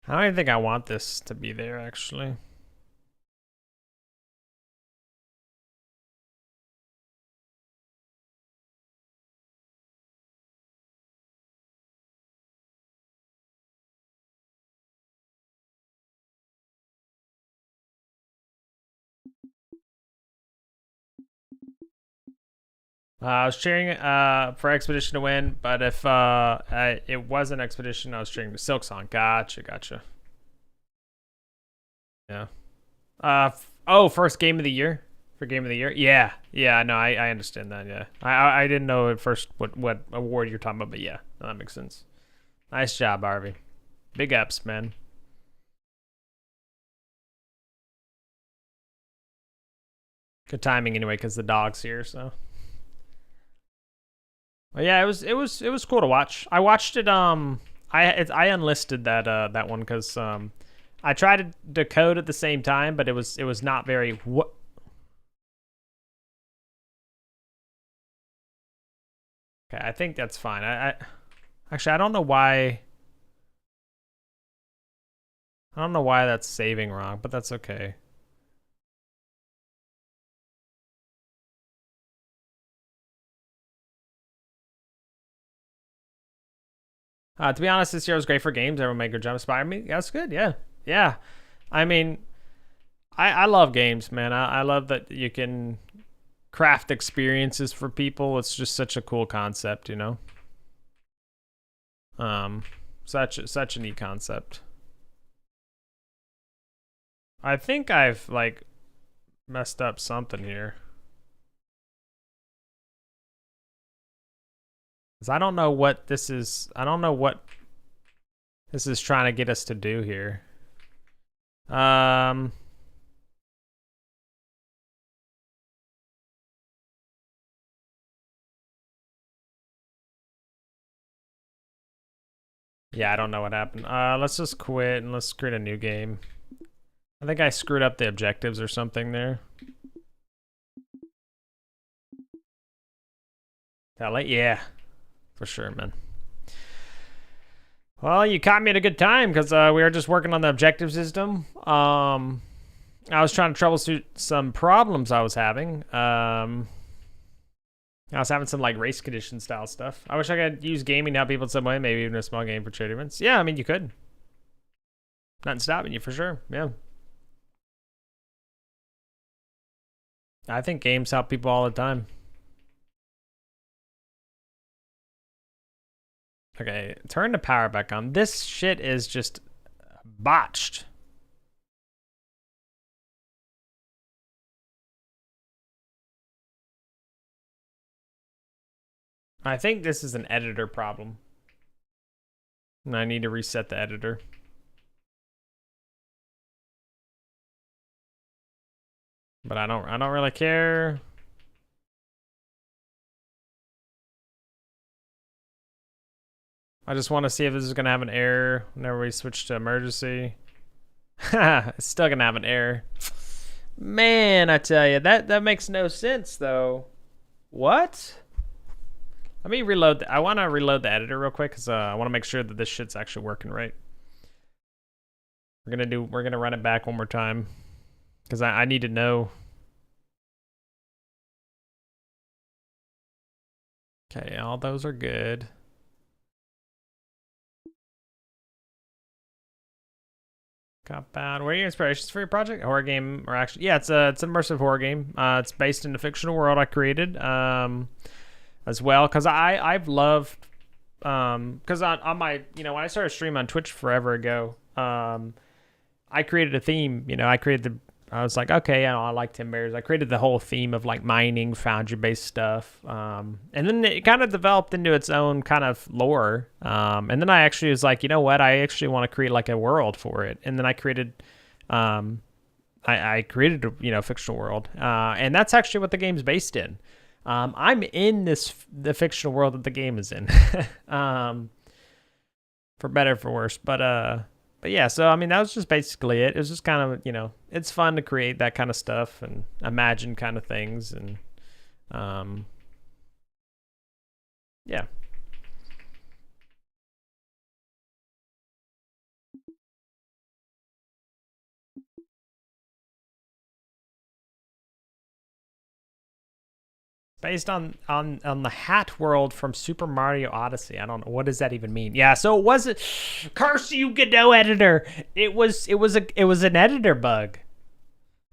I don't even think I want this to be there, actually. I was cheering for Expedition to win, but if it wasn't Expedition, I was cheering for Silk Song. Gotcha. Yeah. Oh, first game of the year for game of the year. Yeah. No, I understand that. Yeah, I didn't know at first what award you're talking about, but yeah, no, that makes sense. Nice job, Harvey. Big ups, man. Good timing anyway, because the dog's here. So. But yeah, it was cool to watch. I watched it. I unlisted that one because I tried to decode at the same time, but it was not very what. Okay, I think that's fine. I actually I don't know why. I don't know why that's saving wrong, but that's okay. To be honest, this year was great for games. Everyone made good job inspiring me. Yeah, that's good. Yeah. I mean, I love games, man. I love that you can craft experiences for people. It's just such a cool concept, you know. Um, such a neat concept. I think I've like messed up something here. Cause I don't know what this is. I don't know what this is trying to get us to do here. Um. Yeah, I don't know what happened. Let's just quit and let's create a new game. I think I screwed up the objectives or something there. That late? Yeah, for sure, man. Well, you caught me at a good time because we were just working on the objective system. I was trying to troubleshoot some problems I was having. I was having some like race condition style stuff. I wish I could use gaming to help people in some way, maybe even a small game for trade events. Yeah, I mean, you could. Nothing stopping you for sure. Yeah. I think games help people all the time. Okay, turn the power back on. This shit is just botched. I think this is an editor problem. And I need to reset the editor. But I don't really care. I just want to see if this is gonna have an error whenever we switch to emergency. It's still gonna have an error. Man, I tell you, that makes no sense though. What? Let me reload. I want to reload the editor real quick because I want to make sure that this shit's actually working right. We're gonna run it back one more time because I need to know. Okay, all those are good. Cop out. What are your inspirations for your project? Horror game or action? Yeah, it's an immersive horror game. It's based in a fictional world I created as well because I've loved because on my when I started streaming on Twitch forever ago, I created a theme. I was like, okay, I like TinBears. I created the whole theme of like mining, foundry-based stuff, and then it kind of developed into its own kind of lore. And then I actually was like, you know what? I actually want to create like a world for it. And then I created, I created a fictional world, and that's actually what the game's based in. I'm in the fictional world that the game is in, for better or for worse, But yeah, so I mean that was just basically it. It was just kind of it's fun to create that kind of stuff and imagine kind of things and yeah. Based on the hat world from Super Mario Odyssey. I don't know, what does that even mean? Yeah, so it wasn't curse you Godot editor. It was an editor bug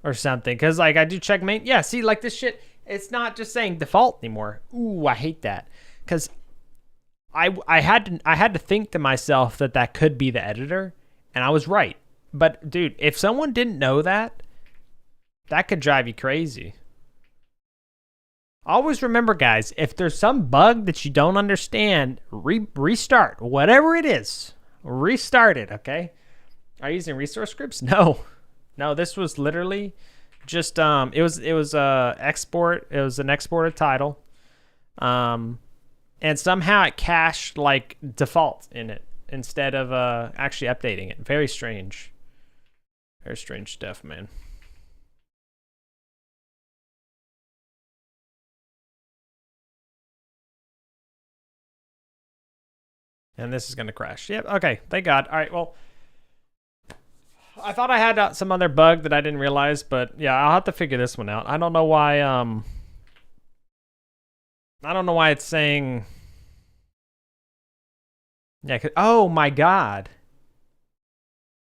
or something. Cause like I do check main. Yeah, see like this shit, it's not just saying default anymore. Ooh, I hate that. Cause I had to think to myself that could be the editor, and I was right. But dude, if someone didn't know that could drive you crazy. Always remember, guys, if there's some bug that you don't understand, restart. Whatever it is, restart it, okay? Are you using resource scripts? No. No, this was literally just it was export. It was an exported title. And somehow it cached like default in it instead of actually updating it. Very strange. Very strange stuff, man. And this is going to crash. Yep. Okay. Thank God. All right. Well, I thought I had some other bug that I didn't realize, but yeah, I'll have to figure this one out. I don't know why. I don't know why it's saying. Yeah. Oh my God.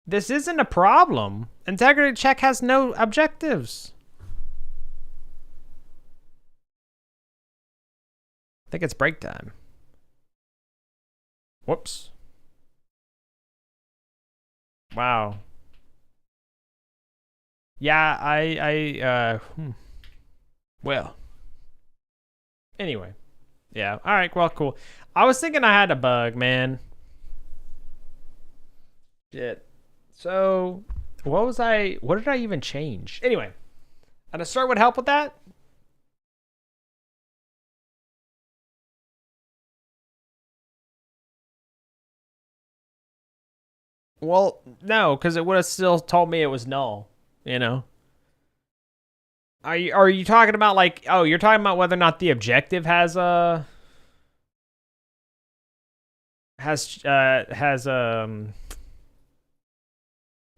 This isn't a problem. Integrity check has no objectives. I think it's break time. Whoops. Wow. Yeah, well. Anyway. Yeah. All right, well, cool. I was thinking I had a bug, man. Shit. So, what did I even change? Anyway. And a start would help with that? Well, no, because it would have still told me it was null, you know? Are you talking about like, oh, you're talking about whether or not the objective has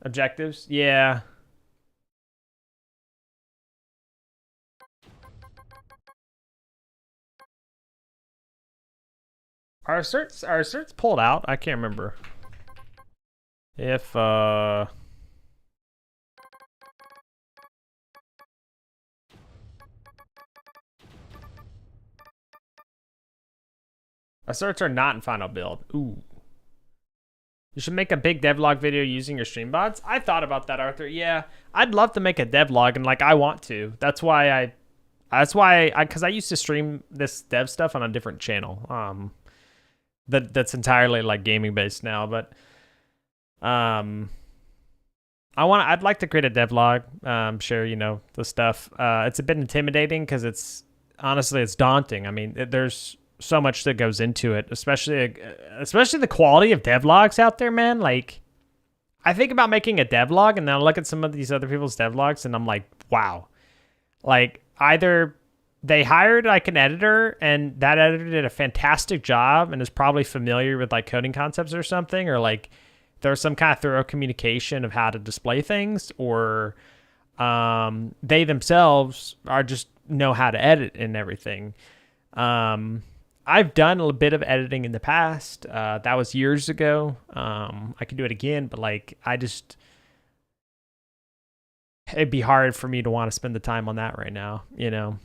objectives? Yeah. Are certs pulled out? I can't remember. If asserts are not in final build. Ooh. You should make a big devlog video using your stream bots. I thought about that, Arthur. Yeah, I'd love to make a devlog, and like I want to. That's why because I used to stream this dev stuff on a different channel. That's entirely like gaming based now, but I'd like to create a devlog, share, the stuff. It's a bit intimidating because it's daunting. I mean, there's so much that goes into it, especially the quality of devlogs out there, man. Like, I think about making a devlog and then I look at some of these other people's devlogs and I'm like, wow. Like, either they hired like an editor and that editor did a fantastic job and is probably familiar with like coding concepts or something, or like there's some kind of thorough communication of how to display things, or they themselves are just know how to edit and everything. I've done a bit of editing in the past. That was years ago. I could do it again, but like it'd be hard for me to want to spend the time on that right now, you know.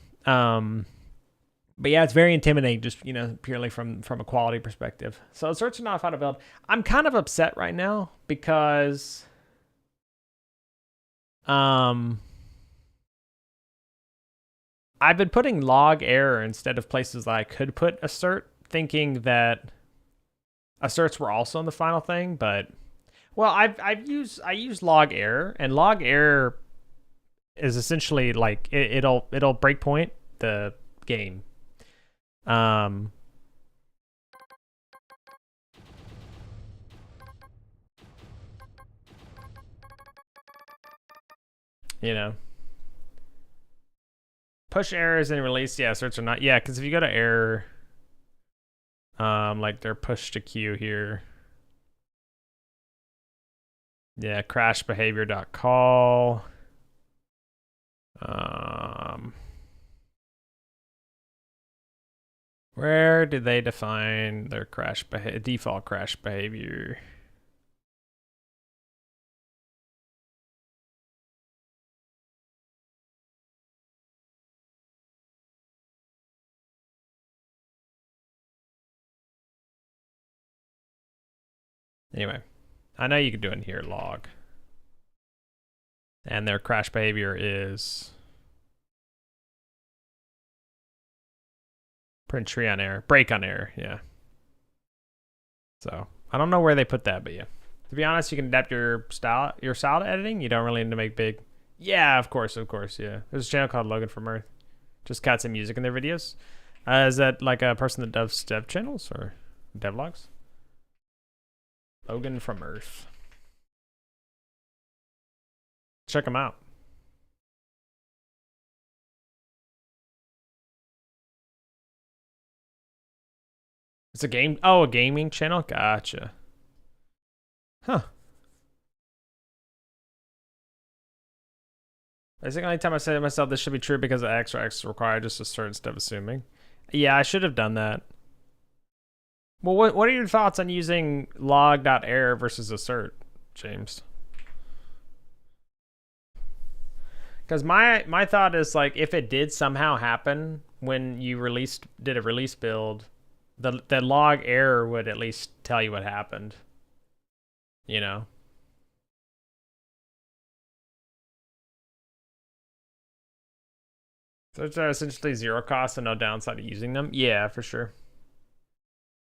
But yeah, it's very intimidating, just, you know, purely from a quality perspective. So searching off how to build. I'm kind of upset right now because I've been putting log error instead of places that I could put assert, thinking that asserts were also in the final thing. But well, I use log error, and log error is essentially like it'll breakpoint the game. You know, push errors and release, yeah, asserts are not, yeah, because if you go to error, like they're push to queue here, yeah, crash behavior dot call, where did they define their default crash behavior? Anyway, I know you can do it in here, log. And their crash behavior is print tree on error, break on error, yeah. So I don't know where they put that, but yeah. To be honest, you can adapt your style to editing. You don't really need to make big. Yeah, of course, yeah. There's a channel called Logan from Earth. Just cats and music in their videos. Is that like a person that does dev channels or devlogs? Logan from Earth. Check them out. It's a game. Oh, a gaming channel. Gotcha. Huh. I think the only time I say to myself this should be true because of X or X is required, just assert instead of assuming. Yeah, I should have done that. Well, what are your thoughts on using log.error versus assert, James? Because my thought is, like, if it did somehow happen when you did a release build, the log error would at least tell you what happened. You know? So it's essentially zero cost and no downside to using them. Yeah, for sure.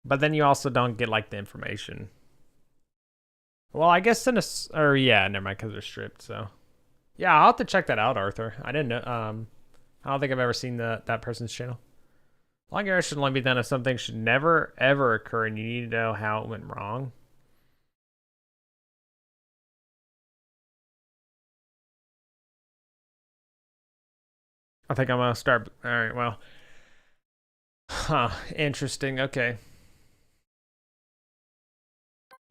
But then you also don't get like the information. Well, I guess yeah, never mind, because they're stripped. So yeah, I'll have to check that out, Arthur. I didn't know. I don't think I've ever seen that person's channel. Log error should only be done if something should never ever occur and you need to know how it went wrong. I think I'm gonna start. All right, well, huh? Interesting. Okay.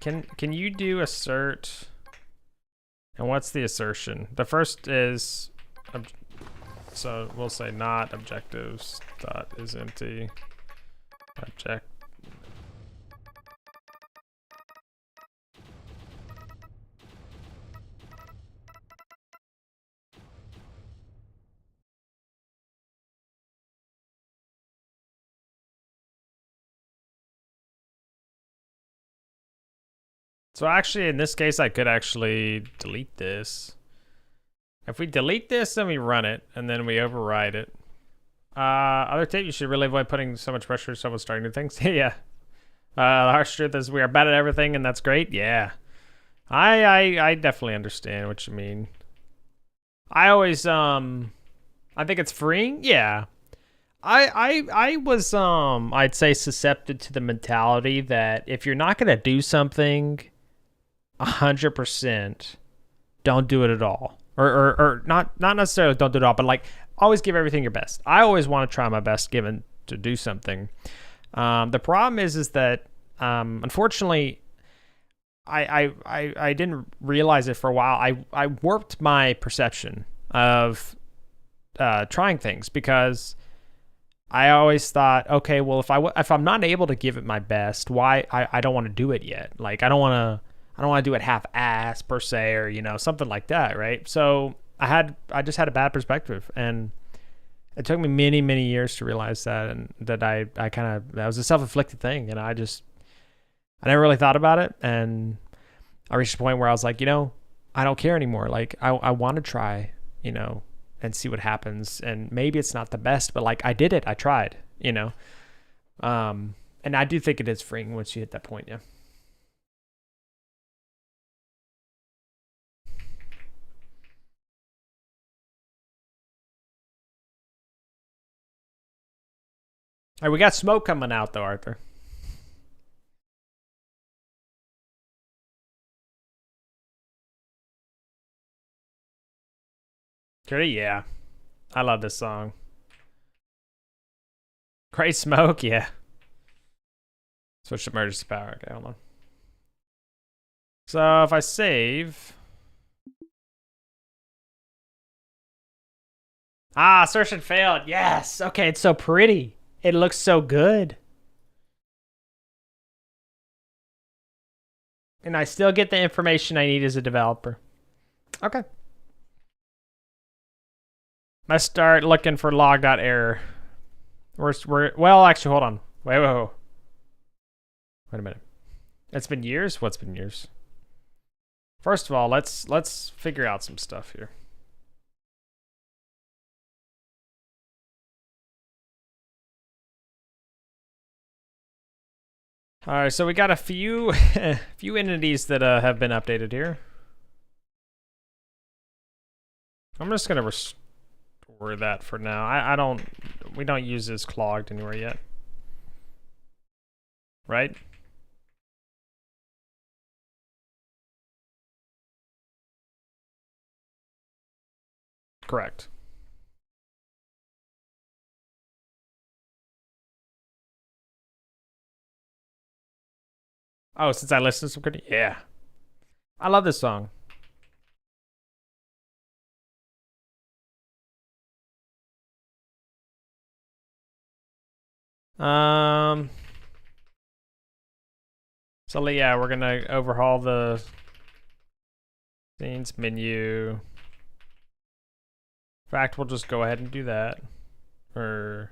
Can you do assert? And what's the assertion? The first is, so we'll say not objectives dot is empty object. So actually, in this case, I could actually delete this. If we delete this, then we run it, and then we override it. Other tip, you should really avoid putting so much pressure on someone starting new things. Yeah. The harsh truth is we are bad at everything, and that's great. Yeah. I definitely understand what you mean. I always, I think it's freeing. Yeah. I was, I'd say susceptible to the mentality that if you're not going to do something 100%, don't do it at all, or not necessarily don't do it all, but like always give everything your best. I always want to try my best given to do something. The problem is that unfortunately I didn't realize it for a while. I warped my perception of trying things because I always thought, okay, well, if I'm not able to give it my best, why I don't want to do it yet. Like I don't want to do it half-ass per se, or something like that, right? So I just had a bad perspective, and it took me many, many years to realize that, and that I kind of, that was a self-inflicted thing, and I never really thought about it, and I reached a point where I was like, I don't care anymore. Like, I want to try, and see what happens, and maybe it's not the best, but like, I did it, I tried, and I do think it is freeing once you hit that point, yeah. All right, we got smoke coming out though, Arthur. Pretty, yeah. I love this song. Great smoke, yeah. Switch to emergency power. Okay, hold on. So if I save. Ah, assertion failed. Yes. Okay, it's so pretty. It looks so good. And I still get the information I need as a developer. Okay. Let's start looking for log.error. Well, actually, hold on. Wait a minute. It's been years? What's been years? First of all, let's figure out some stuff here. All right, so we got a few few entities that have been updated here. I'm just gonna restore that for now. We don't use this clogged anywhere yet, right? Correct. Oh, since I listened to some good, yeah. I love this song. So yeah, we're gonna overhaul the scenes menu. In fact, we'll just go ahead and do that. Or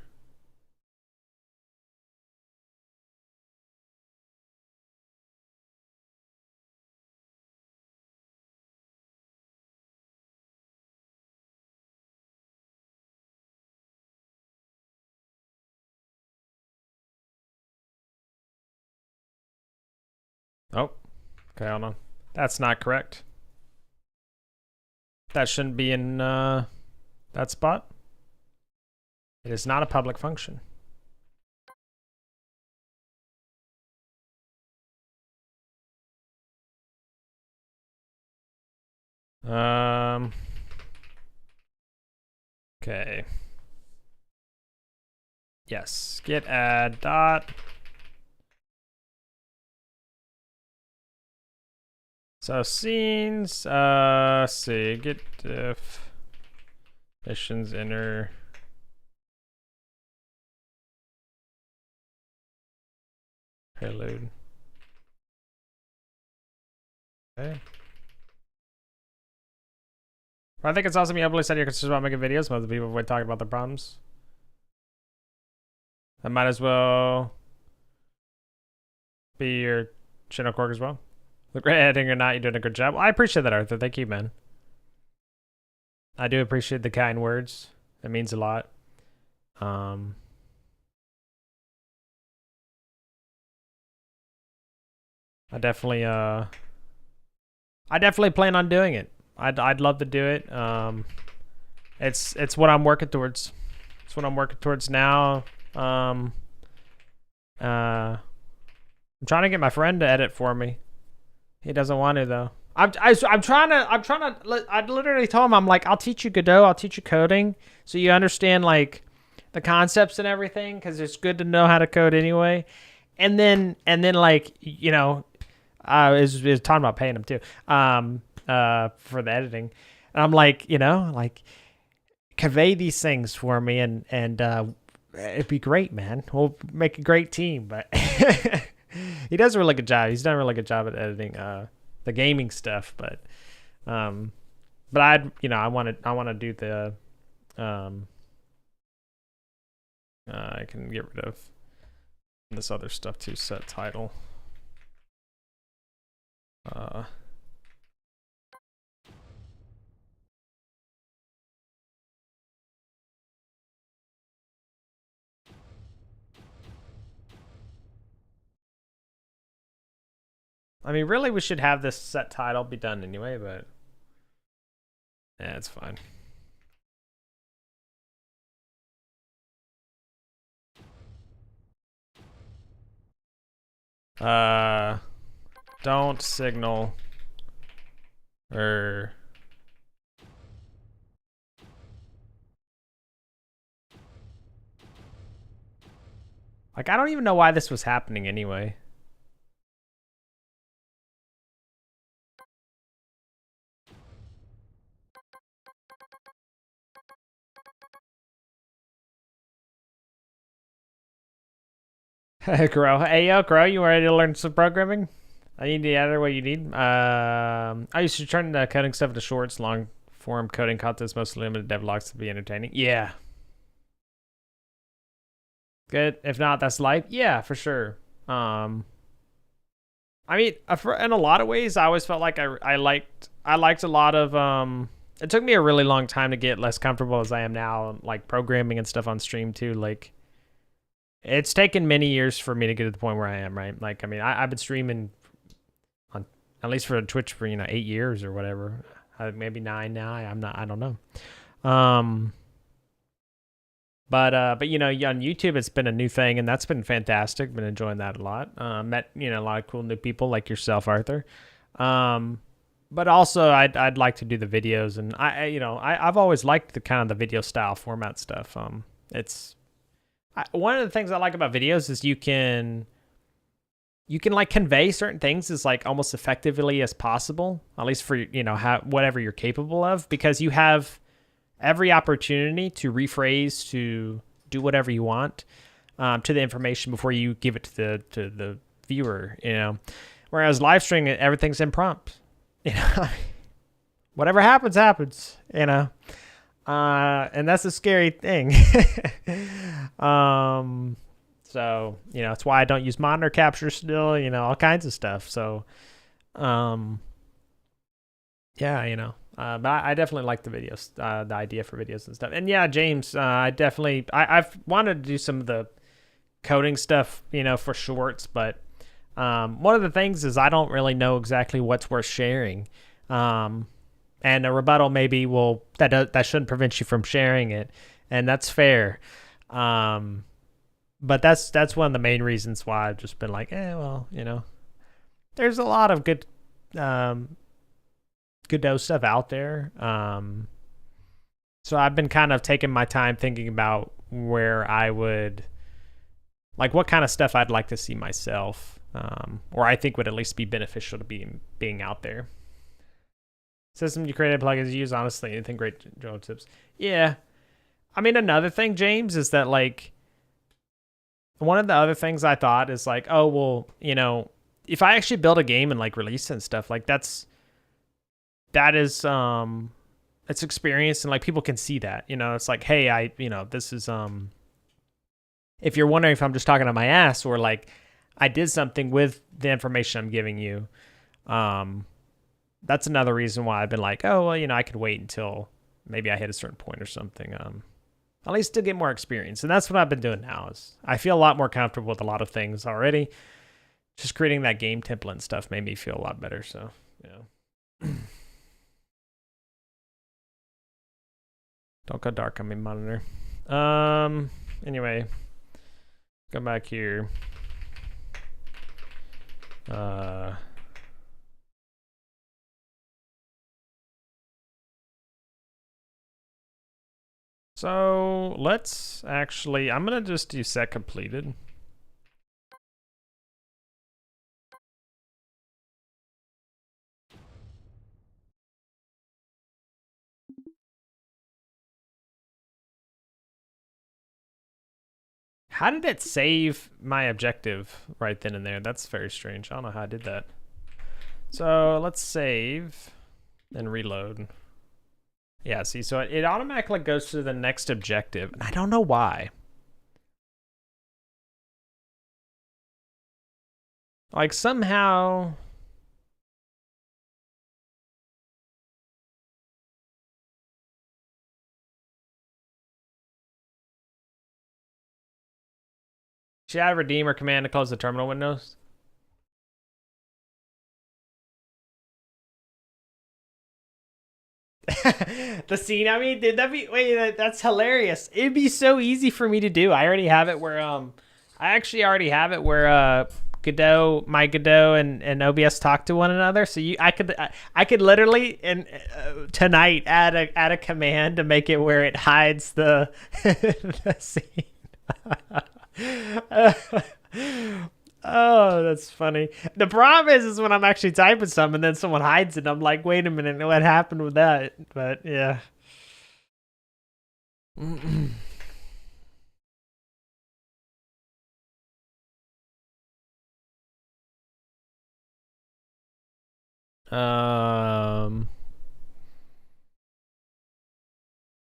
oh, okay, hold on. That's not correct. That shouldn't be in that spot. It is not a public function. Okay. Yes, git add dot. So scenes, see, git diff missions inner. Prelude. Okay. I think it's awesome you openly said you're concerned about making videos. Most of the people avoid talking about their problems. That might as well be your channel quirk as well. The great editing or not, you're doing a good job. Well, I appreciate that, Arthur. Thank you, man. I do appreciate the kind words. It means a lot. I definitely plan on doing it. I'd love to do it. It's what I'm working towards. It's what I'm working towards now. I'm trying to get my friend to edit for me. He doesn't want to though. I'm trying to. I literally told him, I'm like, I'll teach you Godot. I'll teach you coding, so you understand like the concepts and everything, because it's good to know how to code anyway. And then like is talking about paying him too. For the editing, and I'm like, like convey these things for me, and it'd be great, man. We'll make a great team. But he does a really good job. He's done a really good job at editing the gaming stuff, but But I want to do the, um, I can get rid of this other stuff too. Set title. I mean, really, we should have this set title be done anyway, but yeah, it's fine. Don't signal or like, I don't even know why this was happening anyway. Grow. Hey, yo, Grow, you ready to learn some programming? I need to enter what you need. I used to turn the coding stuff into shorts, long form coding contents, most limited devlogs to be entertaining. Yeah. Good. If not, that's life. Yeah, for sure. I mean, in a lot of ways, I always felt like I liked a lot of it took me a really long time to get less comfortable as I am now, like programming and stuff on stream too. Like, it's taken many years for me to get to the point where I am, right? Like, I mean, I've been streaming on, at least for Twitch, for 8 years or whatever, maybe 9 now. I don't know. But on YouTube, it's been a new thing, and that's been fantastic. Been enjoying that a lot. Met a lot of cool new people like yourself, Arthur. But also I'd like to do the videos, and I've always liked the kind of the video style format stuff. One of the things I like about videos is you can like convey certain things as like almost effectively as possible, at least for whatever you're capable of, because you have every opportunity to rephrase, to do whatever you want to the information before you give it to the viewer. Whereas live streaming, everything's impromptu. Whatever happens. And that's a scary thing. So it's why I don't use monitor capture still. All kinds of stuff. So, yeah. But I definitely like the videos, the idea for videos and stuff. And yeah, James, I've wanted to do some of the coding stuff, for shorts, but one of the things is I don't really know exactly what's worth sharing. And a rebuttal maybe that shouldn't prevent you from sharing it, and that's fair. But that's one of the main reasons why I've just been like, there's a lot of good godot stuff out there. So I've been kind of taking my time thinking about where I would, like, what kind of stuff I'd like to see myself, or I think would at least be beneficial to being out there. System you created, plugins you use, honestly, anything great Joe tips. Yeah. I mean, another thing, James, is that, like, one of the other things I thought is like, oh, well, if I actually build a game and like release it and stuff, like that is it's experience, and like people can see that, it's like, hey, this is if you're wondering if I'm just talking on my ass or like I did something with the information I'm giving you, that's another reason why I've been like, oh, well, I could wait until maybe I hit a certain point or something, at least to get more experience. And that's what I've been doing now. Is I feel a lot more comfortable with a lot of things already. Just creating that game template and stuff made me feel a lot better. So, don't go dark on me, monitor. Anyway, go back here. So let's actually, I'm going to just do set completed. How did it save my objective right then and there? That's very strange. I don't know how I did that. So let's save and reload. Yeah, see, so it automatically goes to the next objective, and I don't know why. Like, somehow... Should I redeem or command to close the terminal windows? The scene, I mean, dude, that's hilarious. It'd be so easy for me to do. I already have it where, I actually already have it where, Godot, my Godot and OBS talk to one another. So I could literally tonight add a command to make it where it hides the the scene. Oh, that's funny. The problem is when I'm actually typing something and then someone hides it. I'm like, wait a minute, what happened with that? But yeah.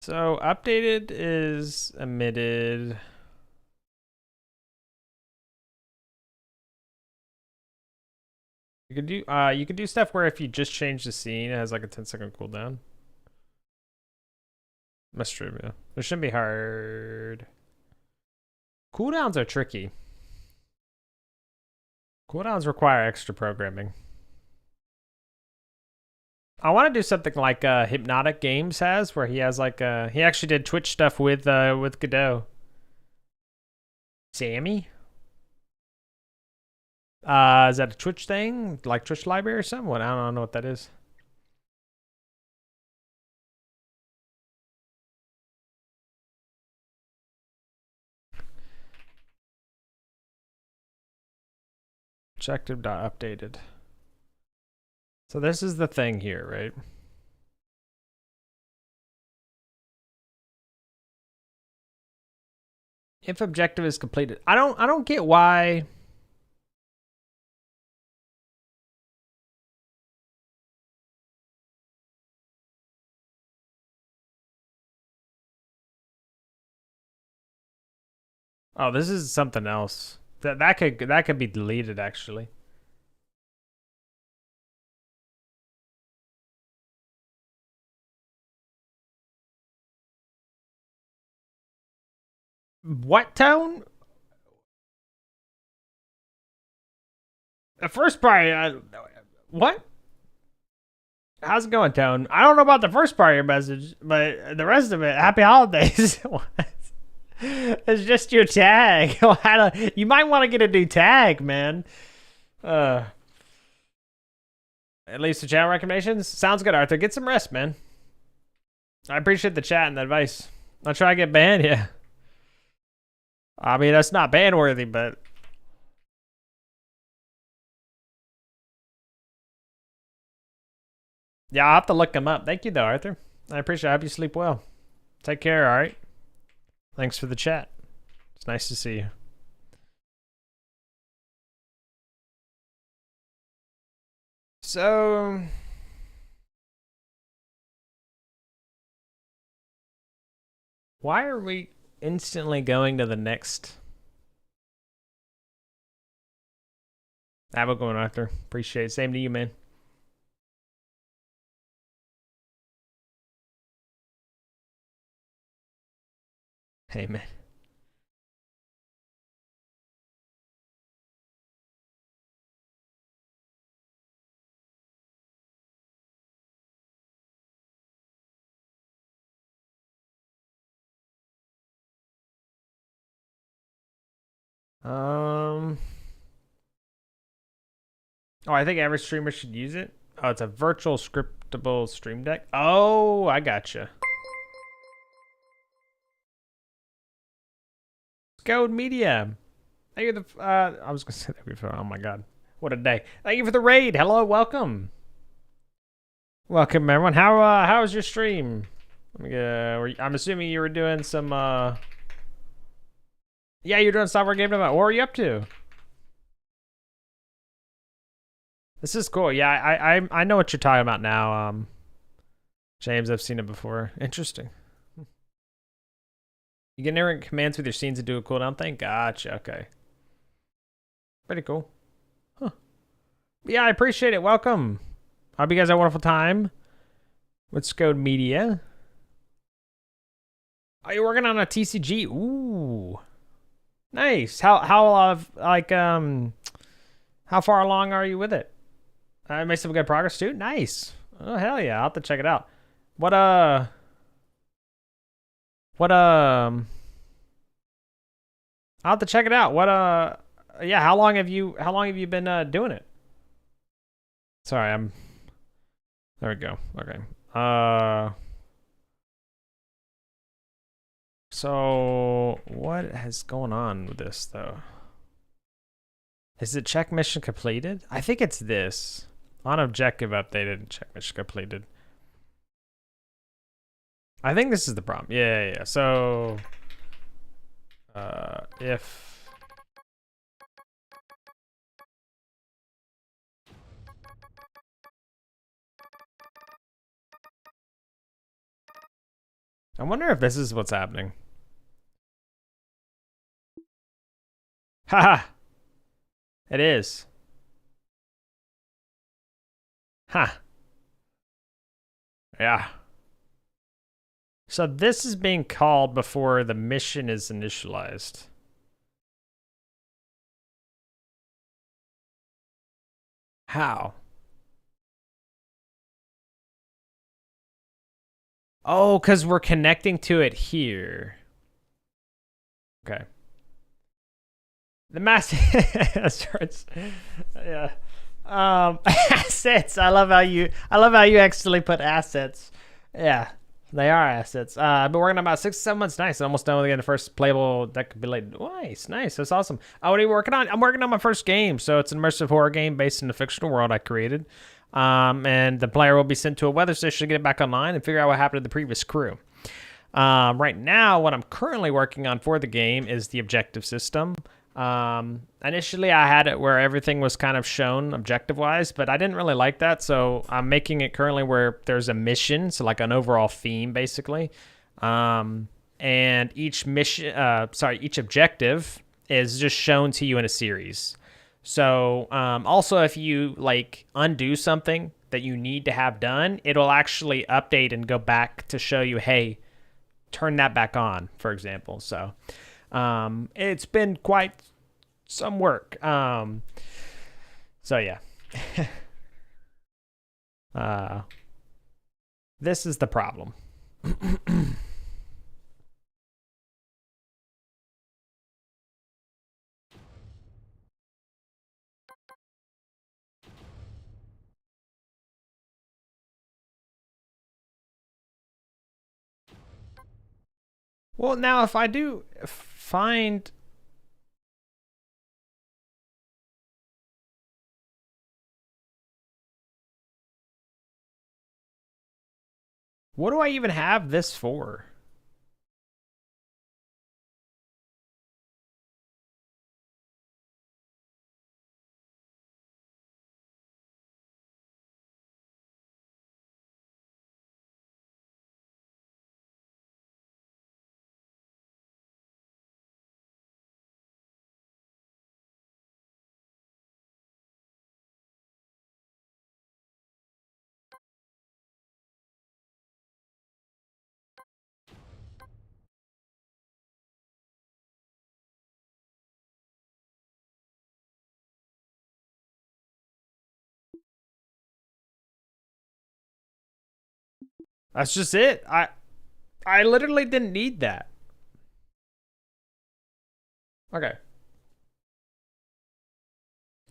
So updated is emitted. You could do stuff where if you just change the scene, it has like a 10-second cooldown. That's true, yeah. It shouldn't be hard. Cooldowns are tricky. Cooldowns require extra programming. I want to do something like Hypnotic Games has, where he has like he actually did Twitch stuff with Godot. Sammy? Is that a Twitch thing? Like Twitch library or something? What? I don't know what that is. Objective.updated. So this is the thing here, right? If objective is completed. I don't get why. Oh, this is something else. That could be deleted actually. What tone? The first part, what? How's it going, Tone? I don't know about the first part of your message, but the rest of it, happy holidays. What? It's just your tag. You might want to get a new tag, man. At least the chat recommendations? Sounds good, Arthur. Get some rest, man. I appreciate the chat and the advice. I'll try to get banned, yeah. I mean, that's not ban worthy, but yeah, I'll have to look him up. Thank you, though, Arthur. I appreciate it. I hope you sleep well. Take care, all right? Thanks for the chat. It's nice to see you. So... why are we instantly going to the next? Have a good one, Arthur. Appreciate it. Same to you, man. Hey, man. Oh, I think every streamer should use it. Oh, it's a virtual scriptable stream deck. Oh, I gotcha. Gold Media. Thank you for the. I was gonna say that before. Oh my god, what a day! Thank you for the raid. Hello, welcome. Welcome, everyone. How was your stream? I'm assuming you were doing some. Yeah, you're doing software game development. What were you up to? This is cool. Yeah, I know what you're talking about now. James, I've seen it before. Interesting. You can narrate commands with your scenes and do a cooldown thing? Gotcha, okay. Pretty cool. Huh. Yeah, I appreciate it. Welcome. Hope you guys have a wonderful time with Scode Media. Are you working on a TCG? Ooh. Nice. How far along are you with it? I made some good progress too. Nice. Oh hell yeah! I'll have to check it out. What I'll have to check it out. Yeah. How long have you been doing it? Sorry, There we go. Okay. So what is going on with this though? Is it check mission completed? I think it's this. On objective updated, check mission completed. I think this is the problem. Yeah. So, if I wonder if this is what's happening. Haha. It is. Ha. Yeah. So this is being called before the mission is initialized. How? Oh, because we're connecting to it here. Okay. The mass starts. Yeah. Assets. I love how you actually put assets. Yeah. They are assets. I've been working on about 6 to 7 months. Nice. Almost done with getting the first playable deck could be like nice. That's awesome. What are you working on? I'm working on my first game. So it's an immersive horror game based in the fictional world I created. And the player will be sent to a weather station to get it back online and figure out what happened to the previous crew. Right now, what I'm currently working on for the game is the objective system. Initially I had it where everything was kind of shown objective wise, but I didn't really like that. So I'm making it currently where there's a mission. So like an overall theme basically. And each each objective is just shown to you in a series. So, also if you like undo something that you need to have done, it'll actually update and go back to show you, hey, turn that back on, for example. So, it's been quite some work. So yeah. This is the problem. Well, now if I do find... What do I even have this for? That's just it. I literally didn't need that. Okay.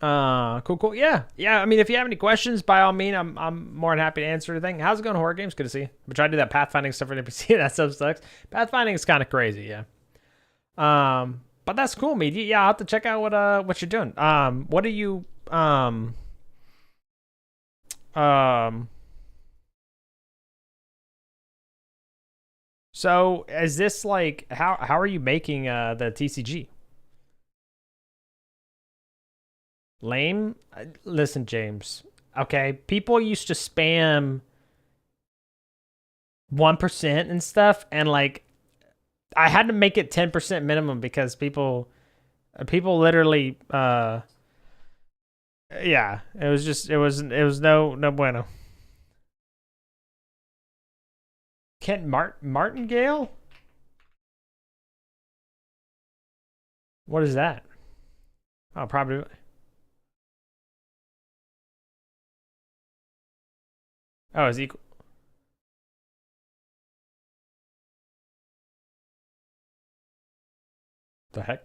Cool. Yeah. I mean, if you have any questions, by all means, I'm more than happy to answer anything. How's it going, horror games? Good to see you. But try to do that pathfinding stuff for the NPC. That stuff sucks. Pathfinding is kind of crazy, yeah. But that's cool, me. Yeah, I'll have to check out what you're doing. What are you so is this like how are you making the TCG? Lame? Listen, James. Okay, people used to spam 1% and stuff, and like I had to make it 10% minimum because people literally yeah, it was no bueno. Kent Martingale? What is that? Oh, probably. Oh, is equal. The heck?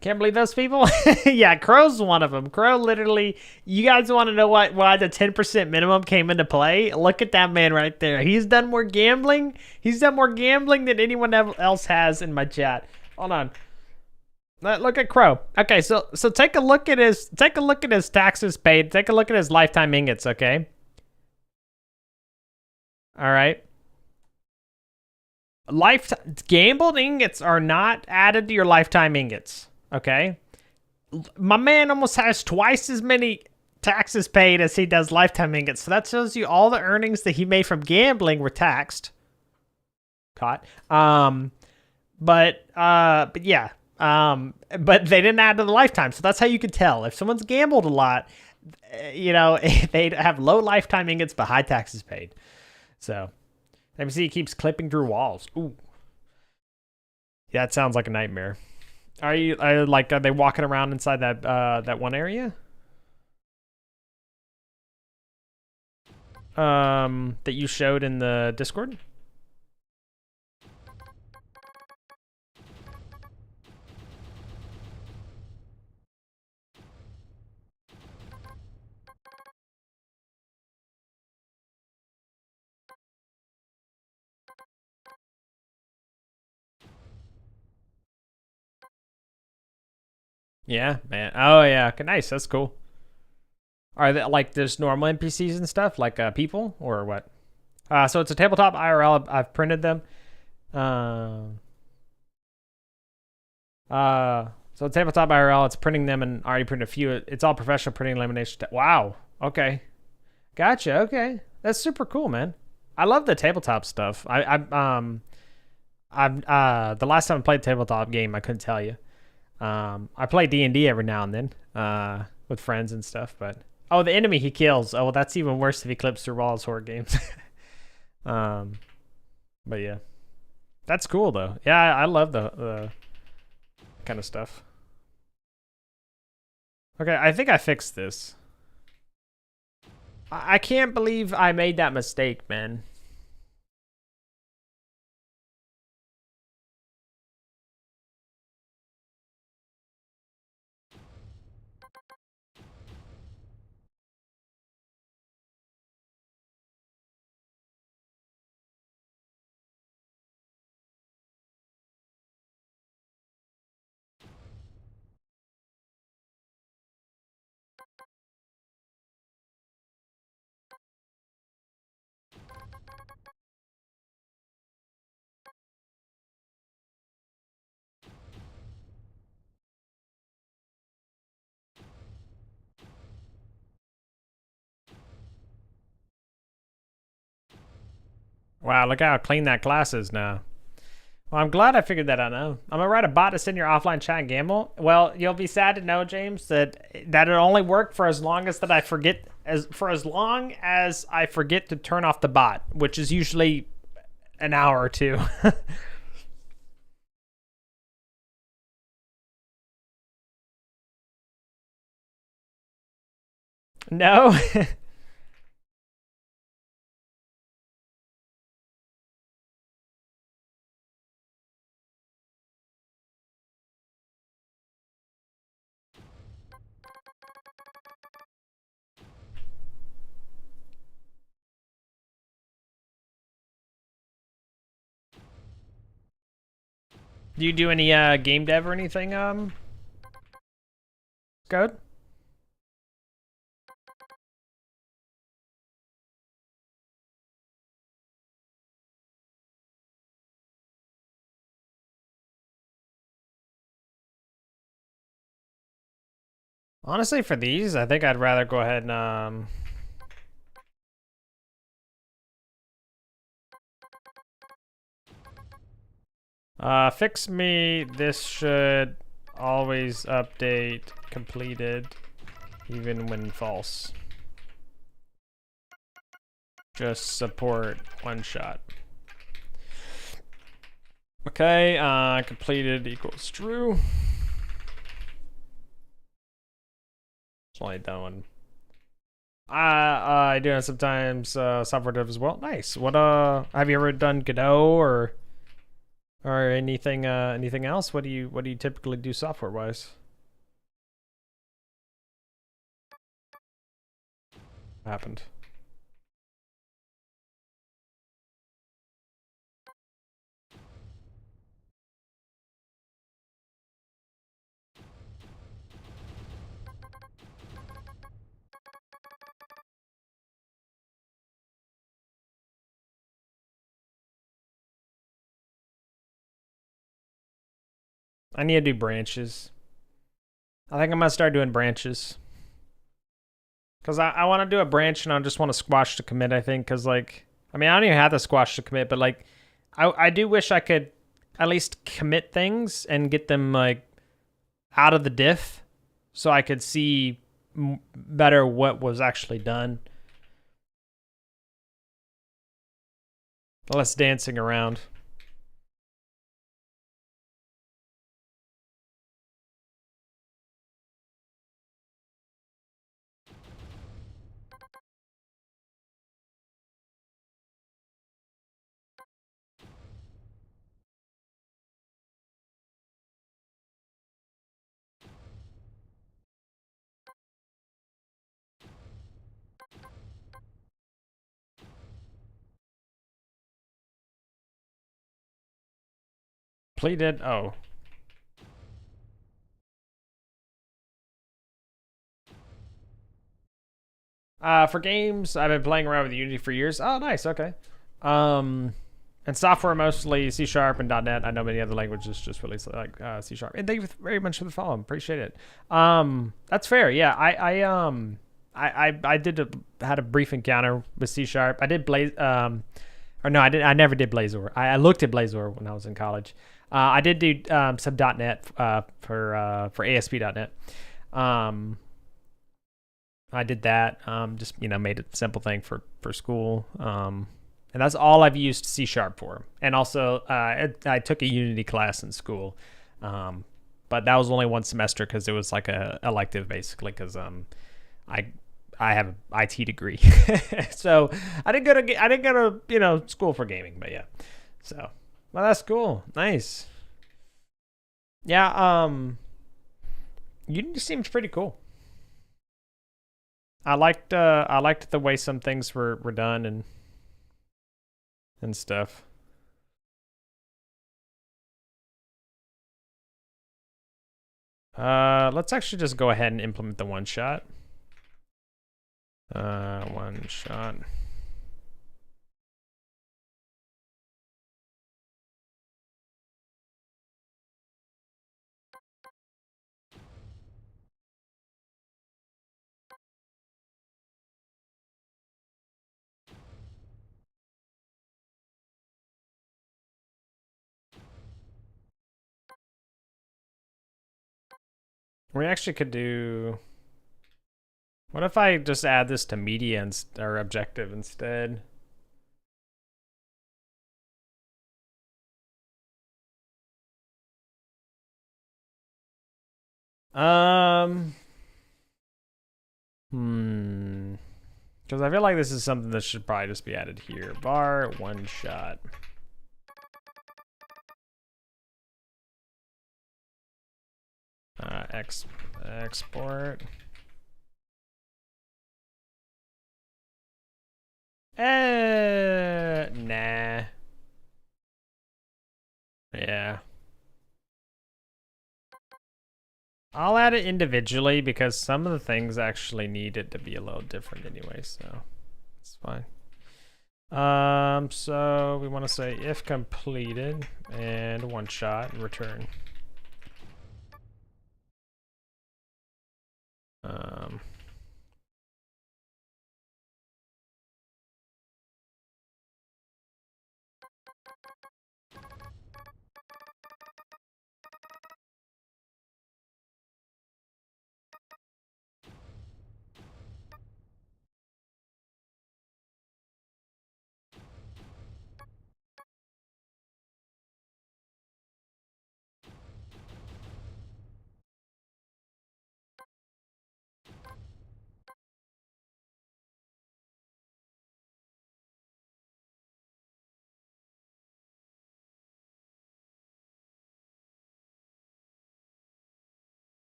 Can't believe those people. Yeah, Crow's one of them. Crow literally. You guys want to know why the 10% minimum came into play? Look at that man right there. He's done more gambling. He's done more gambling than anyone else has in my chat. Hold on. Look at Crow. Okay, so take a look at his taxes paid. Take a look at his lifetime ingots. Okay. All right. Gambled ingots are not added to your lifetime ingots. Okay. My man almost has twice as many taxes paid as he does lifetime ingots. So that shows you all the earnings that he made from gambling were taxed. Caught. But yeah. But they didn't add to the lifetime. So that's how you can tell. If someone's gambled a lot, they have low lifetime ingots but high taxes paid. So let me see. He keeps clipping through walls. Ooh. Yeah, it sounds like a nightmare. Are they walking around inside that one area? That you showed in the Discord? Yeah, man. Oh yeah, okay, nice. That's cool. Are they like there's normal NPCs and stuff like people or what? So it's a tabletop IRL. I've printed them. So tabletop IRL. It's printing them and already printed a few. It's all professional printing lamination. Wow. Okay. Gotcha. Okay. That's super cool, man. I love the tabletop stuff. The last time I played a tabletop game, I couldn't tell you. I play D&D every now and then with friends and stuff, but oh, the enemy he kills. Oh, well, that's even worse if he clips through walls. Horror games. But yeah, that's cool though. Yeah, I love the kind of stuff. Okay, I think I fixed this. I can't believe I made that mistake, man. Wow, look how clean that class is now. Well, I'm glad I figured that out now. I'm gonna write a bot to send your offline chat and gamble. Well, you'll be sad to know, James, that it'll only work for as long as that I forget as long as I forget to turn off the bot, which is usually an hour or two. No. Do you do any game dev or anything? Code? Honestly, for these, I think I'd rather go ahead and Fix me. This should always update completed, even when false. Just support one shot. Okay, completed equals true. It's only done one. I do it sometimes, software dev as well. Nice. What, have you ever done Godot or anything else? What do you typically do software wise? What happened? I need to do branches. I think I'm gonna start doing branches. Cause I want to do a branch and I just want to squash the commit, I think. Cause like, I mean, I don't even have to squash the commit, but like, I do wish I could at least commit things and get them like out of the diff so I could see better what was actually done. Less dancing around. Pleated. Oh. For games, I've been playing around with Unity for years. Oh, nice. Okay. And software mostly C# and .NET. I know many other languages just release like C#. And thank you very much for the follow. Appreciate it. That's fair. Yeah. I had a brief encounter with C#. I did Blaze. Or no, I did. I never did Blazor. I looked at Blazor when I was in college. I did do some .NET for ASP.NET. I did that. Just made a simple thing for school. And that's all I've used C# for. And also, I took a Unity class in school, but that was only one semester because it was like a elective basically. Because I have an IT degree, so I didn't go to school for gaming. But yeah, so well, that's cool. Nice. Yeah. Unity seems pretty cool. I liked the way some things were done and stuff. Let's actually just go ahead and implement the one shot. One shot. We actually could do. What if I just add this to media or objective instead? Because I feel like this is something that should probably just be added here. Bar one shot. Export. Nah. Yeah. I'll add it individually because some of the things actually need it to be a little different anyway, so it's fine. So we want to say if completed and one shot and return.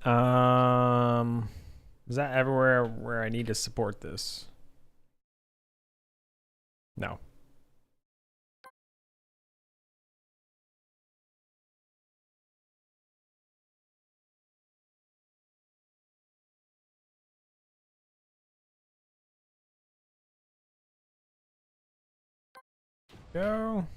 Is that everywhere where I need to support this? No. Go.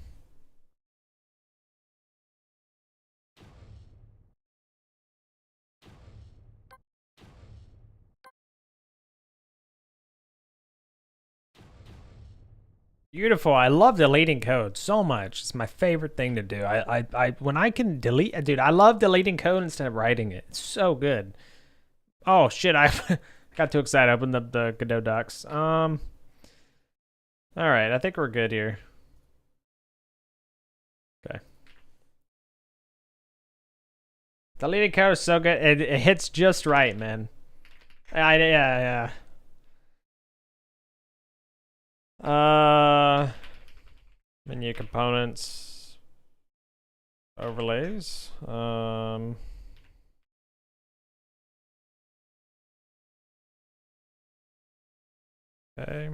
Beautiful. I love deleting code so much. It's my favorite thing to do. When I can delete, dude, I love deleting code instead of writing it. It's so good. Oh shit! I got too excited. I opened up the Godot docs. All right. I think we're good here. Okay. Deleting code is so good. It hits just right, man. Yeah. Menu components, overlays. Okay.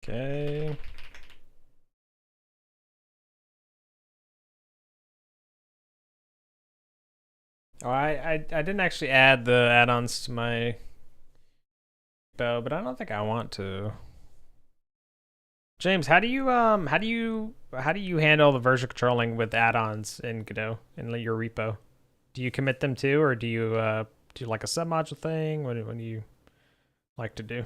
Okay. Oh, I didn't actually add the add-ons to my bow, but I don't think I want to. James, how do you handle the version controlling with add-ons in Godot in your repo? Do you commit them too, or do you like a submodule thing? What do you like to do?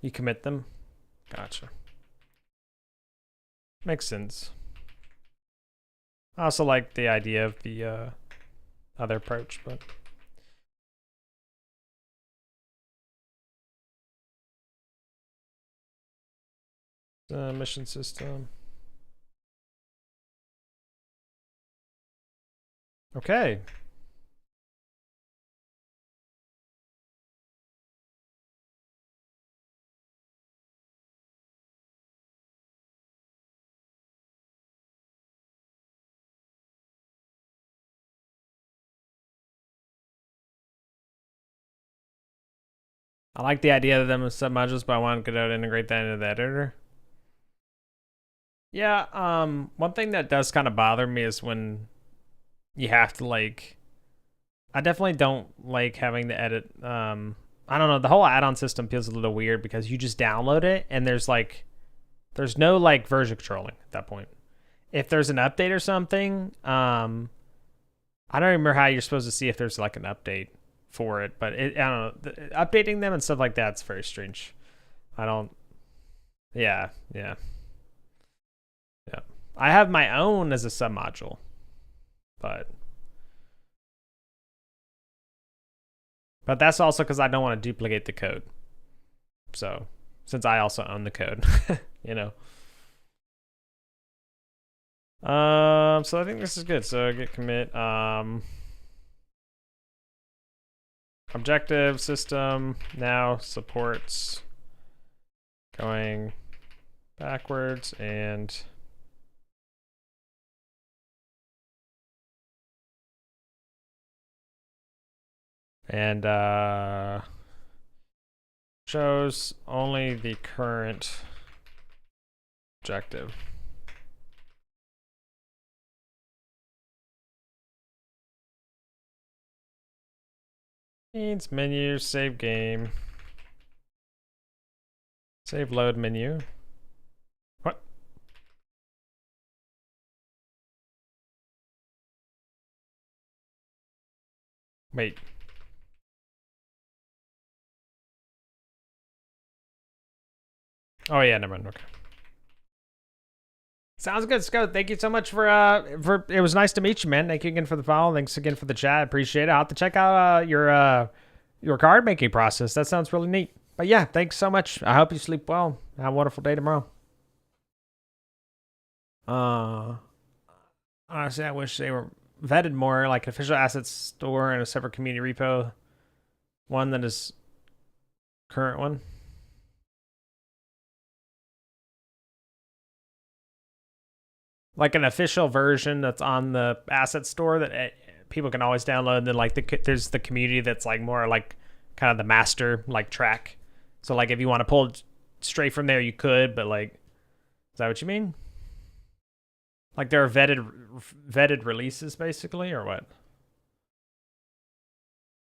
You commit them? Gotcha. Makes sense. I also like the idea of the other approach, but mission system. Okay. I like the idea of them as submodules, but I want Godot to integrate that into the editor. Yeah, one thing that does kind of bother me is when you have to like, I definitely don't like having to edit. I don't know, the whole add-on system feels a little weird because you just download it and there's no like version controlling at that point. If there's an update or something, I don't remember how you're supposed to see if there's like an update for it, but I don't know, updating them and stuff like that's very strange. I don't. Yeah. I have my own as a submodule, but that's also because I don't want to duplicate the code. So since I also own the code, you know. So I think this is good. So git commit. Objective system now supports going backwards and shows only the current objective. Needs menu, save game, save load menu. Wait. Oh yeah, never mind. Okay. Sounds good, Scott. Thank you so much for it was nice to meet you, man. Thank you again for the follow. Thanks again for the chat. Appreciate it. I'll have to check out your card making process. That sounds really neat. But yeah, thanks so much. I hope you sleep well. Have a wonderful day tomorrow. Honestly, I wish they were vetted more, like official assets store and a separate community repo, one that is current one. Like an official version that's on the asset store that people can always download. And then like there's the community that's like more like kind of the master like track. So like if you want to pull straight from there, you could. But like, is that what you mean? Like there are vetted releases basically, or what?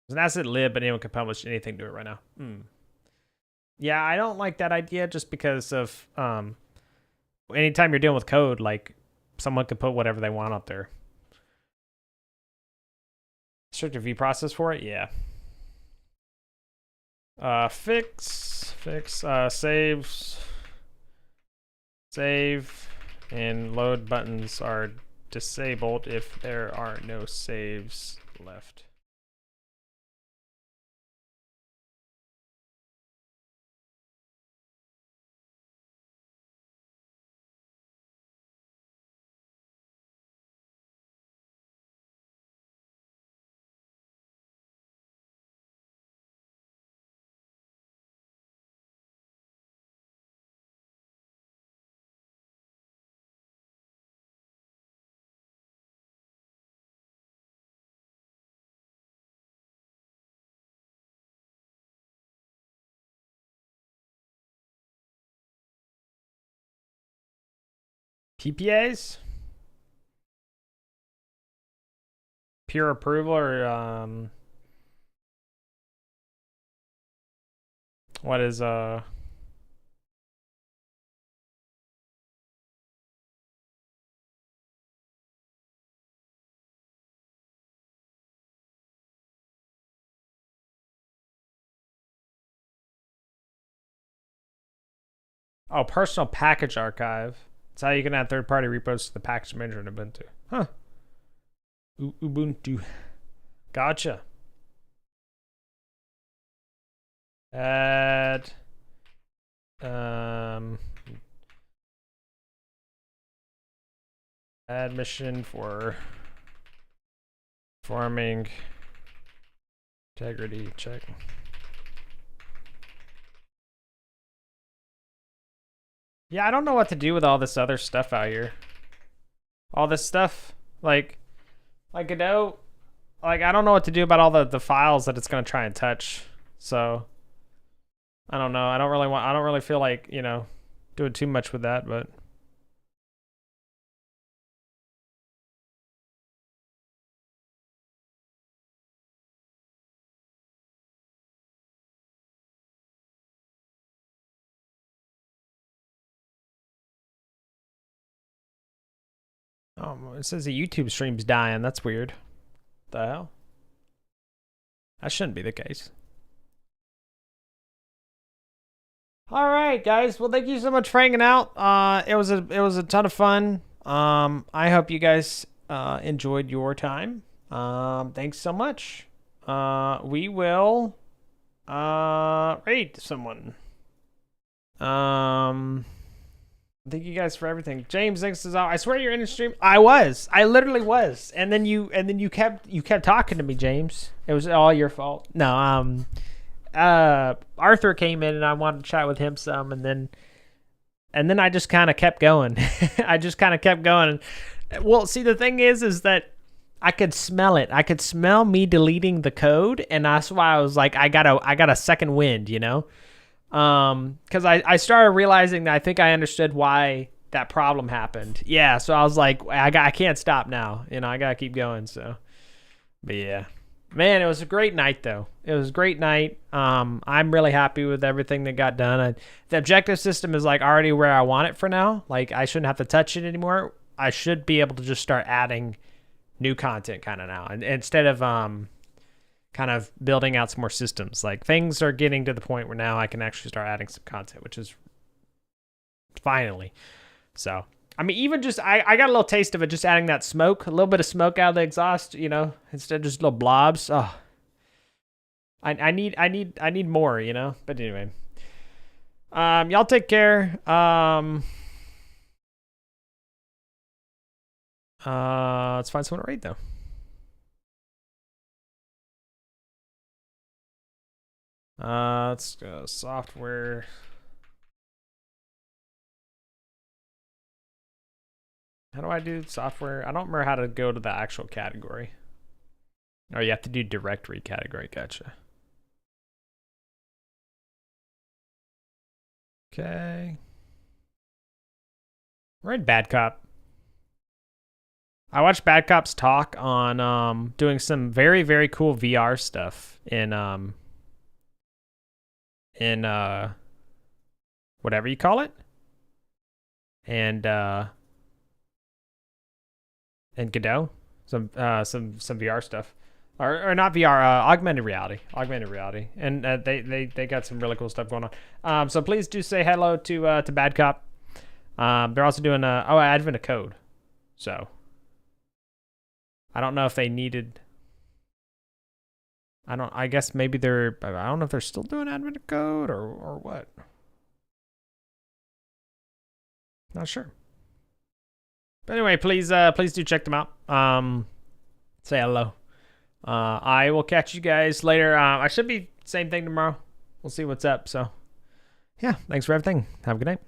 It's an asset lib, but anyone can publish anything to it right now. Yeah, I don't like that idea just because of anytime you're dealing with code, like someone could put whatever they want up there. Strict review process for it, yeah. Fix, save, and load buttons are disabled if there are no saves left. PPAs? Peer approval or what is oh, personal package archive. It's how you can add third-party repos to the package manager in Ubuntu. Huh. Ubuntu. Gotcha. Add mission for farming integrity check. Yeah, I don't know what to do with all this other stuff out here. All this stuff, like godot, like I don't know what to do about all the files that it's gonna try and touch. So I don't know. I don't really feel like, you know, doing too much with that, but it says the YouTube stream's dying. That's weird. The hell? That shouldn't be the case. All right, guys. Well, thank you so much for hanging out. It was a ton of fun. I hope you guys enjoyed your time. Thanks so much. We will raid someone. Thank you guys for everything. James, thanks as always. I swear you're in the stream. I literally was. And then you kept talking to me, James. It was all your fault. No, Arthur came in and I wanted to chat with him some, and then I just kind of kept going. I just kind of kept going. Well, see, the thing is that I could smell it. I could smell me deleting the code, and that's why I was like, I got a second wind, you know? Because I started realizing that I think I understood why that problem happened. Yeah, so I was like, I can't stop now. You know, I gotta keep going. So, but yeah, man, it was a great night though. It was a great night. I'm really happy with everything that got done. The objective system is like already where I want it for now. Like I shouldn't have to touch it anymore. I should be able to just start adding new content kind of now, and instead of kind of building out some more systems. Like things are getting to the point where now I can actually start adding some content, which is finally. So, I mean, even just, I got a little taste of it, just adding that smoke, a little bit of smoke out of the exhaust, you know, instead of just little blobs. Oh, I need more, you know, but anyway, y'all take care. Let's find someone to rate though. Let's go software. How do I do software? I don't remember how to go to the actual category. Oh, you have to do directory category. Gotcha. Okay. We're in Bad Cop. I watched Bad Cops talk on doing some very, very cool VR stuff in whatever you call it. And Godot. Some VR stuff. Or not VR, augmented reality. And they got some really cool stuff going on. So please do say hello to Bad Cop. They're also doing Advent of Code. So I don't know if they needed. I guess maybe they're. I don't know if they're still doing Advent of Code or what. Not sure. But anyway, please do check them out. Say hello. I will catch you guys later. I should be same thing tomorrow. We'll see what's up. So yeah, thanks for everything. Have a good night.